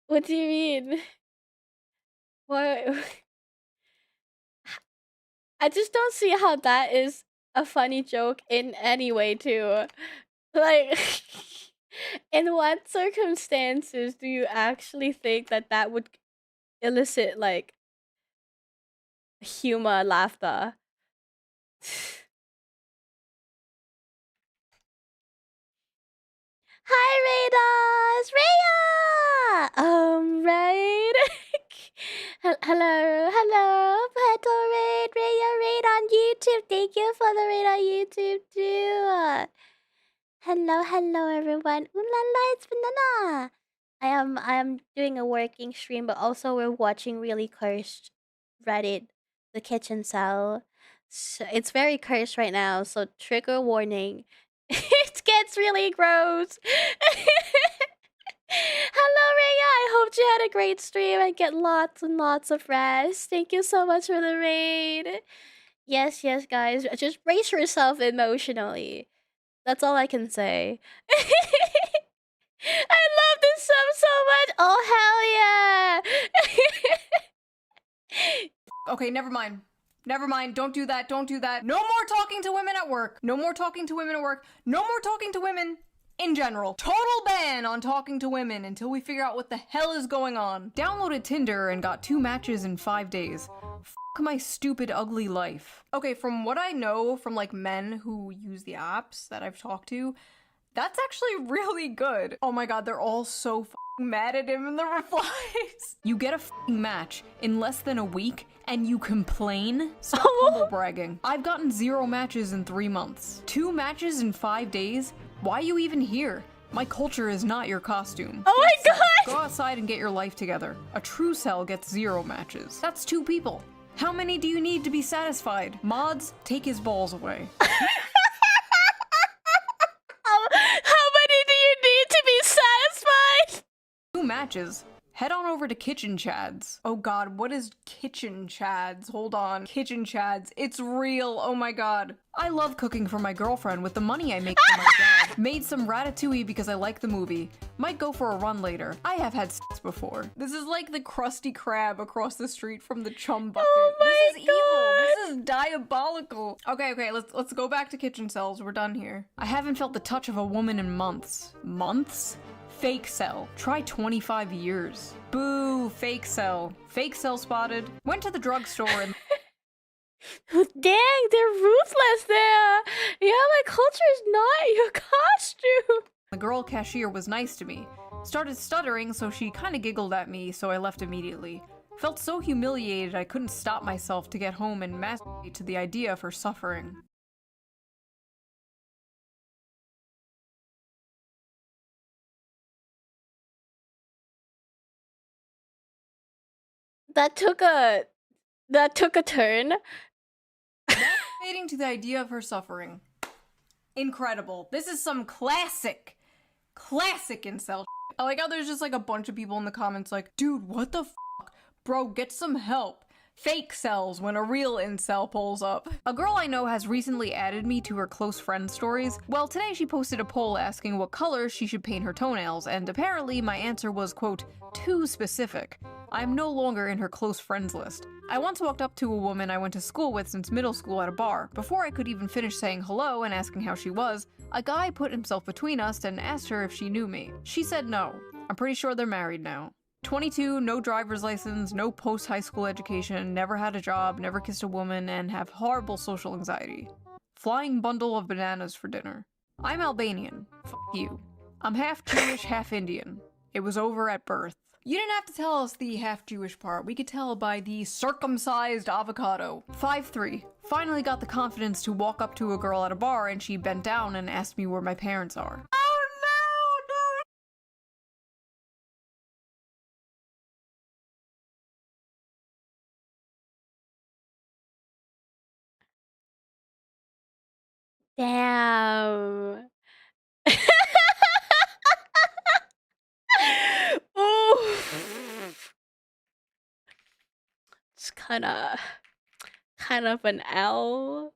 What do you mean? What? I just don't see how that is a funny joke in any way, too. Like, in what circumstances do you actually think that that would elicit, like, humor, laughter? Hi, Raiders! Raya! Raid. Hello, Petal Raid, Raya Raid on YouTube. Thank you for the raid on YouTube too. Hello, everyone. Ooh la la, it's Banana. I am doing a working stream, but also we're watching really cursed Reddit, the kitchen cell. So it's very cursed right now, so trigger warning. It gets really gross. Hello, Raya. I hope you had a great stream and get lots and lots of rest. Thank you so much for the raid. Yes, guys. Just brace yourself emotionally. That's all I can say. I love this sub so much. Oh, hell yeah. Okay, never mind. Never mind. Don't do that. Don't do that. No more talking to women at work. No more talking to women at work. No more talking to women In general, total ban on talking to women until we figure out what the hell is going on. Downloaded Tinder and got 2 matches in 5 days. Fuck my stupid, ugly life. Okay, from what I know from like men who use the apps that I've talked to, that's actually really good. Oh my god, they're all so fucking mad at him in the replies. You get a fucking match in less than a week and you complain? Stop humble bragging. I've gotten 0 matches in 3 months. 2 matches in 5 days? Why are you even here? My culture is not your costume. Oh my god! Go outside and get your life together. A true cell gets 0 matches. That's 2 people. How many do you need to be satisfied? Mods, take his balls away. How many do you need to be satisfied? 2 matches. Head on over to Kitchen Chads. Oh god, what is Kitchen Chads? Hold on. Kitchen Chads. It's real. Oh my god. I love cooking for my girlfriend with the money I make from my job. Made some ratatouille because I like the movie. Might go for a run later. I have had sex before. This is like the Krusty Krab across the street from the chum bucket. This is evil. This is diabolical. Okay, let's go back to kitchen cells. We're done here. I haven't felt the touch of a woman in months. Months? Fake cell. Try 25 years. Boo, fake cell. Fake cell spotted. Went to the drugstore and Dang, they're ruthless there. Yeah, my culture is not your costume. the girl cashier was nice to me. Started stuttering, so she kinda giggled at me, so I left immediately. Felt so humiliated I couldn't stop myself to get home and masturbate to the idea of her suffering. That took a turn. Masturbating to the idea of her suffering. Incredible. This is some classic incel shit. I like how there's just like a bunch of people in the comments like, dude, what the fuck? Bro, get some help. Fake cells when a real incel pulls up. A girl I know has recently added me to her close friend stories. Well, today she posted a poll asking what color she should paint her toenails, and apparently my answer was, quote, too specific. I'm no longer in her close friends list. I once walked up to a woman I went to school with since middle school at a bar. Before I could even finish saying hello and asking how she was, a guy put himself between us and asked her if she knew me. She said no. I'm pretty sure they're married now. 22, no driver's license, no post-high school education, never had a job, never kissed a woman, and have horrible social anxiety. Flying bundle of bananas for dinner. I'm Albanian. F you. I'm half Jewish, half Indian. It was over at birth. You didn't have to tell us the half Jewish part. We could tell by the circumcised avocado. 5'3". Finally got the confidence to walk up to a girl at a bar and she bent down and asked me where my parents are. Damn. Ooh. It's kind of an L.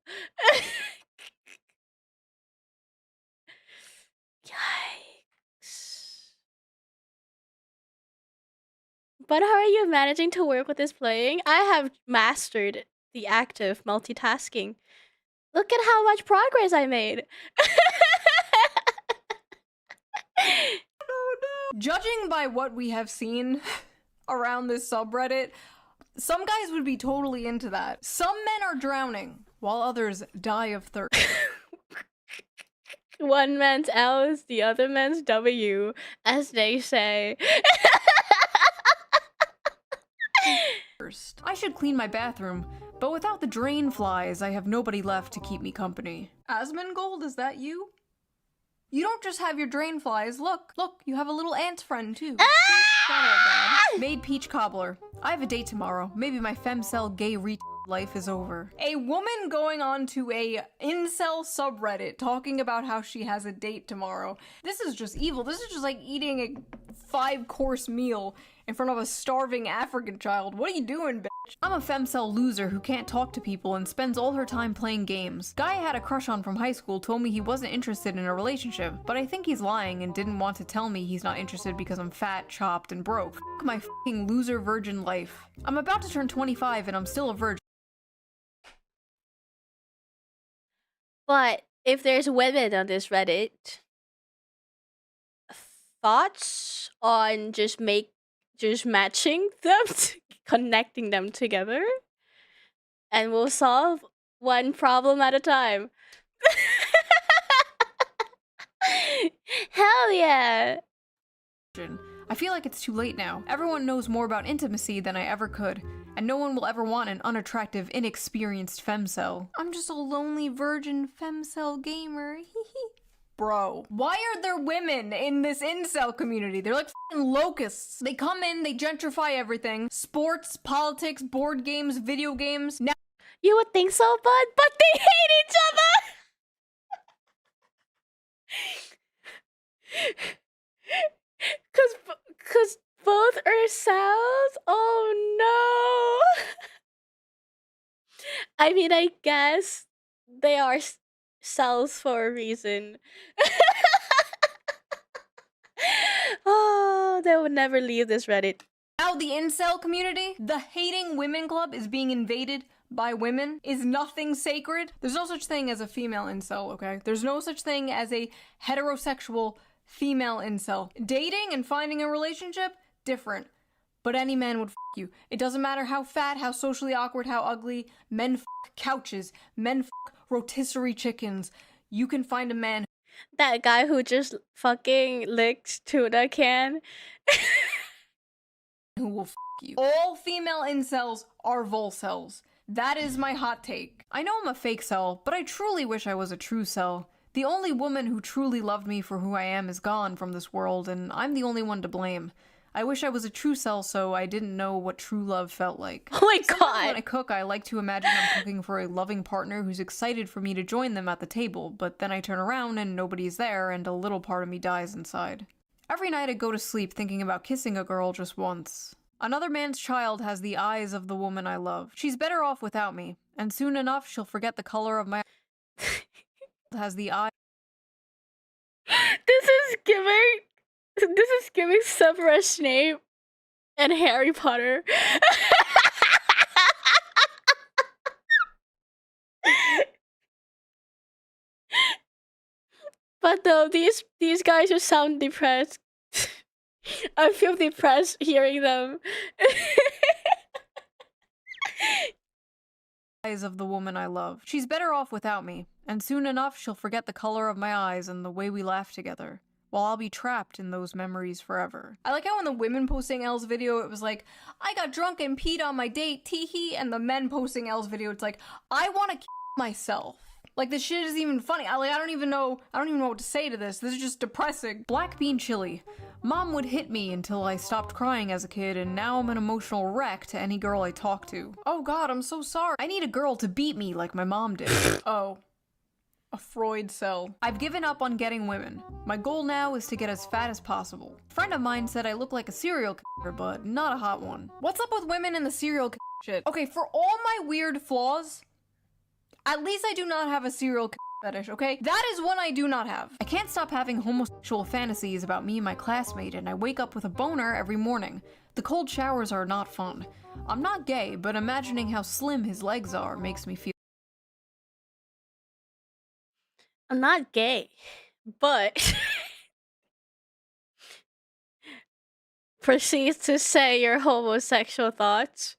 Yikes. But how are you managing to work with this playing? I have mastered the act of multitasking. Look at how much progress I made. Judging by what we have seen around this subreddit, some guys would be totally into that. Some men are drowning, while others die of thirst. One man's L is the other man's W, as they say. I should clean my bathroom, but without the drain flies, I have nobody left to keep me company. Asmongold, is that you? You don't just have your drain flies. Look, you have a little ant friend too. Not all bad. Made peach cobbler. I have a date tomorrow. Maybe my femcel gay life is over. A woman going on to a incel subreddit talking about how she has a date tomorrow. This is just evil. This is just like eating a 5-course meal in front of a starving African child. What are you doing, bitch? I'm a femcel loser who can't talk to people and spends all her time playing games. Guy I had a crush on from high school told me he wasn't interested in a relationship, but I think he's lying and didn't want to tell me he's not interested because I'm fat, chopped, and broke. F my f***ing loser virgin life. I'm about to turn 25 and I'm still a virgin. But if there's women on this Reddit, thoughts on just matching them, connecting them together, and we'll solve one problem at a time. Hell yeah! I feel like it's too late now. Everyone knows more about intimacy than I ever could, and no one will ever want an unattractive, inexperienced femcel. I'm just a lonely virgin femcel gamer. Bro, why are there women in this incel community? They're like f***ing locusts. They come in, they gentrify everything. Sports, politics, board games, video games. Now you would think so, bud, but they hate each other! Cause both are cells? Oh no! I mean, I guess they are cells for a reason. Oh, they would never leave this Reddit. Now the incel community, the hating women club is being invaded by women. Is nothing sacred? There's no such thing as a female incel, okay? There's no such thing as a heterosexual female incel. Dating and finding a relationship, different. But any man would f*** you. It doesn't matter how fat, how socially awkward, how ugly. Men f*** couches. Men f*** rotisserie chickens. You can find a man. That guy who just fucking licks tuna can. Who will f*** you. All female incels are volcels. That is my hot take. I know I'm a fake cell, but I truly wish I was a true cell. The only woman who truly loved me for who I am is gone from this world, and I'm the only one to blame. I wish I was a true cell so I didn't know what true love felt like. Oh my god! When I cook, I like to imagine I'm cooking for a loving partner who's excited for me to join them at the table, but then I turn around and nobody's there and a little part of me dies inside. Every night I go to sleep thinking about kissing a girl just once. Another man's child has the eyes of the woman I love. She's better off without me, and soon enough she'll forget the color of my has the eye. This is giving Severus Snape and Harry Potter. But no, these guys just sound depressed. I feel depressed hearing them. Eyes of the woman I love. She's better off without me, and soon enough she'll forget the color of my eyes and the way we laugh together, while I'll be trapped in those memories forever. I like how in the women posting L's video it was like, I got drunk and peed on my date, teehee, and the men posting L's video it's like, I wanna kill myself. Like, this shit isn't even funny. I don't even know what to say to this. This is just depressing. Black bean chili. Mom would hit me until I stopped crying as a kid, and now I'm an emotional wreck to any girl I talk to. Oh god, I'm so sorry. I need a girl to beat me like my mom did. Oh. A Freud cell. I've given up on getting women. My goal now is to get as fat as possible. A friend of mine said I look like a serial killer, but not a hot one. What's up with women and the serial killer shit? Okay, for all my weird flaws, at least I do not have a serial fetish, okay? That is one I do not have. I can't stop having homosexual fantasies about me and my classmate, and I wake up with a boner every morning. The cold showers are not fun. I'm not gay, but imagining how slim his legs are makes me feel. I'm not gay, but proceeds to say your homosexual thoughts.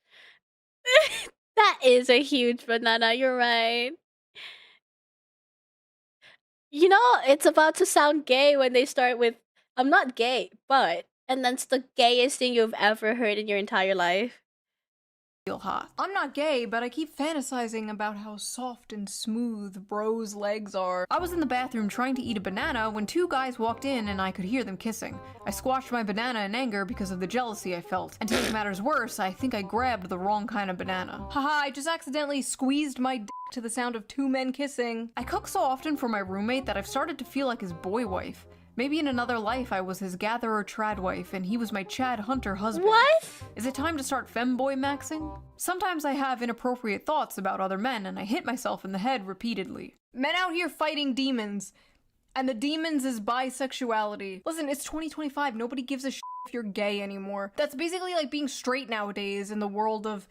That is a huge banana, you're right. You know, it's about to sound gay when they start with, I'm not gay, but, and that's the gayest thing you've ever heard in your entire life. Feel hot. I'm not gay, but I keep fantasizing about how soft and smooth bros' legs are. I was in the bathroom trying to eat a banana when two guys walked in and I could hear them kissing. I squashed my banana in anger because of the jealousy I felt. And to make matters worse, I think I grabbed the wrong kind of banana. Haha, I just accidentally squeezed my dick to the sound of two men kissing. I cook so often for my roommate that I've started to feel like his boy wife. Maybe in another life I was his gatherer trad wife and he was my Chad Hunter husband. What? Is it time to start femboy maxing? Sometimes I have inappropriate thoughts about other men and I hit myself in the head repeatedly. Men out here fighting demons. And the demons is bisexuality. Listen, it's 2025. Nobody gives a shit if you're gay anymore. That's basically like being straight nowadays in the world of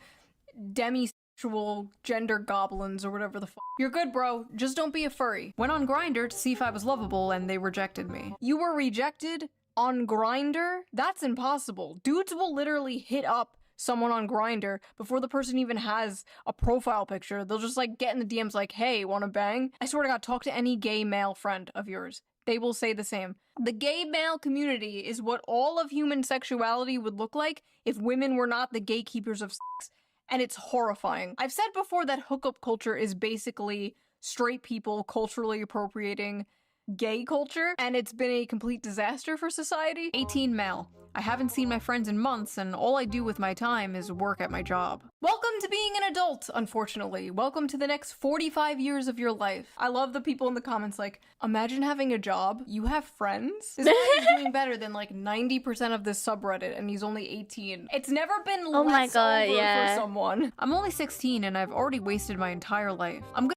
demisexual gender goblins or whatever the fuck. You're good, bro. Just don't be a furry. Went on Grindr to see if I was lovable and they rejected me. You were rejected? On Grindr, that's impossible. Dudes will literally hit up someone on Grindr before the person even has a profile picture. They'll just like get in the DMs like, hey, wanna bang? I swear to God, talk to any gay male friend of yours. They will say the same. The gay male community is what all of human sexuality would look like if women were not the gatekeepers of sex. And it's horrifying. I've said before that hookup culture is basically straight people culturally appropriating gay culture, and it's been a complete disaster for society. 18 male. I haven't seen my friends in months, and all I do with my time is work at my job. Welcome to being an adult, unfortunately. Welcome to the next 45 years of your life. I love the people in the comments like, imagine having a job, you have friends? This guy is doing better than like 90% of this subreddit, and he's only 18. It's never been Oh my less God, over yeah. for someone. I'm only 16, and I've already wasted my entire life. I'm gonna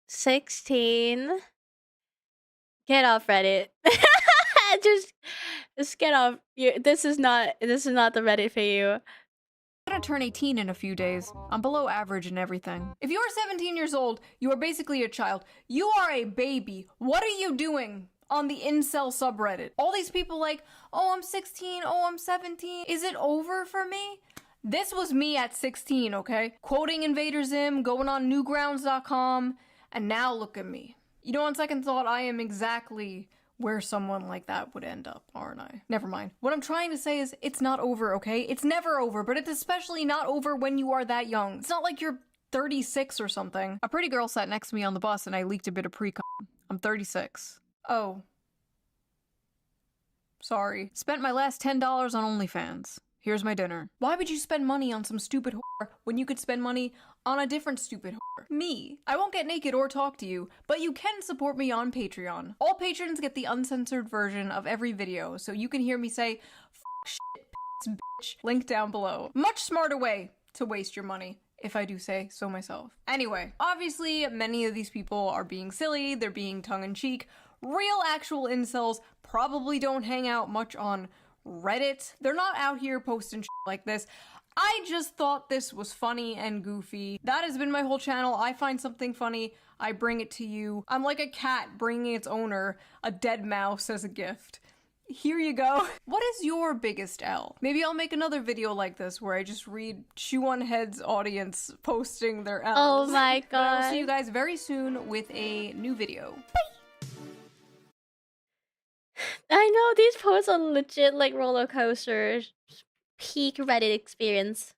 16. Get off Reddit. just get off. This is not the Reddit for you. I'm gonna turn 18 in a few days. I'm below average in everything. If you are 17 years old, you are basically a child. You are a baby. What are you doing on the incel subreddit? All these people like, oh, I'm 16, oh, I'm 17. Is it over for me? This was me at 16, okay? Quoting Invader Zim, going on newgrounds.com, and now look at me. You know, on second thought, I am exactly where someone like that would end up, aren't I? Never mind. What I'm trying to say is, it's not over, okay? It's never over, but it's especially not over when you are that young. It's not like you're 36 or something. A pretty girl sat next to me on the bus and I leaked a bit of pre-cum. I'm 36. Oh. Sorry. Spent my last $10 on OnlyFans. Here's my dinner. Why would you spend money on some stupid whore when you could spend money on a different stupid whore? Me. I won't get naked or talk to you, but you can support me on Patreon. All patrons get the uncensored version of every video, so you can hear me say, f shit, bitch, link down below. Much smarter way to waste your money, if I do say so myself. Anyway, obviously, many of these people are being silly, they're being tongue-in-cheek. Real actual incels probably don't hang out much on Reddit. They're not out here posting shit like this. I just thought this was funny and goofy. That has been my whole channel. I find something funny, I bring it to you. I'm like a cat bringing its owner a dead mouse as a gift. Here you go. What is your biggest L? Maybe I'll make another video like this where I just read Chew on Head's audience posting their L's. Oh my But I will God. see you guys very soon with a new video. I know these posts are legit like roller coasters. Peak Reddit experience.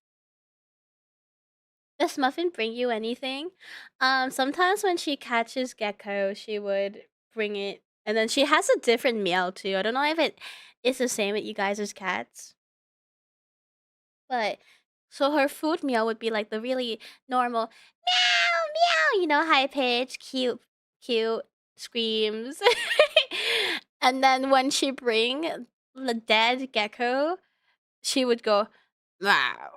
Does Muffin bring you anything? Sometimes when she catches gecko, she would bring it, and then she has a different meow too. I don't know if it is the same with you guys as cats, but so her food meow would be like the really normal meow meow, you know, high pitched, cute screams. And then when she bring the dead gecko, she would go meow.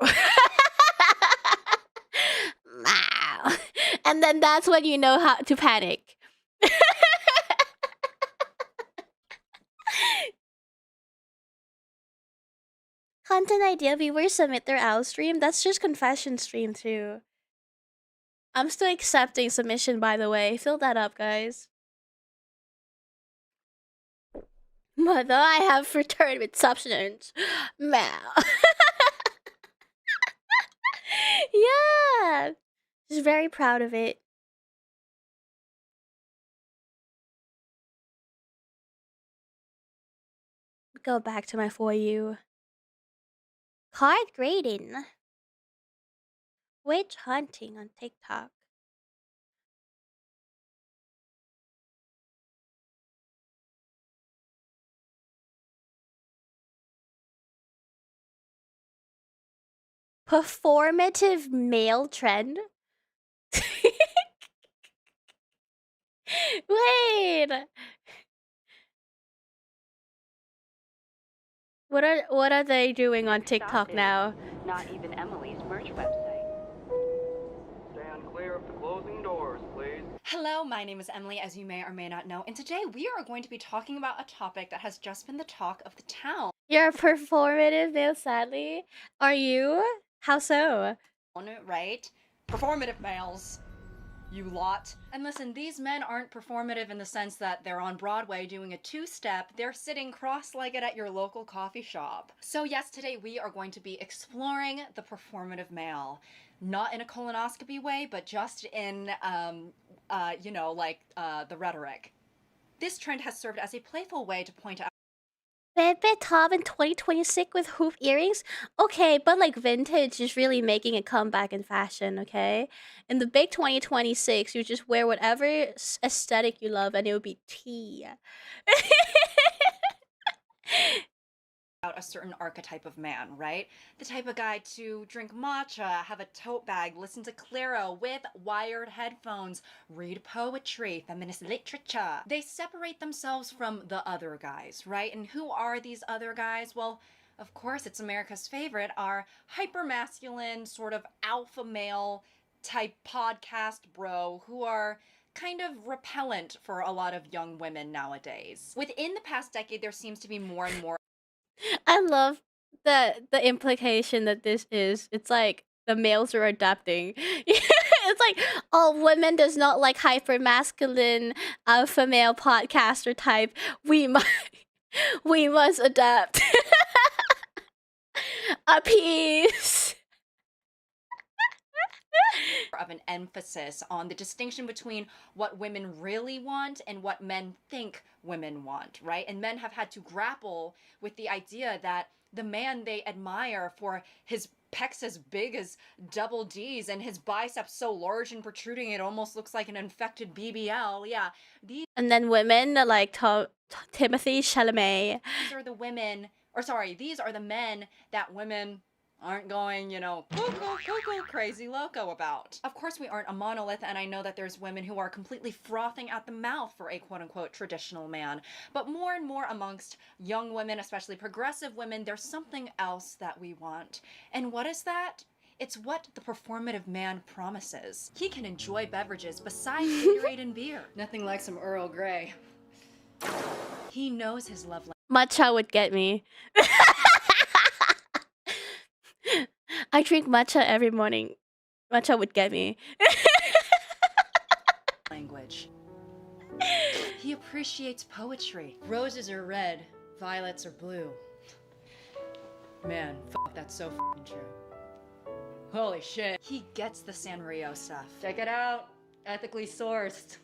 Meow. And then that's when you know how to panic. Content idea, viewers submit their owl stream. That's just confession stream too. I'm still accepting submission, by the way. Fill that up, guys. Mother, I have returned with substance. Meow. Yeah. Just very proud of it. Go back to my For You. Card grading. Witch hunting on TikTok. Performative male trend? Wait. What are they doing on TikTok now? Not even Emily's merch website. Stand clear of the closing doors, please. Hello, my name is Emily, as you may or may not know, and today we are going to be talking about a topic that has just been the talk of the town. You're a performative male, sadly. Are you? How so? Right? Performative males. you lot. And listen, these men aren't performative in the sense that they're on Broadway doing a two-step. They're sitting cross-legged at your local coffee shop. So yes, today we are going to be exploring the performative male. Not in a colonoscopy way, but just in, you know, like the rhetoric. This trend has served as a playful way to point out Bebe Tom in 2026 with hoop earrings? Okay, but like vintage is really making a comeback in fashion, okay? In the big 2026, you just wear whatever aesthetic you love and it would be tea. a certain archetype of man, right? The type of guy to drink matcha, have a tote bag, listen to Clairo with wired headphones, read poetry, feminist literature. They separate themselves from the other guys, right? And who are these other guys? Well, of course, it's America's favorite, our hyper-masculine, sort of alpha male type podcast bro who are kind of repellent for a lot of young women nowadays. Within the past decade, there seems to be more and more I love the implication that this is. It's like the males are adapting. It's like, oh, women does not like hyper masculine alpha male podcaster type. We must adapt. Peace. of an emphasis on the distinction between what women really want and what men think women want, right? And men have had to grapple with the idea that the man they admire for his pecs as big as double D's and his biceps so large and protruding it almost looks like an infected BBL. Yeah, and then women like Timothy Chalamet. These are the women, or sorry, these are the men that women aren't going, you know, cuckoo, crazy loco about. Of course, we aren't a monolith, and I know that there's women who are completely frothing at the mouth for a quote-unquote traditional man. But more and more amongst young women, especially progressive women, there's something else that we want. And what is that? It's what the performative man promises. He can enjoy beverages besides Gatorade and beer. Nothing like some Earl Grey. He knows his love language. Matcha would get me. I drink matcha every morning. Matcha would get me. Language. He appreciates poetry. Roses are red, violets are blue. Man, that's so f***ing true. Holy shit. He gets the Sanrio stuff. Check it out. Ethically sourced.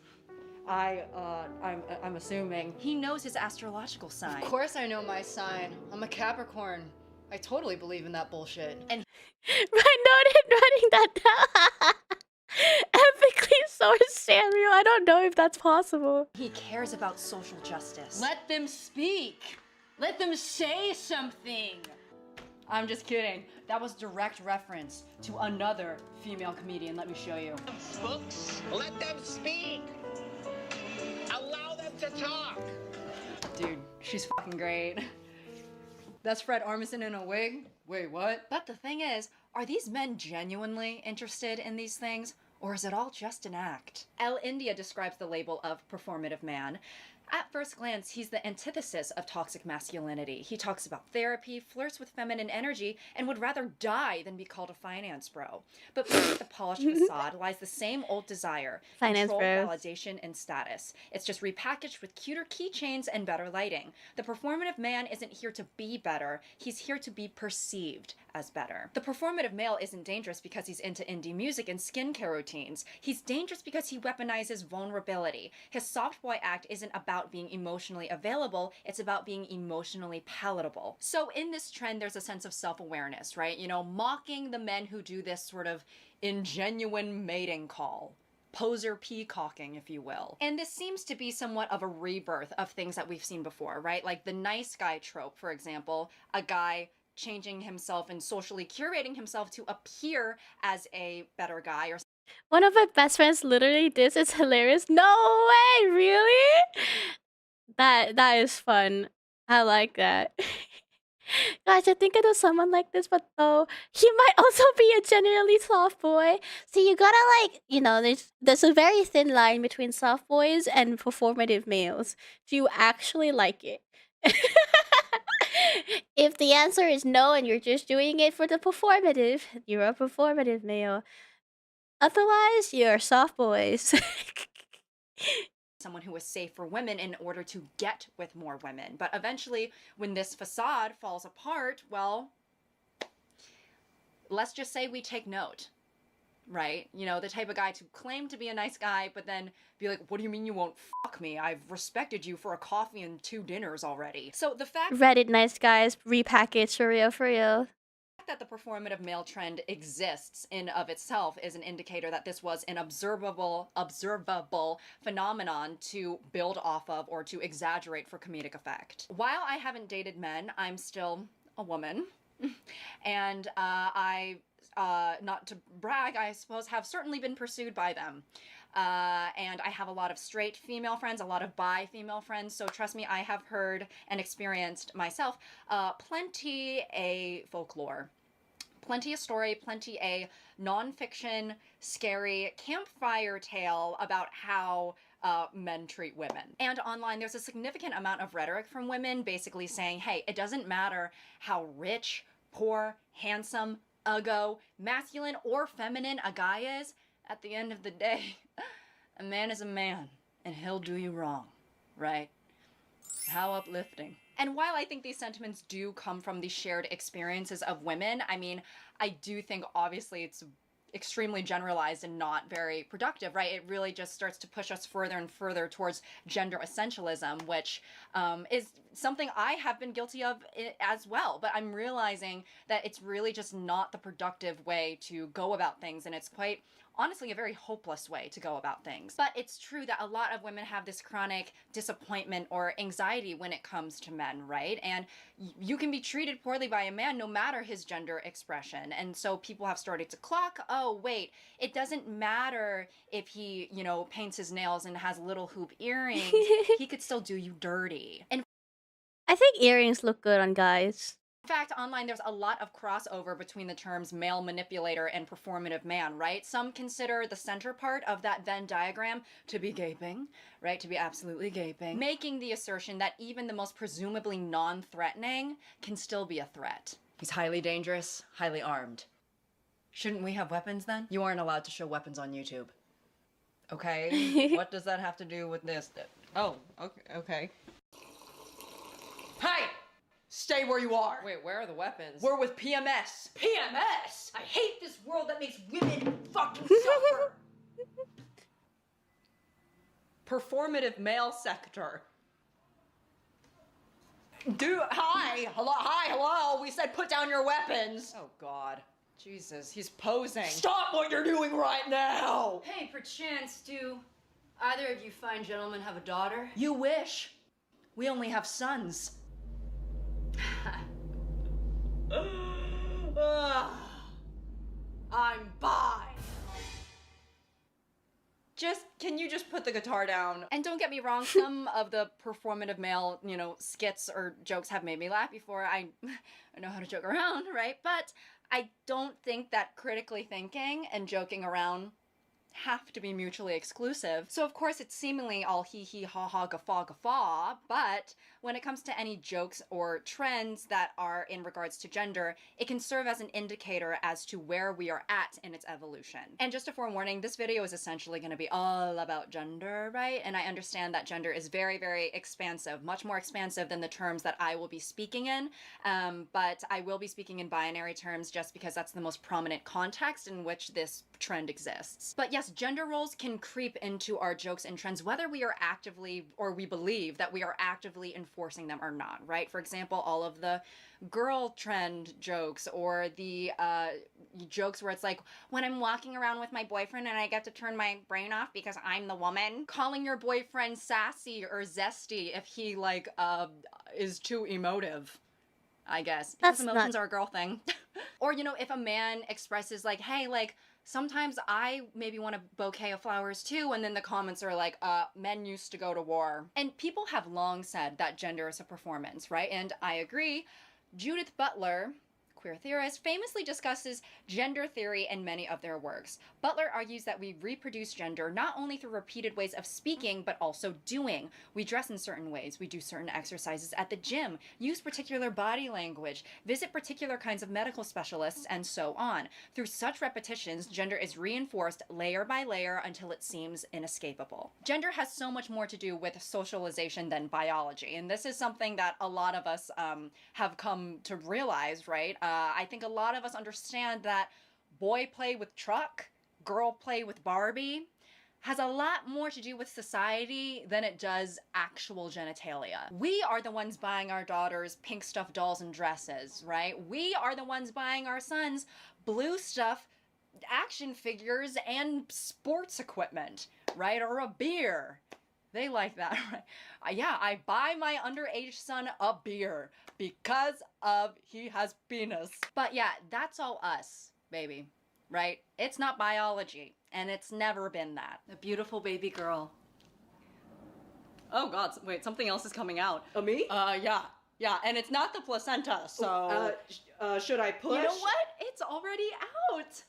I'm assuming. He knows his astrological sign. Of course I know my sign. I'm a Capricorn. I totally believe in that bullshit. And writing that down. Ethically sourced Samuel. I don't know if that's possible. He cares about social justice. Let them speak. Let them say something. I'm just kidding. That was direct reference to another female comedian. Let me show you. Books, let them speak. Allow them to talk. Dude, she's fucking great. That's Fred Armisen in a wig? Wait, what? But the thing is, are these men genuinely interested in these things? Or is it all just an act? Elle India describes the label of performative man. At first glance, he's the antithesis of toxic masculinity. He talks about therapy, flirts with feminine energy, and would rather die than be called a finance bro. But beneath the polished facade lies the same old desire. Finance control, bros. validation, and status. It's just repackaged with cuter keychains and better lighting. The performative man isn't here to be better. He's here to be perceived as better. The performative male isn't dangerous because he's into indie music and skincare routines. He's dangerous because he weaponizes vulnerability. His soft boy act isn't about being emotionally available, it's about being emotionally palatable. So in this trend, there's a sense of self-awareness, right? You know, mocking the men who do this sort of ingenuine mating call. Poser peacocking, if you will. And this seems to be somewhat of a rebirth of things that we've seen before, right? Like the nice guy trope, for example, a guy changing himself and socially curating himself to appear as a better guy or one of my best friends literally did. It's hilarious. No way, really? That is fun. I like that. Gosh, I think I know someone like this, but though he might also be a generally soft boy. So you gotta like, you know, there's a very thin line between soft boys and performative males. Do you actually like it? If the answer is no and you're just doing it for the performative, you're a performative male. Otherwise, you're soft boys. Someone who is safe for women in order to get with more women. But eventually, when this facade falls apart, well, let's just say we take note, right? You know, the type of guy to claim to be a nice guy, but then be like, what do you mean you won't fuck me? I've respected you for a coffee and 2 dinners already. So the fact Reddit nice guys repackaged for real, for real. that the performative male trend exists in of itself is an indicator that this was an observable phenomenon to build off of or to exaggerate for comedic effect. While I haven't dated men, I'm still a woman. And I, not to brag, I suppose, have certainly been pursued by them. And I have a lot of straight female friends, a lot of bi female friends, so trust me, I have heard and experienced myself plenty a folklore. Plenty a story, plenty a nonfiction, scary campfire tale about how men treat women. And online, there's a significant amount of rhetoric from women basically saying, hey, it doesn't matter how rich, poor, handsome, uggo, masculine, or feminine a guy is, at the end of the day, a man is a man, and he'll do you wrong, right? How uplifting. And while I think these sentiments do come from the shared experiences of women, I mean, I do think obviously it's extremely generalized and not very productive, right? It really just starts to push us further and further towards gender essentialism, which is something I have been guilty of as well. But I'm realizing that it's really just not the productive way to go about things, and it's quite honestly a very hopeless way to go about things. But it's true that a lot of women have this chronic disappointment or anxiety when it comes to men, right? And you can be treated poorly by a man no matter his gender expression. And so people have started to clock, oh wait, it doesn't matter if he, you know, paints his nails and has little hoop earrings, he could still do you dirty. And I think earrings look good on guys. in fact, online there's a lot of crossover between the terms male manipulator and performative man, right? Some consider the center part of that Venn diagram to be gaping, right? To be absolutely gaping, making the assertion that even the most presumably non-threatening can still be a threat. He's highly dangerous, highly armed. Shouldn't we have weapons then? You aren't allowed to show weapons on YouTube. Okay? What does that have to do with this? Oh, okay. Hey! Stay where you are. Wait, where are the weapons? We're with PMS. PMS! I hate this world that makes women fucking suffer! Performative male sector. Dude, hi, hello, we said put down your weapons. Oh God, Jesus, he's posing. Stop what you're doing right now! Hey, perchance, do either of you fine gentlemen have a daughter? You wish. We only have sons. I'm bi. Can you just put the guitar down? And don't get me wrong, some of the performative male, you know, skits or jokes have made me laugh before. I know how to joke around, right? But I don't think that critically thinking and joking around have to be mutually exclusive. So of course it's seemingly all hee hee ha ha guffaw, but when it comes to any jokes or trends that are in regards to gender, it can serve as an indicator as to where we are at in its evolution. And just a forewarning, this video is essentially going to be all about gender, right? And I understand that gender is very, very expansive, much more expansive than the terms that I will be speaking in, but I will be speaking in binary terms just because that's the most prominent context in which this trend exists. But yes, gender roles can creep into our jokes and trends, whether we are actively, or we believe that we are actively enforcing them or not, right? For example, all of the girl trend jokes, or the jokes where it's like, when I'm walking around with my boyfriend and I get to turn my brain off because I'm the woman, calling your boyfriend sassy or zesty if he like is too emotive, I guess. Because emotions are a girl thing. Or, you know, if a man expresses like, hey, like, sometimes I maybe want a bouquet of flowers too, and then the comments are like, men used to go to war. And people have long said that gender is a performance, right? And I agree. Judith Butler queer theorist, famously discusses gender theory in many of their works. Butler argues that we reproduce gender not only through repeated ways of speaking, but also doing. We dress in certain ways, we do certain exercises at the gym, use particular body language, visit particular kinds of medical specialists, and so on. Through such repetitions, gender is reinforced layer by layer until it seems inescapable. Gender has so much more to do with socialization than biology, and this is something that a lot of us have come to realize, right? I think a lot of us understand that boy play with truck, girl play with Barbie has a lot more to do with society than it does actual genitalia. We are the ones buying our daughters pink stuffed dolls and dresses, right? We are the ones buying our sons blue stuff, action figures, and sports equipment, right? Or a beer. They like that, right? Yeah, I buy my underage son a beer because of he has penis. But yeah, that's all us, baby, right? It's not biology, and it's never been that. A beautiful baby girl. Oh god, wait, something else is coming out. Me? Yeah, and it's not the placenta, so... Should I push? You know what? It's already out! It's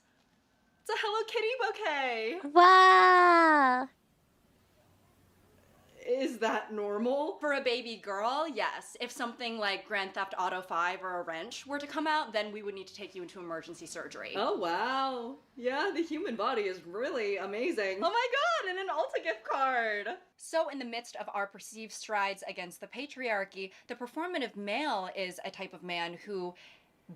a Hello Kitty bouquet! Wow. Is that normal? For a baby girl, yes. If something like Grand Theft Auto 5 or a wrench were to come out, then we would need to take you into emergency surgery. Oh wow. Yeah, the human body is really amazing. Oh my god, and an Ulta gift card! So in the midst of our perceived strides against the patriarchy, the performative male is a type of man who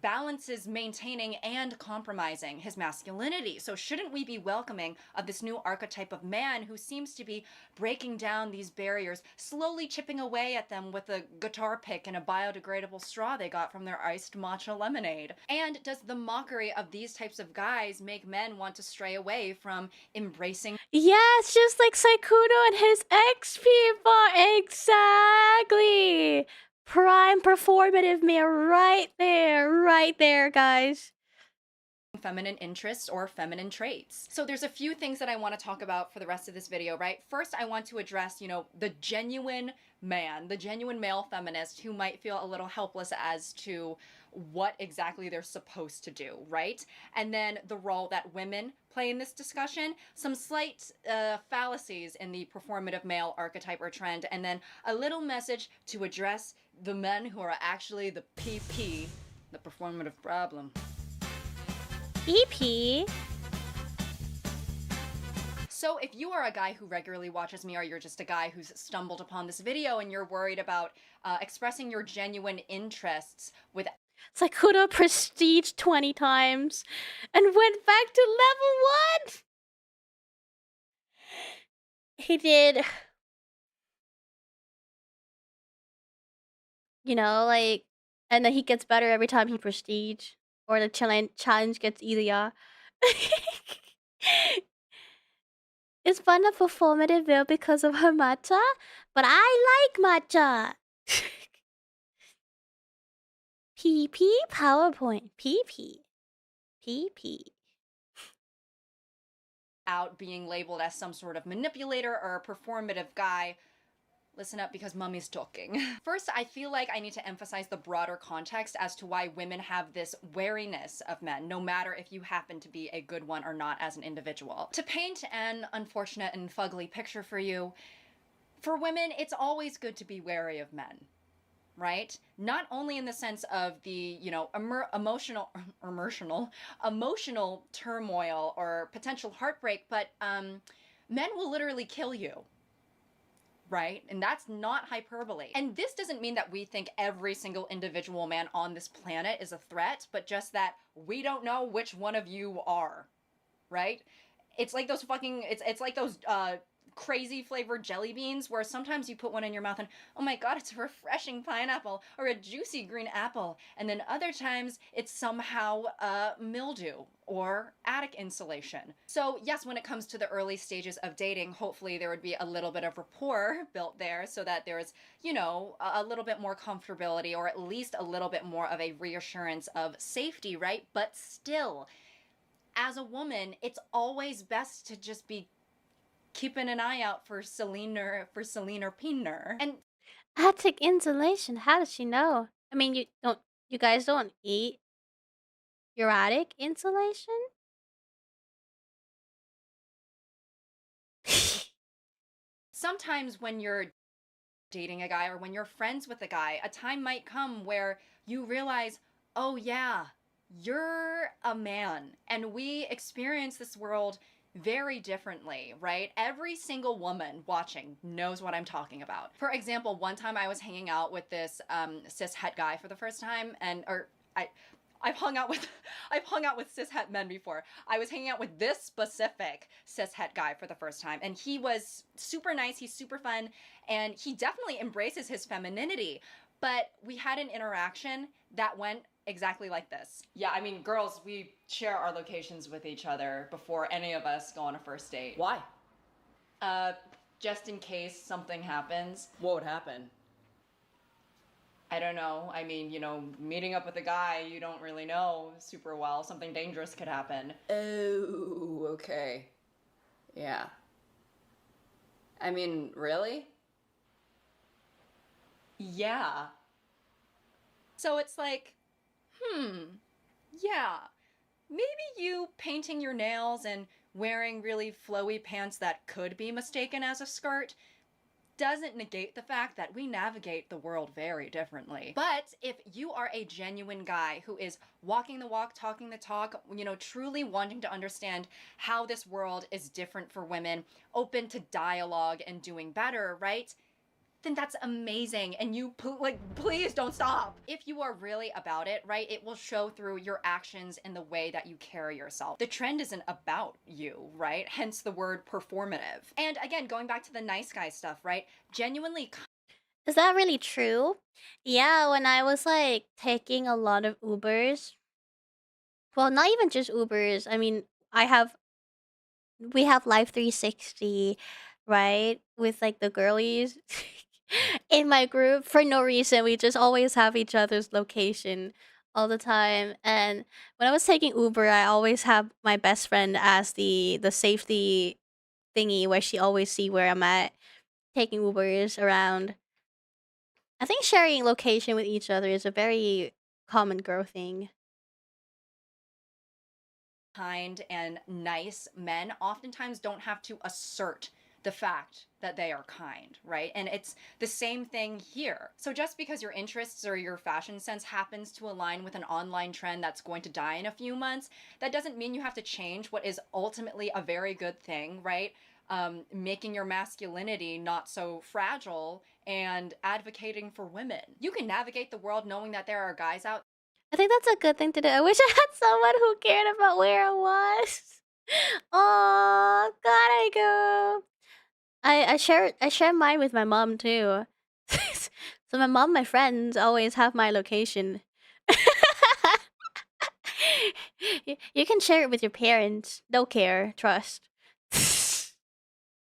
balances maintaining and compromising his masculinity. So shouldn't we be welcoming of this new archetype of man who seems to be breaking down these barriers, slowly chipping away at them with a guitar pick and a biodegradable straw they got from their iced matcha lemonade? And does the mockery of these types of guys make men want to stray away from embracing? Yeah, it's just like Saikudo and his ex people. Exactly. Prime performative male right there, guys. Feminine interests or feminine traits. So there's a few things that I want to talk about for the rest of this video, right? First, I want to address, the genuine man, the genuine male feminist who might feel a little helpless as to what exactly they're supposed to do, right? And then the role that women play in this discussion, some slight fallacies in the performative male archetype or trend, and then a little message to address the men who are actually the PP, the performative problem. EP? So if you are a guy who regularly watches me, or you're just a guy who's stumbled upon this video and you're worried about expressing your genuine interests with Saikudo prestige 20 times and went back to level 1. He did, and then he gets better every time he prestige, or the challenge gets easier. Is Bunna performative male because of her matcha? But I like matcha. PP PowerPoint. PP. out being labeled as some sort of manipulator or a performative guy. Listen up, because mummy's talking. First, I feel like I need to emphasize the broader context as to why women have this wariness of men, no matter if you happen to be a good one or not as an individual. To paint an unfortunate and fugly picture for you, for women, it's always good to be wary of men, right? Not only in the sense of the, emotional turmoil or potential heartbreak, but men will literally kill you. Right? And that's not hyperbole. And this doesn't mean that we think every single individual man on this planet is a threat, but just that we don't know which one of you are. Right? It's like those it's like those crazy flavored jelly beans where sometimes you put one in your mouth and, oh my god, it's a refreshing pineapple or a juicy green apple. And then other times it's somehow mildew or attic insulation. So yes, when it comes to the early stages of dating, hopefully there would be a little bit of rapport built there so that there's, a little bit more comfortability, or at least a little bit more of a reassurance of safety, right? But still, as a woman, it's always best to just be keeping an eye out for Celine or Piner. And attic insulation, how does she know? I mean, you guys don't eat Erotic insulation? Sometimes when you're dating a guy or when you're friends with a guy, a time might come where you realize, oh yeah, you're a man. And we experience this world very differently, right? Every single woman watching knows what I'm talking about. For example, one time I was hanging out with this cis het guy for the first time, I've hung out with cis het men before. I was hanging out with this specific cis het guy for the first time, and he was super nice, he's super fun, and he definitely embraces his femininity. But we had an interaction that went exactly like this. Yeah, I mean, girls, we share our locations with each other before any of us go on a first date. Why? Just in case something happens. What would happen? I don't know. I mean, you know, meeting up with a guy you don't really know super well, something dangerous could happen. Oh, okay. Yeah. I mean, really? Yeah. So it's like, yeah, maybe you painting your nails and wearing really flowy pants that could be mistaken as a skirt doesn't negate the fact that we navigate the world very differently. But if you are a genuine guy who is walking the walk, talking the talk, you know, truly wanting to understand how this world is different for women, open to dialogue and doing better, right? Then that's amazing, and you, please don't stop. If you are really about it, right, it will show through your actions and the way that you carry yourself. The trend isn't about you, right? Hence the word performative. And again, going back to the nice guy stuff, right? Genuinely. Is that really true? Yeah, when I was like taking a lot of Ubers. Well, not even just Ubers. I mean, we have Life 360, right? With like the girlies. In my group, for no reason, we just always have each other's location all the time. And when I was taking Uber, I always have my best friend as the safety thingy where she always see where I'm at, taking Ubers around. I think sharing location with each other is a very common girl thing. Kind and nice men oftentimes don't have to assert the fact that they are kind, right? And it's the same thing here. So just because your interests or your fashion sense happens to align with an online trend that's going to die in a few months, that doesn't mean you have to change what is ultimately a very good thing, right? Making your masculinity not so fragile and advocating for women. You can navigate the world knowing that there are guys out. I think that's a good thing to do. I wish I had someone who cared about where I was. Oh, gotta go. I share mine with my mom too. So my mom, my friends always have my location. You can share it with your parents. They'll care. Trust.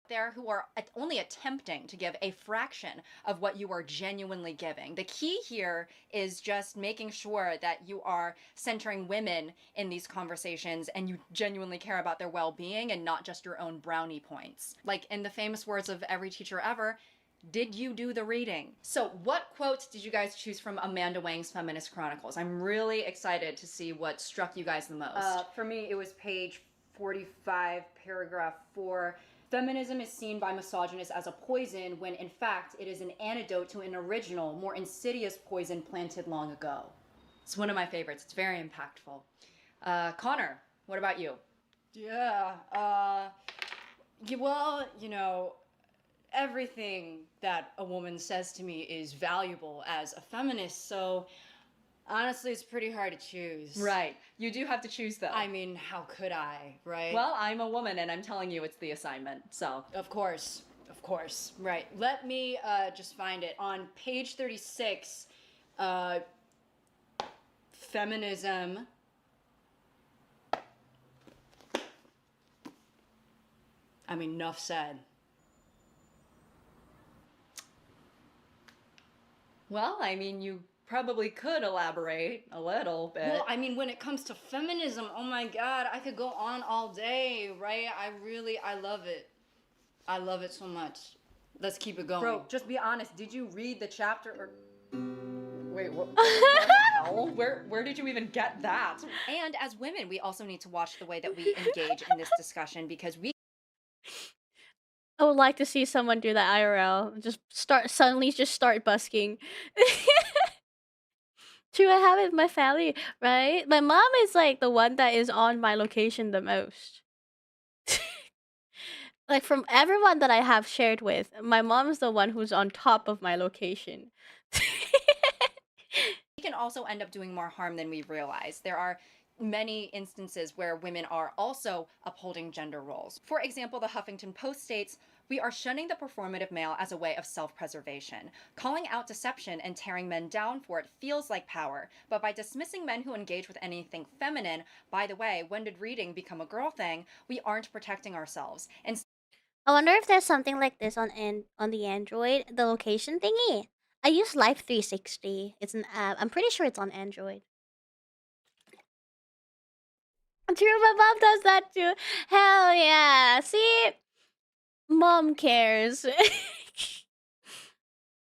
There who are only attempting to give a fraction of what you are genuinely giving. The key here is just making sure that you are centering women in these conversations and you genuinely care about their well-being and not just your own brownie points. Like in the famous words of every teacher ever, did you do the reading? So what quotes did you guys choose from Amanda Wang's Feminist Chronicles? I'm really excited to see what struck you guys the most. For me, it was page 45, paragraph 4. Feminism is seen by misogynists as a poison when in fact it is an antidote to an original, more insidious poison planted long ago. It's one of my favorites. It's very impactful. Connor, what about you? Yeah, well, you know, everything that a woman says to me is valuable as a feminist, so honestly, it's pretty hard to choose. Right. You do have to choose, though. I mean, how could I, right? Well, I'm a woman, and I'm telling you it's the assignment, so. Of course. Right. Let me just find it. On page 36, feminism. I mean, enough said. Well, I mean, you probably could elaborate a little bit. Well, I mean, when it comes to feminism, oh my god, I could go on all day, right? I love it. I love it so much. Let's keep it going. Bro, just be honest. Did you read the chapter or... Wait, what? hell? Where did you even get that? And as women, we also need to watch the way that we engage in this discussion, because we I would like to see someone do that IRL. Suddenly just start busking. True, I have it in my family, right? My mom is like the one that is on my location the most. Like from everyone that I have shared with, my mom's the one who's on top of my location. can also end up doing more harm than we realize. There are many instances where women are also upholding gender roles. For example, the Huffington Post states, "We are shunning the performative male as a way of self-preservation. Calling out deception and tearing men down for it feels like power, but by dismissing men who engage with anything feminine, by the way, when did reading become a girl thing? We aren't protecting ourselves." And I wonder if there's something like this on the Android, the location thingy. I use Life 360. It's an app. I'm pretty sure it's on Android. True, my mom does that too. Hell yeah. See? Mom cares.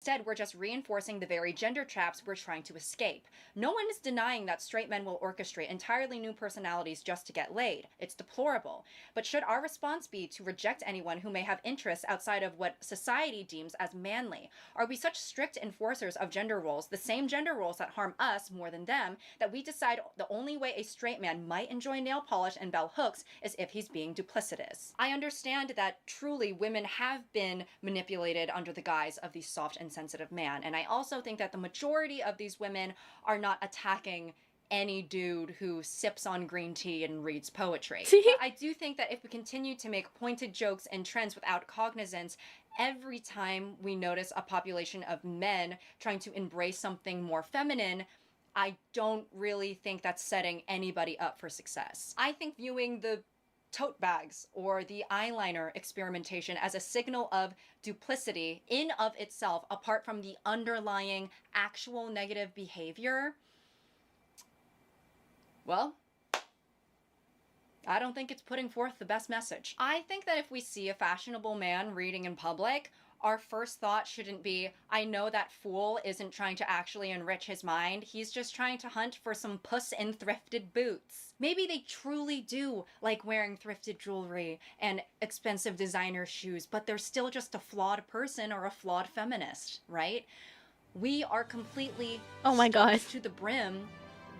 instead, we're just reinforcing the very gender traps we're trying to escape. No one is denying that straight men will orchestrate entirely new personalities just to get laid. It's deplorable. But should our response be to reject anyone who may have interests outside of what society deems as manly? Are we such strict enforcers of gender roles, the same gender roles that harm us more than them, that we decide the only way a straight man might enjoy nail polish and bell hooks is if he's being duplicitous? I understand that truly women have been manipulated under the guise of the soft and sensitive man, and I also think that the majority of these women are not attacking any dude who sips on green tea and reads poetry. But I do think that if we continue to make pointed jokes and trends without cognizance, every time we notice a population of men trying to embrace something more feminine, I don't really think that's setting anybody up for success. I think viewing the tote bags or the eyeliner experimentation as a signal of duplicity in of itself, apart from the underlying actual negative behavior, well, I don't think it's putting forth the best message. I think that if we see a fashionable man reading in public, our first thought shouldn't be, I know that fool isn't trying to actually enrich his mind, he's just trying to hunt for some puss in thrifted boots. Maybe they truly do like wearing thrifted jewelry and expensive designer shoes, but they're still just a flawed person or a flawed feminist, right? We are completely oh my god, to the brim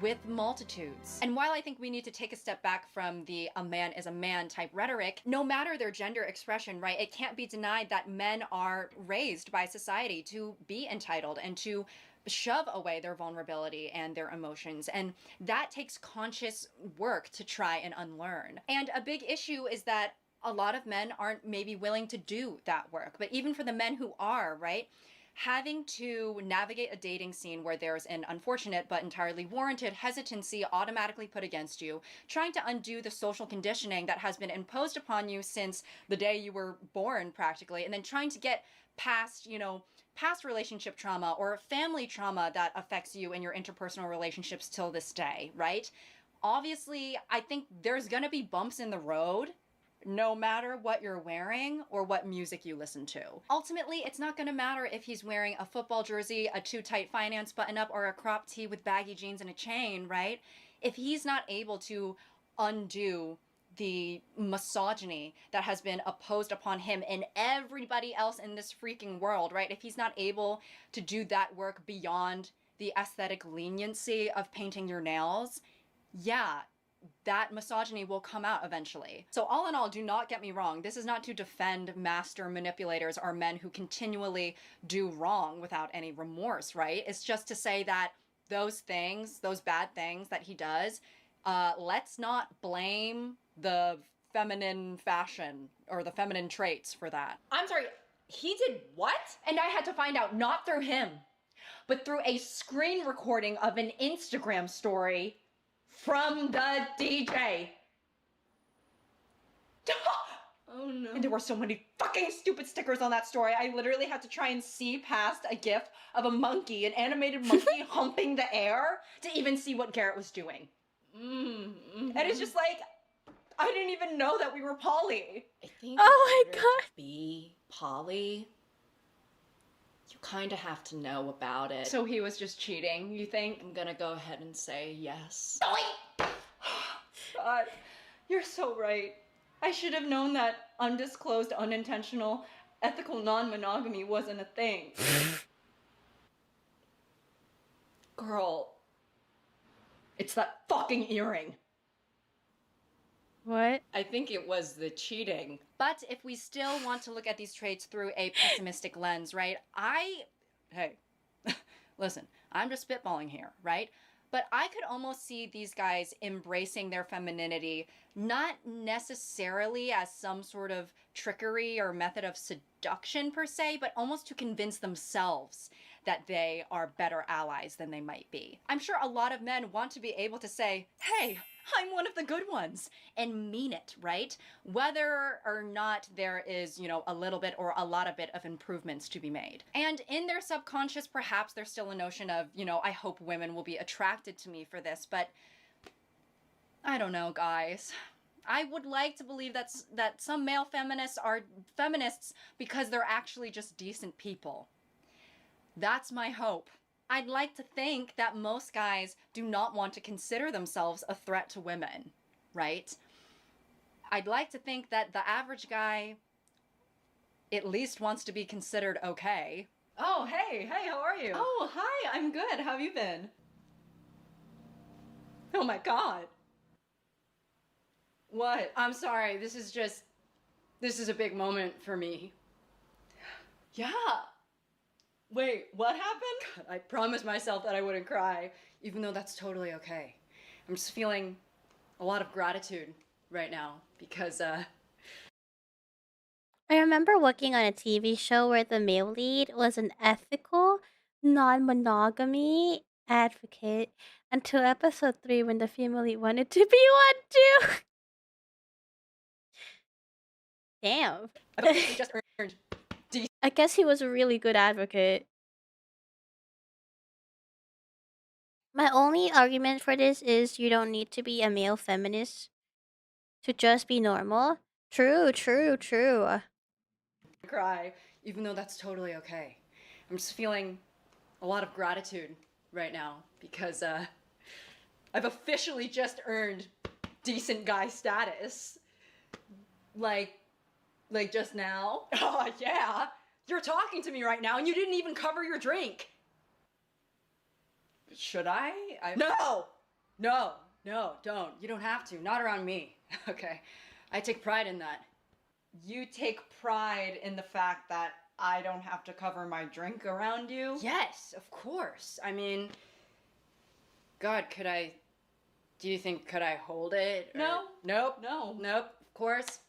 with multitudes. And while I think we need to take a step back from the a man is a man type rhetoric, no matter their gender expression, right, it can't be denied that men are raised by society to be entitled and to shove away their vulnerability and their emotions. And that takes conscious work to try and unlearn. And a big issue is that a lot of men aren't maybe willing to do that work. But even for the men who are, right, having to navigate a dating scene where there's an unfortunate but entirely warranted hesitancy automatically put against you, trying to undo the social conditioning that has been imposed upon you since the day you were born practically, and then trying to get past, you know, past relationship trauma or family trauma that affects you in your interpersonal relationships till this day, right? Obviously, I think there's gonna be bumps in the road, no matter what you're wearing or what music you listen to. Ultimately, it's not gonna matter if he's wearing a football jersey, a too tight finance button-up, or a crop tee with baggy jeans and a chain, right? If he's not able to undo the misogyny that has been opposed upon him and everybody else in this freaking world, right? If he's not able to do that work beyond the aesthetic leniency of painting your nails, yeah, that misogyny will come out eventually. So all in all, do not get me wrong. This is not to defend master manipulators or men who continually do wrong without any remorse, right? It's just to say that those things, those bad things that he does, let's not blame the feminine fashion or the feminine traits for that. I'm sorry, he did what? And I had to find out not through him, but through a screen recording of an Instagram story from the DJ. Oh no. And there were so many fucking stupid stickers on that story. I literally had to try and see past a gif of a monkey, an animated monkey humping the air to even see what Garrett was doing. And it's just like, I didn't even know that we were poly. I think oh my god, to be poly, You kind of have to know about it. So he was just cheating, you think? I'm gonna go ahead and say yes. God, you're so right. I should have known that undisclosed, unintentional, ethical non-monogamy wasn't a thing. Girl, it's that fucking earring. What? I think it was the cheating. But if we still want to look at these traits through a pessimistic lens, right? Hey, listen, I'm just spitballing here, right? But I could almost see these guys embracing their femininity, not necessarily as some sort of trickery or method of seduction per se, but almost to convince themselves that they are better allies than they might be. I'm sure a lot of men want to be able to say, hey, I'm one of the good ones, and mean it, right? Whether or not there is, a little bit or a lot of bit of improvements to be made. And in their subconscious, perhaps there's still a notion of, I hope women will be attracted to me for this, but I don't know, guys. I would like to believe that some male feminists are feminists because they're actually just decent people. That's my hope. I'd like to think that most guys do not want to consider themselves a threat to women, right? I'd like to think that the average guy at least wants to be considered okay. Oh, hey, how are you? Oh, hi, I'm good. How have you been? Oh my God. What? I'm sorry, this is a big moment for me. Yeah. Wait, what happened? God, I promised myself that I wouldn't cry, even though that's totally okay. I'm just feeling a lot of gratitude right now because, I remember working on a TV show where the male lead was an ethical, non-monogamy advocate until episode 3 when the female lead wanted to be one too. Damn. He just earned I guess he was a really good advocate. My only argument for this is you don't need to be a male feminist to just be normal. True. cry, even though that's totally okay. I'm just feeling a lot of gratitude right now because, I've officially just earned decent guy status. Like just now? Oh, yeah. You're talking to me right now and you didn't even cover your drink. Should I? No! No, don't. You don't have to. Not around me. Okay. I take pride in that. You take pride in the fact that I don't have to cover my drink around you? Yes, of course. I mean, God, could I hold it? No. Nope. No. Nope. Of course.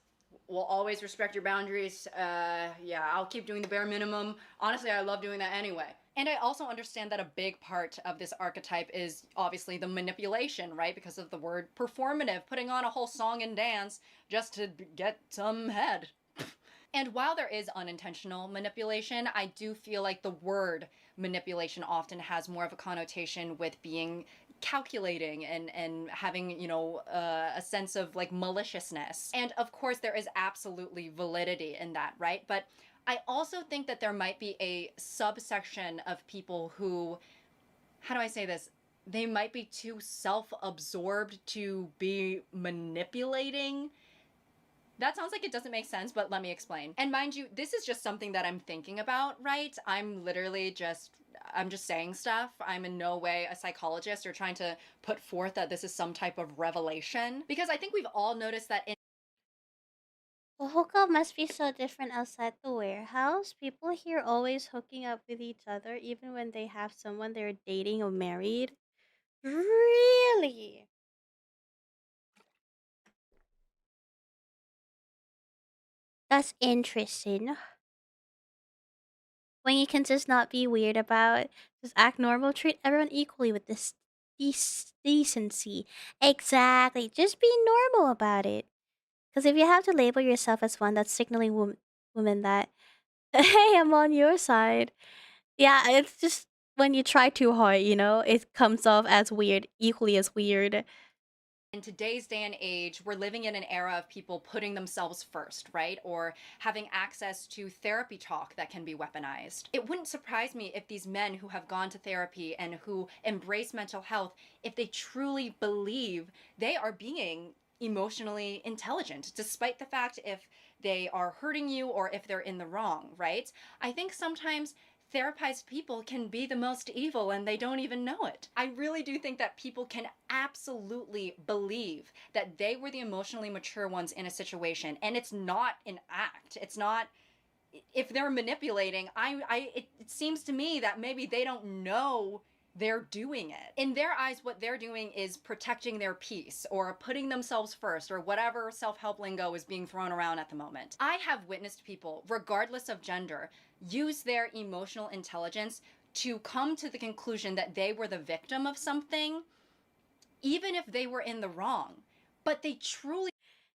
We'll always respect your boundaries. Yeah, I'll keep doing the bare minimum. Honestly, I love doing that anyway. And I also understand that a big part of this archetype is obviously the manipulation, right? Because of the word performative, putting on a whole song and dance just to get some head. And while there is unintentional manipulation, I do feel like the word manipulation often has more of a connotation with being calculating and having, a sense of like maliciousness. And of course, there is absolutely validity in that, right? But I also think that there might be a subsection of people who, how do I say this? They might be too self-absorbed to be manipulating. That sounds like it doesn't make sense, but let me explain. And mind you, this is just something that I'm thinking about, right? I'm just saying stuff. I'm in no way a psychologist or trying to put forth that this is some type of revelation. Because I think we've all noticed that in The hookup must be so different outside the warehouse. People here always hooking up with each other, even when they have someone they're dating or married. Really? That's interesting. When you can just not be weird about, just act normal, treat everyone equally with this decency. Exactly. Just be normal about it. Because if you have to label yourself as one, that's signaling women that, hey, I'm on your side. Yeah, it's just when you try too hard, it comes off as weird, equally as weird. In today's day and age, we're living in an era of people putting themselves first, right? Or having access to therapy talk that can be weaponized. It wouldn't surprise me if these men who have gone to therapy and who embrace mental health, if they truly believe they are being emotionally intelligent, despite the fact if they are hurting you or if they're in the wrong, right? I think sometimes therapized people can be the most evil and they don't even know it. I really do think that people can absolutely believe that they were the emotionally mature ones in a situation, and it's not an act. It's not, if they're manipulating, it seems to me that maybe they don't know they're doing it. In their eyes, what they're doing is protecting their peace or putting themselves first or whatever self-help lingo is being thrown around at the moment. I have witnessed people, regardless of gender, use their emotional intelligence to come to the conclusion that they were the victim of something, even if they were in the wrong. But they truly...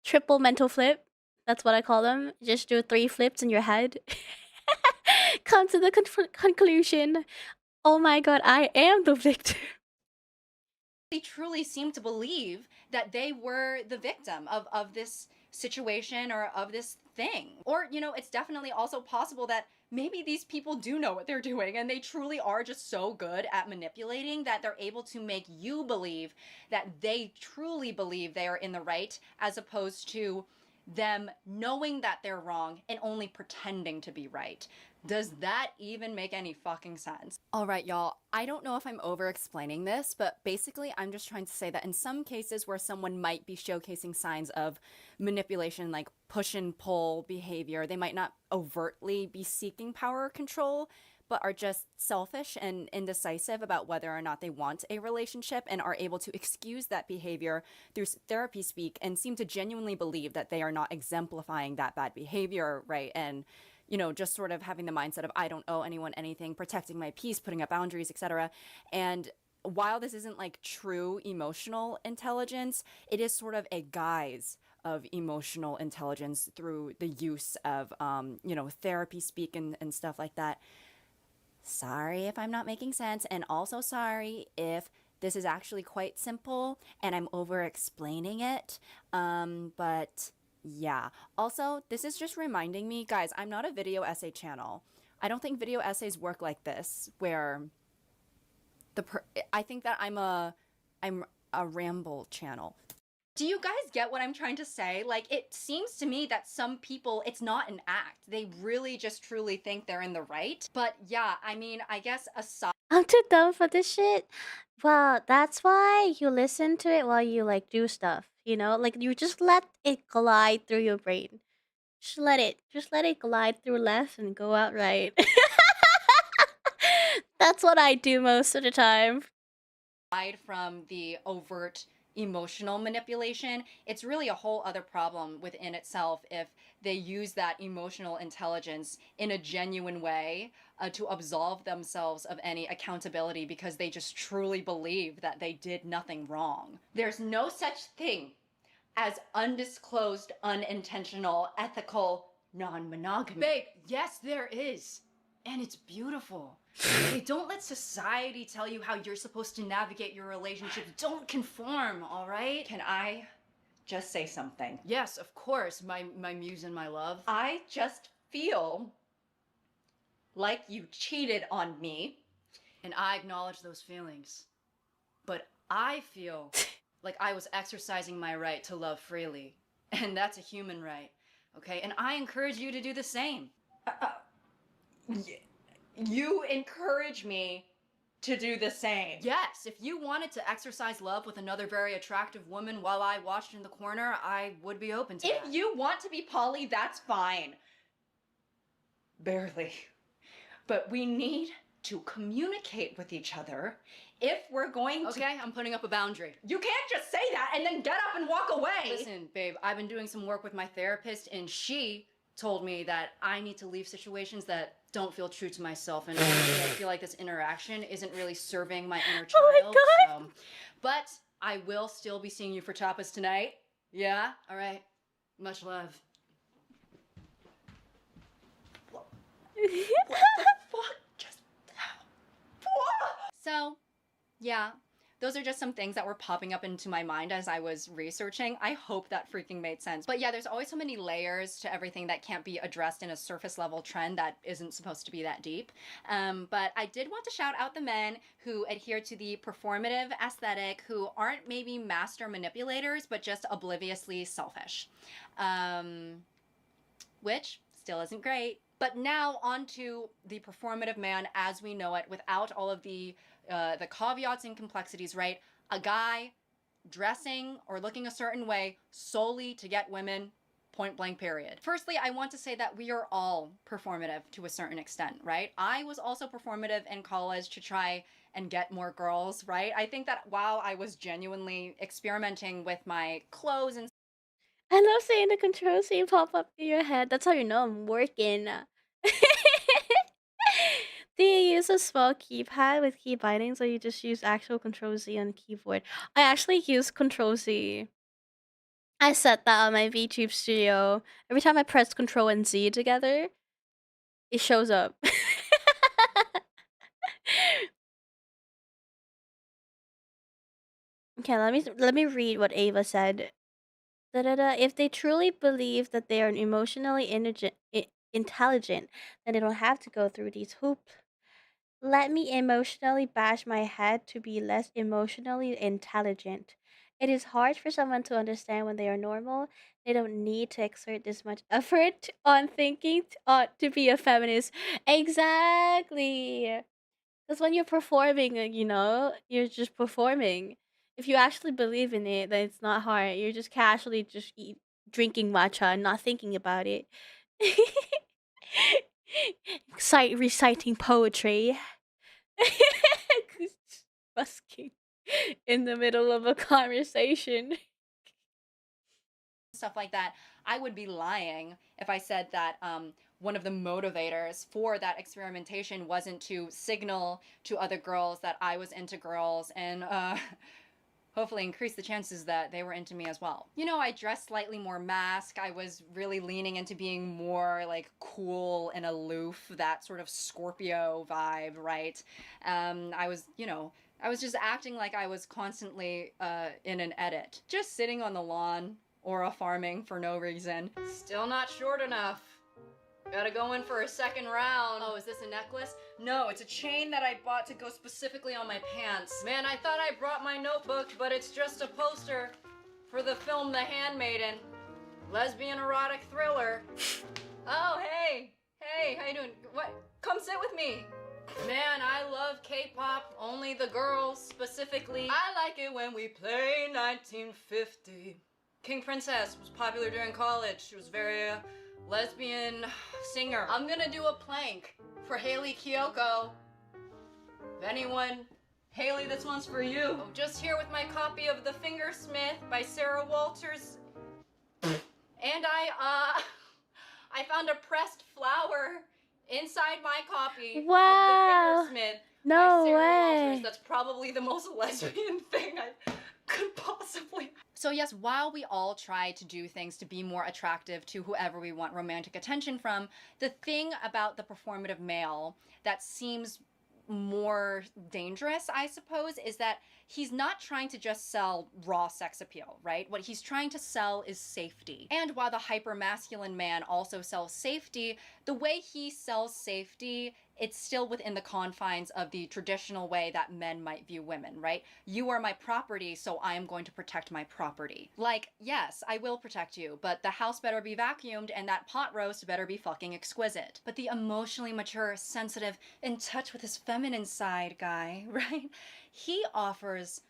Triple mental flip. That's what I call them. Just do 3 flips in your head. Come to the conclusion. Oh my god, I am the victim. They truly seem to believe that they were the victim of this situation or of this thing. Or, you know, it's definitely also possible that maybe these people do know what they're doing and they truly are just so good at manipulating that they're able to make you believe that they truly believe they are in the right, as opposed to them knowing that they're wrong and only pretending to be right. Does that even make any fucking sense? All right, y'all. I don't know if I'm over-explaining this, but basically I'm just trying to say that in some cases where someone might be showcasing signs of manipulation, like push and pull behavior, they might not overtly be seeking power or control, but are just selfish and indecisive about whether or not they want a relationship and are able to excuse that behavior through therapy speak and seem to genuinely believe that they are not exemplifying that bad behavior, right? And you know, just sort of having the mindset of I don't owe anyone anything, protecting my peace, putting up boundaries, etc. And while this isn't like true emotional intelligence, it is sort of a guise of emotional intelligence through the use of, you know, therapy speak and stuff like that. Sorry if I'm not making sense, and also sorry if this is actually quite simple and I'm over explaining it, but yeah. Also, this is just reminding me, guys, I'm not a video essay channel. I don't think video essays work like this, where I think that I'm a ramble channel. Do you guys get what I'm trying to say? Like, it seems to me that some people, it's not an act. They really just truly think they're in the right. But yeah, I mean, I guess aside... I'm too dumb for this shit. Well, that's why you listen to it while you like do stuff, you know? Like you just let it glide through your brain. Just let it glide through left and go out right. That's what I do most of the time. Aside from the overt emotional manipulation, it's really a whole other problem within itself if they use that emotional intelligence in a genuine way to absolve themselves of any accountability because they just truly believe that they did nothing wrong. There's no such thing as undisclosed, unintentional, ethical non-monogamy. Babe, yes, there is. And it's beautiful. Hey, don't let society tell you how you're supposed to navigate your relationships. Don't conform, all right? Can I just say something? Yes, of course, my muse and my love. I just feel like you cheated on me. And I acknowledge those feelings. But I feel like I was exercising my right to love freely. And that's a human right, okay? And I encourage you to do the same. You encourage me to do the same. Yes, if you wanted to exercise love with another very attractive woman while I watched in the corner, I would be open to that. If you want to be poly, that's fine. Barely. But we need to communicate with each other if we're going to... Okay, I'm putting up a boundary. You can't just say that and then get up and walk away. Listen, babe, I've been doing some work with my therapist and she told me that I need to leave situations that don't feel true to myself, and I feel like this interaction isn't really serving my inner child. Oh my god! So, but I will still be seeing you for tapas tonight. Yeah? All right. Much love. What the fuck just... So, yeah, those are just some things that were popping up into my mind as I was researching. I hope that freaking made sense. But yeah, there's always so many layers to everything that can't be addressed in a surface level trend that isn't supposed to be that deep. But I did want to shout out the men who adhere to the performative aesthetic, who aren't maybe master manipulators, but just obliviously selfish. Which still isn't great. But now onto the performative man as we know it, without all of the caveats and complexities, right? A guy dressing or looking a certain way solely to get women, point blank period. Firstly, I want to say that we are all performative to a certain extent, right? I was also performative in college to try and get more girls, right? I think that while I was genuinely experimenting with my clothes and I love seeing the control scene pop up in your head. That's how you know I'm working. Do you use a small keypad with key bindings, or you just use actual Control Z on the keyboard? I actually use Control Z. I set that on my VTube studio. Every time I press Control and Z together, it shows up. Okay, let me read what Ava said. If they truly believe that they are emotionally intelligent, then they don't have to go through these hoops. Let me emotionally bash my head to be less emotionally intelligent. It is hard for someone to understand when they are normal. They don't need to exert this much effort on thinking to be a feminist. Exactly. Because when you're performing, you're just performing. If you actually believe in it, then it's not hard. You're just casually drinking matcha and not thinking about it. Reciting poetry. Busking in the middle of a conversation. stuff like that, I would be lying if I said that one of the motivators for that experimentation wasn't to signal to other girls that I was into girls and hopefully increase the chances that they were into me as well. You know, I dressed slightly more mask. I was really leaning into being more like cool and aloof, that sort of Scorpio vibe, right? I was, I was just acting like I was constantly in an edit. Just sitting on the lawn or a farming for no reason. Still not short enough. Gotta go in for a second round. Oh, is this a necklace? No, it's a chain that I bought to go specifically on my pants. Man, I thought I brought my notebook, but it's just a poster for the film The Handmaiden. Lesbian erotic thriller. Oh, hey. Hey, how you doing? What? Come sit with me. Man, I love K-pop, only the girls specifically. I like it when we play 1950. King Princess was popular during college. She was very lesbian singer. I'm gonna do a plank for Haley Kiyoko. If anyone, Haley, this one's for you. I'm just here with my copy of The Fingersmith by Sarah Walters. And I found a pressed flower inside my copy Wow. of The Fingersmith No by Sarah way. Walters. That's probably the most lesbian thing I could possibly. So yes, while we all try to do things to be more attractive to whoever we want romantic attention from, the thing about the performative male that seems more dangerous, I suppose, is that he's not trying to just sell raw sex appeal, right? What he's trying to sell is safety. And while the hyper-masculine man also sells safety, the way he sells safety, it's still within the confines of the traditional way that men might view women, right? You are my property, so I am going to protect my property. Like, yes, I will protect you, but the house better be vacuumed and that pot roast better be fucking exquisite. But the emotionally mature, sensitive, in touch with his feminine side guy, right? He offers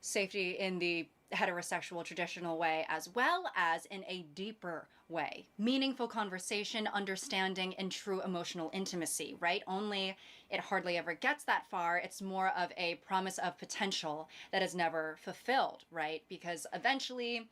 safety in the heterosexual traditional way as well as in a deeper way. Meaningful conversation, understanding, and true emotional intimacy, right? Only it hardly ever gets that far. It's more of a promise of potential that is never fulfilled, right? Because eventually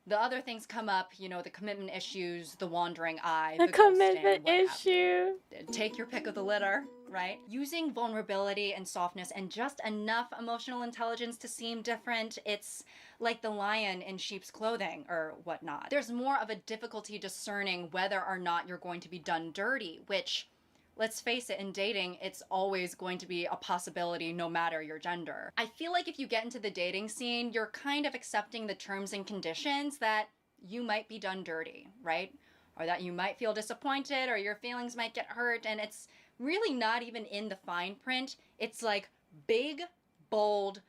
the other things come up, the commitment issues, the wandering eye, The ghosting, commitment what have issue. you. Take your pick of the litter, right? Using vulnerability and softness and just enough emotional intelligence to seem different, it's like the lion in sheep's clothing or whatnot. There's more of a difficulty discerning whether or not you're going to be done dirty, which let's face it, in dating, it's always going to be a possibility no matter your gender. I feel like if you get into the dating scene, you're kind of accepting the terms and conditions that you might be done dirty, right? Or that you might feel disappointed or your feelings might get hurt, and it's really not even in the fine print. It's like big, bold,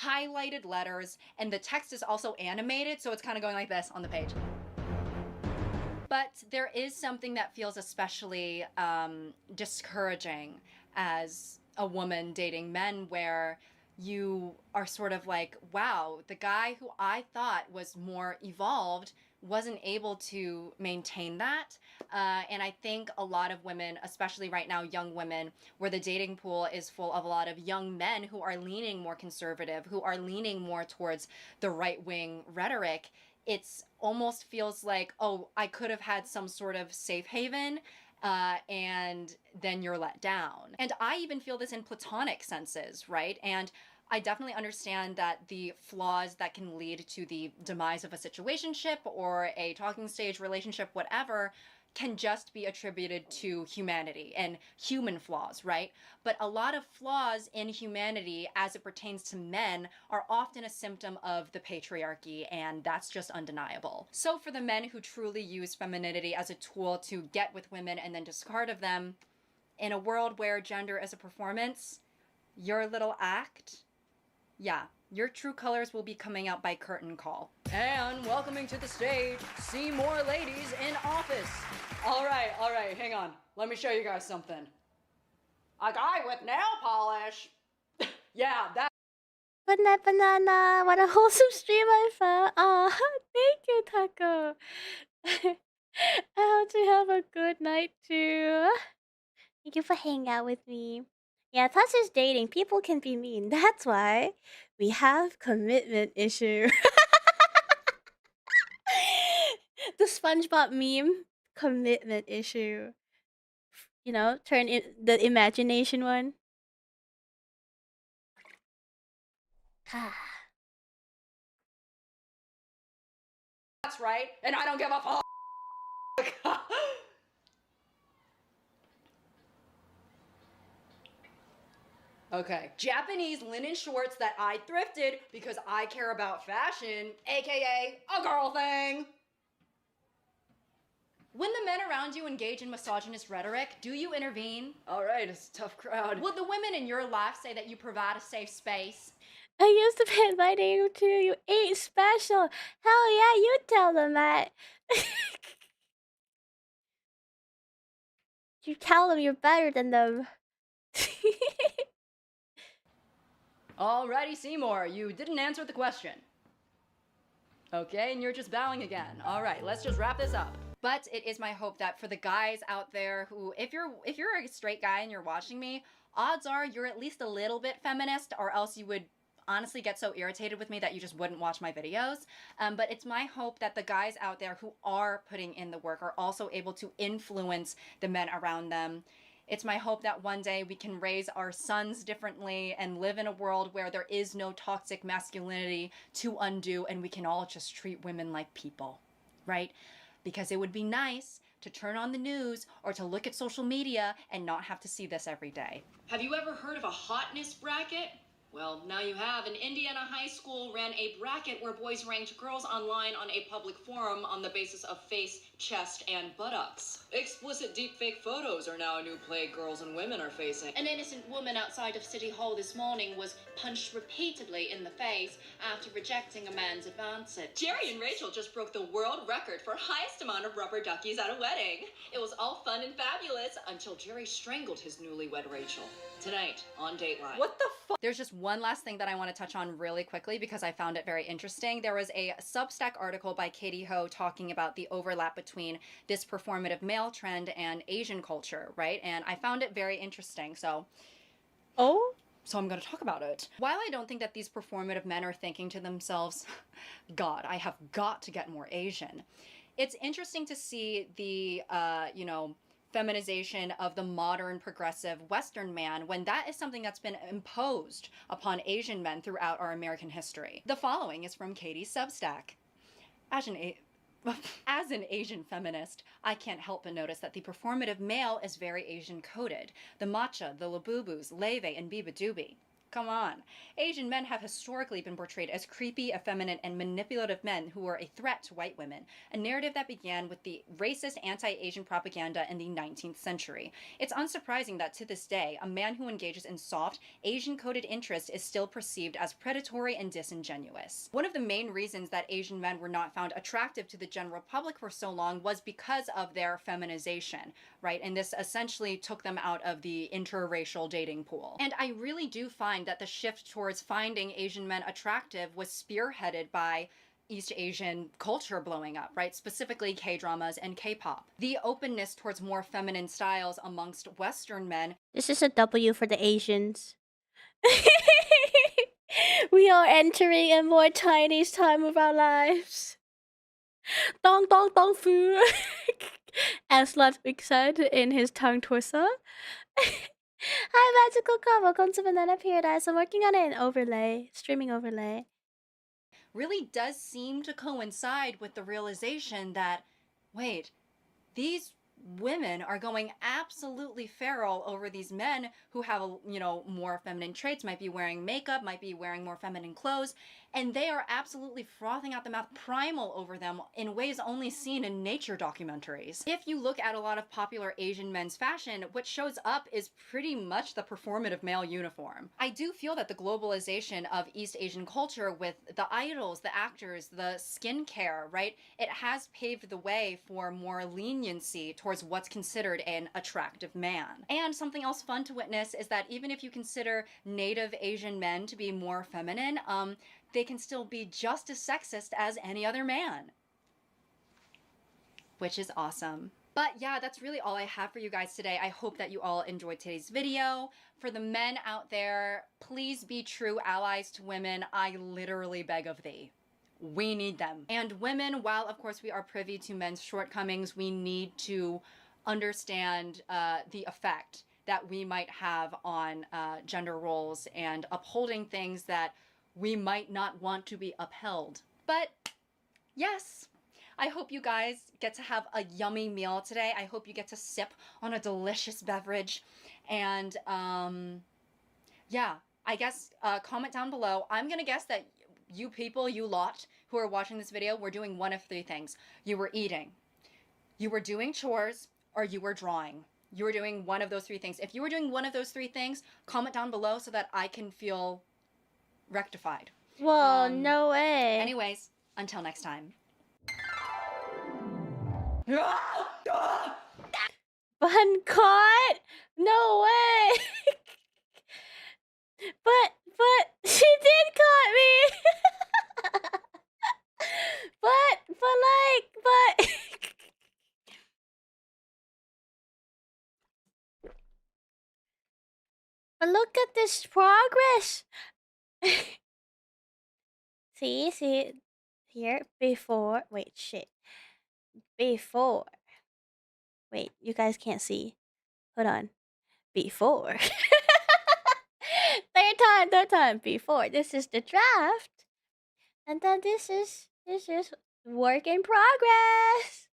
highlighted letters, and the text is also animated, so it's kind of going like this on the page. But there is something that feels especially discouraging as a woman dating men, where you are sort of like, wow, the guy who I thought was more evolved wasn't able to maintain that. And I think a lot of women, especially right now, young women, where the dating pool is full of a lot of young men who are leaning more conservative, who are leaning more towards the right-wing rhetoric, it's almost feels like, oh, I could have had some sort of safe haven, and then you're let down. And I even feel this in platonic senses, right? And I definitely understand that the flaws that can lead to the demise of a situationship or a talking stage relationship, whatever, can just be attributed to humanity and human flaws, right? But a lot of flaws in humanity as it pertains to men are often a symptom of the patriarchy, and that's just undeniable. So for the men who truly use femininity as a tool to get with women and then discard of them, in a world where gender is a performance, your little act, yeah, your true colors will be coming out by curtain call. And welcoming to the stage, see more ladies in office. All right, hang on. Let me show you guys something. A guy with nail polish. Yeah, that. Good night, Banana. What a wholesome stream I found. Aw, thank you, Taco. I hope you have a good night too. Thank you for hanging out with me. Yeah, plus is dating. People can be mean. That's why we have commitment issue. The SpongeBob meme, commitment issue. You know, turn in the imagination one. That's right, and I don't give a fuck. Okay, Japanese linen shorts that I thrifted because I care about fashion, aka a girl thing. When the men around you engage in misogynist rhetoric, do you intervene? All right, it's a tough crowd. Would the women in your life say that you provide a safe space? I used to be inviting you too. You ain't special. Hell yeah, you tell them that. You tell them you're better than them. Alrighty, Seymour, you didn't answer the question. Okay, and you're just bowing again. All right, let's just wrap this up. But it is my hope that for the guys out there who, if you're a straight guy and you're watching me, odds are you're at least a little bit feminist, or else you would honestly get so irritated with me that you just wouldn't watch my videos. But it's my hope that the guys out there who are putting in the work are also able to influence the men around them. It's my hope that one day we can raise our sons differently and live in a world where there is no toxic masculinity to undo, and we can all just treat women like people, right? Because it would be nice to turn on the news or to look at social media and not have to see this every day. Have you ever heard of a hotness bracket? Well, now you have. An Indiana high school ran a bracket where boys ranked girls online on a public forum on the basis of face, chest, and buttocks. Explicit deepfake photos are now a new plague girls and women are facing. An innocent woman outside of City Hall this morning was punched repeatedly in the face after rejecting a man's advances. Jerry and Rachel just broke the world record for highest amount of rubber duckies at a wedding. It was all fun and fabulous until Jerry strangled his newlywed Rachel. Tonight on Dateline. What the fuck? There's just one last thing that I want to touch on really quickly because I found it very interesting. There was a Substack article by Katie Ho talking about the overlap between this performative male trend and Asian culture, right? And I found it very interesting. So I'm going to talk about it. While I don't think that these performative men are thinking to themselves, God, I have got to get more Asian, it's interesting to see the, feminization of the modern progressive Western man when that is something that's been imposed upon Asian men throughout our American history. The following is from Katie's Substack. As an Asian feminist, I can't help but notice that the performative male is very Asian coded. The matcha, the labubus, leve, and bibadoobie. Come on. Asian men have historically been portrayed as creepy, effeminate, and manipulative men who were a threat to white women, a narrative that began with the racist anti-Asian propaganda in the 19th century. It's unsurprising that to this day, a man who engages in soft, Asian-coded interest is still perceived as predatory and disingenuous. One of the main reasons that Asian men were not found attractive to the general public for so long was because of their feminization, right? And this essentially took them out of the interracial dating pool. And I really do find that the shift towards finding Asian men attractive was spearheaded by East Asian culture blowing up, right? Specifically K-dramas and K-pop. The openness towards more feminine styles amongst Western men. This is a W for the Asians. We are entering a more Chinese time of our lives. Dong dong dong fu. As Ludwig said in his tongue twister. Hi, Magical Cow. Welcome to Banana Paradise. I'm working on an overlay, streaming overlay. Really does seem to coincide with the realization that, wait, these women are going absolutely feral over these men who have, you know, more feminine traits, might be wearing makeup, might be wearing more feminine clothes, and they are absolutely frothing out the mouth, primal over them in ways only seen in nature documentaries. If you look at a lot of popular Asian men's fashion, what shows up is pretty much the performative male uniform. I do feel that the globalization of East Asian culture with the idols, the actors, the skincare, right, it has paved the way for more leniency towards what's considered an attractive man. And something else fun to witness is that even if you consider native Asian men to be more feminine, they can still be just as sexist as any other man. Which is awesome. But yeah, that's really all I have for you guys today. I hope that you all enjoyed today's video. For the men out there, please be true allies to women. I literally beg of thee. We need them. And women, while of course we are privy to men's shortcomings, we need to understand the effect that we might have on gender roles and upholding things that we might not want to be upheld. But yes, I hope you guys get to have a yummy meal today. I hope you get to sip on a delicious beverage. And yeah, I guess comment down below. I'm gonna guess that you people, you lot who are watching this video, were doing one of three things. You were eating, you were doing chores, or you were drawing. You were doing one of those three things. If you were doing one of those three things, comment down below so that I can feel rectified. Whoa, no way. Anyways, until next time. Bun caught? No way. but she did caught me. but But look at this progress. see here before. Wait, shit. Before. Wait, you guys can't see. Hold on. Before. Third time. Before. This is the draft. And then this is work in progress.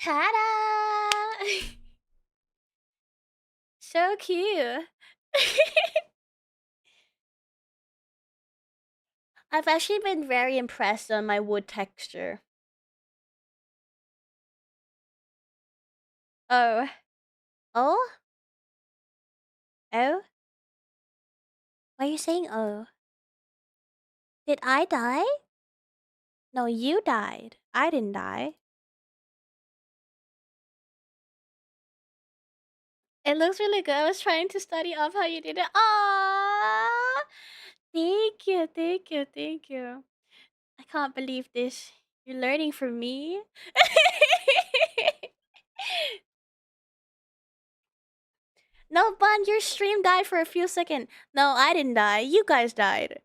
Ta-da! So cute. I've actually been very impressed on my wood texture. Oh. Oh? Oh? Why are you saying oh? Did I die? No, you died. I didn't die. It looks really good. I was trying to study up how you did it. Aww! Thank you. I can't believe this. You're learning from me? No, Bun, your stream died for a few seconds. No, I didn't die. You guys died.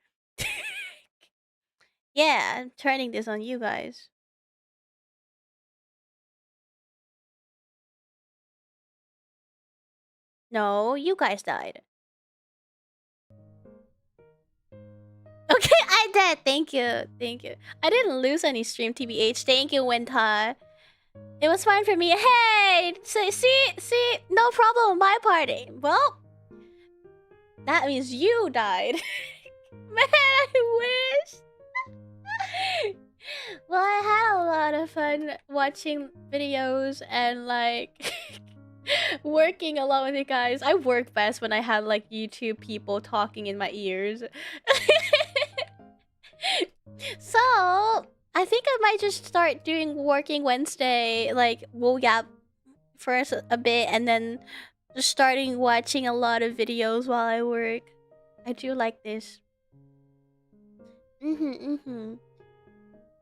Yeah, I'm turning this on you guys. No, you guys died. Okay, I did. Thank you. Thank you. I didn't lose any stream, TBH. Thank you, Winta. It was fine for me. Hey! See? No problem. My party. Well, that means you died. Man, I wish. Well, I had a lot of fun watching videos and like working along with you guys. I work best when I have like YouTube people talking in my ears. So I think I might just start doing working Wednesday, like we'll yap first a bit and then just starting watching a lot of videos while I work. I do like this.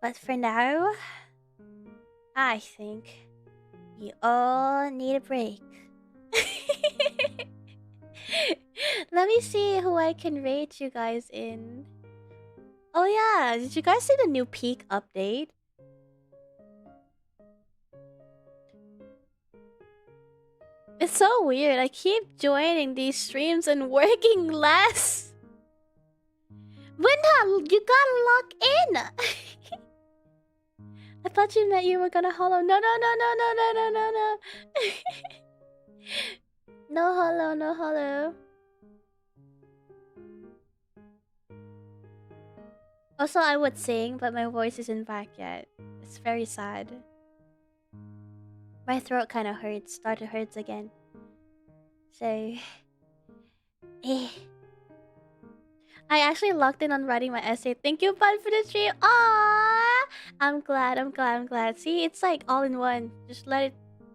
But for now, I think we all need a break. Let me see who I can rate you guys in. Oh yeah, did you guys see the new peak update? It's so weird. I keep joining these streams and working less. Winta, you gotta lock in. I thought you meant you were gonna hollow. No. No hollow. Also, I would sing, but my voice isn't back yet. It's very sad. My throat kind of hurts. Started hurts again. So, I actually locked in on writing my essay. Thank you, Bun, for the stream. Aww! I'm glad. See, it's like all in one. Just let it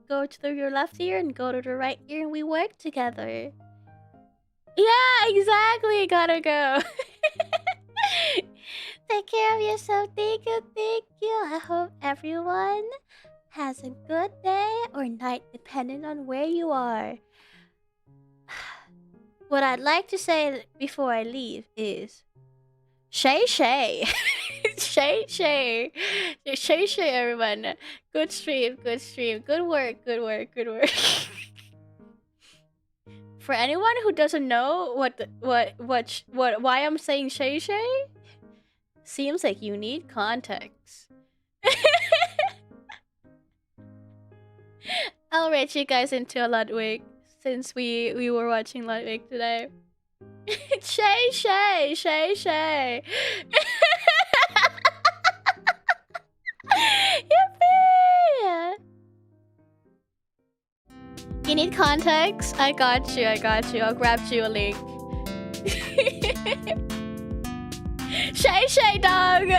go to your left ear and go to the right ear, and we work together. Yeah, exactly. Gotta go. Take care of yourself. Thank you. I hope everyone has a good day or night, depending on where you are. What I'd like to say before I leave is Shay. Shay, everyone. Good stream. Good work. For anyone who doesn't know why I'm saying Shay, seems like you need context. I'll rate you guys into a Ludwig since we were watching Ludwig today. Shay. Yippee! You need context? I got you. I'll grab you a link. Shay, dog!